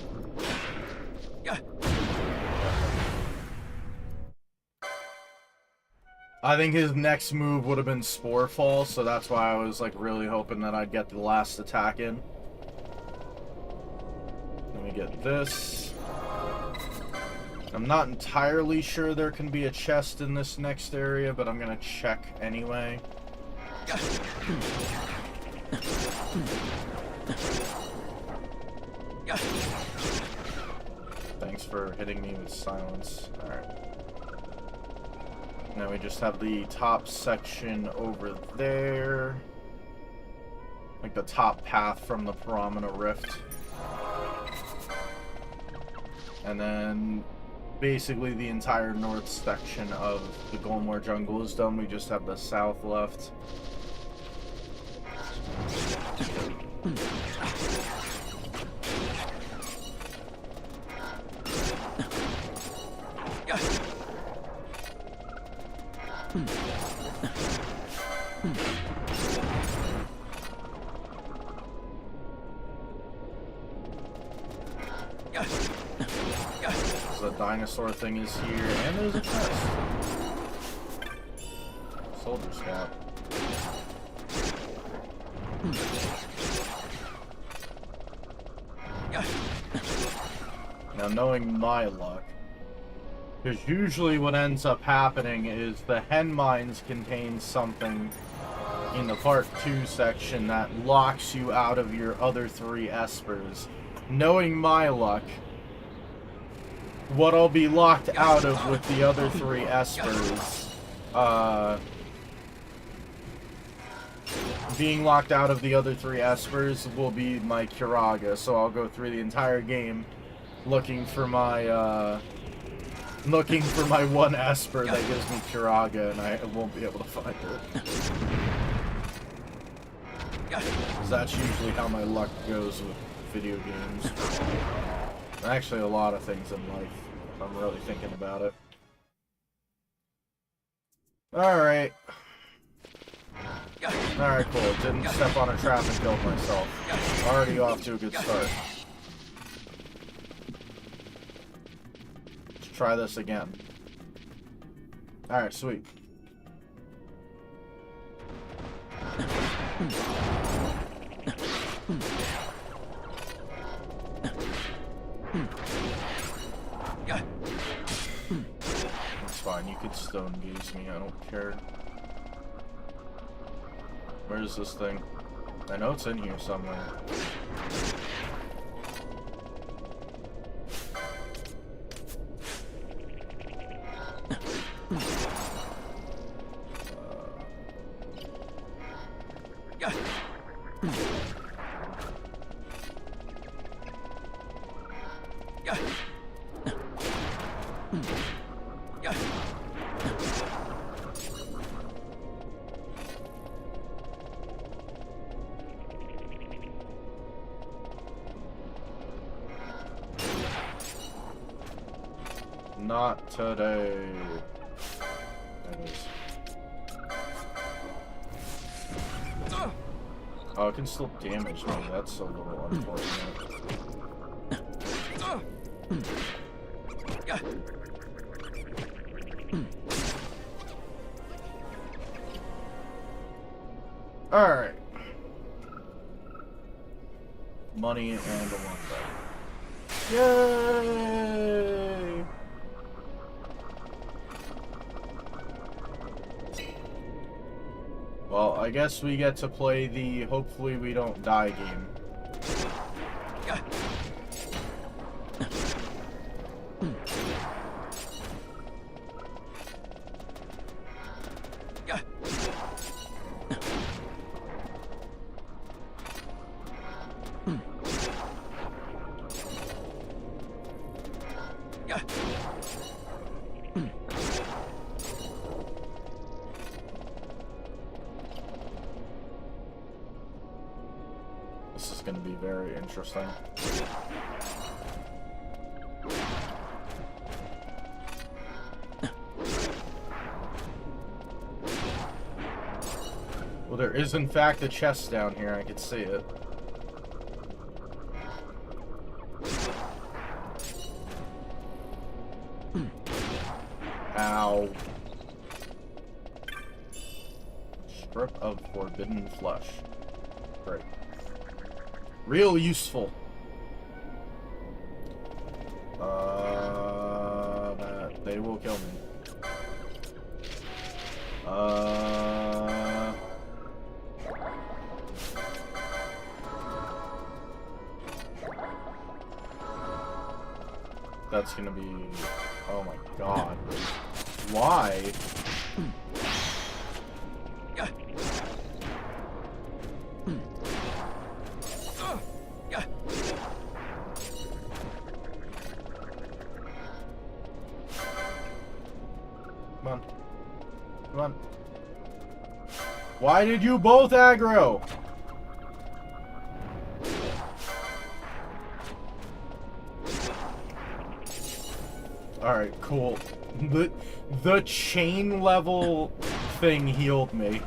Speaker 1: I think his next move would have been Spore Fall, so that's why I was like really hoping that I'd get the last attack in. Let me get this. I'm not entirely sure there can be a chest in this next area, but I'm gonna check anyway. Thanks for hitting me with silence. Alright. Now we just have the top section over there. like the top path from the Paramana Rift. And then basically the entire north section of the Golmore Jungle is done. We just have the south left. The dinosaur thing is here, and there's a chest. Soldier scout. Now, knowing my luck, because usually what ends up happening is the hen mines contain something in the part 2 section that locks you out of your other 3 espers. Knowing my luck, what I'll be locked out of with the other 3 espers, being locked out of the other 3 espers will be my Kiraga, so I'll go through the entire game looking for my one esper that gives me Kiraga, and I won't be able to find it. Because that's usually how my luck goes with video games. Actually, a lot of things in life, if I'm really thinking about it. Alright. Alright, cool. Didn't step on a trap and killed myself. Already off to a good start. Let's try this again. Alright, sweet. It's fine, you could stone gaze me, I don't care. Where's this thing? I know it's in here somewhere. Not today. That is. Oh, it can still damage me. That's a little unfortunate. Alright. Money and a wombat. Yay! Well, I guess we get to play the hopefully we don't die game. This is going to be very interesting. Well, there is in fact a chest down here. I can see it. Ow. Strip of forbidden flesh. Great. Real useful. They will kill me. That's gonna be... Oh my god. Why? Why did you both aggro? Alright, cool. The chain level thing healed me.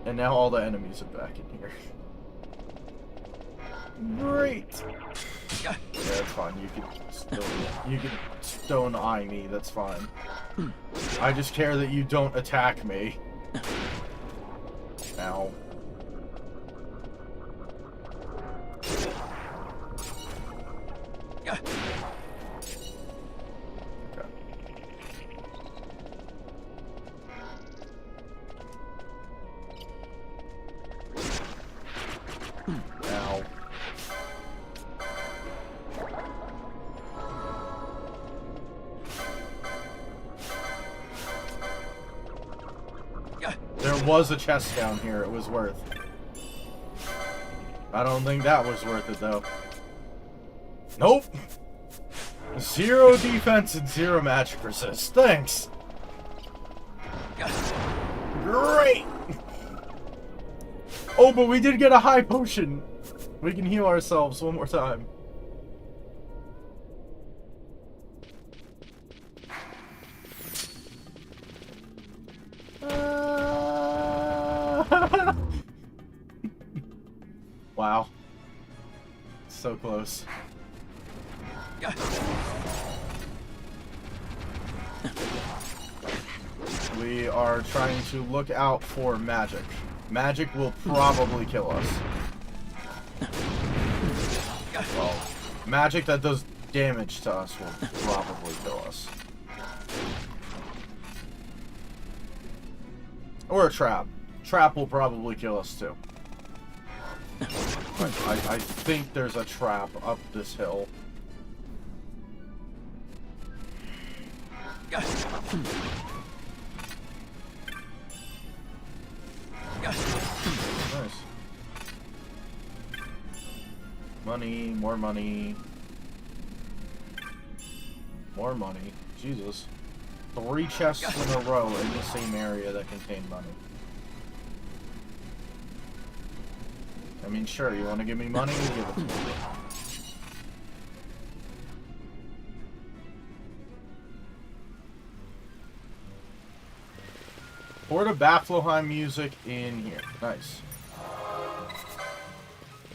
Speaker 1: And now all the enemies are back in here. Great! Yeah, that's fine. You can stone eye me, that's fine. I just care that you don't attack me. Ow. Ow. There was a chest down here, it was worth. I don't think that was worth it though. Nope! 0 defense and 0 magic resist. Thanks! Great! Oh, but we did get a high potion! We can heal ourselves one more time. Wow. So close. We are trying to look out for magic. Magic will probably kill us. Well, magic that does damage to us will probably kill us. Or a trap. Trap will probably kill us too. I think there's a trap up this hill. Nice. Money, more money. More money. Jesus. 3 chests in a row in the same area that contain money. I mean, sure, you want to give me money? Give it to me. Port of Bafloheim music in here. Nice.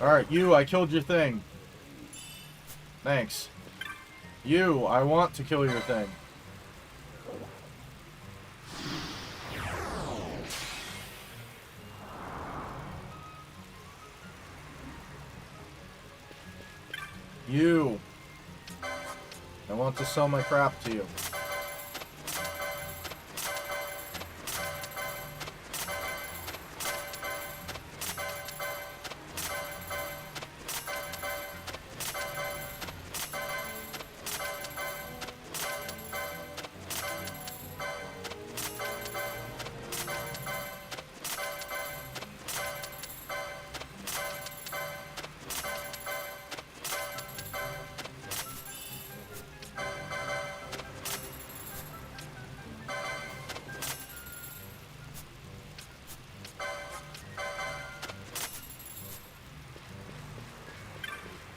Speaker 1: Alright, you, I killed your thing. Thanks. You, I want to kill your thing. You. I want to sell my crap to you.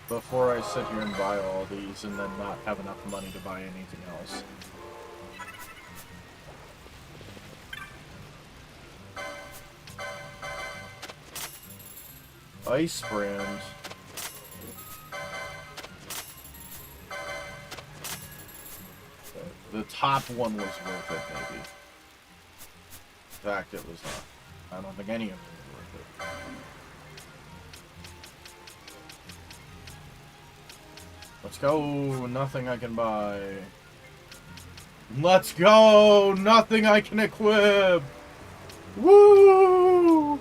Speaker 1: Before I sit here and buy all these and then not have enough money to buy anything else. Ice brand. The top one was worth it, maybe. In fact, it was not. I don't think any of them was worth it. Let's go! Nothing I can buy. Let's go! Nothing I can equip! Woo!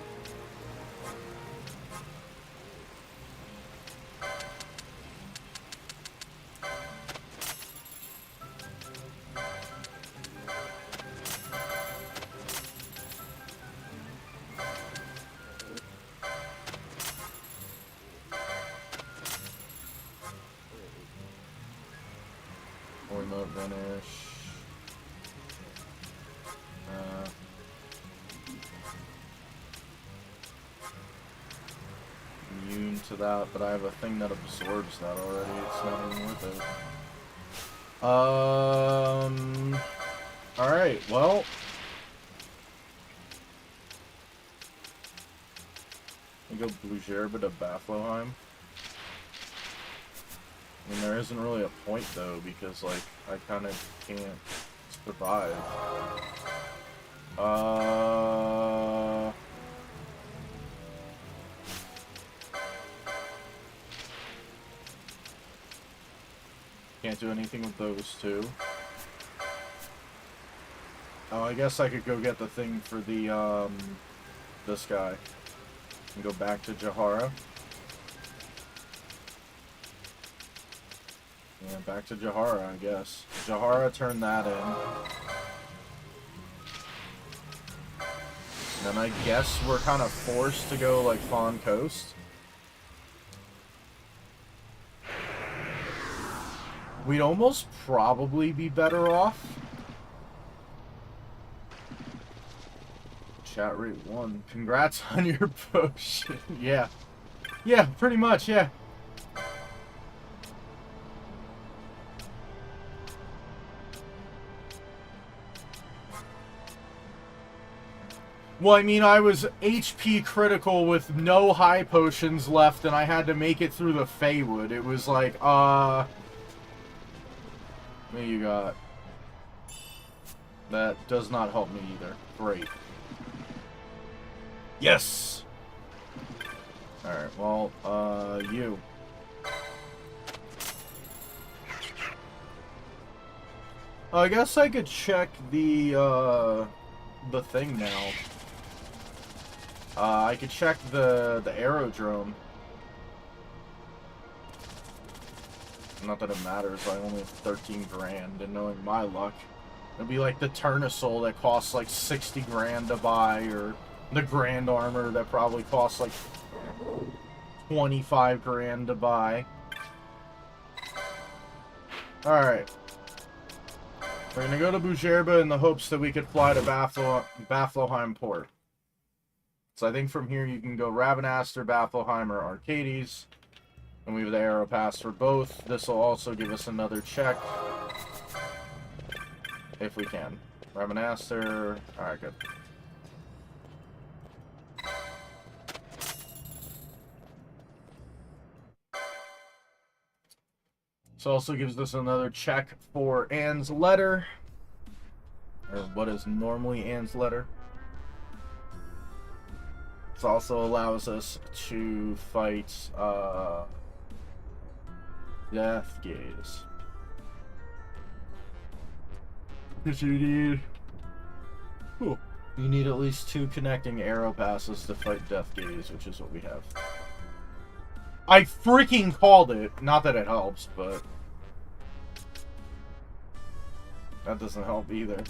Speaker 1: Remote vanish. immune to that, but I have a thing that absorbs that already. It's not even worth it. Alright, well. We go Blue Gerba to Bafloheim. I mean, there isn't really a point, though, because, like, I kind of can't survive. Can't do anything with those two. Oh, I guess I could go get the thing for the, this guy. And go back to Jahara. Yeah, back to Jahara, I guess. Jahara, turn that in. And then I guess we're kind of forced to go, like, Fawn Coast. We'd almost probably be better off. Chat rate 1. Congrats on your potion. Yeah. Yeah, pretty much, yeah. Well, I mean, I was HP critical with no high potions left, and I had to make it through the Feywood. It was like, what do you got? That does not help me either. Great. Yes! Alright, well, you. I guess I could check the thing now. I could check the aerodrome. Not that it matters, I only have 13 grand, and knowing my luck, it'd be like the Tournesol that costs like 60 grand to buy, or the Grand Armor that probably costs like 25 grand to buy. Alright. We're gonna go to Bujerba in the hopes that we could fly to Bafloheim Port. So I think from here you can go Ravenaster, Bafloheim, or Arcades. And we have the Aero Pass for both. This will also give us another check. If we can. Ravenaster. Alright, good. This also gives us another check for Anne's letter. Or what is normally Anne's letter. This also allows us to fight Death Gaze. Because you need... Cool. You need at least 2 connecting arrow passes to fight Death Gaze, which is what we have. I freaking called it! Not that it helps, but... that doesn't help either.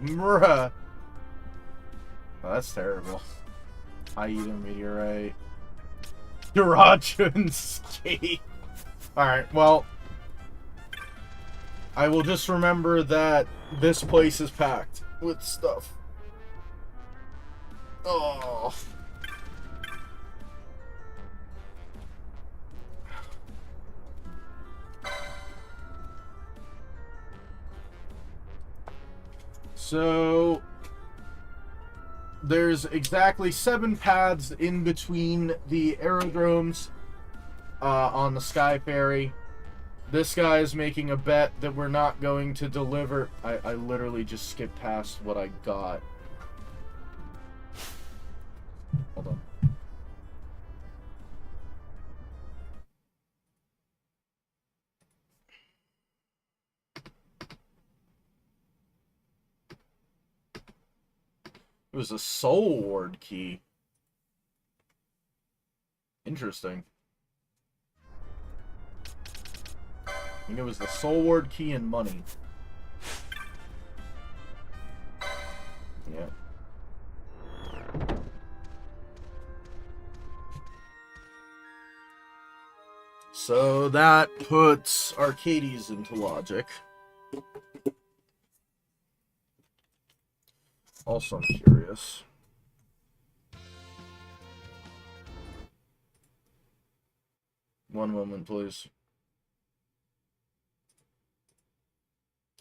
Speaker 1: Bruh! Oh, that's terrible. High Ether Meteorite. Durajun Skate. Alright, well... I will just remember that this place is packed with stuff. Oh... So, there's exactly 7 paths in between the aerodromes on the Sky Ferry. This guy is making a bet that we're not going to deliver. I literally just skipped past what I got. Hold on. It was a Soul Ward key. Interesting. I think it was the Soul Ward key and money. Yeah. So that puts Arcades into logic. Also, I'm curious. One moment, please.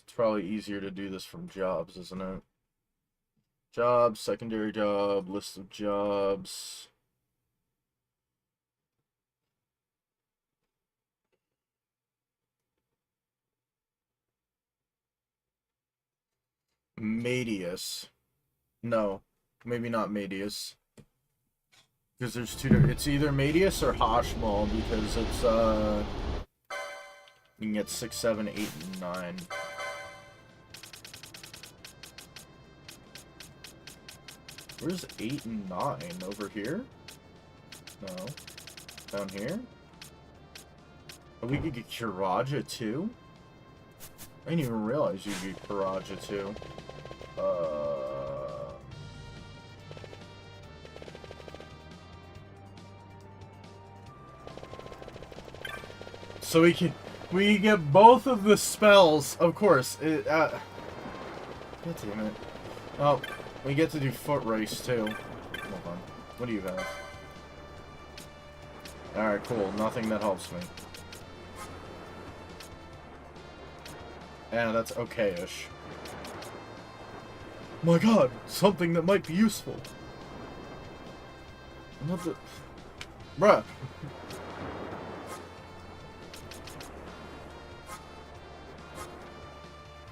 Speaker 1: It's probably easier to do this from jobs, isn't it? Jobs, secondary job, list of jobs. Medius. No, maybe not Medius. Because there's two different. It's either Medius or Hashmal because it's you can get 6, 7, 8, and 9. Where's 8 and 9? Over here? No. Down here? Oh, we could get Kuraja too? I didn't even realize you could get Kuraja too. So we get both of the spells, of course. God damn it. Oh, we get to do foot race too. Hold on. What do you have? Alright, cool. Nothing that helps me. Yeah, that's okay-ish. My god, something that might be useful. What the... Bruh.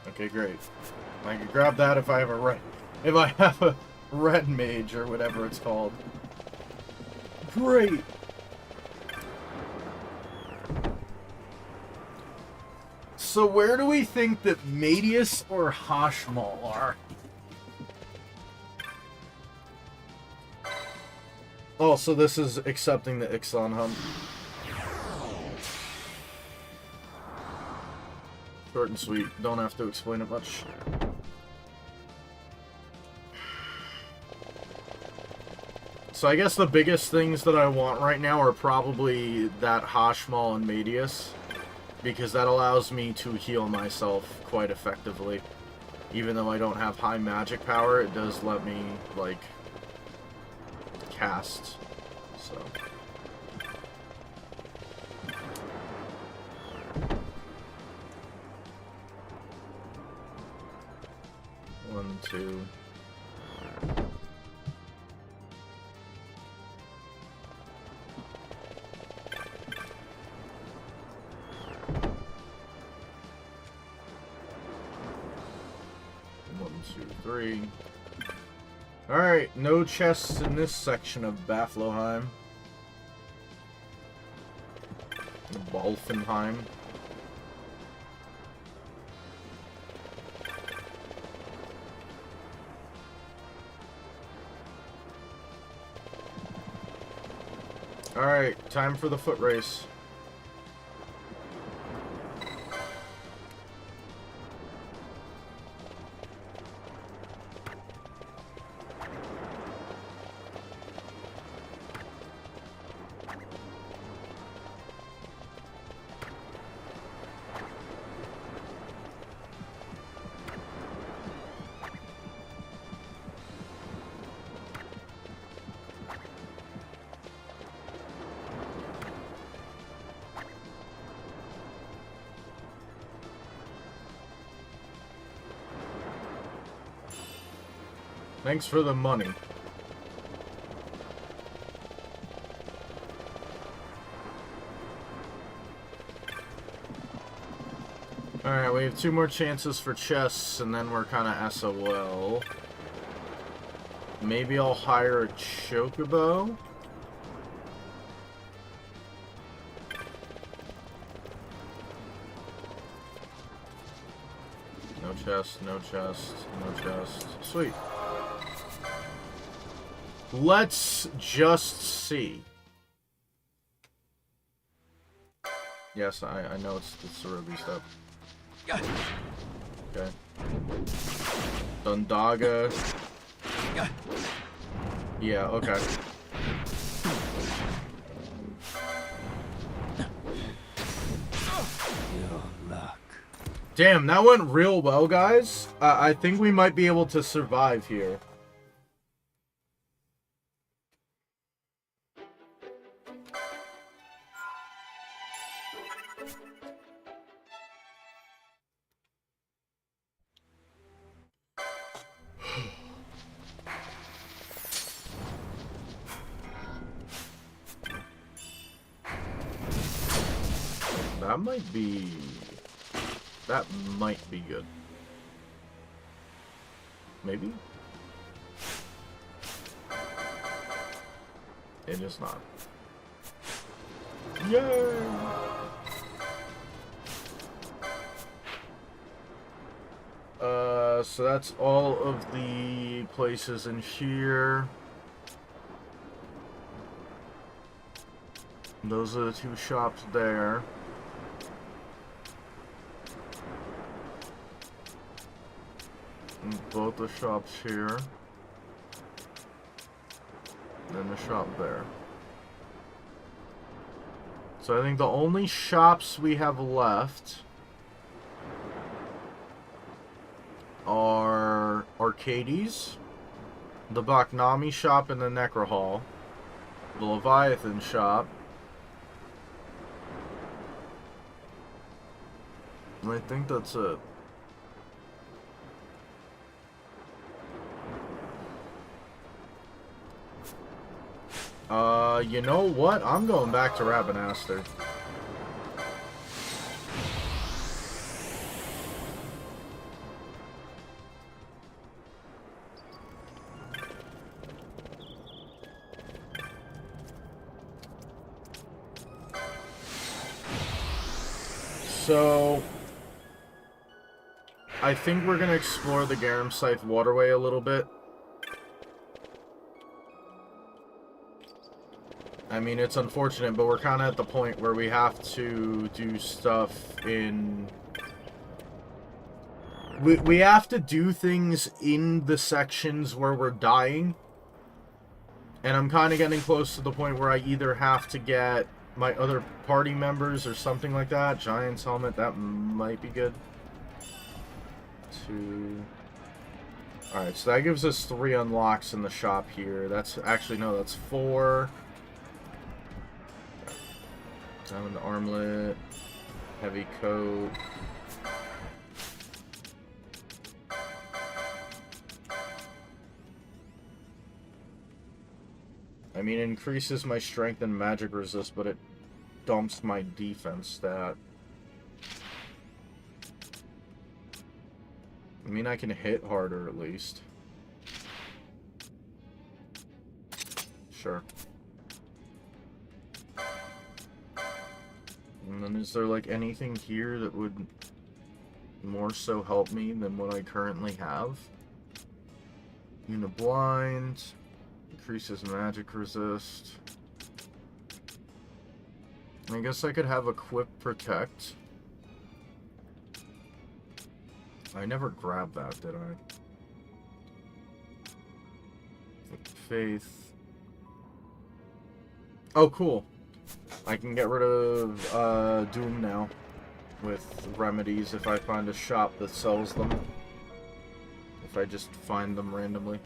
Speaker 1: Okay, great. I can grab that if I have a red mage or whatever it's called. Great. So where do we think that Medius or Hashmal are? Oh, so this is accepting the Ixon hump. Short and sweet. Don't have to explain it much. So I guess the biggest things that I want right now are probably that Hashmal and Medius. Because that allows me to heal myself quite effectively. Even though I don't have high magic power, it does let me, like, cast. So... One, two... Alright, no chests in this section of Bafloheim. Balfenheim. Alright, time for the foot race. Thanks for the money. Alright, we have 2 more chances for chests, and then we're kind of SOL. Maybe I'll hire a Chocobo? No chest, no chest, no chest. Sweet. Let's just see. Yes, I know it's the Ruby stuff. Okay. Dundaga. Yeah, okay.
Speaker 2: Your luck.
Speaker 1: Damn, that went real well, guys. I think we might be able to survive here. That might be... That might be good. Maybe? It is not. Yay! So that's all of the places in here. Those are the two shops there. And both the shops here. And the shop there. So I think the only shops we have left are Arcades, the Baknami shop in the Necro Hall, the Leviathan shop, and I think that's it. You know what? I'm going back to Rabanastre. So, I think we're going to explore the Garum Scythe waterway a little bit. I mean, it's unfortunate, but we're kind of at the point where we have to do stuff in... We have to do things in the sections where we're dying. And I'm kind of getting close to the point where I either have to get my other party members or something like that. Giant's helmet, that might be good. 2... Alright, so that gives us 3 unlocks in the shop here. That's actually, no, that's 4. Diamond armlet, heavy coat. I mean, it increases my strength and magic resist, but it dumps my defense stat. I mean, I can hit harder at least. Sure. And then is there like anything here that would more so help me than what I currently have? Uniblind, increases magic resist. I guess I could have Equip Protect. I never grabbed that, did I? Faith. Oh, cool. I can get rid of Doom now with remedies if I find a shop that sells them. If I just find them randomly.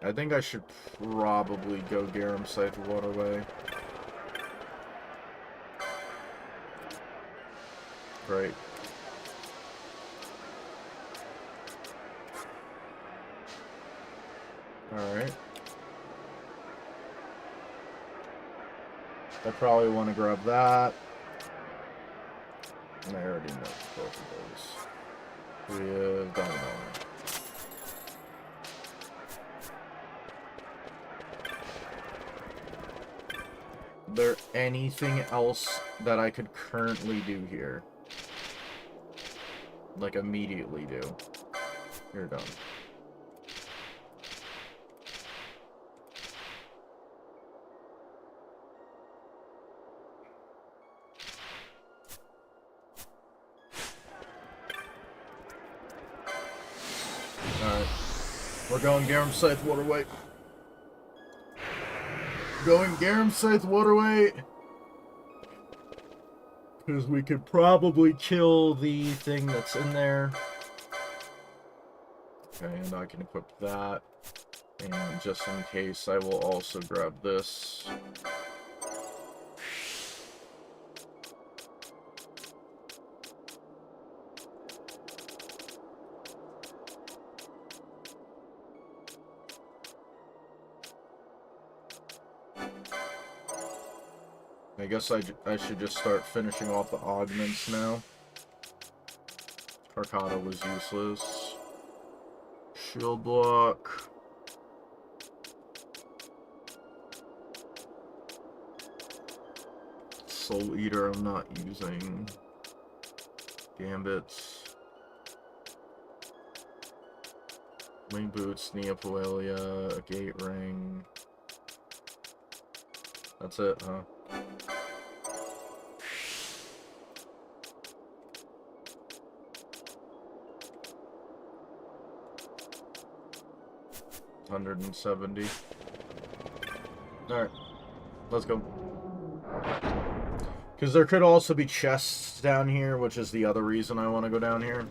Speaker 1: I think I should probably go Garum Scythe Waterway. Great. Alright. I probably want to grab that. And I already know both of those. We have Diamond Armor. Is there anything else that I could currently do here? Like, immediately do. You're done. Alright. We're going Garum Scythe Waterway. Going Garum Scythe Waterway. Because we could probably kill the thing that's in there. Okay, and I can equip that. And just in case, I will also grab this. I guess I should just start finishing off the augments now. Carcata was useless. Shield block. Soul Eater I'm not using. Gambits. Wing Boots, Neopoelia, a Gate Ring. That's it, huh? $170. Alright. Let's go. Because there could also be chests down here, which is the other reason I want to go down here.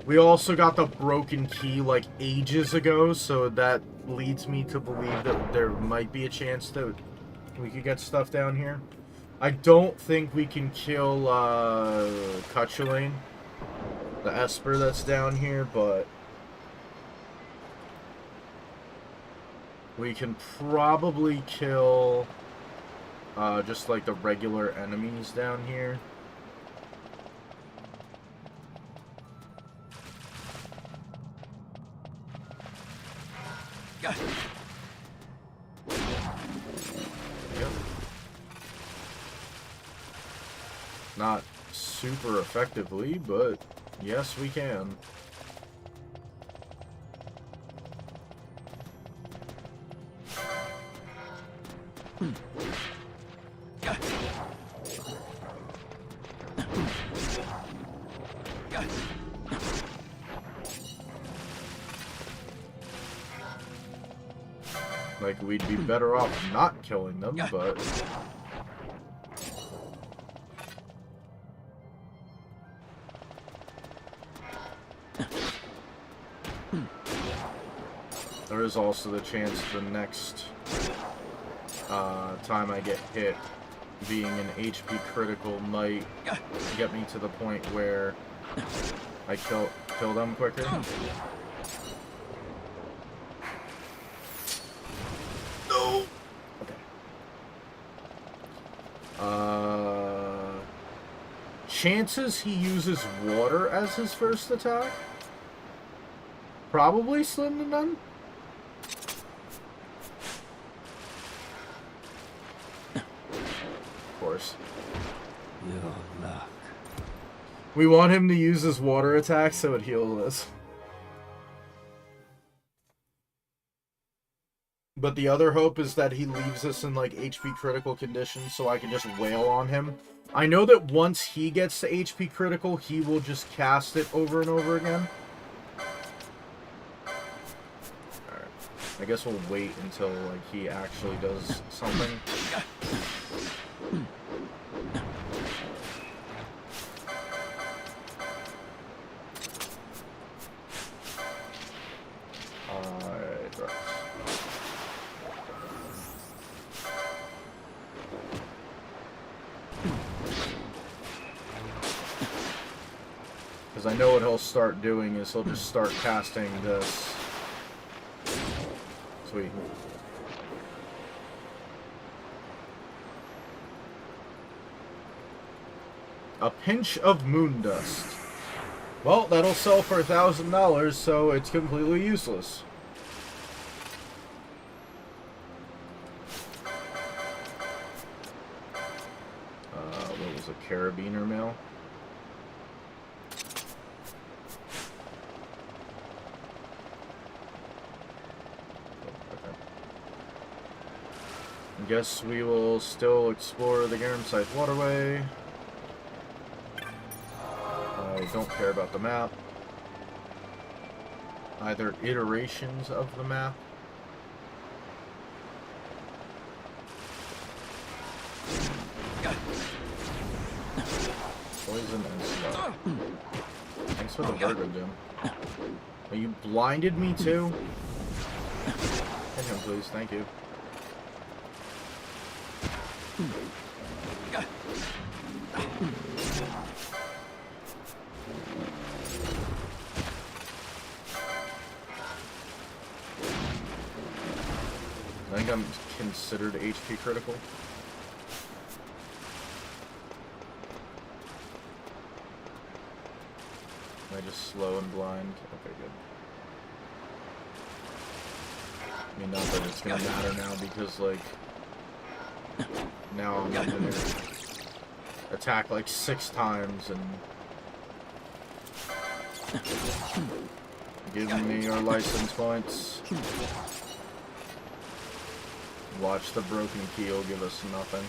Speaker 1: We also got the broken key, like, ages ago, so that leads me to believe that there might be a chance that we could get stuff down here. I don't think we can kill, Cutulane, the Esper that's down here, but we can probably kill, just, like, the regular enemies down here. Yep. Not super effectively, but yes, we can. Like, we'd be better off not killing them, but... there is also the chance the next time I get hit, being an HP critical might get me to the point where I kill them quicker. No! Okay. Chances he uses water as his first attack? Probably slim to none. Of course.
Speaker 2: Your luck.
Speaker 1: We want him to use his water attack so it heals us. But the other hope is that he leaves us in, like, HP critical condition so I can just wail on him. I know that once he gets to HP critical, he will just cast it over and over again. Alright. I guess we'll wait until, like, he actually does something. Because I know what he'll start doing is he'll just start casting this. Sweet. A pinch of moon dust. Well, that'll sell for $1,000, so it's completely useless. What was a carabiner mail? Guess we will still explore the Garamside waterway. I don't care about the map. Either iterations of the map. Poison and slow. Thanks for the burger, Jim. Oh, you blinded me too? Hit him, please. Thank you. I think I'm considered HP critical. Am I just slow and blind? Okay, good. I mean, not that it's gonna matter now because, like, now I'm gonna attack like 6 times and give me your license points. Watch the broken keel give us nothing.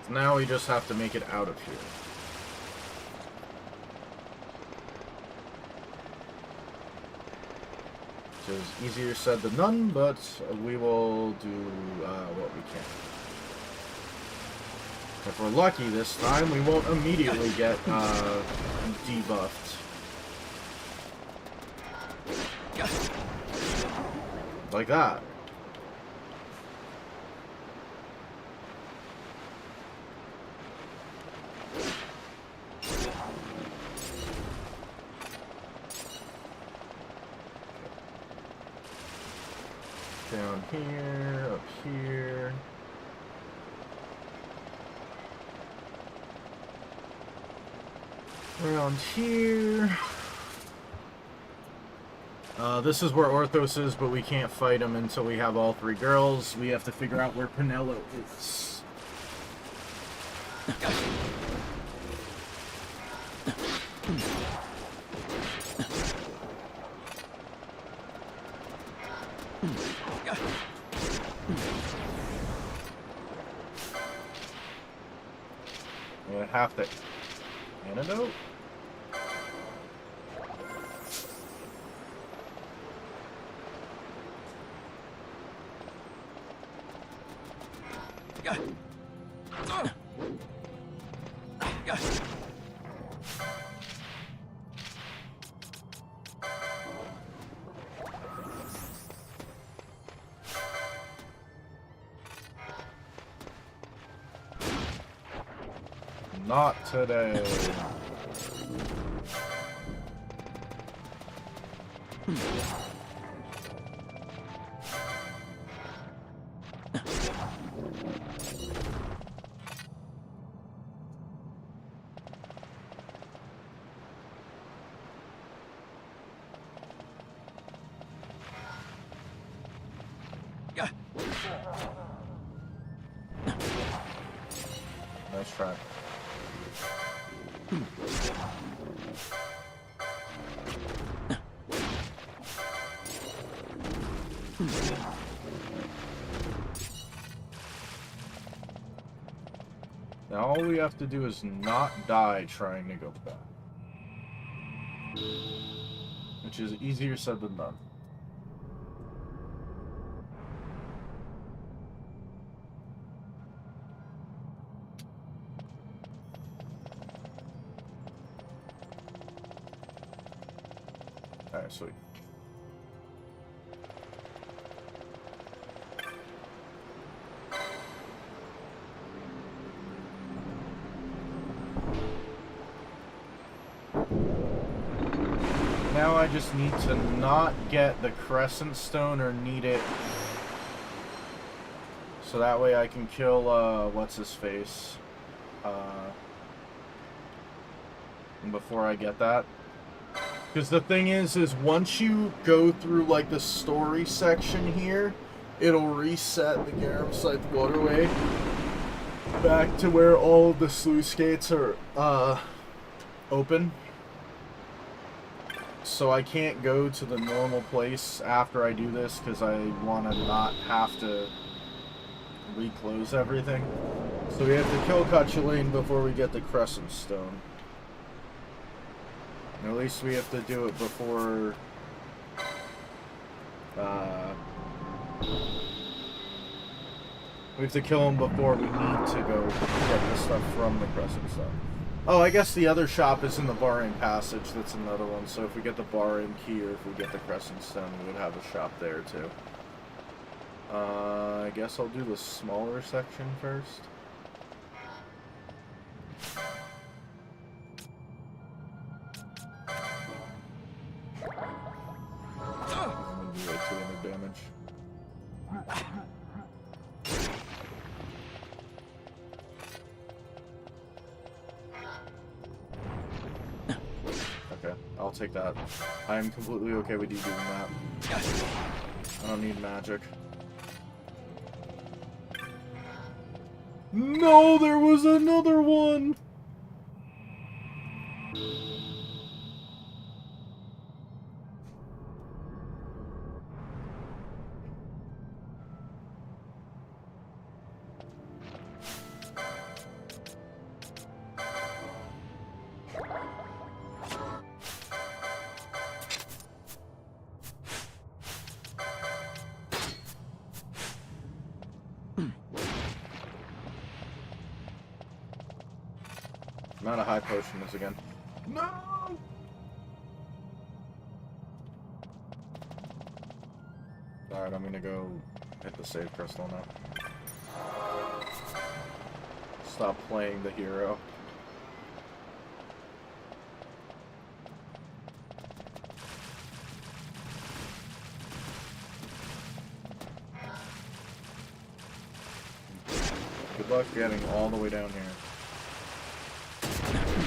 Speaker 1: Now we just have to make it out of here. Which is easier said than done, but we will do what we can. If we're lucky this time, we won't immediately get debuffed. Like that. Down here, up here. Around here. This is where Orthos is, but we can't fight him until we have all 3 girls. We have to figure out where Penelo is. I'm gonna have to antidote. Not today. Nice try. Now all we have to do is not die trying to go back. Which is easier said than done. Alright, sweet. Now I just need to not get the Crescent Stone or need it. So that way I can kill, what's his face? Before I get that. Because the thing is once you go through, like, the story section here, it'll reset the Garum Scythe waterway back to where all of the sluice gates are, open. So I can't go to the normal place after I do this, because I want to not have to reclose everything. So we have to kill Cutulain before we get the Crescent Stone. At least we have to do it before We have to kill him before we need to go get the stuff from the Crescent Stone. Oh, I guess the other shop is in the Barring Passage. That's another one. So if we get the Barring Key or if we get the Crescent Stone, we would have a shop there too. I guess I'll do the smaller section first. I'm gonna do like 200 damage. Okay, I'll take that. I'm completely okay with you doing that. I don't need magic. No, there was another one! Not a high potion is again. No! Alright, I'm gonna go hit the save crystal now. Stop playing the hero. Good luck getting all the way down here.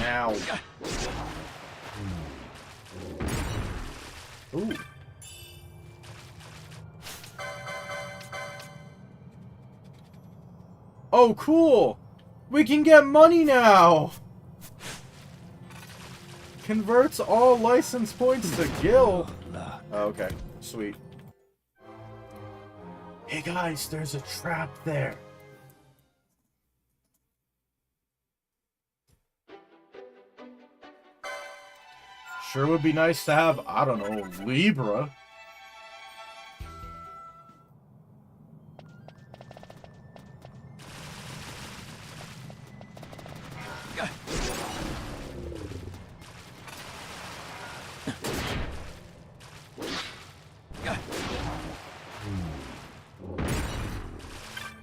Speaker 1: Ow. Ooh. Oh, cool! We can get money now! Converts all license points to gil. Oh, okay, sweet. Hey guys, there's a trap there. Sure would be nice to have, I don't know, Libra.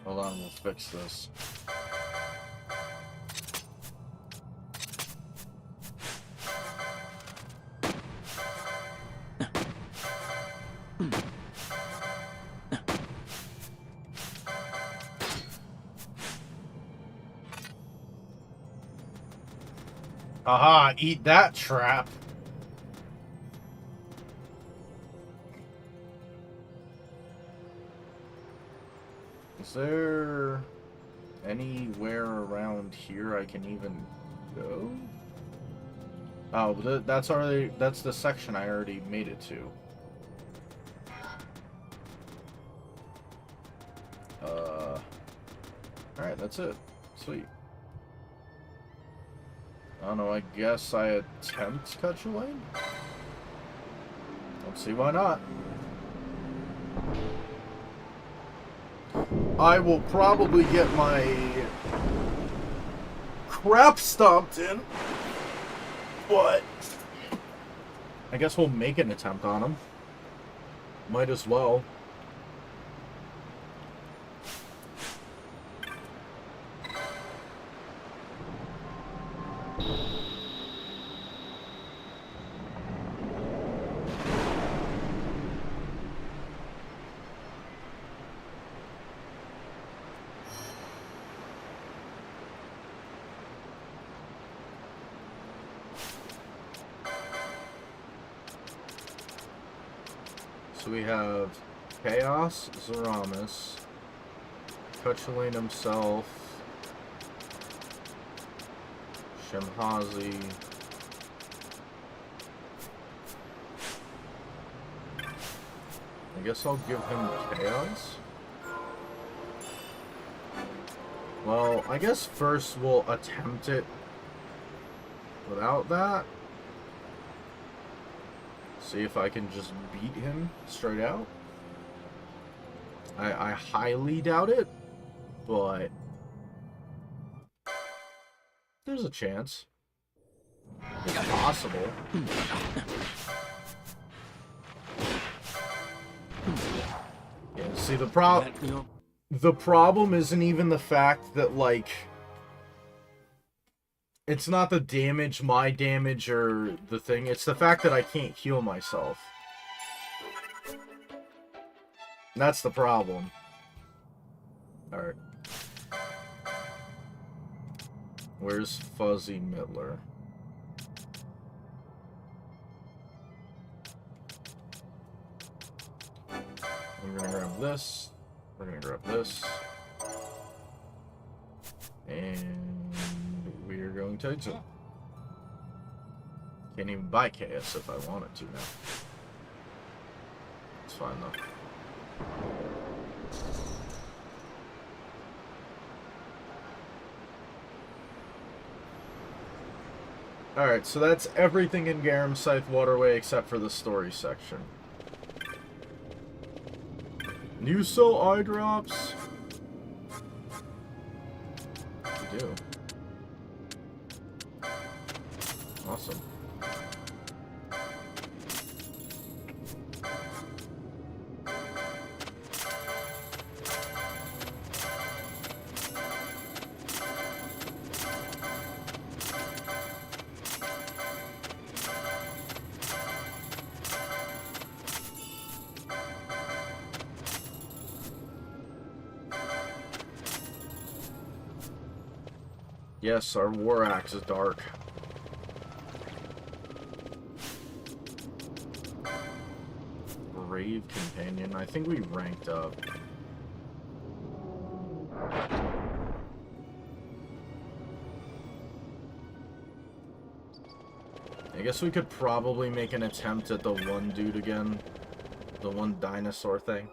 Speaker 1: Hold on, we'll fix this. Aha, eat that trap. Is there anywhere around here I can even go? Oh, that's already, that's the section I already made it to. Alright, that's it. Sweet. I don't know, I guess I attempt Gacha Lane? Let's see why not. I will probably get my crap stomped in, but I guess we'll make an attempt on him. Might as well. So we have Chaos, Zaramis, Kuchulain himself, Shemhazi, I guess I'll give him Chaos. Well, I guess first we'll attempt it without that. See if I can just beat him straight out. I highly doubt it, but there's a chance. It's possible. Yeah, see, the problem isn't even the fact that, like, it's not the damage, my damage, or the thing. It's the fact that I can't heal myself. That's the problem. Alright. Where's Fuzzy Midler? We're gonna grab this. We're gonna grab this. And we are going to exit. Can't even buy KS if I wanted to now. It's fine though. Alright, so that's everything in Garum Scythe Waterway except for the story section. New Soul Eye Drops? We do. Awesome. Yes, our war axe is dark. Brave Companion. I think we ranked up. I guess we could probably make an attempt at the one dude again. The one dinosaur thing.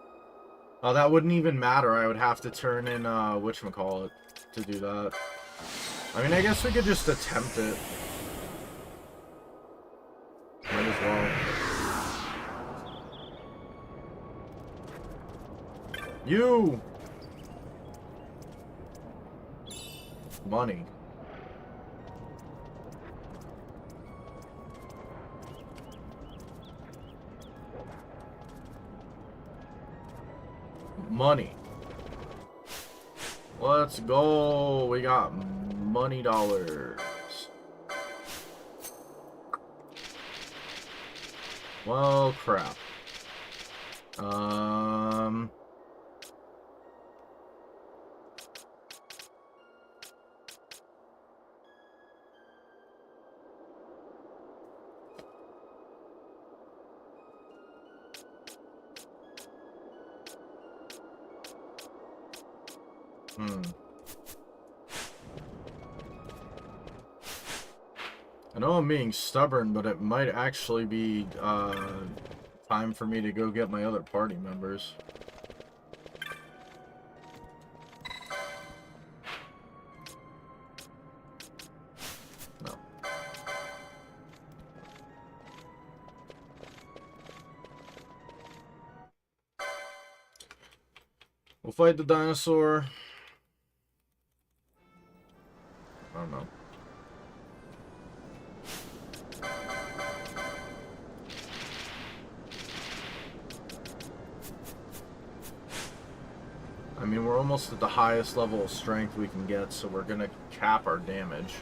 Speaker 1: Oh, that wouldn't even matter. I would have to turn in, whatchamacallit to do that. I mean, I guess we could just attempt it. Might as well. You! Money. Money. Let's go. We got money dollars. Well, crap. I know I'm being stubborn, but it might actually be time for me to go get my other party members. No. We'll fight the dinosaur. I don't know. I mean, we're almost at the highest level of strength we can get, so we're gonna cap our damage.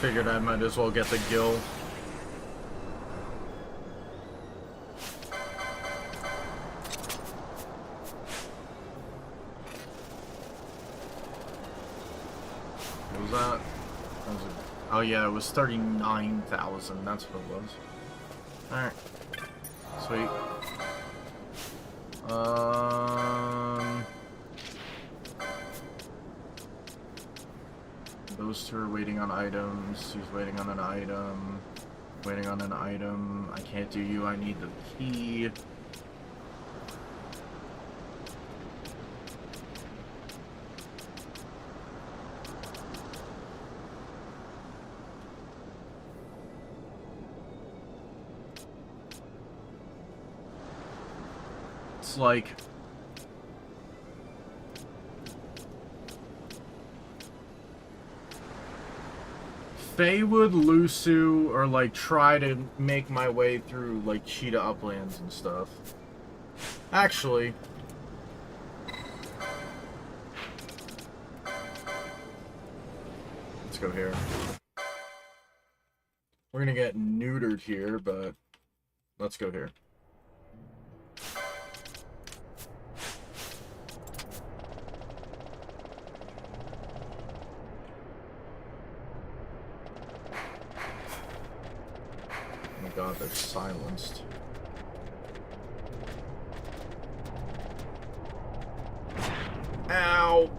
Speaker 1: figured I might as well get the gill. What was that? Oh yeah, it was 39,000. That's what it was. Alright. Sweet. Those two are waiting on items. He's waiting on an item. Waiting on an item. I can't do you. I need the key. It's like... Faye would Lusu or like try to make my way through like cheetah uplands and stuff. Actually, let's go here. We're gonna get neutered here, but let's go here. God, they're silenced. Ow!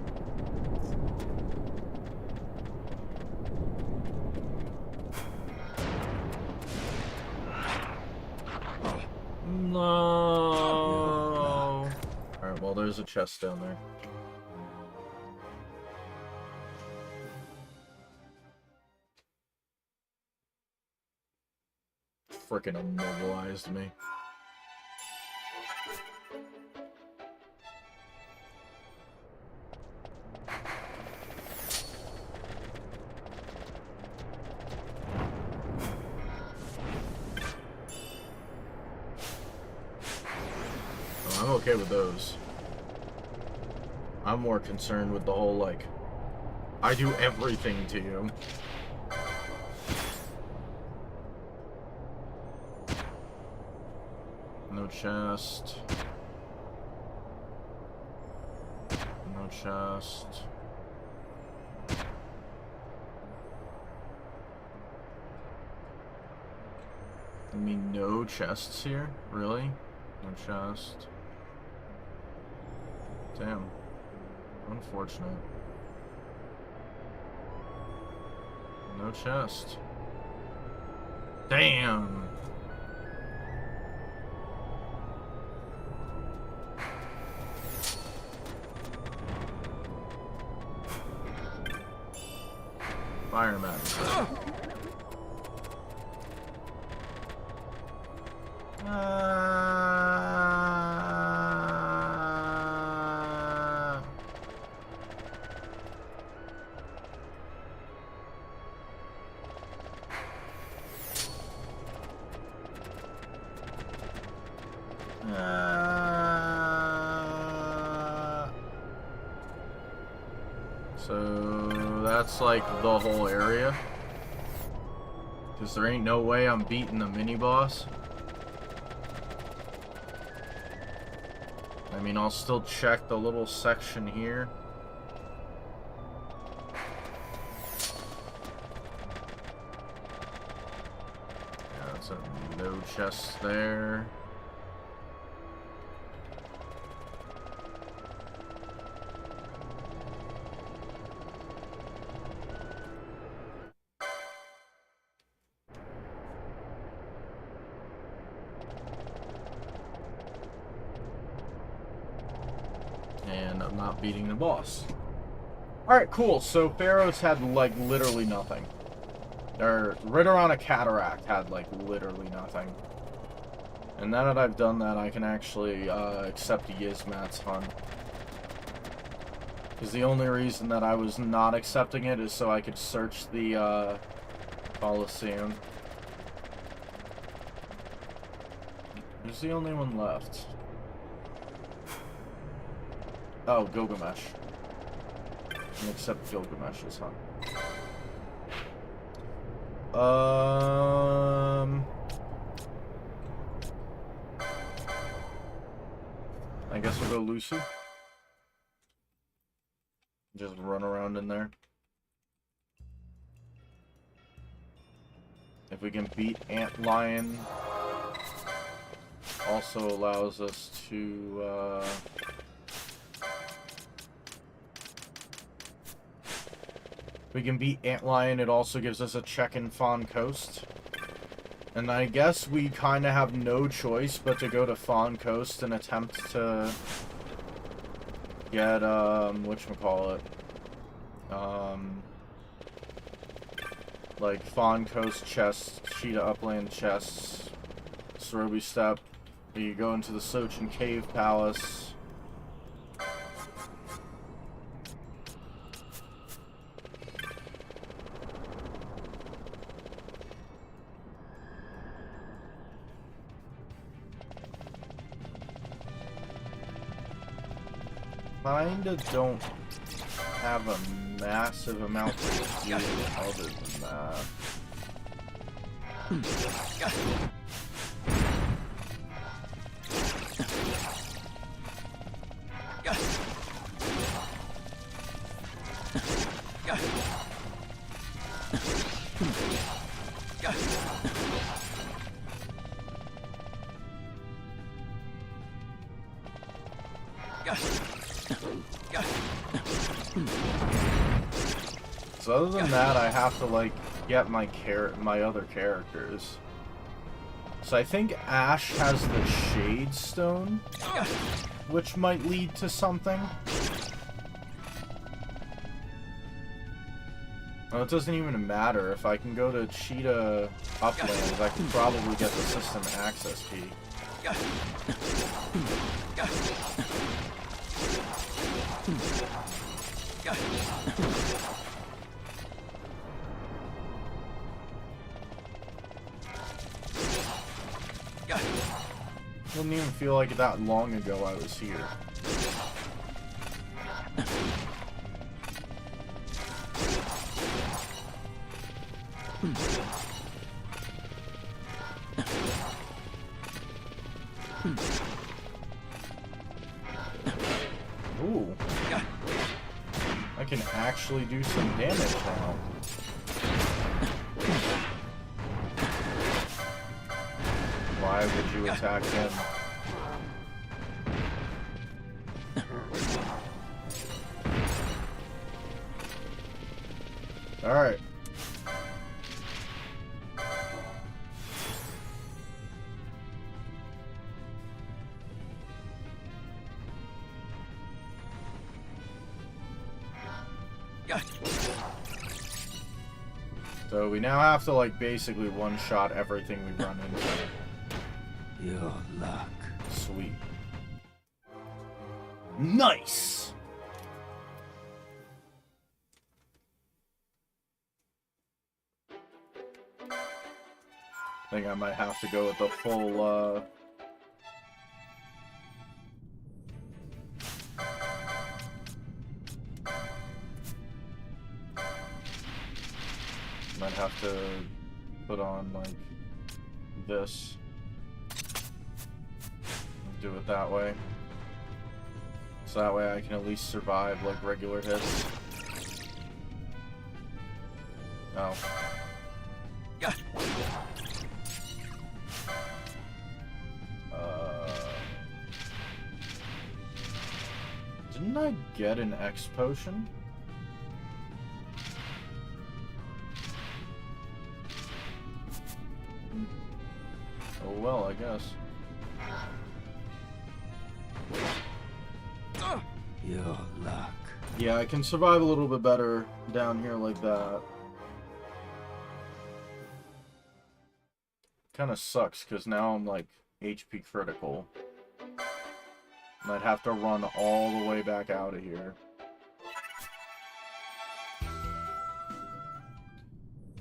Speaker 1: No! Alright, well, there's a chest down there. Frickin' immobilized me. Oh, I'm okay with those. I'm more concerned with the whole, like, I do everything to you. No chest. No chest. I mean, no chests here? Really? No chest. Damn. Unfortunate. No chest. Damn! Fireman. So that's like the whole area. Because there ain't no way I'm beating the mini-boss. I mean, I'll still check the little section here. Yeah, that's a no chest there. And I'm not beating the boss. Alright, cool. So Pharaoh's had, like, literally nothing. Or, right around a cataract had, like, literally nothing. And now that I've done that, I can actually accept Yizmat's hunt. Because the only reason that I was not accepting it is so I could search the Colosseum. Who's the only one left? Oh, Gilgamesh. And accept Gilgamesh's hunt. I guess we'll go Lucy. Just run around in there. If we can beat Ant Lion, also allows us to, we can beat Ant Lion, it also gives us a check in Fawn Coast. And I guess we kind of have no choice but to go to Fawn Coast and attempt to get, whatchamacallit, like Fawn Coast chests, Cheetah Upland chests, Cerobi Step, you go into the Sochin Cave Palace. Kinda don't have a massive amount to do other than that. So other than that, I have to like get my other characters. So I think Ash has the Shade Stone, which might lead to something. Well, it doesn't even matter. If I can go to Cheetah Uplands, I can probably get the system access key. Didn't even feel like that long ago I was here. Ooh. I can actually do some damage now. Why would you attack him? Alright. So we now have to like basically one-shot everything we run into.
Speaker 2: Your luck.
Speaker 1: Sweet. Nice! I think I might have to go with the full, might have to put on, like, this. Do it that way. So that way I can at least survive, like, regular hits. Oh. Didn't I get an X potion? Oh well, I guess.
Speaker 2: Your luck.
Speaker 1: Yeah, I can survive a little bit better down here like that. Kinda sucks, because now I'm like HP critical. Might have to run all the way back out of here.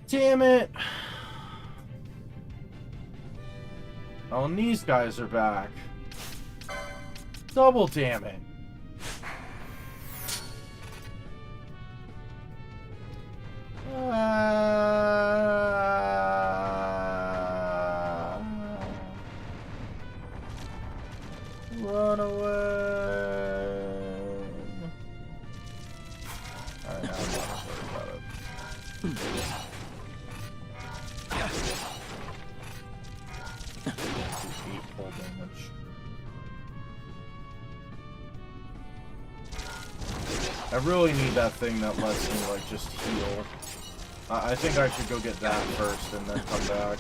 Speaker 1: Damn it! Oh, and these guys are back. Double damn it. Run away. Alright, now I'm not worried about it. 8 full damage. I really need that thing that lets me, like, just heal. I think I should go get that first and then come back.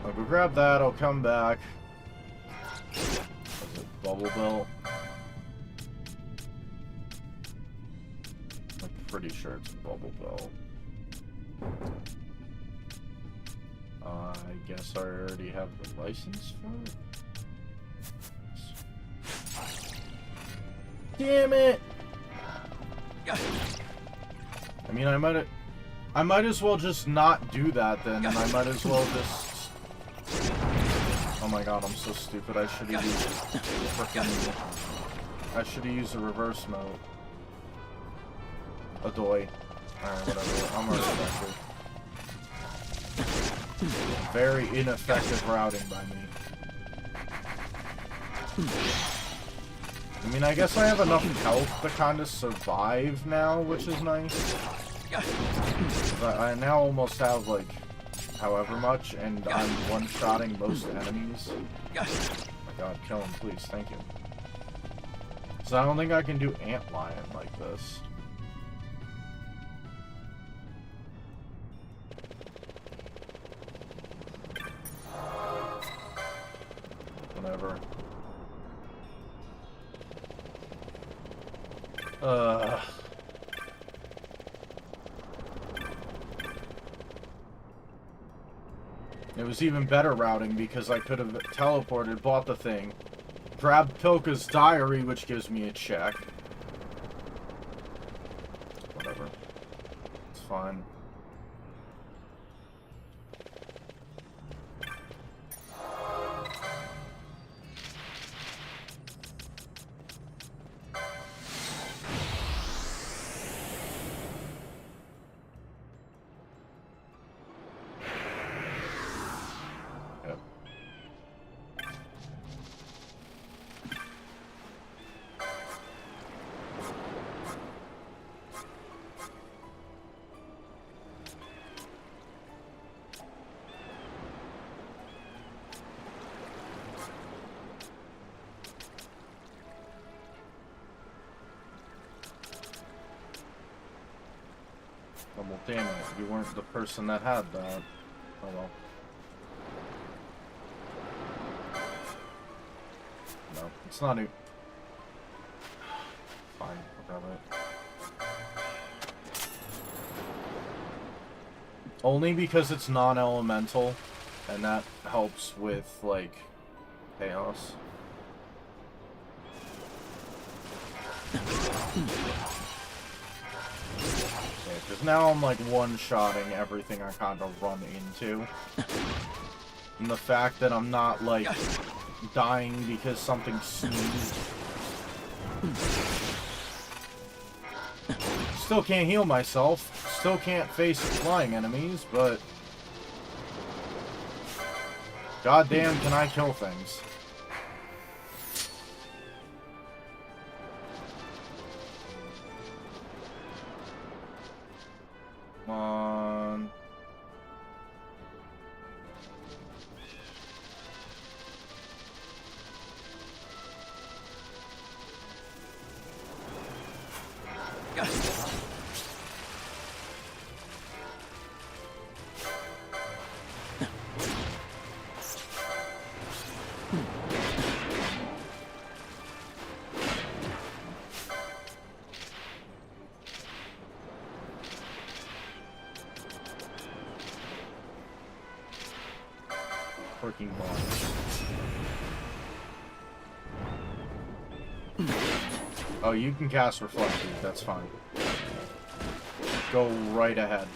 Speaker 1: I'll go grab that, I'll come back. Is it Bubble Belt? I'm pretty sure it's Bubble Belt. I guess I already have the license for it. Damn it! I mean, I might as well just not do that then, and I might as well just... Oh my god, I'm so stupid. I should have used frickin'... I should have used a reverse mode. Adoy. Alright, whatever. I'm already affected. Very ineffective routing by me. I mean, I guess I have enough health to kind of survive now, which is nice. But I now almost have, like, however much, and I'm one-shotting most enemies. Oh my god, kill him, please. Thank you. So I don't think I can do Antlion like this. Whatever. It was even better routing because I could have teleported, bought the thing, grabbed Pilka's diary, which gives me a check. Whatever. It's fine. Oh, well, damn it. You weren't the person that had that. Oh, well. No, it's not a... Fine, I'll grab it. Only because it's non-elemental, and that helps with, like, chaos. Because now I'm like one-shotting everything I kind of run into. And the fact that I'm not like dying because something sneezed. Still can't heal myself. Still can't face flying enemies, but... Goddamn, can I kill things. Come on. Freaking boss. Oh, you can cast Reflect, dude. That's fine. Go right ahead.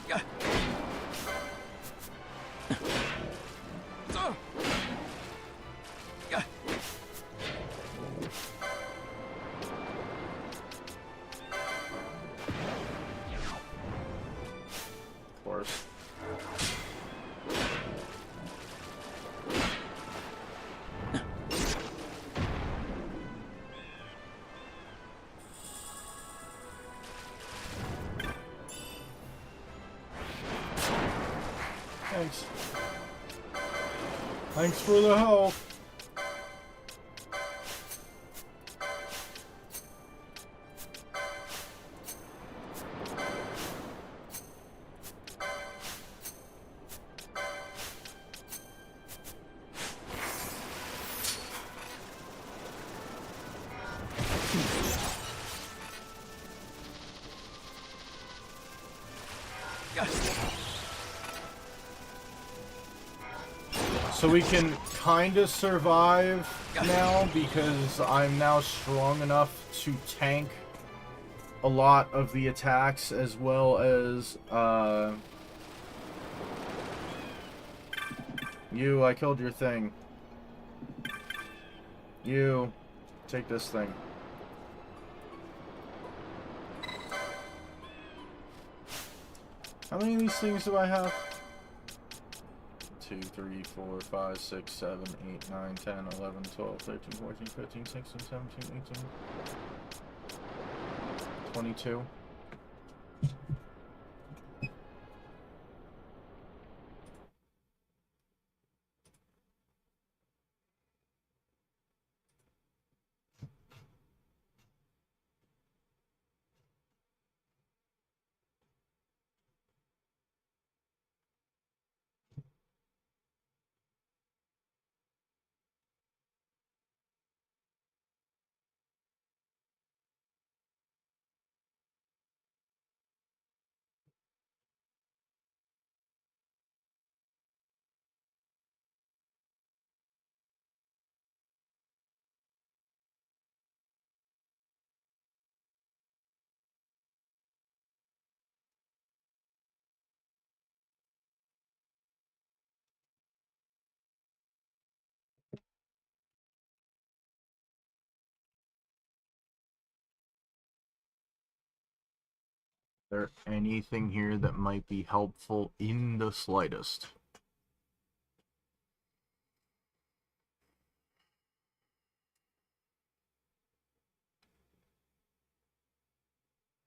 Speaker 1: Thanks. Thanks for the help. So we can kind of survive now because I'm now strong enough to tank a lot of the attacks as well as, you, I killed your thing. You, take this thing. How many of these things do I have? 2, 3, 4, 5, 6, 7, 8, 9, 10, 11, 12, 13, 14, 15, 16, 17, 18, 22. There anything here that might be helpful in the slightest?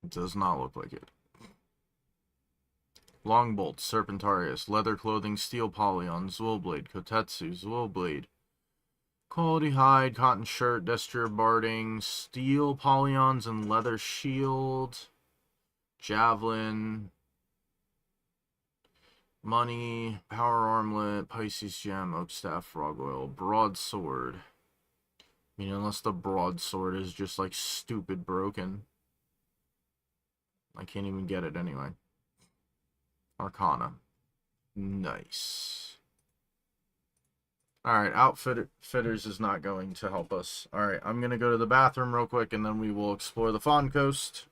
Speaker 1: It does not look like it. Longbolt, Serpentarius, leather clothing, steel polyon, Zwillblade, Kotetsu, Zwillblade. Quality hide, cotton shirt, Destria barding, steel polyons and leather shield. Javelin. Money, power armlet, Pisces gem, oak staff, frog oil, broadsword. I mean, unless the broadsword is just like stupid broken. I can't even get it anyway. Arcana. Nice. Alright, Outfitters is not going to help us. Alright, I'm going to go to the bathroom real quick and then we will explore the Fawn Coast.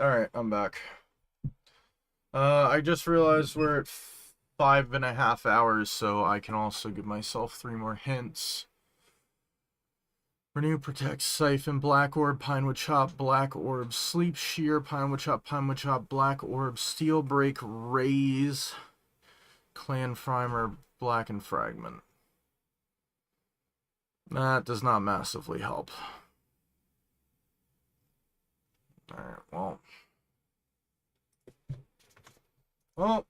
Speaker 1: Alright, I'm back. I just realized we're at 5.5 hours, so I can also give myself 3 more hints. Renew, Protect, Siphon, Black Orb, Pinewood Chop, Black Orb, Sleep, Shear, Pinewood Chop, Black Orb, Steel Break, Raise, Clan Primer, Blacken Fragment. That does not massively help. Alright, well. Well.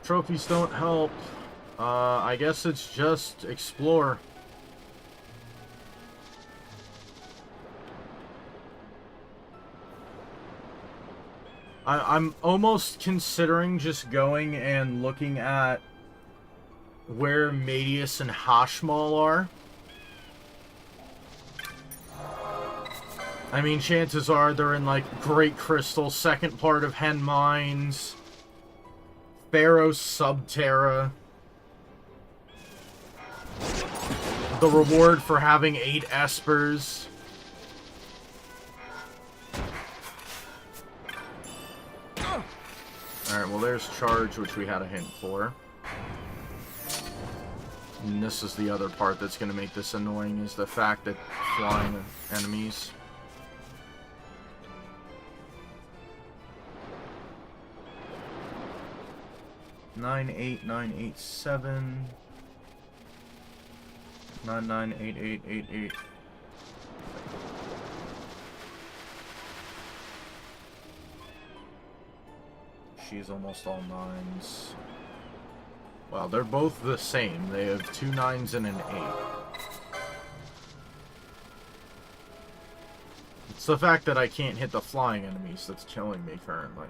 Speaker 1: Trophies don't help. I guess it's just explore. I'm almost considering just going and looking at where Medius and Hashmal are. I mean, chances are they're in, like, Great Crystal, second part of Hen Mines, Pharaoh Subterra. The reward for having 8 Espers. Alright, well there's Charge, which we had a hint for. And this is the other part that's going to make this annoying, is the fact that flying enemies. Nine 98987 998888. She's almost all 9s. Wow, they're both the same. They have 2 9s and an 8. It's the fact that I can't hit the flying enemies that's killing me currently.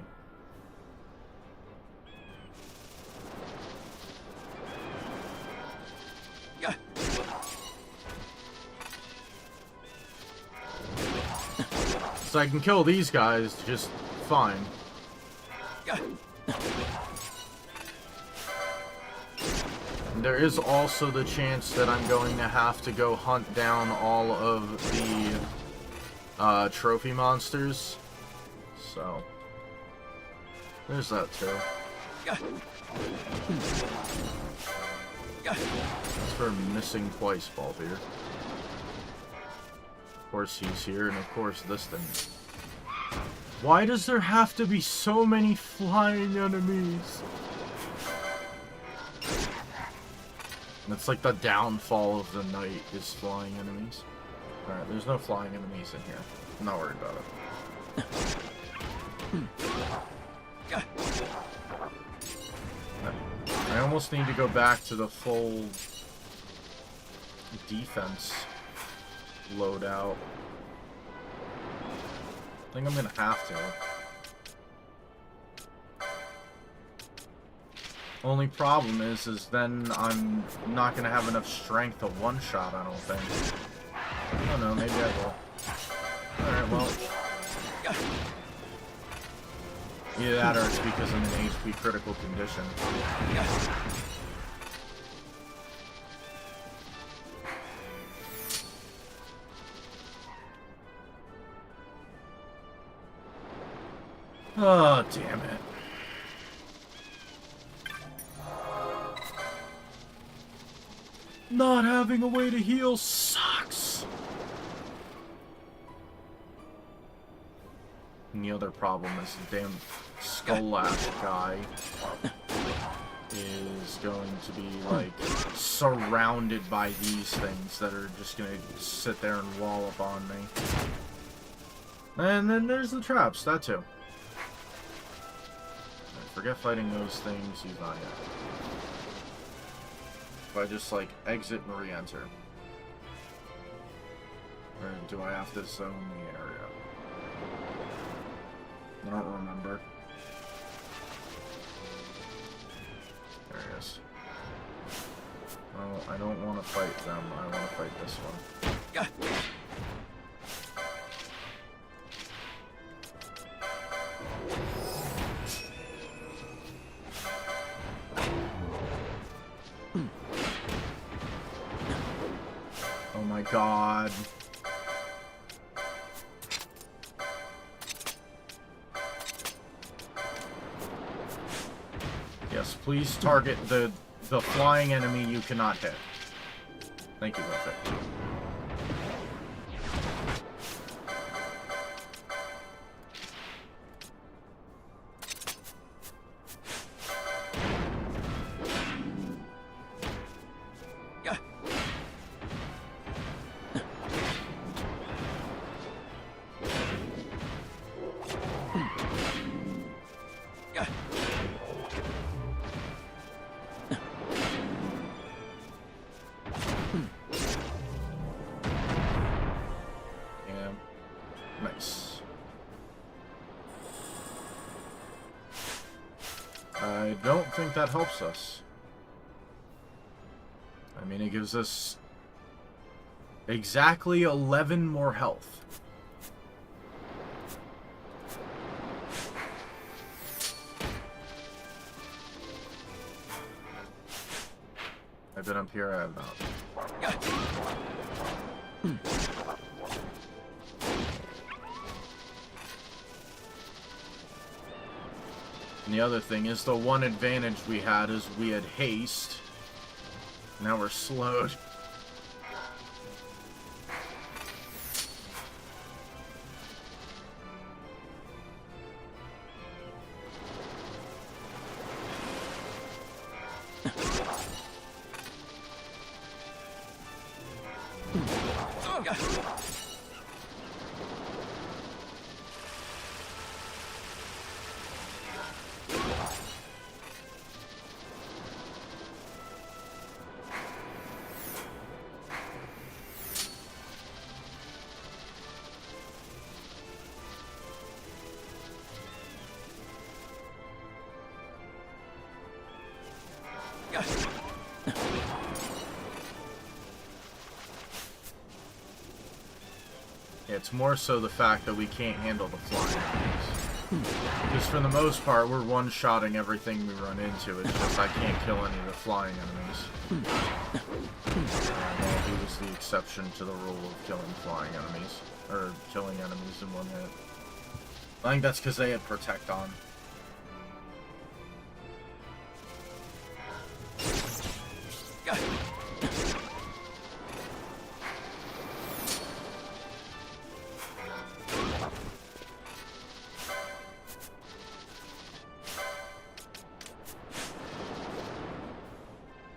Speaker 1: So I can kill these guys just fine. And there is also the chance that I'm going to have to go hunt down all of the trophy monsters. So there's that too. That's for missing twice, Balbeer. Of course he's here, and of course this thing. Why does there have to be so many flying enemies? That's like the downfall of the night, is flying enemies. Alright, there's no flying enemies in here. I'm not worried about it. I almost need to go back to the full defense loadout. I think I'm gonna have to. Only problem is then I'm not gonna have enough strength to one-shot, I don't think. Oh no, maybe I will. Alright, well. Either that or it's because I'm in HP critical condition. Oh, damn it. Not having a way to heal sucks. And the other problem is the damn Skull Lash guy is going to be, like, surrounded by these things that are just gonna sit there and wallop on me. And then there's the traps, that too. Forget fighting those things, he's not yet. If I just, like, exit and re-enter. Or do I have to zone the area? I don't remember. There he is. Oh, I don't want to fight them, I want to fight this one. Oh my god. please target the flying enemy you cannot hit. Thank you, perfect. Nice. I don't think that helps us. I mean, it gives us exactly 11 more health. I've been up here, I have not. And the other thing is, the one advantage we had is we had haste. Now we're slowed. It's more so the fact that we can't handle the flying enemies. Because for the most part, we're one-shotting everything we run into. It's just I can't kill any of the flying enemies. Well, he was the exception to the rule of killing flying enemies. Or killing enemies in one hit. I think that's because they had Protect on.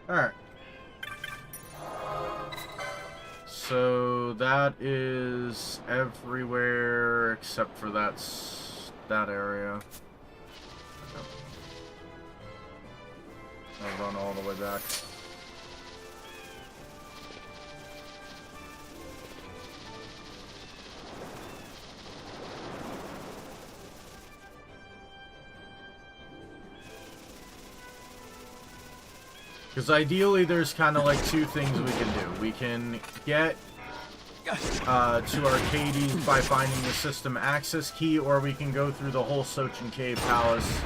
Speaker 1: Alright. So that is everywhere except for that area. I'll run all the way back. Because ideally, there's kind of like two things we can do. We can get to Arcades by finding the system access key, or we can go through the whole Sochin Cave Palace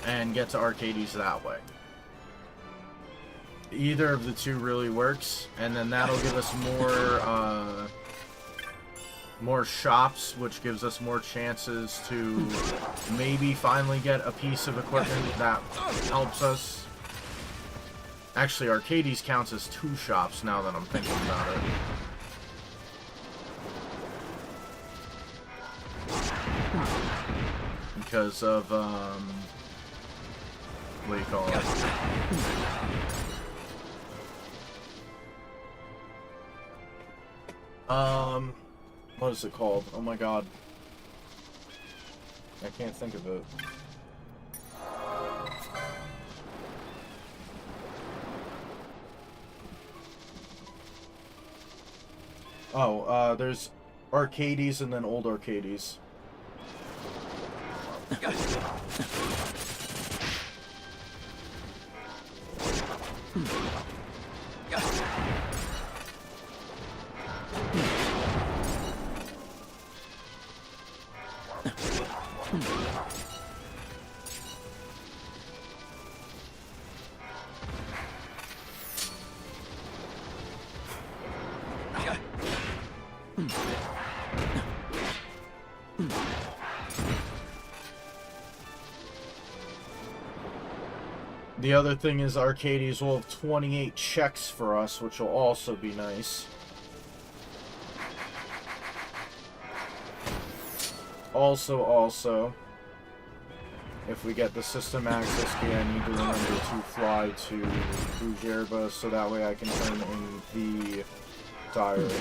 Speaker 1: and get to Arcades that way. Either of the two really works, and then that'll give us more shops, which gives us more chances to maybe finally get a piece of equipment that helps us. Actually, Arcades counts as 2 shops now that I'm thinking about it. Because of, what do you call it? What is it called? Oh my god. I can't think of it. Oh, there's Arcades and then old Arcades. The other thing is Arcades will have 28 checks for us, which will also be nice. Also, if we get the system access key, I need to remember to fly to Fujerba so that way I can turn in the diary.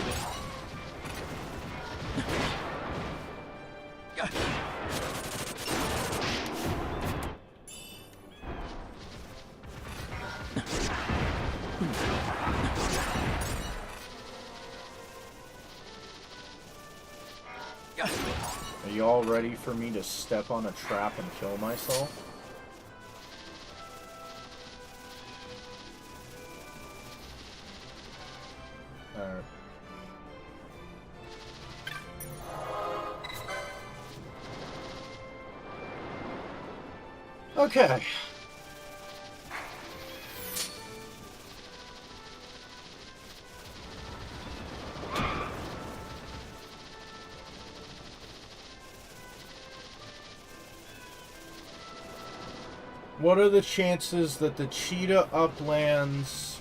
Speaker 1: Are you all ready for me to step on a trap and kill myself? Alright. Okay. What are the chances that the cheetah uplands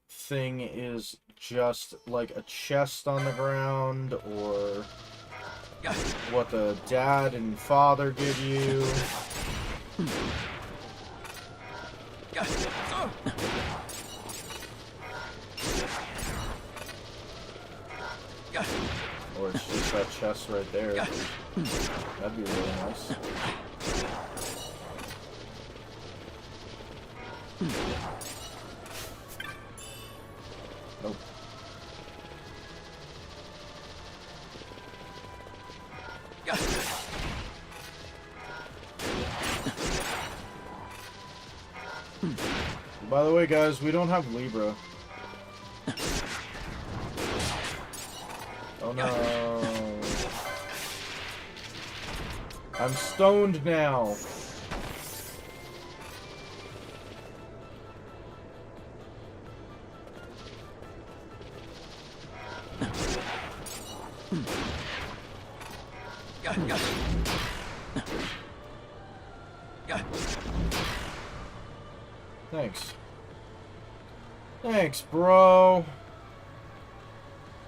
Speaker 1: thing is just like a chest on the ground, or what the dad and father give you? Or it's just that chest right there. That'd be really nice. Nope. By the way, guys, we don't have Libra. Oh no. I'm stoned now. Thanks. Thanks, bro.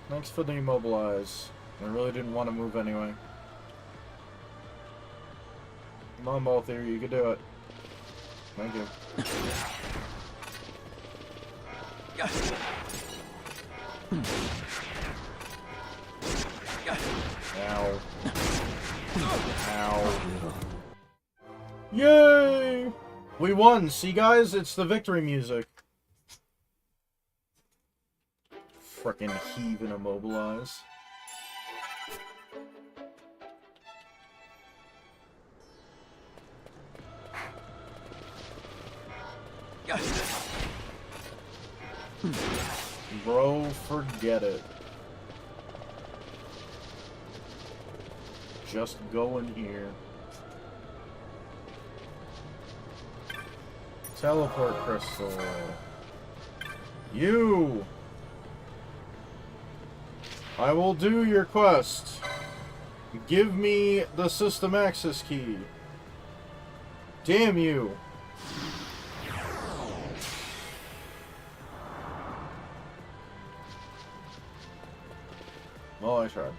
Speaker 1: Thanks for the immobilize. I really didn't want to move anyway. Come on, Ball Theory, you can do it. Thank you. Ow. Ow. Yay! We won! See, guys? It's the victory music. Frickin' heave and immobilize. Bro, forget it. Just go in here. Teleport crystal. You! I will do your quest. Give me the system access key. Damn you. Well, I tried.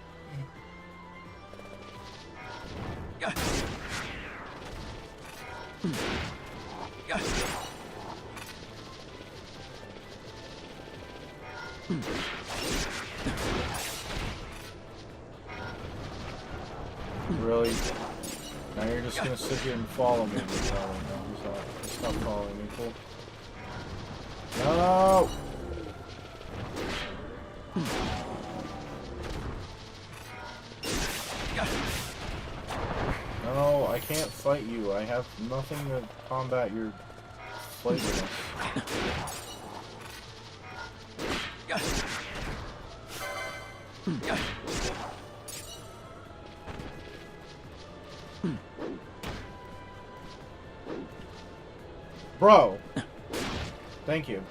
Speaker 1: Really? Now you're just gonna sit here and follow me. No, stop following me, cool. No! No, I can't fight you. I have nothing to combat your flavorness. Bro! Thank you.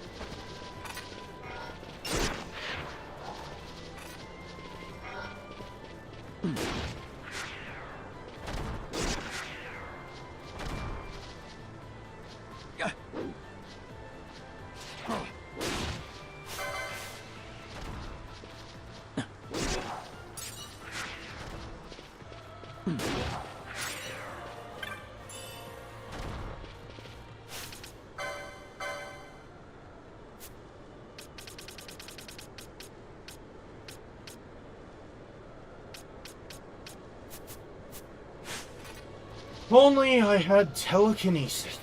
Speaker 1: only I had telekinesis.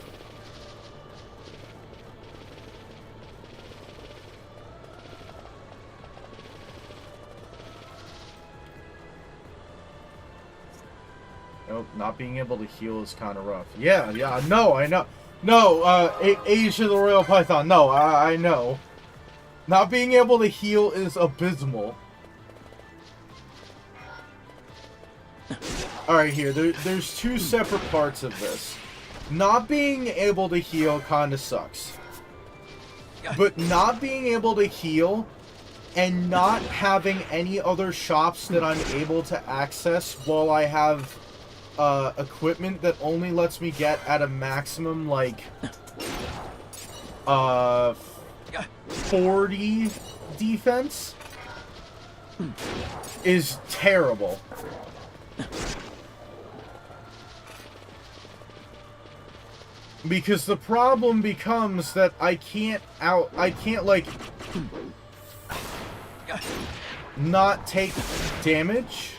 Speaker 1: Nope, not being able to heal is kind of rough. Yeah, no, I know. No, Age of the Royal Python, no, I know. Not being able to heal is abysmal. Alright, here, there's two separate parts of this. Not being able to heal kind of sucks. But not being able to heal and not having any other shops that I'm able to access while I have equipment that only lets me get at a maximum, like, 40 defense is terrible. Because the problem becomes that I can't, like, not take damage.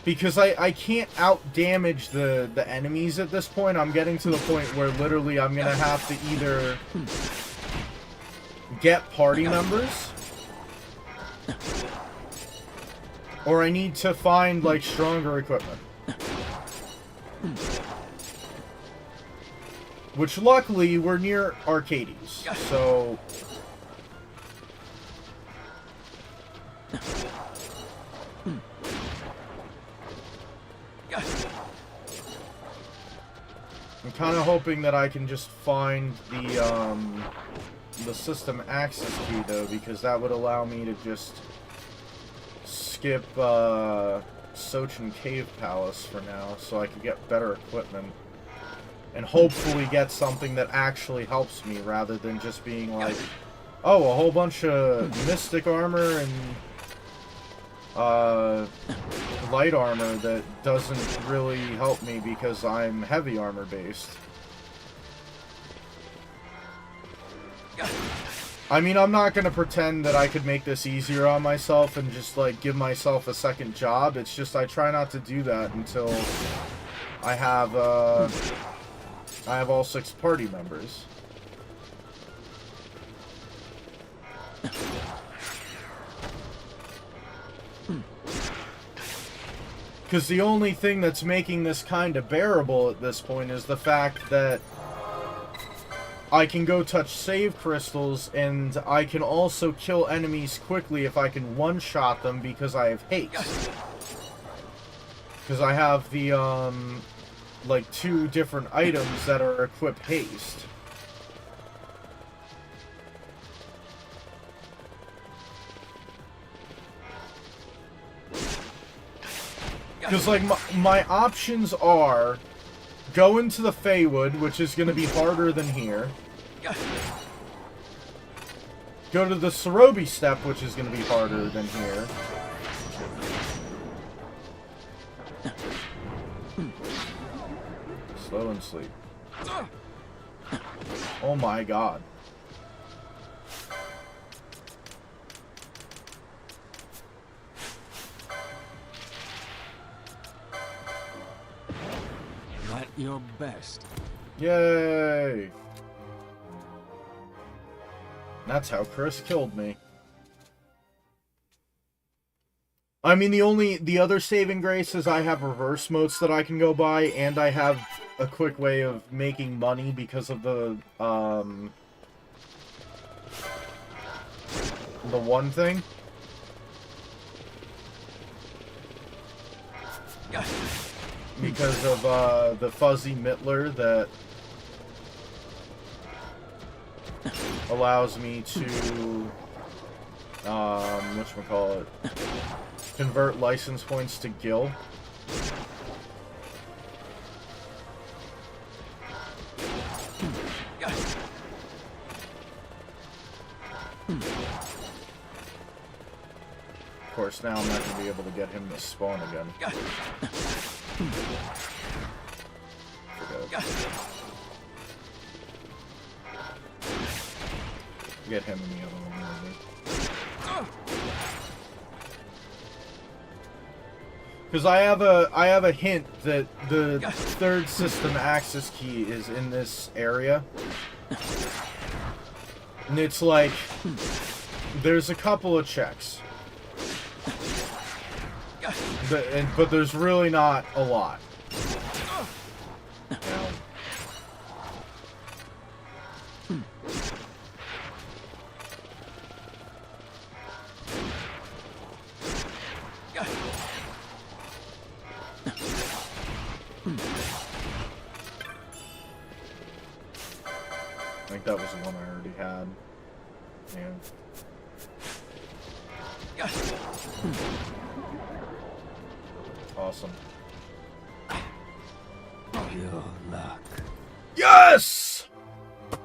Speaker 1: Because I can't out-damage the enemies at this point. I'm getting to the point where literally I'm gonna have to either get party members, or I need to find, like, stronger equipment. Which, luckily, we're near Arcades, so... I'm kind of hoping that I can just find the system access key, though, because that would allow me to just skip Sochin Cave Palace for now, so I could get better equipment. And hopefully get something that actually helps me, rather than just being like, oh, a whole bunch of mystic armor and light armor that doesn't really help me because I'm heavy armor based. I mean, I'm not gonna pretend that I could make this easier on myself and just, like, give myself a second job. It's just I try not to do that until I have all 6 party members. Because the only thing that's making this kind of bearable at this point is the fact that I can go touch save crystals, and I can also kill enemies quickly if I can one-shot them because I have haste. Because I have the, like, 2 different items that are equip haste. Because, like, my options are go into the Feywood, which is going to be harder than here. Go to the Sarobi Step, which is going to be harder than here. Slow and sleep. Oh my god.
Speaker 2: At your best.
Speaker 1: Yay! That's how Chris killed me. I mean, the other saving grace is I have reverse motes that I can go by, and I have a quick way of making money because of the one thing. Because of the fuzzy Mittler that allows me to whatchamacallit, convert license points to gil. Of course, now I'm not going to be able to get him to spawn again. Get him in the other one, maybe. Because I have a hint that the third system access key is in this area. And it's like, there's a couple of checks. But there's really not a lot. I think that was the one I already had. Yeah. Awesome.
Speaker 2: Your luck.
Speaker 1: Yes! Of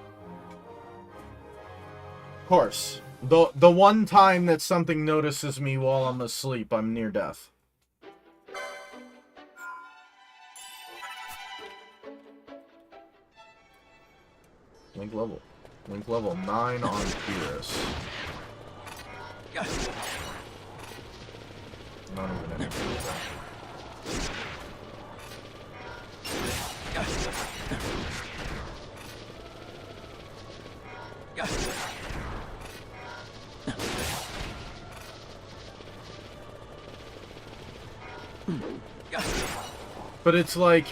Speaker 1: course. The one time that something notices me while I'm asleep, I'm near death. Link level. Link level 9 on Beerus. Not even anything with that. But it's like,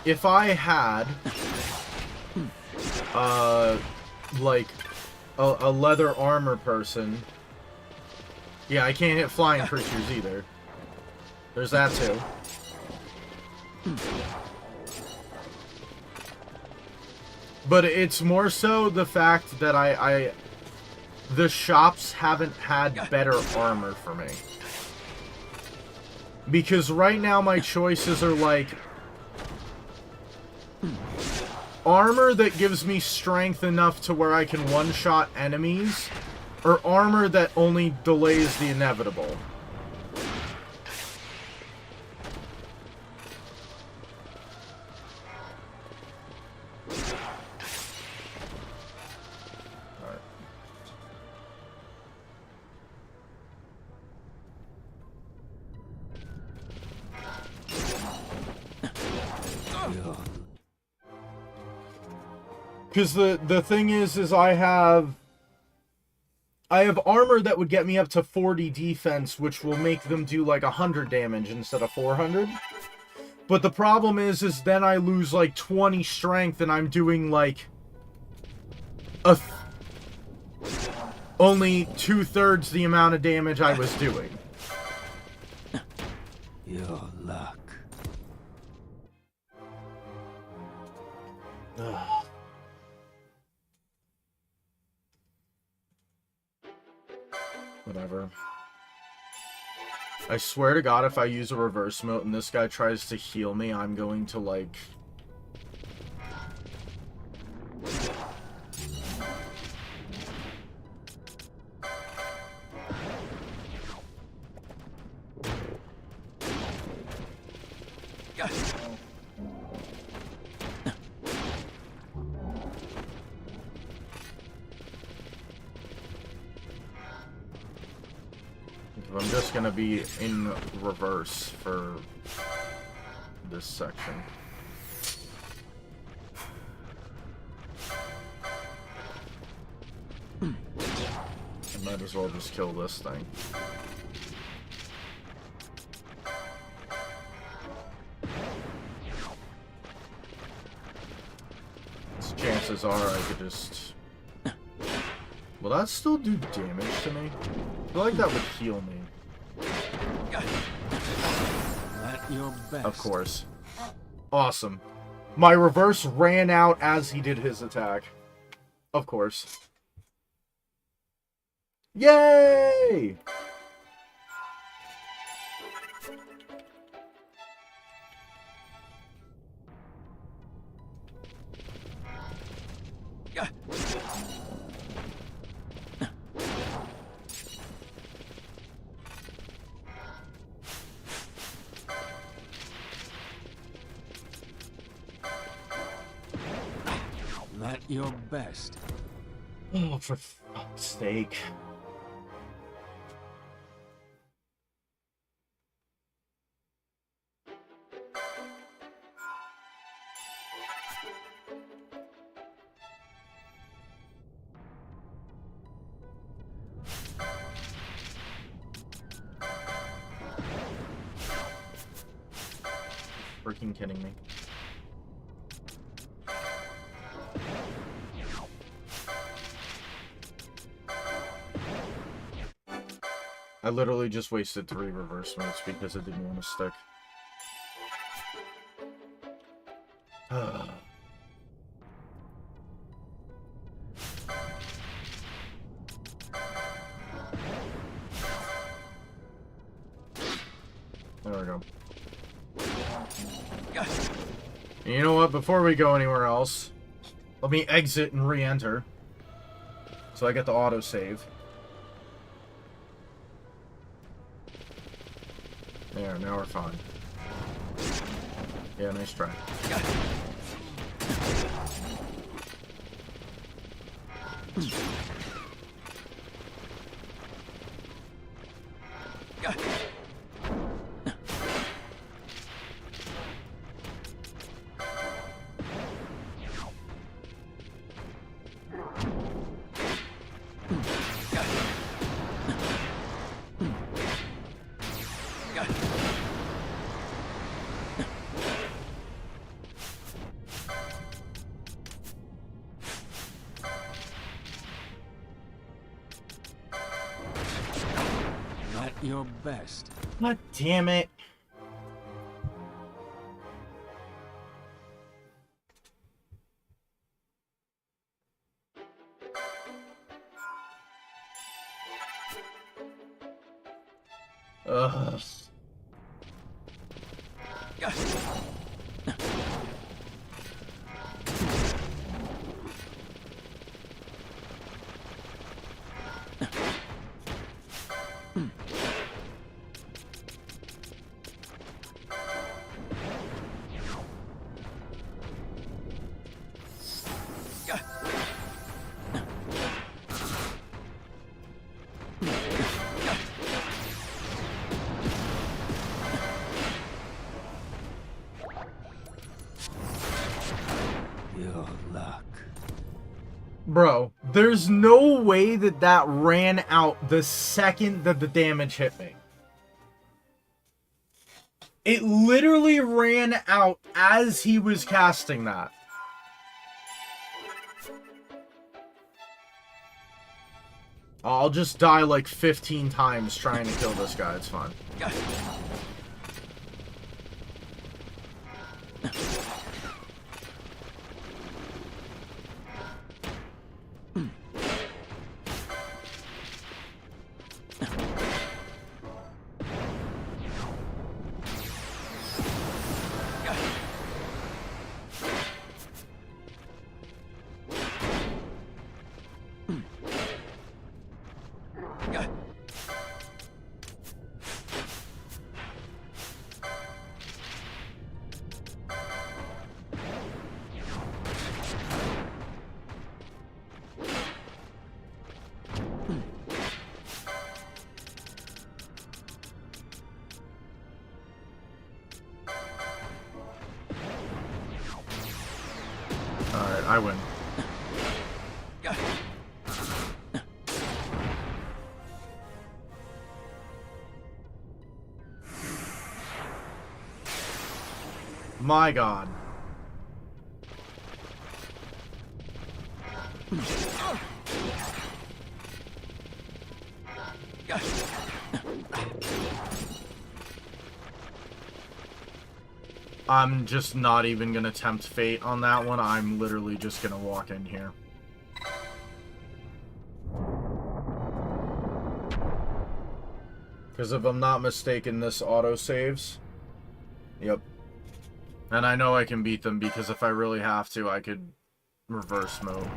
Speaker 1: if I had like a leather armor person, yeah, I can't hit flying creatures either. There's that too. But it's more so the fact that the shops haven't had better armor for me. Because right now my choices are like armor that gives me strength enough to where I can one-shot enemies, or armor that only delays the inevitable. Because the thing is I have armor that would get me up to 40 defense, which will make them do like 100 damage instead of 400. But the problem is then I lose like 20 strength and I'm doing like only 2/3 the amount of damage I was doing.
Speaker 2: Your luck.
Speaker 1: Whatever. I swear to God, if I use a reverse mote and this guy tries to heal me, I'm going to, like... I'm just gonna be in reverse for this section. I might as well just kill this thing. Chances are I could just... Will that still do damage to me? I feel like that would heal me.
Speaker 2: At your best.
Speaker 1: Of course. Awesome. My reverse ran out as he did his attack. Of course. Yay!
Speaker 2: At your best.
Speaker 1: Oh, for fuck's sake. fucking kidding me? I literally just wasted 3 reverse moves because it didn't want to stick. There we go. And you know what? Before we go anywhere else, let me exit and re-enter. So I get the autosave. There, now we're fine. Yeah, nice try.
Speaker 2: At your best.
Speaker 1: God damn it. Ugh.
Speaker 2: Your luck.
Speaker 1: Bro, there's no way that that ran out the second that the damage hit me. It literally ran out as he was casting that. I'll just die like 15 times trying to kill this guy, it's fine. Alright, I win. My God. I'm just not even gonna tempt fate on that one. I'm literally just gonna walk in here. Because if I'm not mistaken, this auto-saves. Yep. And I know I can beat them because if I really have to, I could reverse mode.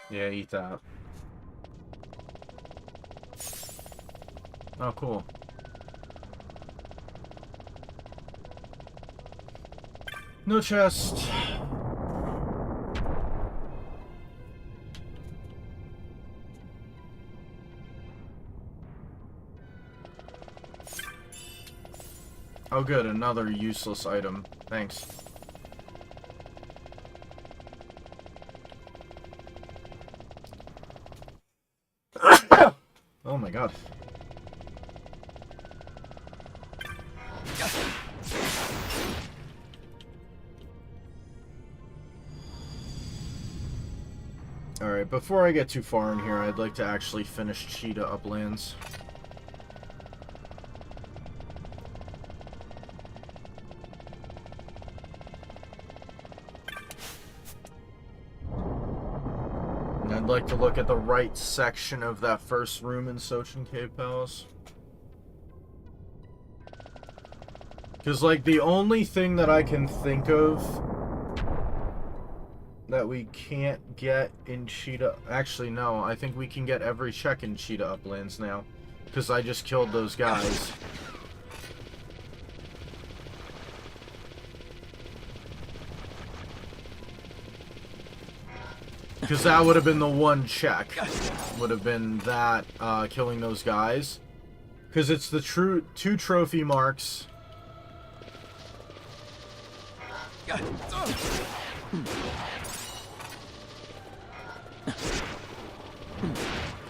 Speaker 1: Yeah, eat that. Oh, cool. No chest. Oh good, another useless item. Thanks. Oh my god. Alright, before I get too far in here, I'd like to actually finish Cheetah Uplands. And I'd like to look at the right section of that first room in Sochin Cave Palace. Because, like, the only thing that I can think of that we can't get in Cheetah... Actually, no. I think we can get every check in Cheetah Uplands now. Because I just killed those guys. Because that would have been the one check. Would have been that, killing those guys. Because it's the two trophy marks.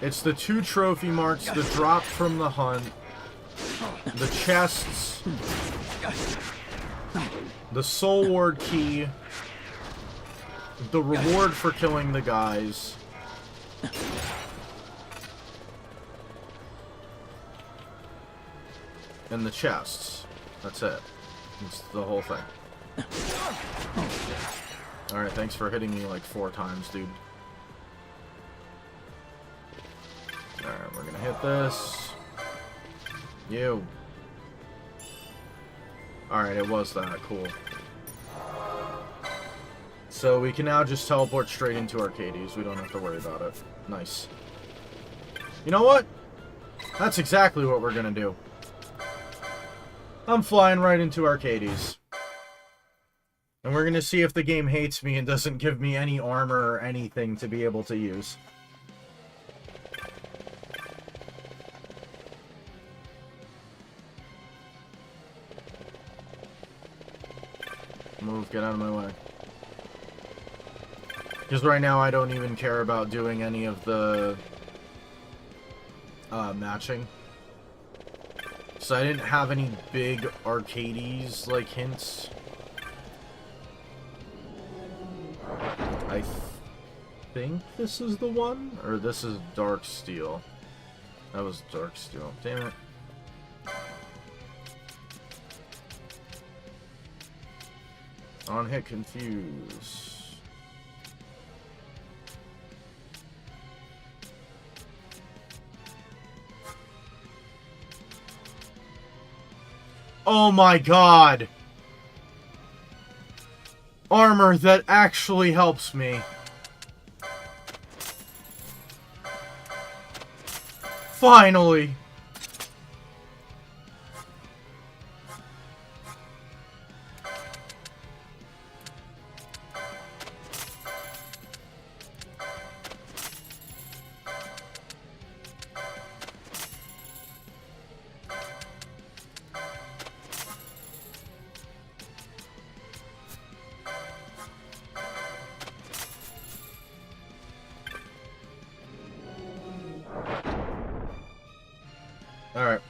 Speaker 1: It's the 2 trophy marks, the drop from the hunt, the chests, the soul ward key, the reward for killing the guys, and the chests. That's it. It's the whole thing. Alright, thanks for hitting me like 4 times, dude. Alright, we're gonna hit this. You. Alright, it was that. Cool. So we can now just teleport straight into Arcades. We don't have to worry about it. Nice. You know what? That's exactly what we're gonna do. I'm flying right into Arcades. And we're gonna see if the game hates me and doesn't give me any armor or anything to be able to use. Move, get out of my way. Because right now I don't even care about doing any of the matching. So I didn't have any big Arcades like hints. I think this is the one? Or this is Dark Steel. That was Dark Steel. Damn it. On hit confuse. Oh my god! Armor that actually helps me. Finally! Alright.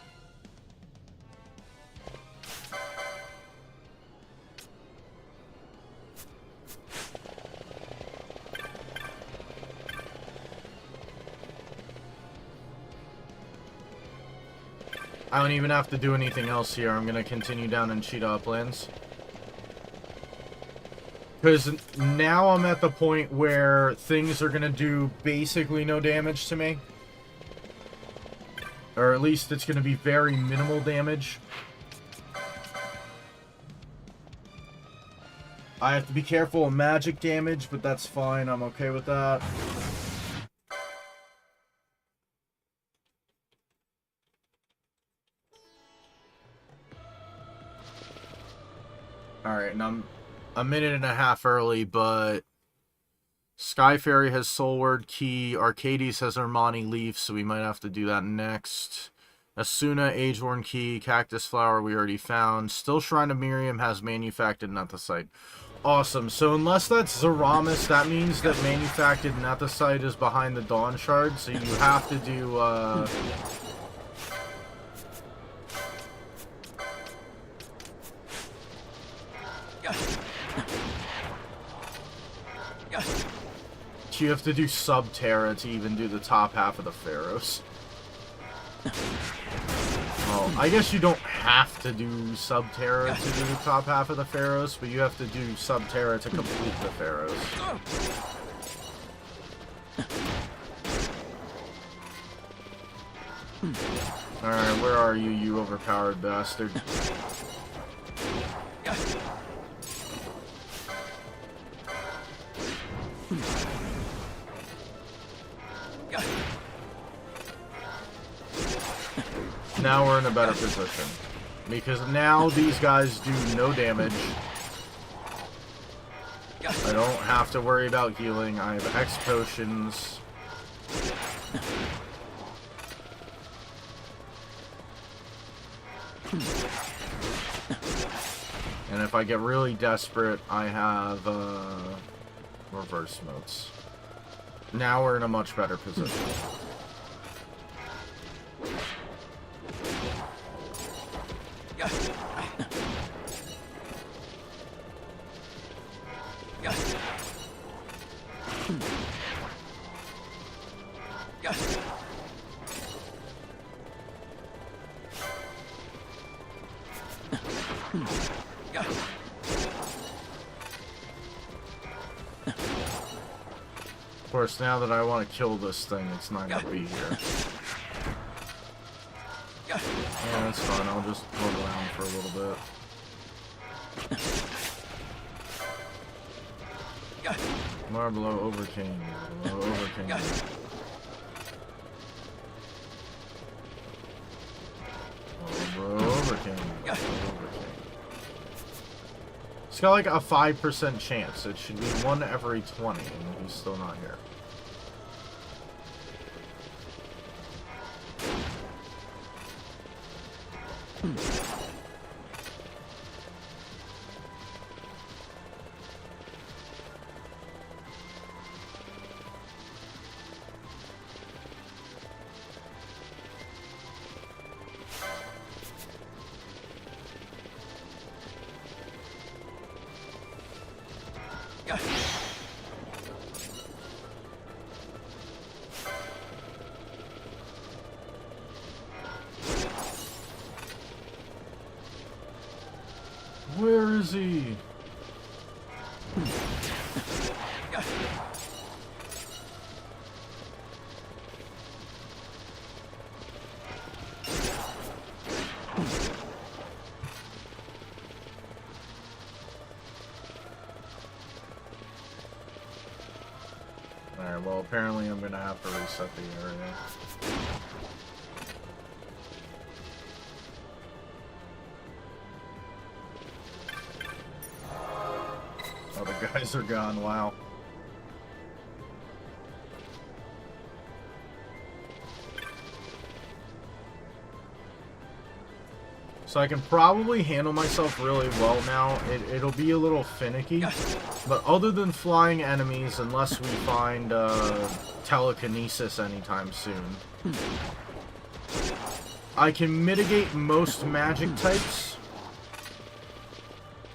Speaker 1: I don't even have to do anything else here. I'm gonna continue down in Cheetah Uplands. Because now I'm at the point where things are gonna do basically no damage to me. Or at least it's going to be very minimal damage. I have to be careful of magic damage, but that's fine. I'm okay with that. Alright, and I'm a minute and a half early, but Sky Fairy has Soul Word Key, Arcades has Armani Leaf, so we might have to do that next. Asuna, Age-Worn Key, Cactus Flower we already found. Still Shrine of Miriam has manufactured Nethicite. Awesome. So unless that's Zeramis, that means that manufactured Nethicite is behind the Dawn Shard, so you have to do, you have to do Subterra to even do the top half of the Pharaohs. Well, I guess you don't have to do Subterra to do the top half of the Pharaohs, but you have to do Subterra to complete the Pharaohs. Alright, where are you, you overpowered bastard? Now we're in a better position. Because now these guys do no damage. I don't have to worry about healing. I have X potions. And if I get really desperate, I have reverse motes. Now we're in a much better position. Of course, now that I want to kill this thing, it's not going to be here. Yeah, that's fine. I'll just run around for a little bit. Marblow overcame. Overcame. Overcame. It's got like a 5% chance. It should be 1 every 20, and he's still not here. Where is he? Alright, well apparently I'm gonna have to reset the area. Oh, the guys are gone, wow. So I can probably handle myself really well now. It'll be a little finicky. But other than flying enemies, unless we find telekinesis anytime soon, I can mitigate most magic types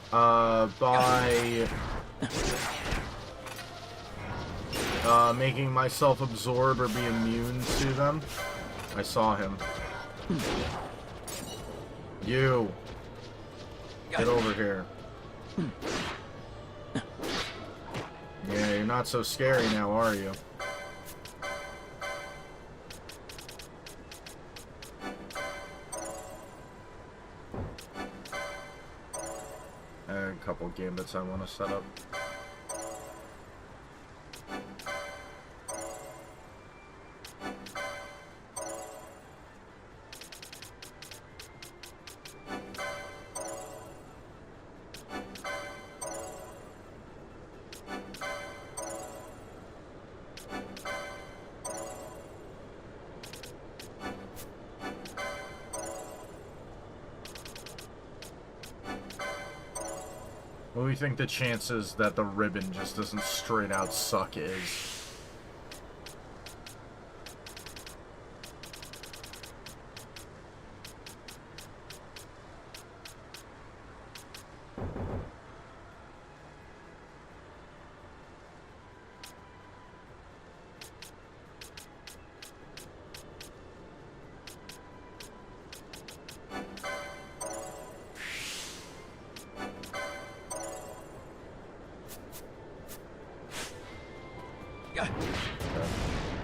Speaker 1: by making myself absorb or be immune to them. I saw him. You. Get over here. Yeah, you're not so scary now, are you? A couple gambits I want to set up. What do we think the chances that the ribbon just doesn't straight out suck is?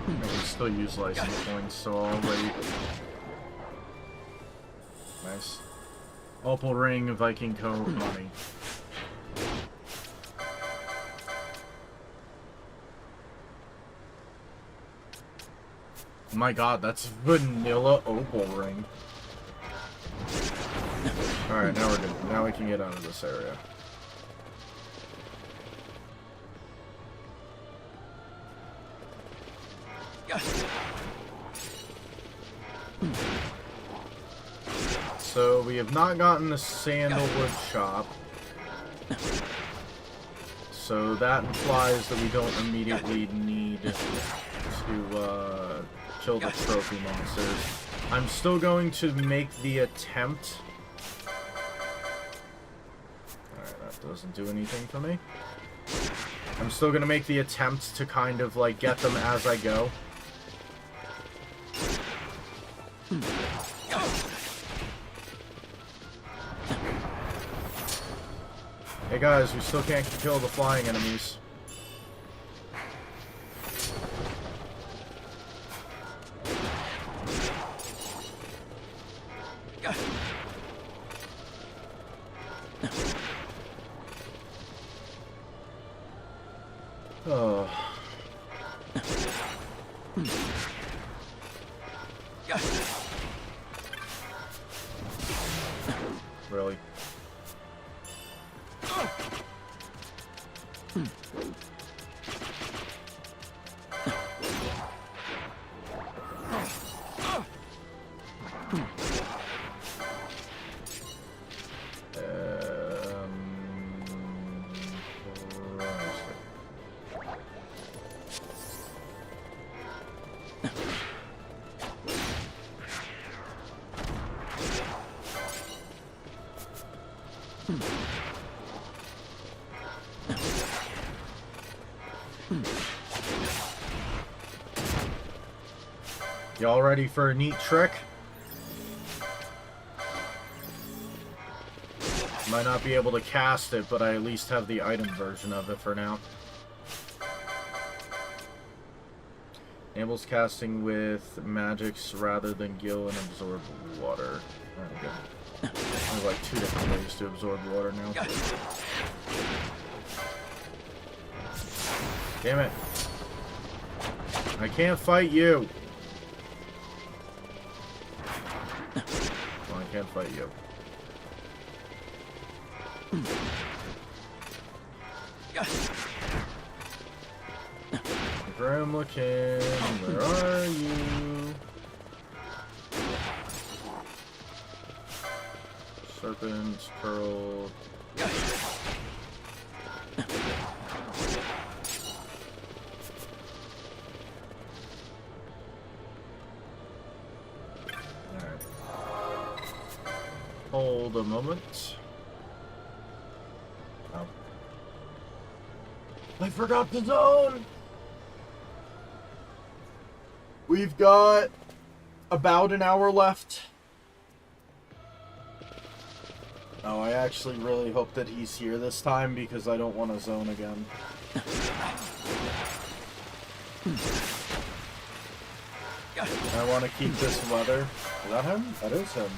Speaker 1: I can still use license points, so I'll wait. Nice. Opal ring, Viking coat, money. My god, that's vanilla opal ring. Alright, now we're good. Now we can get out of this area. So we have not gotten the sandalwood shop. So that implies that we don't immediately need to kill the trophy monsters. I'm still going to make the attempt. Alright, that doesn't do anything for me. I'm still going to make the attempt to kind of like get them as I go. Hey guys, we still can't kill the flying enemies. Oh. Really? Y'all ready for a neat trick? Might not be able to cast it, but I at least have the item version of it for now. Enables casting with magics rather than gil and absorb water. There we go. There's like 2 different ways to absorb water now. Damn it. I can't fight you. Well, I can't fight you. Grimlikin, where are you? Serpent, Pearl. Alright. Hold a moment. Oh. I forgot the zone! We've got about an hour left. Oh, I actually really hope that he's here this time because I don't want to zone again. I want to keep this weather. Is that him? That is him.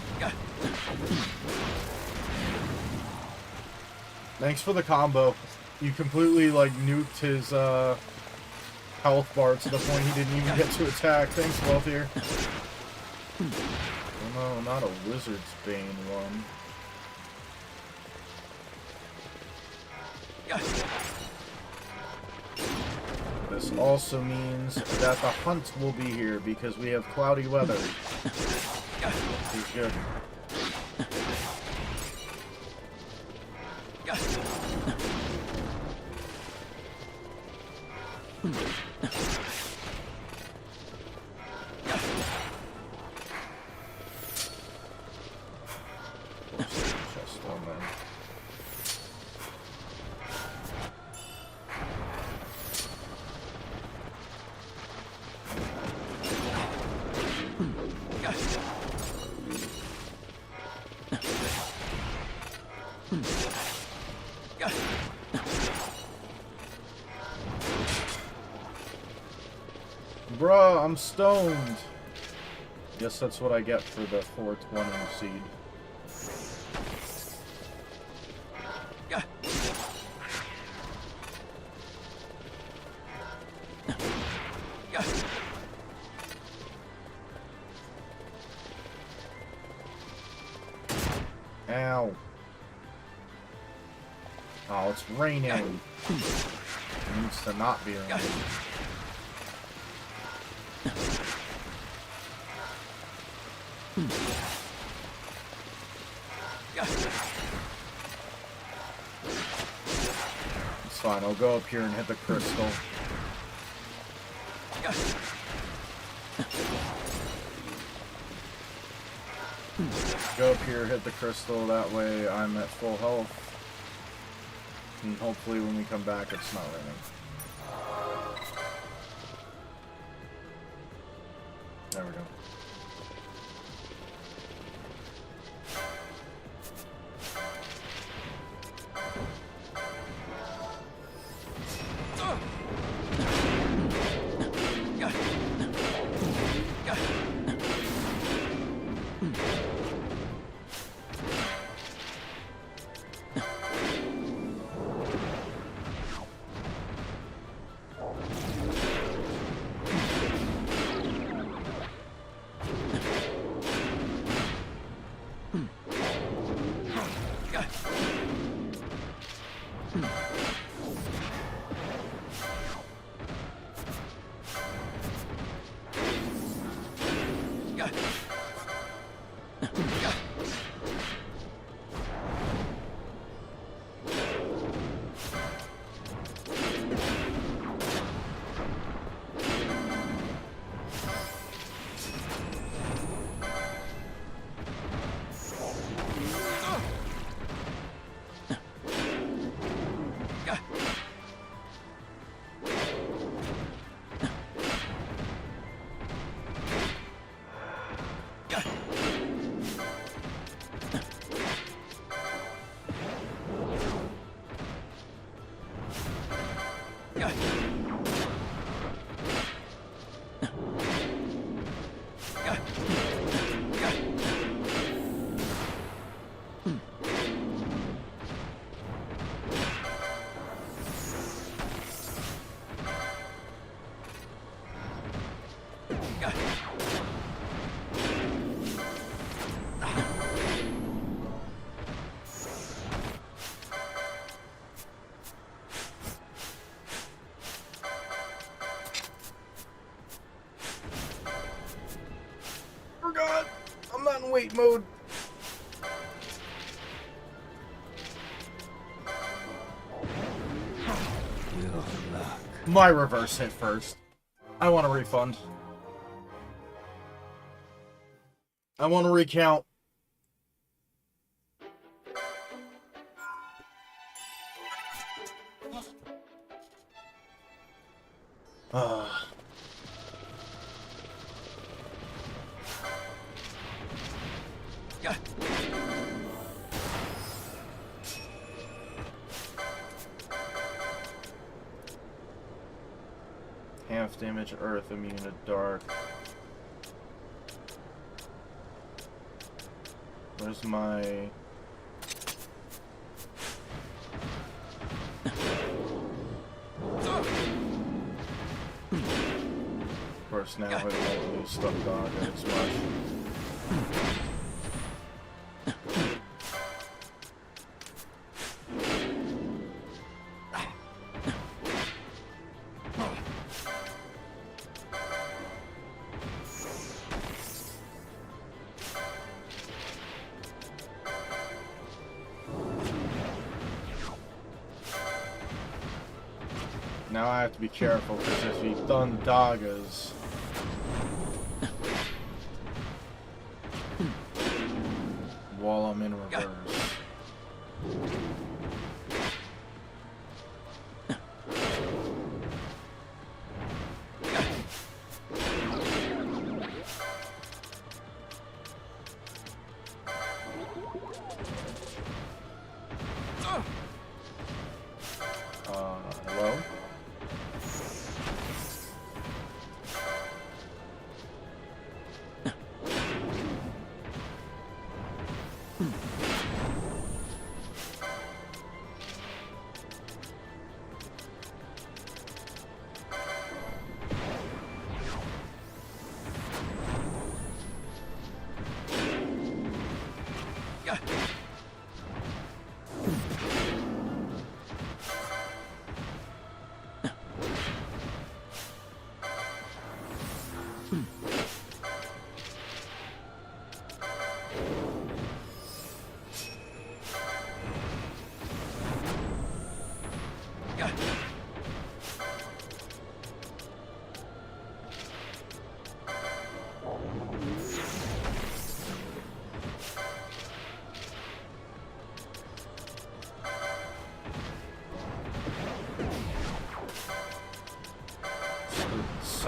Speaker 1: Thanks for the combo. You completely, like, nuked his, health bar to the point he didn't even get to attack. Thanks, Wealthier. Oh no, not a Wizard's Bane one. This also means that the hunt will be here because we have cloudy weather. Which is good. Bruh, I'm stoned. Guess that's what I get for the 420 seed. Ow. Oh, it's raining. It needs to not be raining. It's fine, I'll go up here and hit the crystal. Go up here, hit the crystal, that way I'm at full health. And hopefully when we come back it's not raining. There we go. Forgot! I'm not in wait mode. My reverse hit first. I want a refund. I want to recount. Half damage earth, immune to dark. Where's my... Of course now I don't lose stuff dog as much. Now I have to be careful because if he Thundagas, while I'm in reverse. Hello?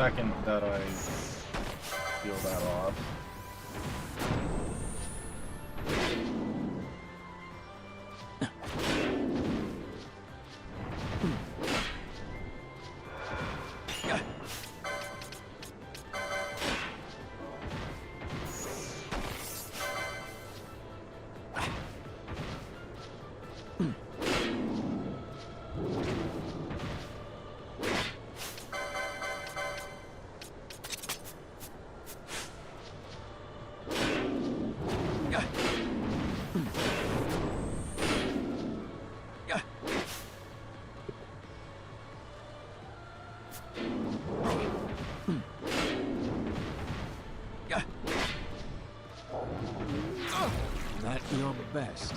Speaker 1: Second that I feel that off.
Speaker 2: Not your best.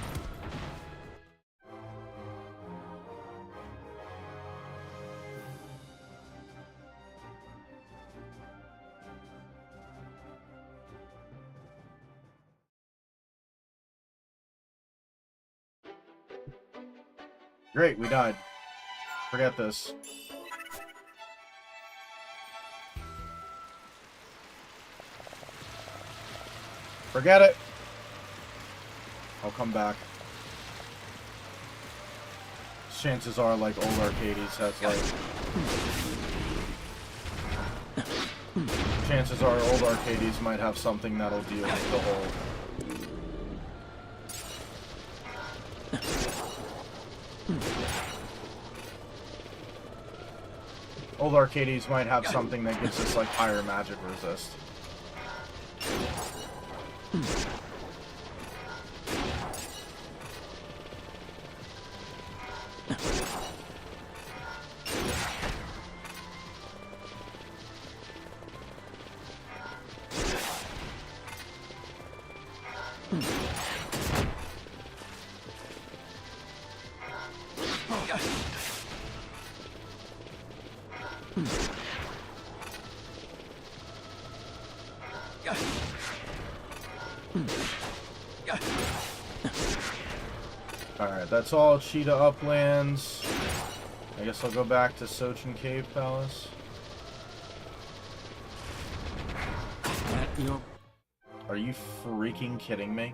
Speaker 1: Great, we died. Forget this. Forget it. I'll come back. Chances are, like, old Arcades has, like... Chances are, old Arcades might have something that'll deal with the whole... Old Arcades might have something that gives us, like, higher magic resist. Alright, that's all Cheetah Uplands. I guess I'll go back to Sochin Cave Palace. Are you freaking kidding me?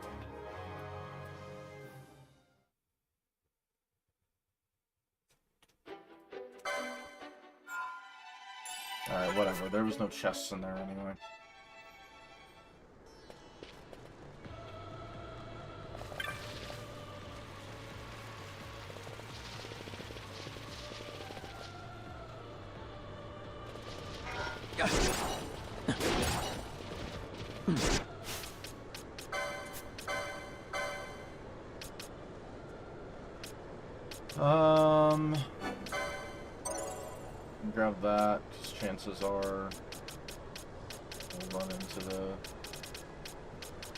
Speaker 1: Alright, whatever. There was no chests in there anyway. Grab that, because chances are we'll run into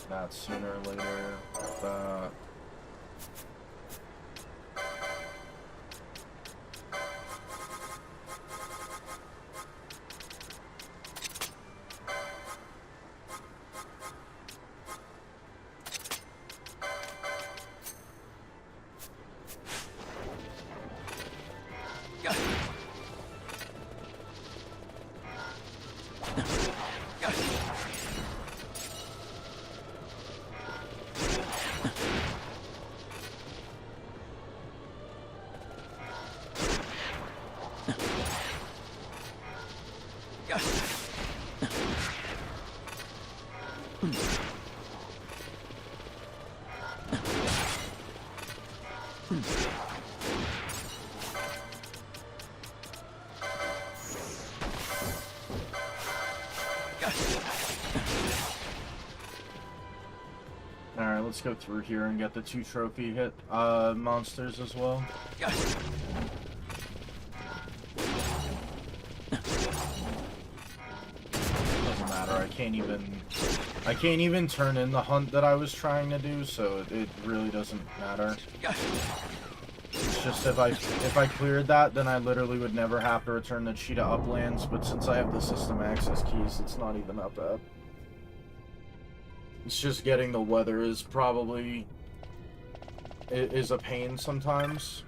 Speaker 1: that sooner or later. That. Alright, let's go through here and get the 2 trophy hit monsters as well. Doesn't matter, I can't even turn in the hunt that I was trying to do, so it really doesn't matter. It's just if I cleared that, then I literally would never have to return the cheetah uplands, but since I have the system access keys, it's not even that bad. It's just getting the weather is probably... It is a pain sometimes.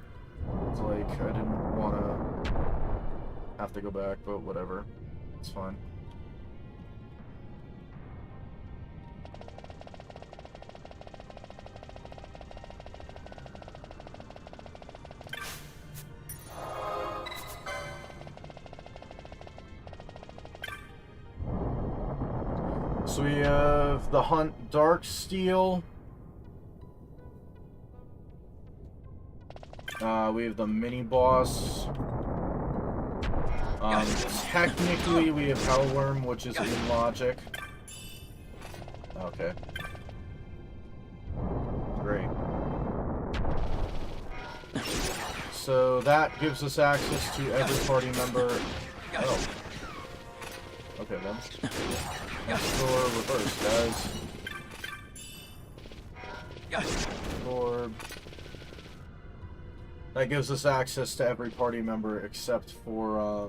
Speaker 1: It's like, I didn't want to have to go back, but whatever. It's fine. So we have the Hunt Dark Steel. We have the mini boss. Technically, we have Hellworm, which is in logic. Okay. Great. So that gives us access to every party member. Oh. Okay then. Next door, reverse, guys. Orb. That gives us access to every party member except for,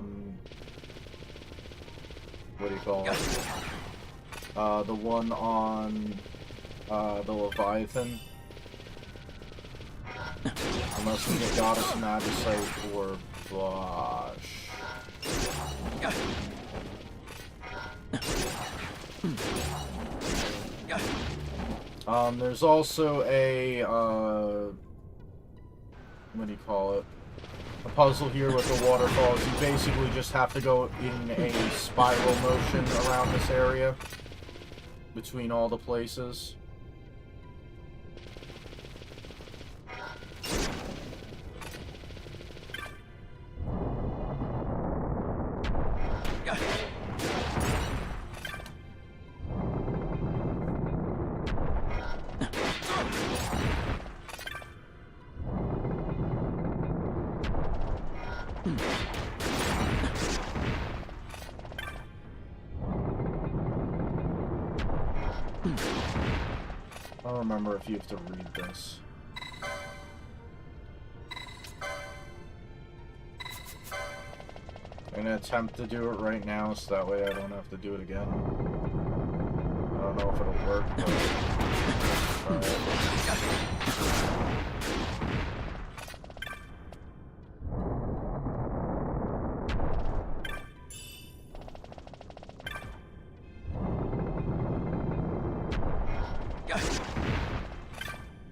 Speaker 1: what do you call it? The one on, the Leviathan. Unless we get Goddess Magicite or Bosh. There's also a, what do you call it? A puzzle here with the waterfalls. You basically just have to go in a spiral motion around this area between all the places. I don't remember if you have to read this. I'm gonna attempt to do it right now so that way I don't have to do it again. I don't know if it'll work, but...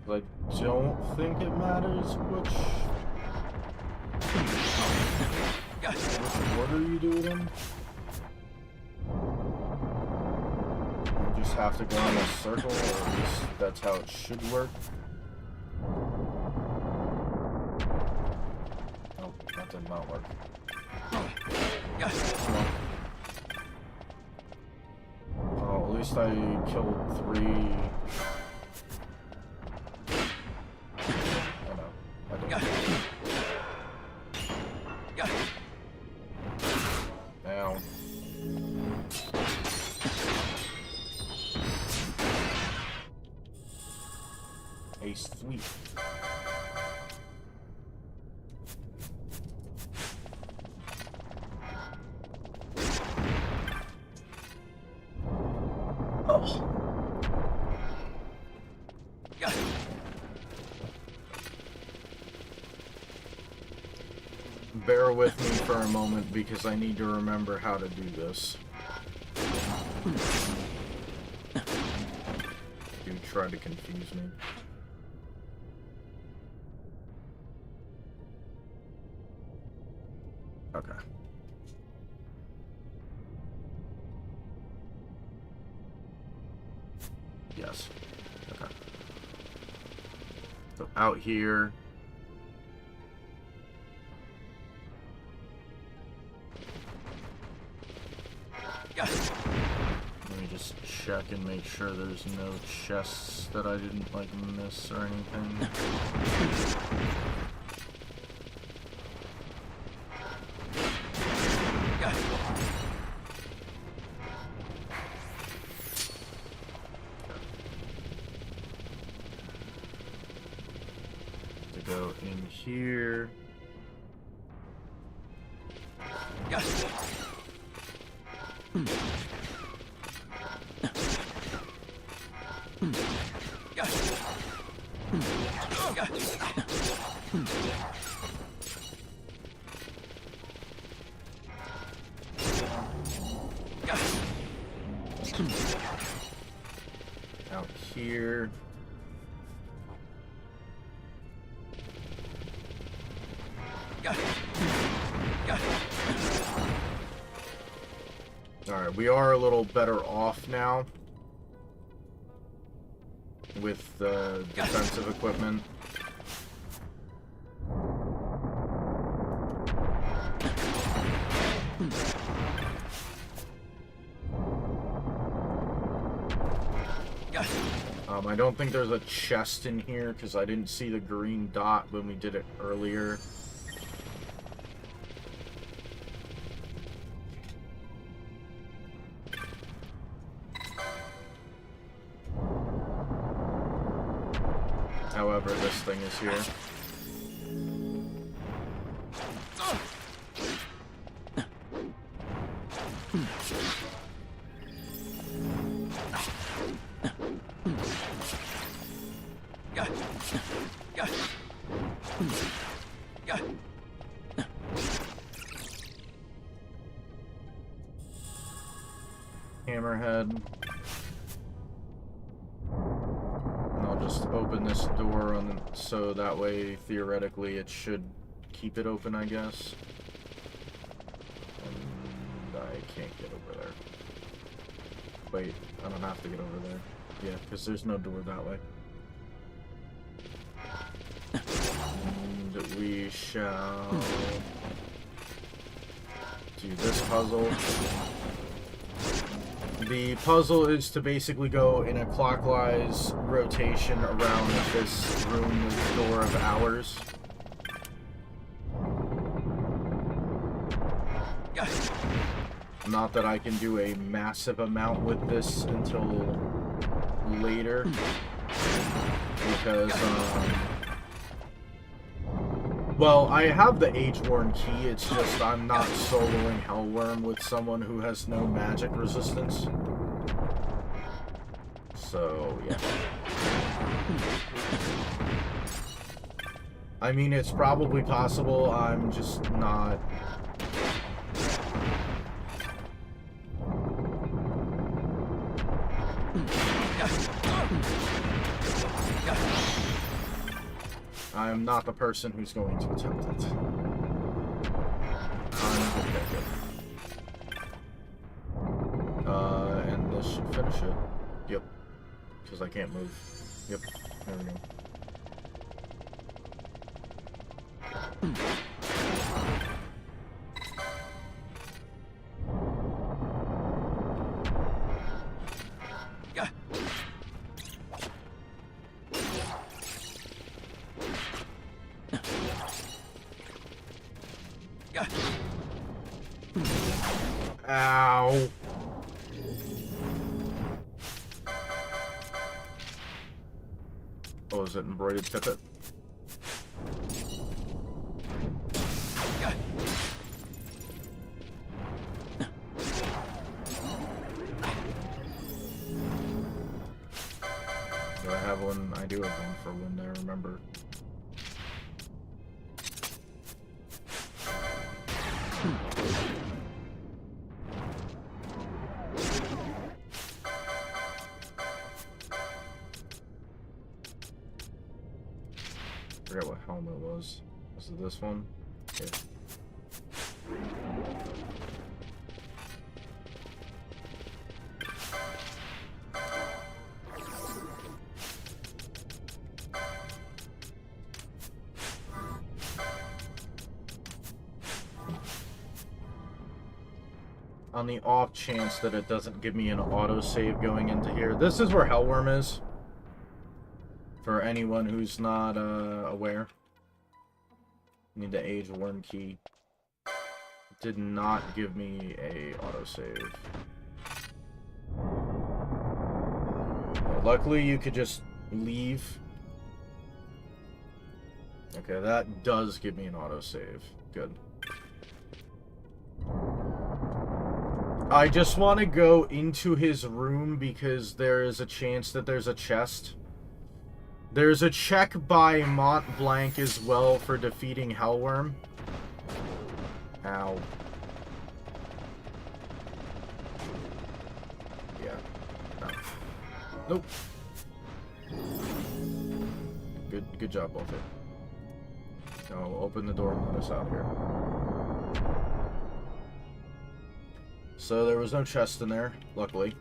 Speaker 1: I don't think it matters which order you do it in. You just have to go in a circle, or at least that's how it should work. Nope, that did not work. Oh, at least I killed 3. Sweet. Oh. Bear with me for a moment because I need to remember how to do this. You try to confuse me. Okay. Yes. Okay. So out here, sure there's no chests that I didn't, like, miss or anything. To go in here. Out here. Alright, we are a little better off now with the defensive equipment. I don't think there's a chest in here because I didn't see the green dot when we did it earlier. However, this thing is here. Hammerhead. And I'll just open this door on so that way theoretically it should keep it open, I guess. And I can't get over there. Wait, I don't have to get over there. Yeah, because there's no door that way. And we shall do this puzzle. The puzzle is to basically go in a clockwise rotation around this room with door of ours. Not that I can do a massive amount with this until later, because, well, I have the age-worn key, it's just I'm not soloing Hellworm with someone who has no magic resistance. So, yeah. I mean, it's probably possible, I'm just not... I'm not the person who's going to attempt it. And this should finish it. Yep. Because I can't move. Yep. There we go. Ow. Oh, is it embroidered tippet? Do I have one? I do have one for when I remember. I forget what helmet it was. Was it this one? Yeah. on the off chance that it doesn't give me an autosave going into here. This is where Hellworm is. For anyone who's not aware. Need the Age Worm key. Did not give me a autosave. Luckily, you could just leave. Okay, that does give me an autosave. Good. I just want to go into his room because there is a chance that there's a chest. There's a check by Mont Blanc as well for defeating Hellworm. Ow. Yeah. No. Nope. Good job, both of you. No, open the door and let us out here. So there was no chest in there, luckily.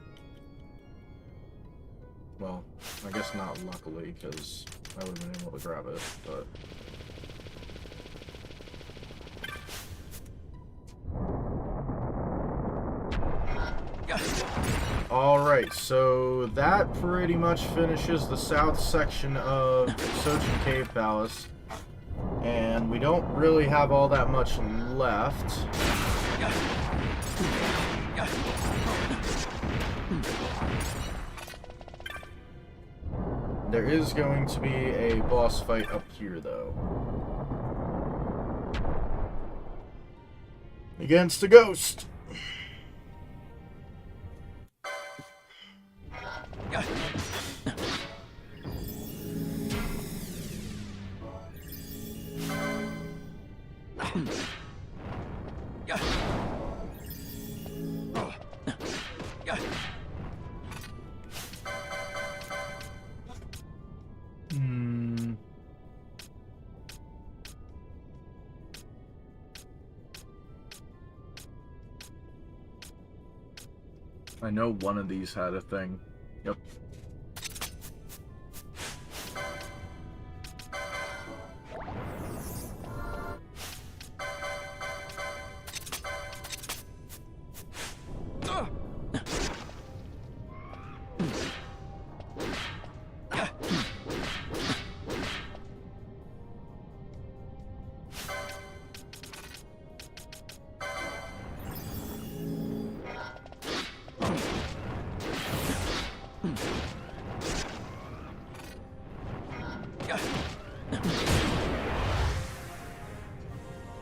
Speaker 1: Well, I guess not luckily, because I would have been able to grab it, but... Alright, so that pretty much finishes the south section of Sojin Cave Palace. And we don't really have all that much left. There is going to be a boss fight up here, though. Against a ghost! I know one of these had a thing. Yep.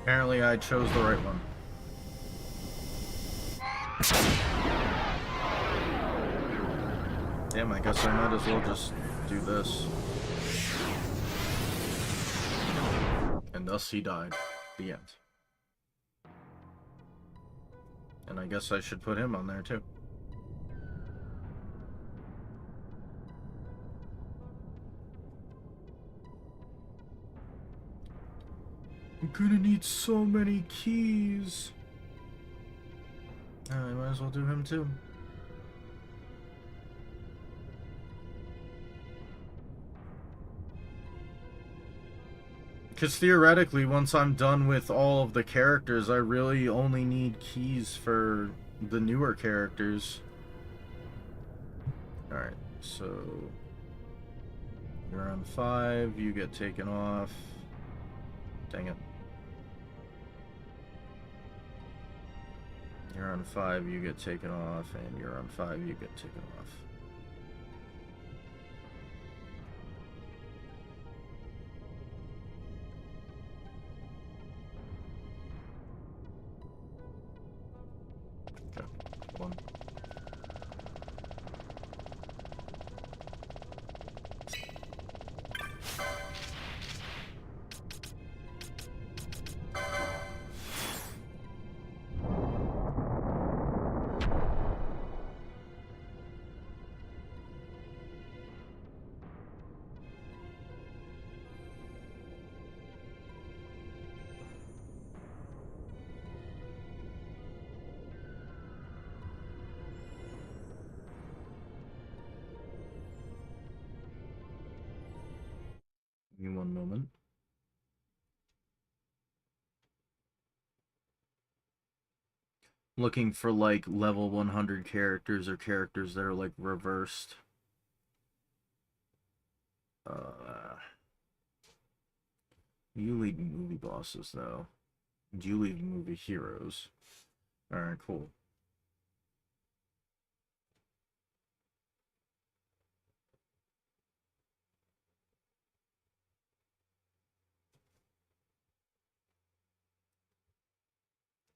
Speaker 1: Apparently I chose the right one. Damn, I guess I might as well just do this. And thus he died. The end. And I guess I should put him on there too. I'm gonna need so many keys. I might as well do him too. Because theoretically, once I'm done with all of the characters, I really only need keys for the newer characters. Alright, so... You're on 5, you get taken off. Dang it. You're on 5, you get taken off, and you're on 5, you get taken off. Okay, 1. Looking for like level 100 characters or characters that are like reversed. You lead movie bosses though. You lead movie heroes. Alright, cool.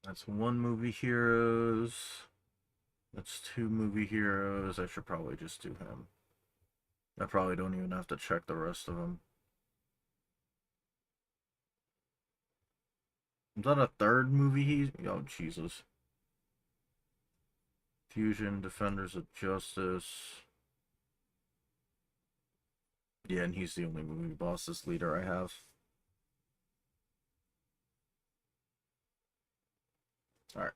Speaker 1: That's one movie heroes. That's two movie heroes. I should probably just do him. I probably don't even have to check the rest of them. Is that a third movie he's... Oh, Jesus. Fusion, Defenders of Justice. Yeah, and he's the only movie bosses leader I have. Alright.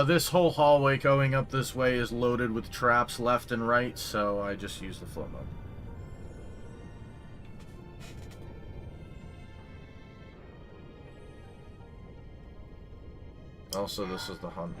Speaker 1: This whole hallway going up this way is loaded with traps left and right, so I just use the flow mode. Also, this is the hunt.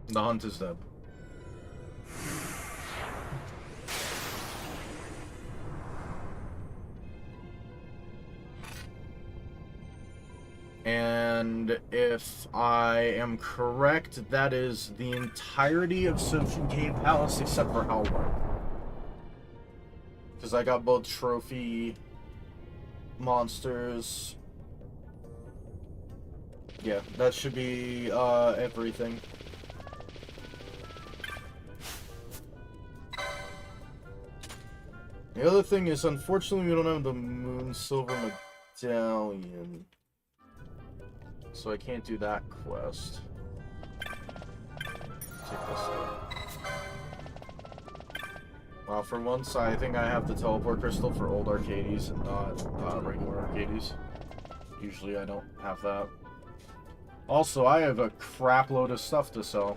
Speaker 1: The hunt is dead. And if I am correct, that is the entirety of Sophie Cave Palace except for Hellwork. Because I got both trophy monsters. Yeah, that should be everything. The other thing is, unfortunately, we don't have the Moon Silver Medallion. So I can't do that quest. Take this one. Well, for once, I think I have the teleport crystal for old Arcades and not regular Arcades. Usually I don't have that. Also, I have a crap load of stuff to sell.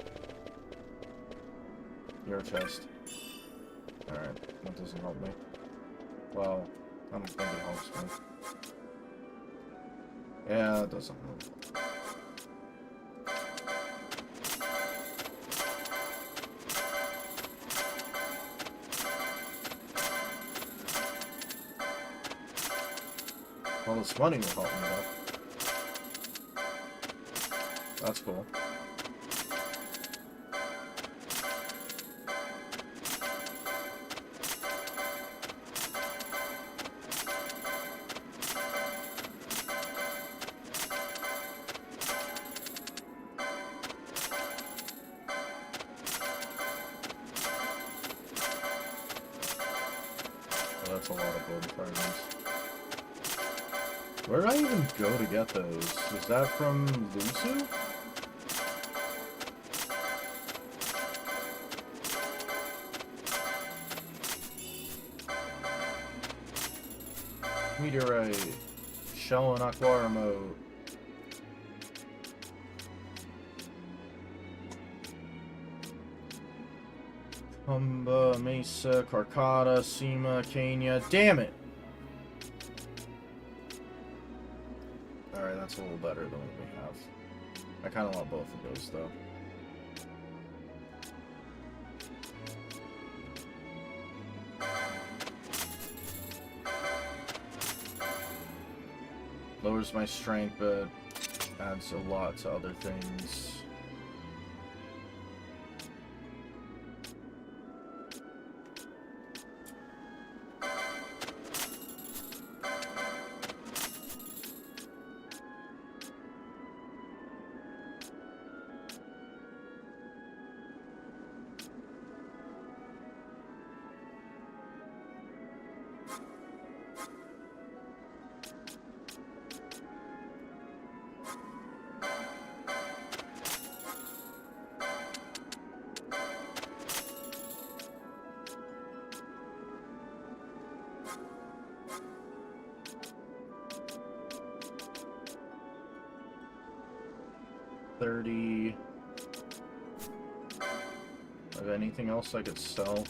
Speaker 1: Your chest. Alright, that doesn't help me. Well, I don't think it helps me. Yeah, it doesn't help. Well, this money will help me though. That's cool. That's a lot of gold fragments. Where did I even go to get those? Is that from Lusu? Meteorite. Shell and Aqua mode. Humba, Mesa, Carcata, Sema, Kenya. Damn it! Alright, that's a little better than what we have. I kind of want both of those, though. Lowers my strength, but adds a lot to other things. 30. Have anything else I could sell?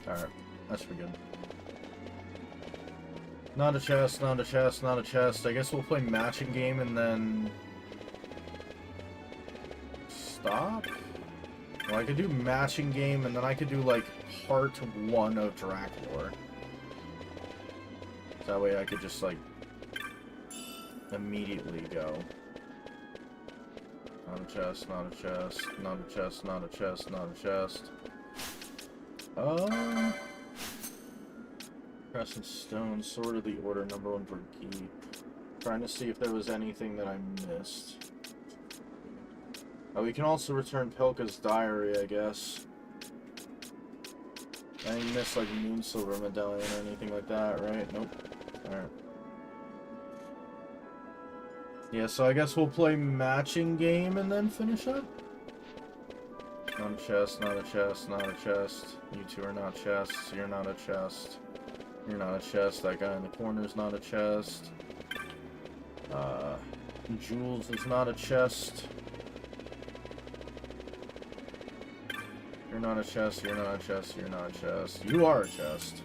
Speaker 1: Alright, that should be good. Not a chest, not a chest, not a chest. I guess we'll play matching game and then... stop? Well, I could do matching game and then I could do, like, part 1 of Draclor. That way I could just, like, immediately go. Not a chest, not a chest, not a chest, not a chest, not a chest. Crescent Stone, Sword of the Order, #1 for key. Trying to see if there was anything that I missed. Oh, we can also return Pilka's Diary, I guess. I didn't miss, like, Moonsilver Medallion or anything like that, right? Nope. Alright. Yeah, so I guess we'll play matching game and then finish up. Not a chest, not a chest, not a chest. You two are not chests. You're not a chest. You're not a chest. That guy in the corner is not a chest. Jules is not a chest. You're not a chest. You're not a chest. You're not a chest. You are a chest.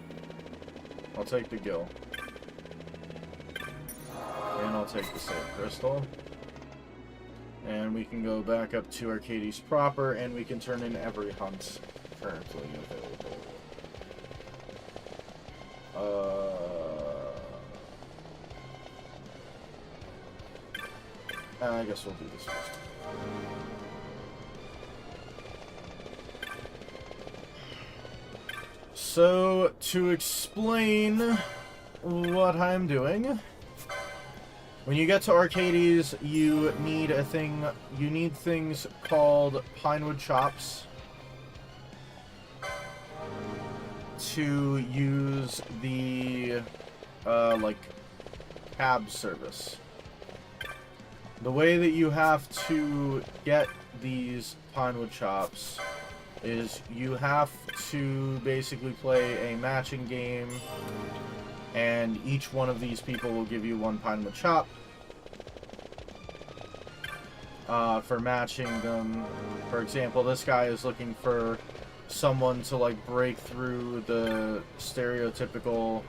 Speaker 1: I'll take the gill. And I'll take the save crystal. And we can go back up to Arcades proper, and we can turn in every hunt currently available. I guess we'll do this first. So, to explain what I'm doing, when you get to Arcades, you need things called Pinewood Chops to use the, like, cab service. The way that you have to get these Pinewood Chops is you have to basically play a matching game, and each one of these people will give you 1 Pinewood Chop. For matching them. For example, this guy is looking for someone to, like, break through the stereotypical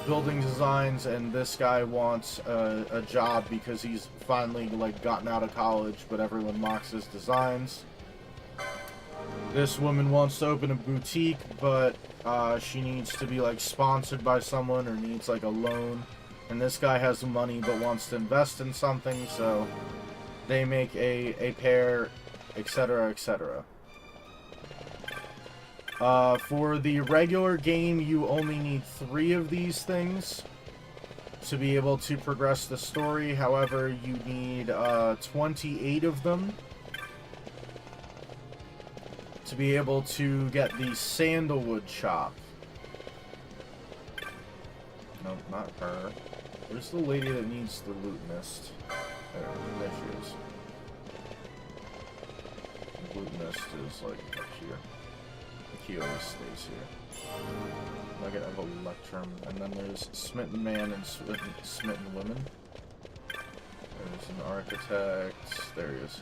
Speaker 1: building designs, and this guy wants a job because he's finally, like, gotten out of college, but everyone mocks his designs. This woman wants to open a boutique, but she needs to be, like, sponsored by someone or needs, like, a loan. And this guy has money but wants to invest in something, so they make a pair, etc., etc. For the regular game, you only need 3 of these things to be able to progress the story. However, you need 28 of them to be able to get the Sandalwood Chop. No, not her. Where's the lady that needs the loot mist? There she is. The loot mist is, like, up here. He always stays here. Nugget of Electrum. And then there's Smitten Man and Smitten Women. There's an Architect. There he is.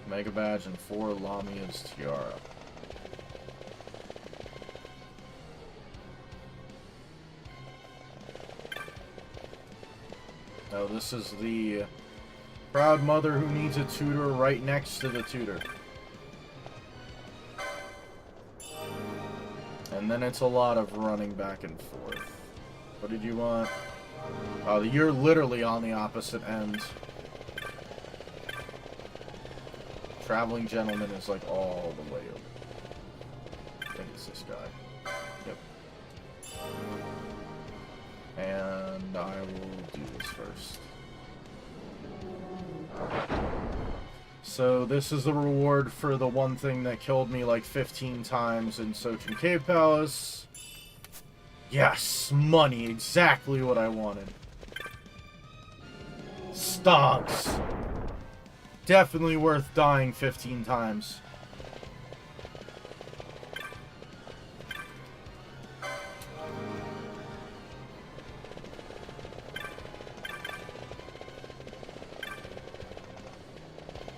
Speaker 1: Mega Badge and 4 Lamia's Tiara. Now this is the proud mother who needs a tutor right next to the tutor. And then it's a lot of running back and forth. What did you want? Oh, you're literally on the opposite end. Traveling Gentleman is, like, all the way over. I think it's this guy. Yep. And And I will do this first. So this is the reward for the one thing that killed me like 15 times in Sochin Cave Palace. Yes, money, exactly what I wanted. Stonks. Definitely worth dying 15 times.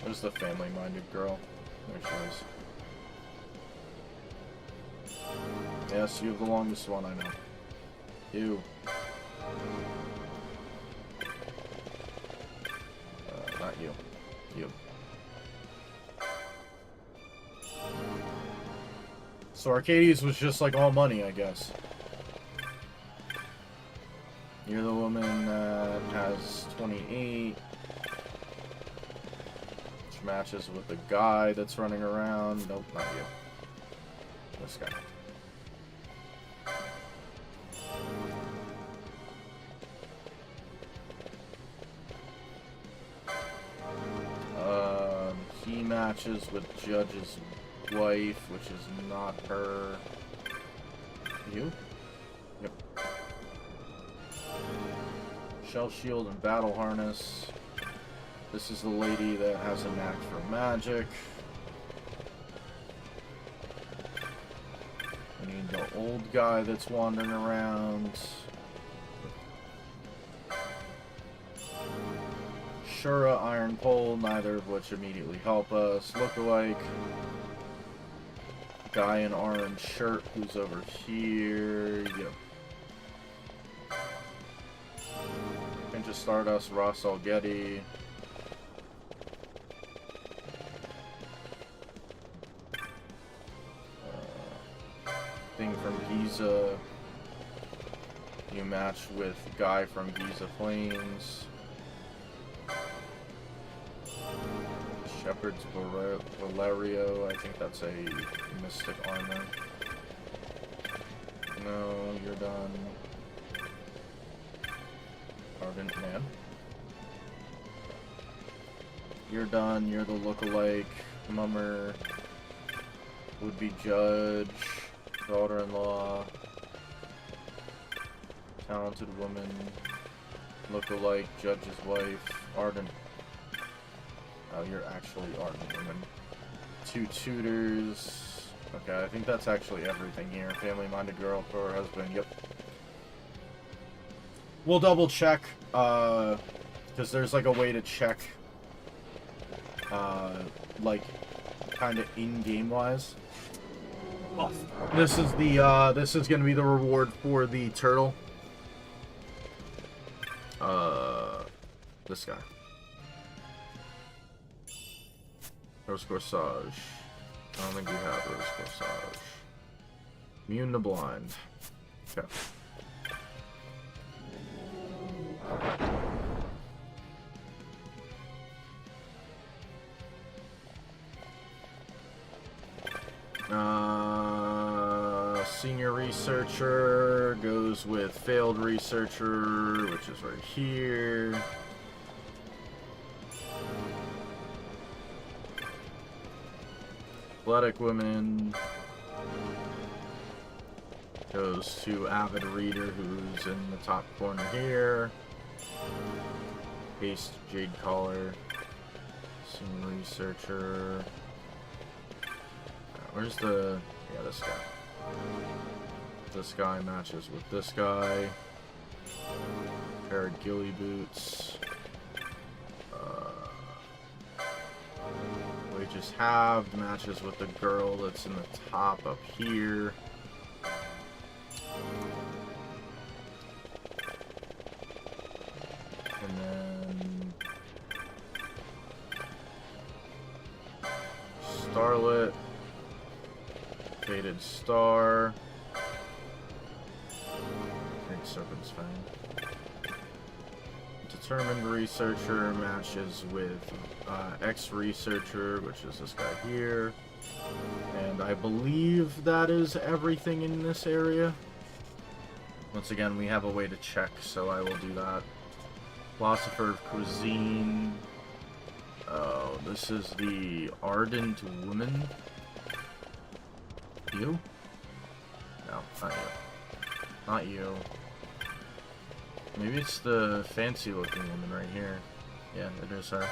Speaker 1: Where's the family-minded girl? There she is. Yes, you have the longest one, I know. You. Not you. You. So Arcades was just like all money, I guess. You're the woman that has 28. Which matches with the guy that's running around. Nope, not you. This guy. He matches with Judge's wife, which is not her. You? Yep. Shell Shield and Battle Harness. This is the lady that has a knack for magic. We need the old guy that's wandering around. Shura, Iron Pole, neither of which immediately help us. Lookalike. Guy in orange shirt who's over here. Yep. Pinch of Stardust, Ross Algetty. Thing from Giza. You match with Guy from Giza Plains. Shepherd's Valerio, I think that's a mystic armor. No, you're done. Ardent Man. You're done, you're the lookalike. Mummer. Would-be judge. Daughter-in-law. Talented woman. Lookalike. Judge's wife. Ardent. Oh, you're actually Ardent woman. 2 tutors. Okay, I think that's actually everything here. Family-minded girl for her husband. Yep. We'll double check, because there's like a way to check, like, kind of in-game wise. Oh, this is the, this is going to be the reward for the turtle. This guy. Rose Corsage. I don't think we have Rose Corsage. Immune to blind. Okay. Senior researcher goes with failed researcher, which is right here. Athletic women goes to avid reader, who's in the top corner here. Haste Jade Collar. Senior researcher. Where's the... yeah, this guy. This guy matches with this guy. Pair of ghillie boots. Wages halved matches with the girl that's in the top up here. And then Starlet. Faded Star. Great Serpent's Fang. Determined Researcher matches with X-Researcher, which is this guy here. And I believe that is everything in this area. Once again, we have a way to check, so I will do that. Philosopher of Cuisine. Oh, this is the Ardent Woman. You? No, not you. Not you. Maybe it's the fancy-looking woman right here. Yeah, it is her.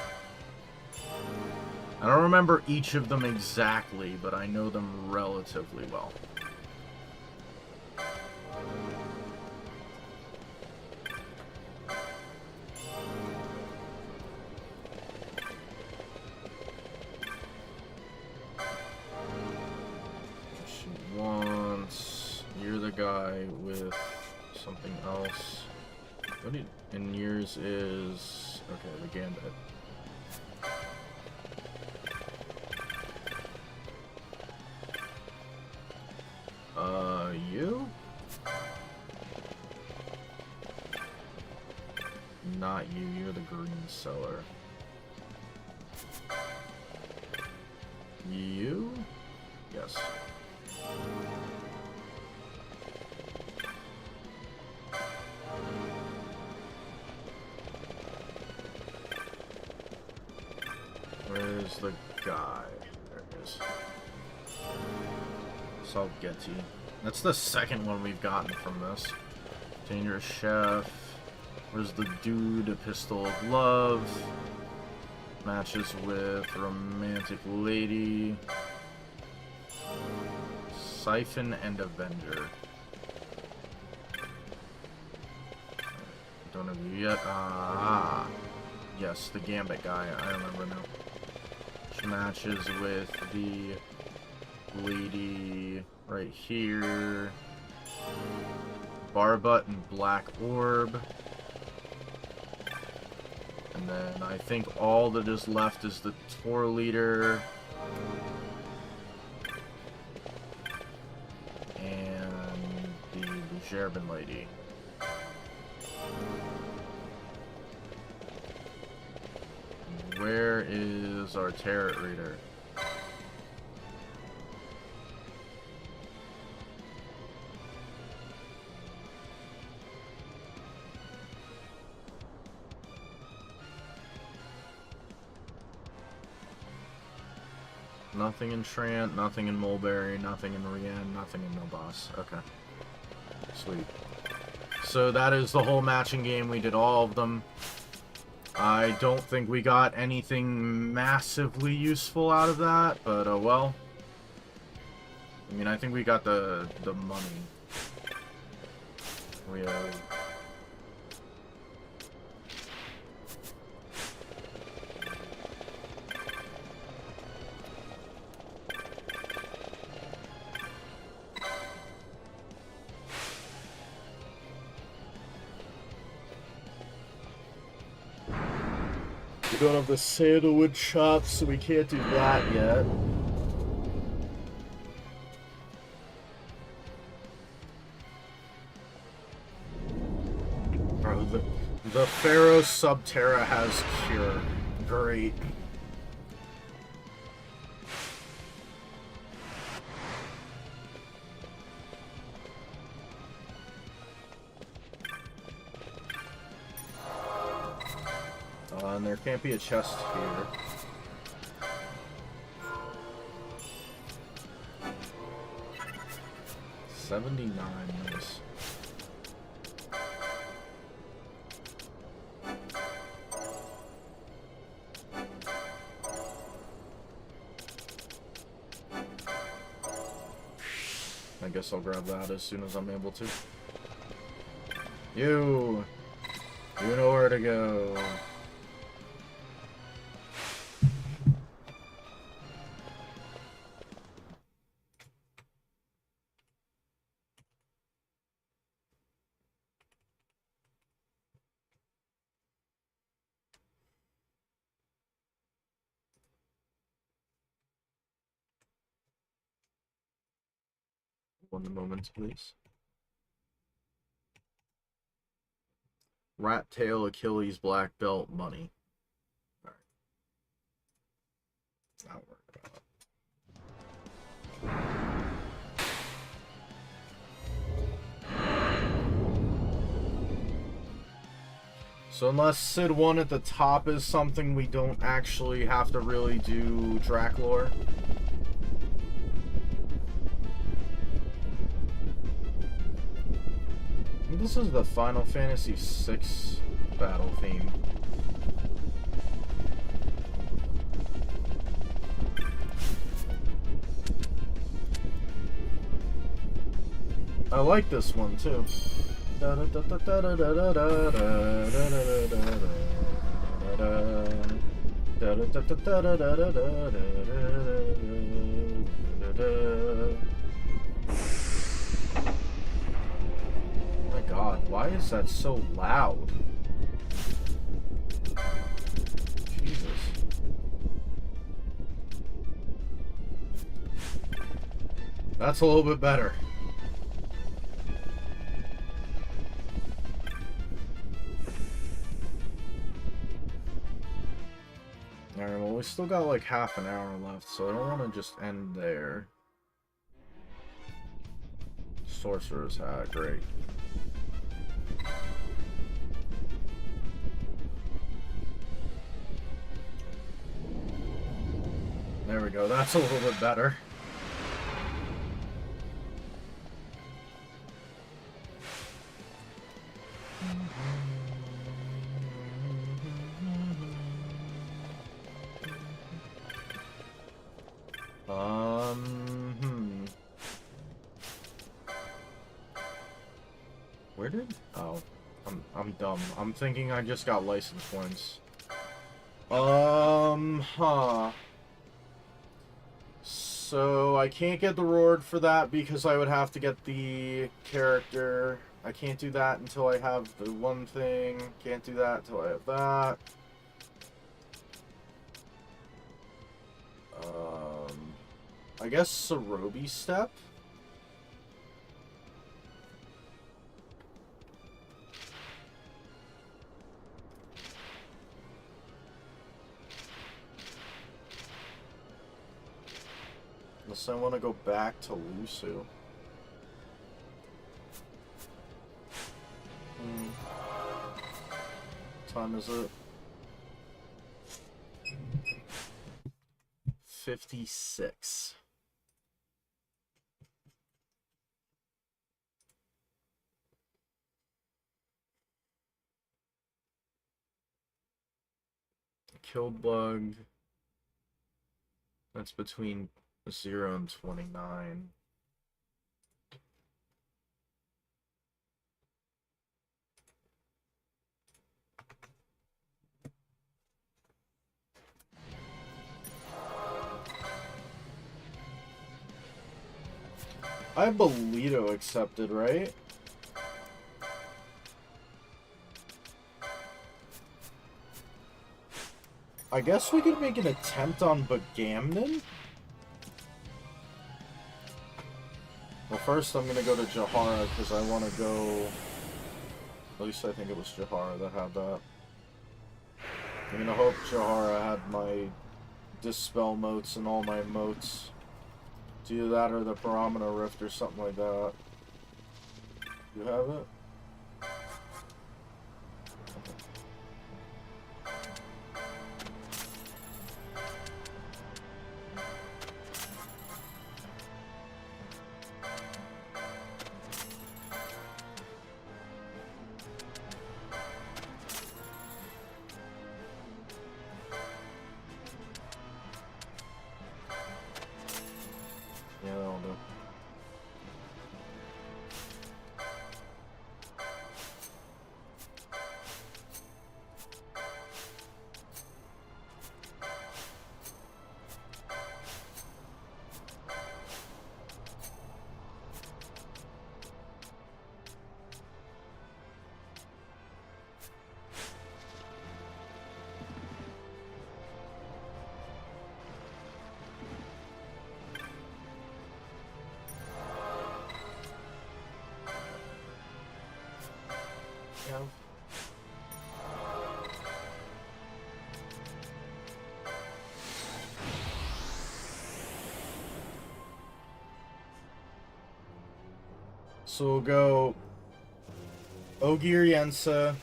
Speaker 1: I don't remember each of them exactly, but I know them relatively well. She wants... You're the guy with something else. What did... And yours is... Okay, the Gambit. You? Not you, you're the green seller. You? Yes. Where's the guy? There it is. Salgetti. That's the second one we've gotten from this. Dangerous Chef. Where's the dude? A Pistol of Love. Matches with Romantic Lady. Siphon and Avenger. Don't have you yet. Ah. Yes, the Gambit guy. I remember now. Which matches with the lady right here. Barbut and Black Orb. And then I think all that is left is the tour leader. And the German lady. Where is our tarot reader? Nothing in Trant, nothing in Mulberry, nothing in Rienne, nothing in Nobas. Okay. Sweet. So that is the whole matching game. We did all of them. I don't think we got anything massively useful out of that, but oh well. I mean, I think we got the money. We have... We don't have the sandalwood chops, so we can't do that yet. Bro, the Pharaoh Subterra has Cure. Great. And there can't be a chest here. $79, nice. I guess I'll grab that as soon as I'm able to. You know where to go. One moment, please. Rat Tail, Achilles, Black Belt, money. Alright. I'll work about it. So unless Sid 1 at the top is something we don't actually have to really do Draklore. This is the Final Fantasy VI battle theme. I like this one too. My God, why is that so loud? Jesus. That's a little bit better. Alright, well, we still got like half an hour left, so I don't want to just end there. Sorcerer's Hat, great. There we go, that's a little bit better. Where did... Oh, I'm dumb. I'm thinking I just got license points. So, I can't get the reward for that because I would have to get the character. I can't do that until I have the one thing. Can't do that until I have that. I guess Sarobi Step? Unless I want to go back to Lusu. What time is it? 56. Killed bug. That's between 0 and 29. I have Bolito accepted, right? I guess we could make an attempt on Bagamnon? Well, first I'm gonna go to Jahara, because I want to go... At least I think it was Jahara that had that. I'm gonna hope Jahara had my Dispel motes and all my motes. It's either that or the Paramina Rift or something like that. You have it? Yeah, that'll do. Yeah. So we'll go Ogier Yensa,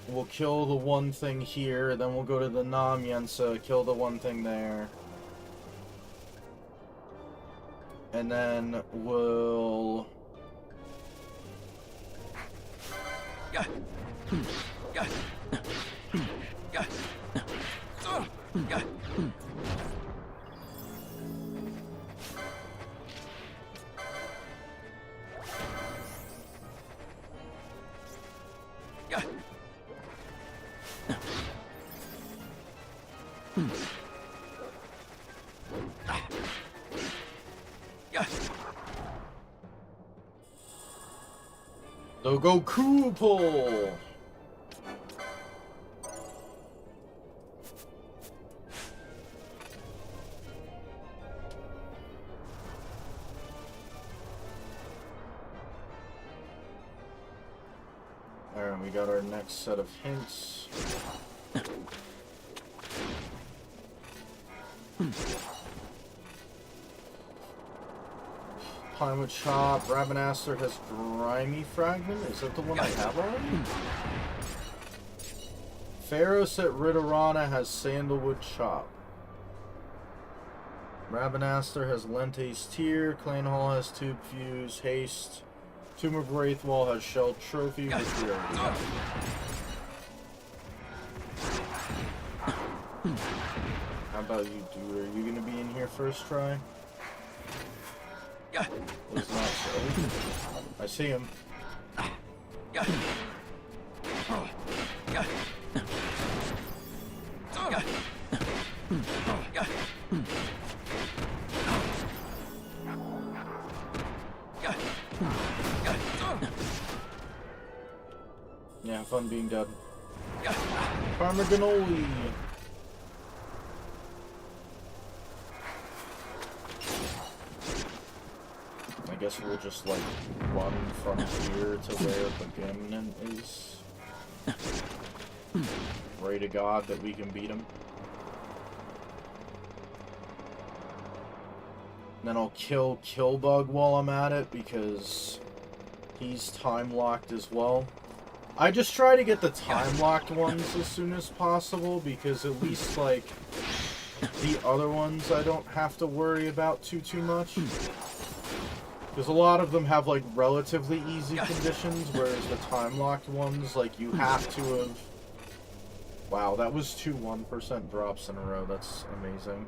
Speaker 1: we'll kill the one thing here, then we'll go to the Namyensa, kill the one thing there. And then we'll... The Goku pull! Alright, we got our next set of hints. Climate Chop, Ravenaster has Grimy Fragment. Is that the one I have already? Pharos at Ridorana has Sandalwood Chop. Ravenaster has Lente's Tear. Clan Hall has Tube Fuse, Haste. Tomb of Wraithwall has Shell Trophy, which we already have. How about you, dude? Are you gonna be in here first try? It's not so. I see him. Yeah, have fun being dead. Parmiganoli! I guess we'll just, like, run from here to where Begamnon is. Pray to God that we can beat him. Then I'll kill Killbug while I'm at it, because he's time-locked as well. I just try to get the time-locked ones as soon as possible, because at least, like, the other ones I don't have to worry about too much. Because a lot of them have, like, relatively easy conditions, whereas the time-locked ones, like, you have to have... Wow, that was 2 1% drops in a row. That's amazing.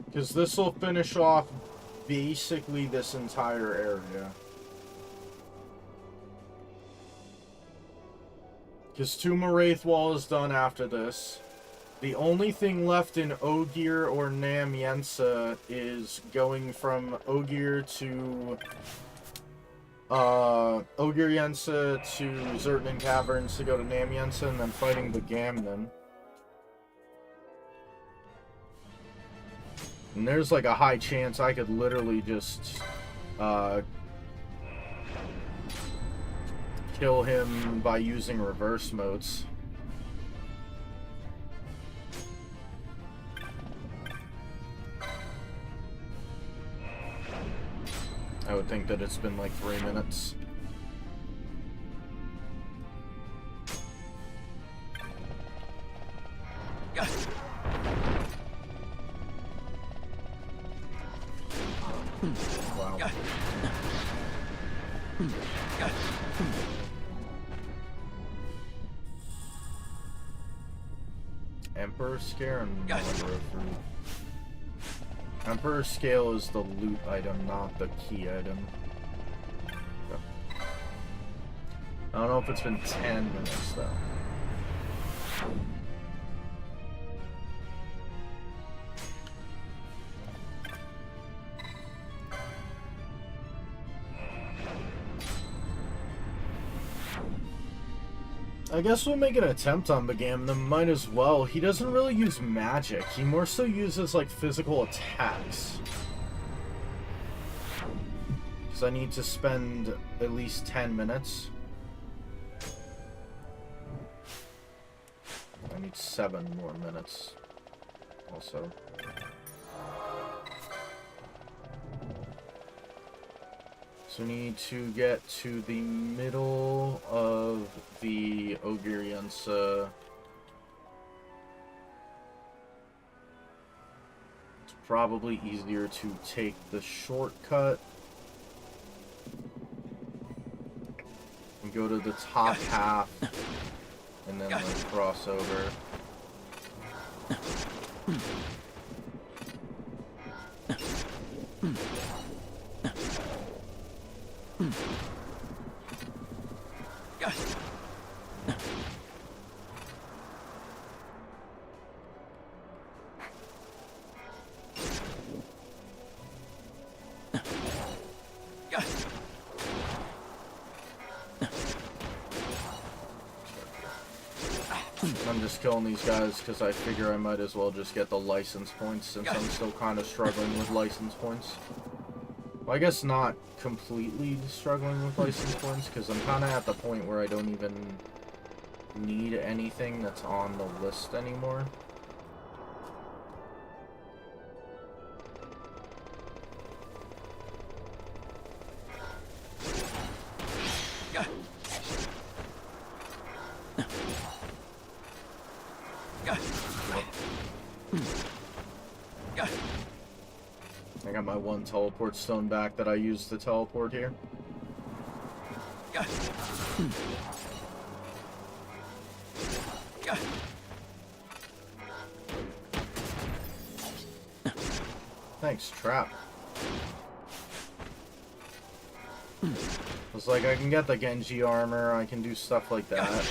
Speaker 1: Because this will finish off basically this entire area. Because Tomb of Wraithwall is done after this. The only thing left in Ogier or Namyensa is going from Ogier to... Ogier Yensa to Zertnan Caverns to go to Namyensa, and then fighting the Gamnon. And there's like a high chance I could literally just kill him by using reverse modes. I would think that it's been like 3 minutes. Wow. Emperor Scare and Emperor Scale is the loot item, not the key item. I don't know if it's been 10 minutes though. I guess we'll make an attempt on Begamnon, might as well. He doesn't really use magic, he more so uses like physical attacks. Because I need to spend at least 10 minutes. I need 7 more minutes. Also. So we need to get to the middle of the Ogiriansa. It's probably easier to take the shortcut and go to the top half and then like cross over. I'm just killing these guys because I figure I might as well just get the license points since I'm still kind of struggling with license points. Well, I guess not completely struggling with license points because I'm kind of at the point where I don't even need anything that's on the list anymore. I got my 1 teleport stone back that I used to teleport here. Thanks, trap. It's like I can get the Genji armor, I can do stuff like that.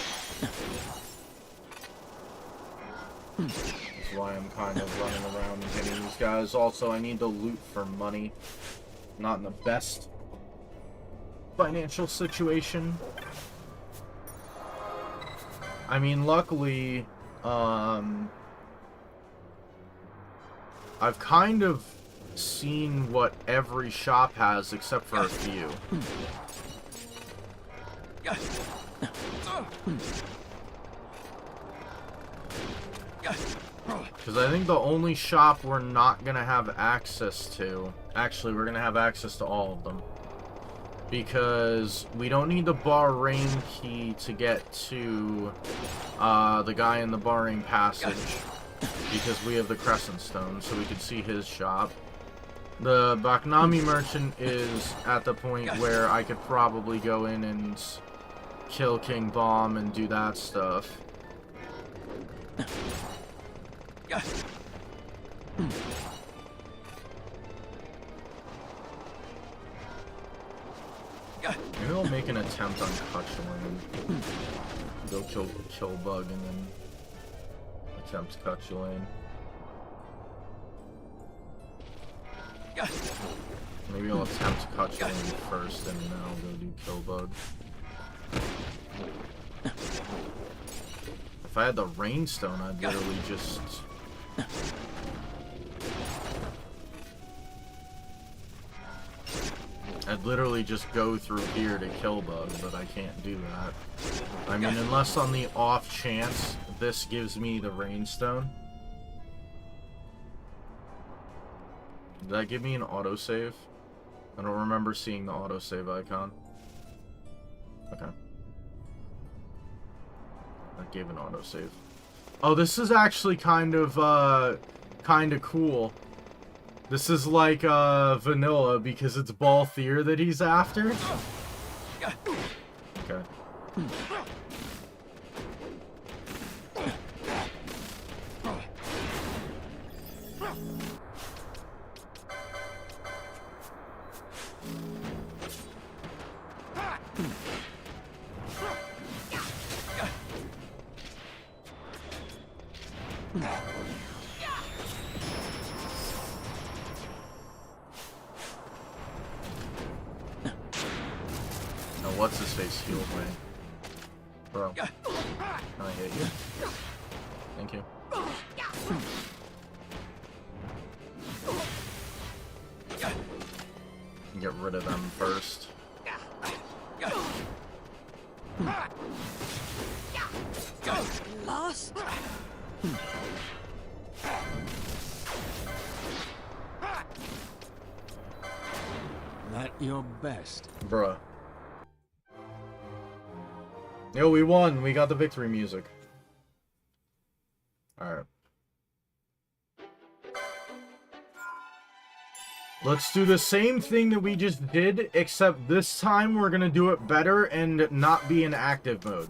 Speaker 1: That's why I'm kind of running around and hitting these guys. Also, I need to loot for money. Not in the best financial situation. I mean, luckily, I've kind of seen what every shop has except for a few. Because I think the only shop we're not going to have access to... Actually, we're going to have access to all of them. Because we don't need the Bahrain key to get to the guy in the Bahrain Passage. Because we have the Crescent Stone, so we can see his shop. The Baknami Merchant is at the point where I could probably go in and kill King Bomb and do that stuff. Maybe I'll make an attempt on Cutulane. Go kill Bug and then attempt Cutulane. Maybe I'll attempt Cutulane first and then I'll go do Kill Bug. If I had the Rainstone, I'd literally just... I'd literally just go through here to kill Bug, but I can't do that. I mean, unless on the off chance this gives me the Rainstone. Did that give me an autosave? I don't remember seeing the autosave icon. Okay. That gave an autosave. Oh, this is actually kind of cool. This is like vanilla because it's Balthier that he's after. Okay. What's his face healed me? Bro. Can I hit you? Thank you. get rid of them first.
Speaker 2: Lost? Not your best.
Speaker 1: Bruh. Yo, we won. We got the victory music. Alright. Let's do the same thing that we just did, except this time we're gonna do it better and not be in active mode.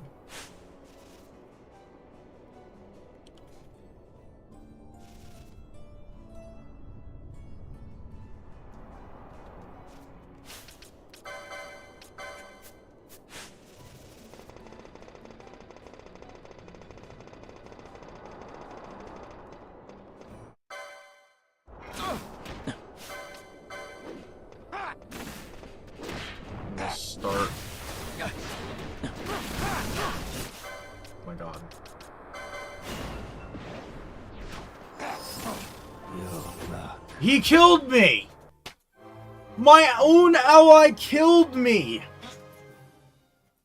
Speaker 1: Start. Oh my god. He killed me! My own ally killed me!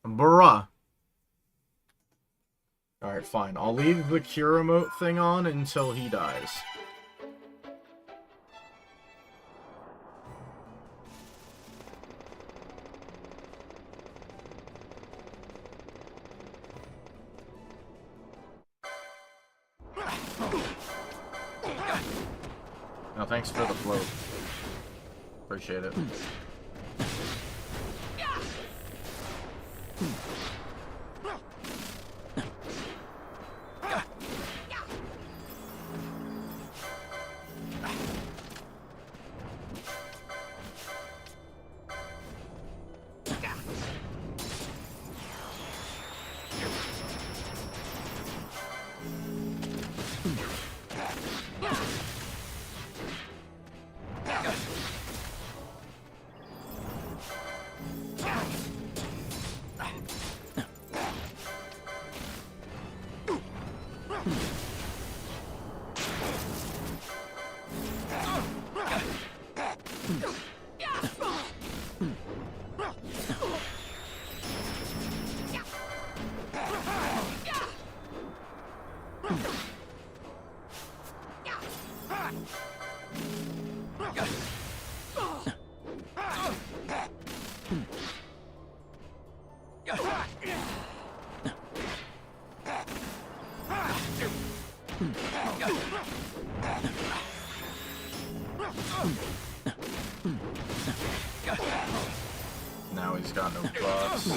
Speaker 1: Bruh. Alright, fine. I'll leave the cure emote thing on until he dies. No, thanks for the float. Appreciate it. Now he's got no buffs.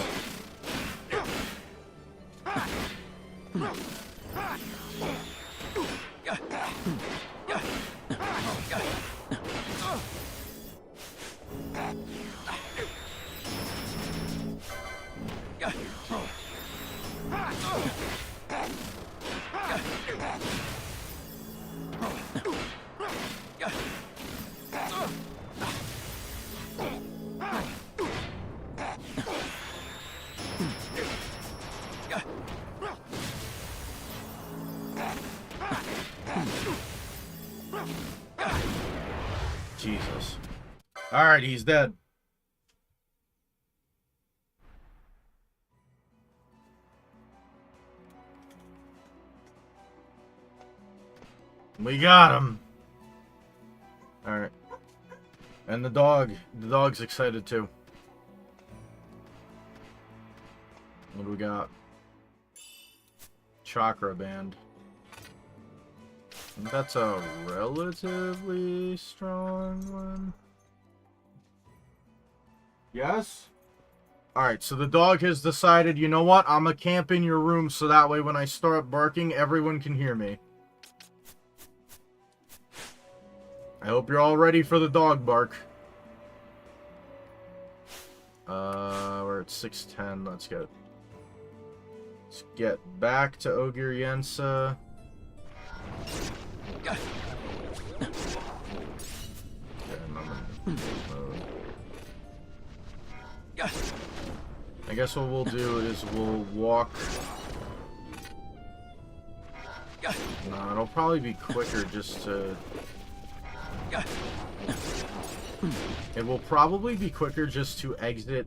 Speaker 1: Jesus. Alright, he's dead. We got him. Alright. And the dog's excited too. What do we got? Chakra band. That's a relatively strong one. Yes? Alright, so the dog has decided, you know what? I'm gonna camp in your room so that way when I start barking, everyone can hear me. I hope you're all ready for the dog bark. We're at 610. Let's get back to Ogre Yensa. I guess what we'll do is we'll walk. No, it'll probably be quicker just to It will probably be quicker just to exit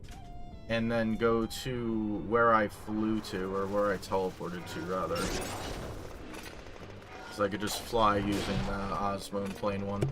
Speaker 1: and then go to where I flew to, or where I teleported to, rather. Because I could just fly using the Osmo plane one.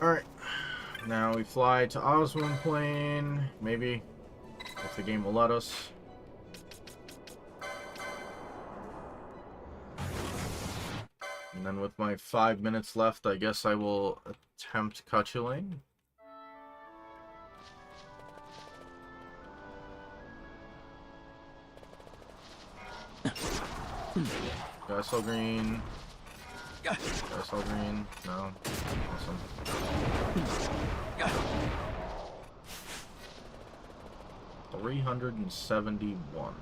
Speaker 1: Alright, now we fly to Osmo plane, maybe, if the game will let us. And then with my 5 minutes left, I guess I will attempt Cutulane. Guys all green. Guys all green. No. Awesome. 371.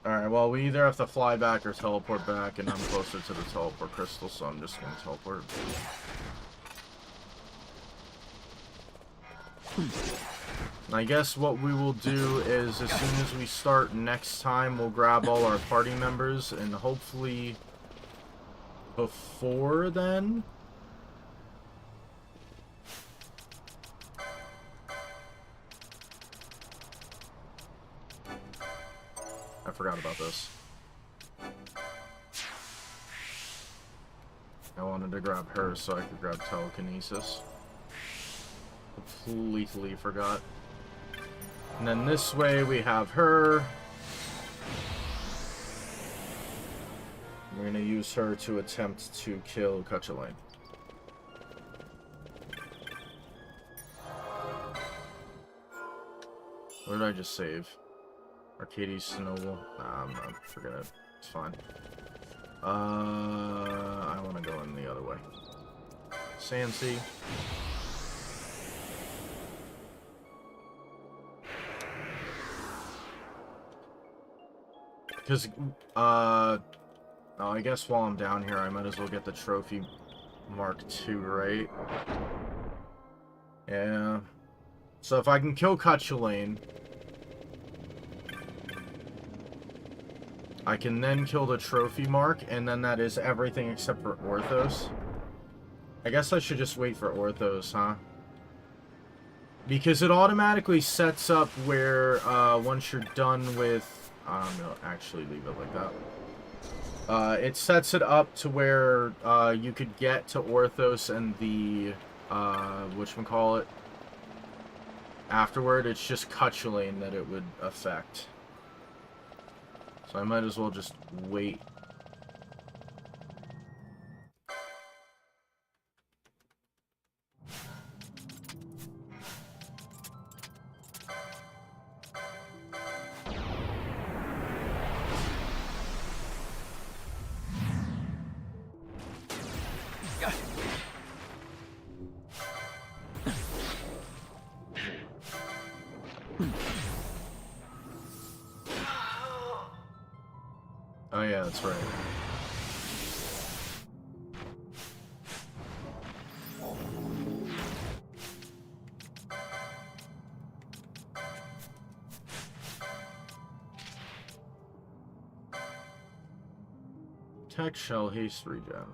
Speaker 1: Alright, well, we either have to fly back or teleport back, and I'm closer to the teleport crystal, so I'm just gonna teleport. I guess what we will do is, as soon as we start next time, we'll grab all our party members, and hopefully before then, I forgot about this. I wanted to grab her so I could grab telekinesis. Completely forgot. And then this way we have her. We're gonna use her to attempt to kill Cutulane. What did I just save? Arcades Snowball. Nah, I'm not. Forget it. It's fine. I want to go in the other way. Sansi. Because, oh, I guess while I'm down here, I might as well get the trophy Mark II, right? Yeah. So if I can kill Cutulane, I can then kill the trophy mark, and then that is everything except for Orthos. I guess I should just wait for Orthos, huh? Because it automatically sets up where, once you're done with... I'm gonna actually leave it like that. It sets it up to where, you could get to Orthos and the, whatchamacallit, afterward. It's just Cutulane that it would affect. So I might as well just wait. Oh yeah, that's right. Tech Shell Haste Regen.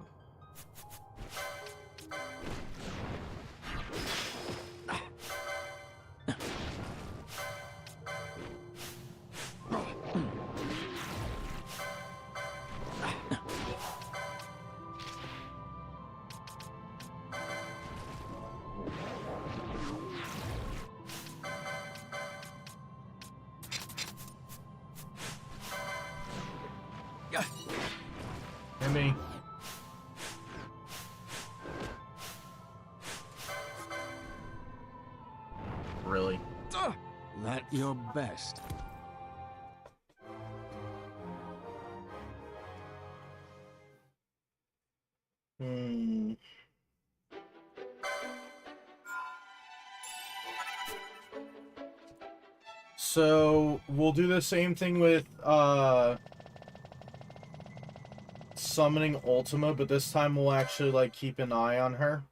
Speaker 1: Hit me. Really?
Speaker 2: At your best.
Speaker 1: So we'll do the same thing with summoning Ultima, but this time we'll actually like keep an eye on her.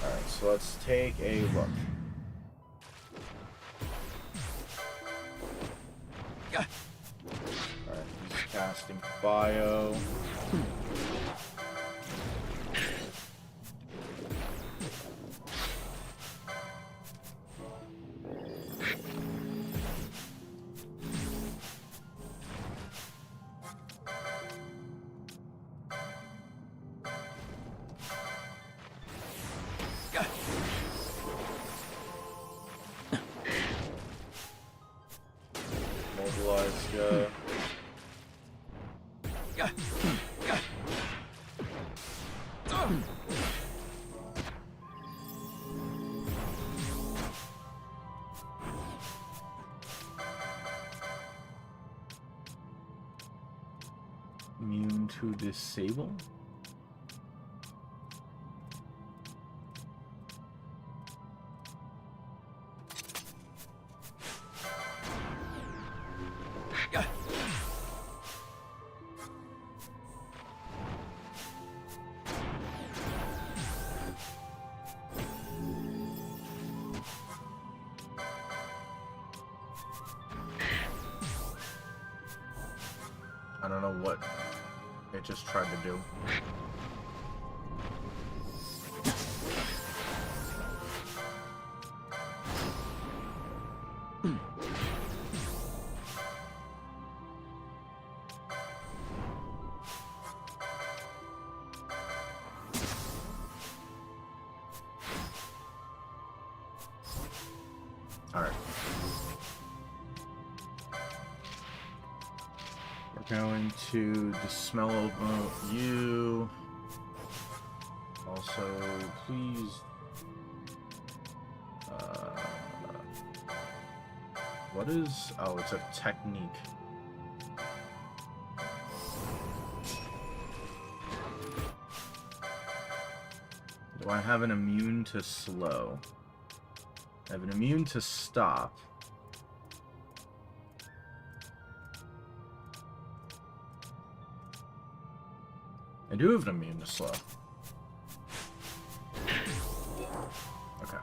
Speaker 1: Alright, so let's take a look. Alright, he's casting Bio. Immune to disable? I don't know what it just tried to do. All right. We're going to dispel you. Also, please. What is? Oh, it's a technique. Do I have an immune to slow? I have an immune to stop. I do have an immune to slow. Okay.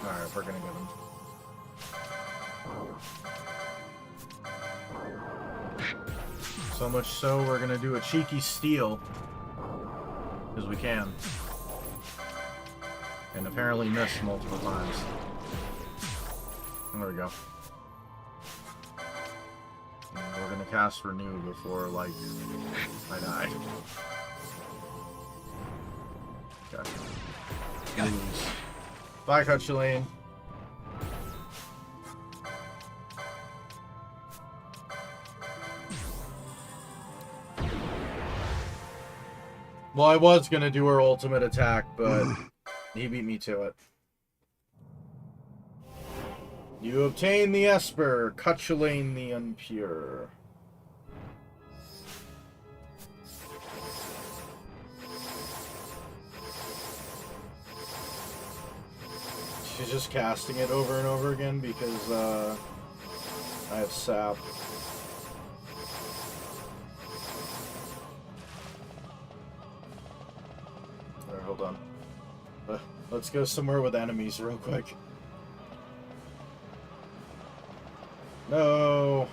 Speaker 1: Alright, we're gonna get him. So much so, we're gonna do a cheeky steal. Because we can. And apparently miss multiple times. There we go. And we're gonna cast Renew before, like, I die. Okay. Lose. Bye, Cutchalane. Well, I was gonna do her ultimate attack, but he beat me to it. You obtain the Esper, Cutulane the Unpure. She's just casting it over and over again because I have sap. Alright, hold on. Let's go somewhere with enemies real quick. No.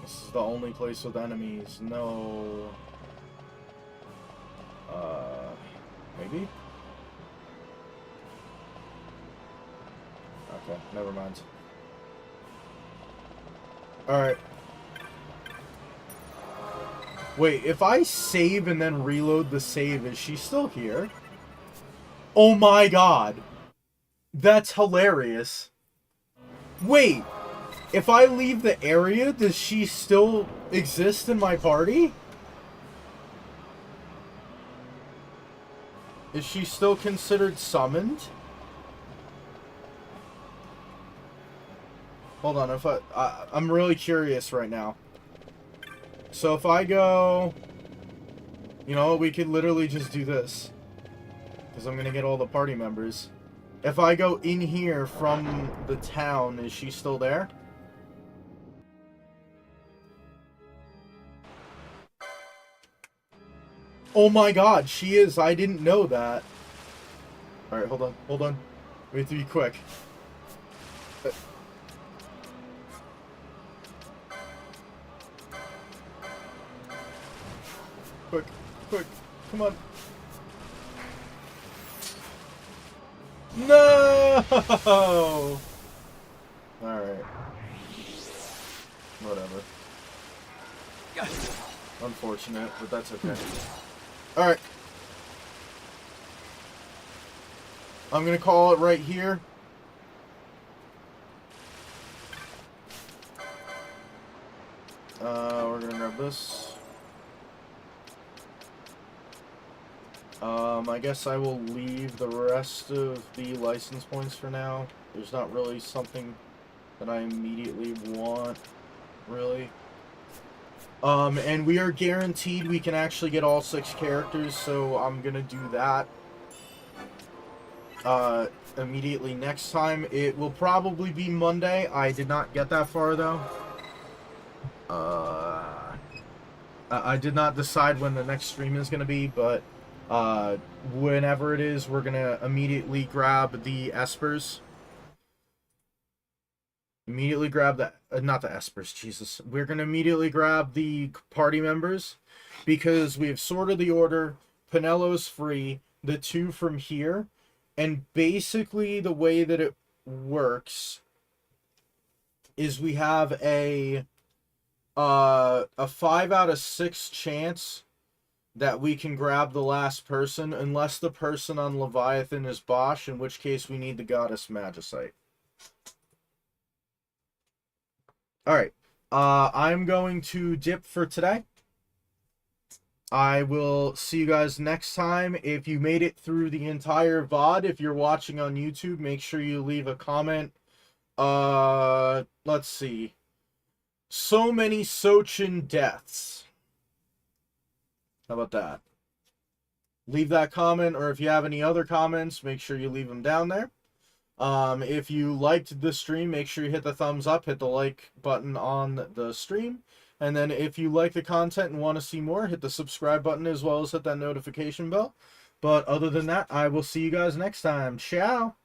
Speaker 1: This is the only place with enemies. No. Maybe? Okay, never mind. Alright. Wait, if I save and then reload the save, is she still here? Oh my god. That's hilarious. Wait, if I leave the area, does she still exist in my party? Is she still considered summoned? Hold on, if I'm really curious right now. So if I go... You know, we could literally just do this. Because I'm going to get all the party members. If I go in here from the town, is she still there? Oh my god, she is. I didn't know that. Alright, hold on, hold on. We have to be quick. Quick, quick, come on. No! Alright. Whatever. Unfortunate, but that's okay. Alright. I'm gonna call it right here. We're gonna grab this. I guess I will leave the rest of the license points for now. There's not really something that I immediately want, really. And we are guaranteed we can actually get all 6 characters, so I'm gonna do that immediately next time. It will probably be Monday. I did not get that far, though. I did not decide when the next stream is gonna be, but whenever it is, we're gonna immediately grab the Espers. Immediately grab the... not the Espers, Jesus. We're gonna immediately grab the party members, because we have sorted the order. Pinello's free. The 2 from here. And basically, the way that it works is we have a 5 out of 6 chance that we can grab the last person, unless the person on Leviathan is Bosch, in which case we need the Goddess Magicite. Alright, I'm going to dip for today. I will see you guys next time. If you made it through the entire VOD, if you're watching on YouTube, make sure you leave a comment. Let's see. So many Sochin deaths. How about that? Leave that comment, or if you have any other comments, make sure you leave them down there. If you liked the stream, make sure you hit the thumbs up, hit the like button on the stream. And then if you like the content and want to see more, hit the subscribe button as well as hit that notification bell. But other than that, I will see you guys next time. Ciao!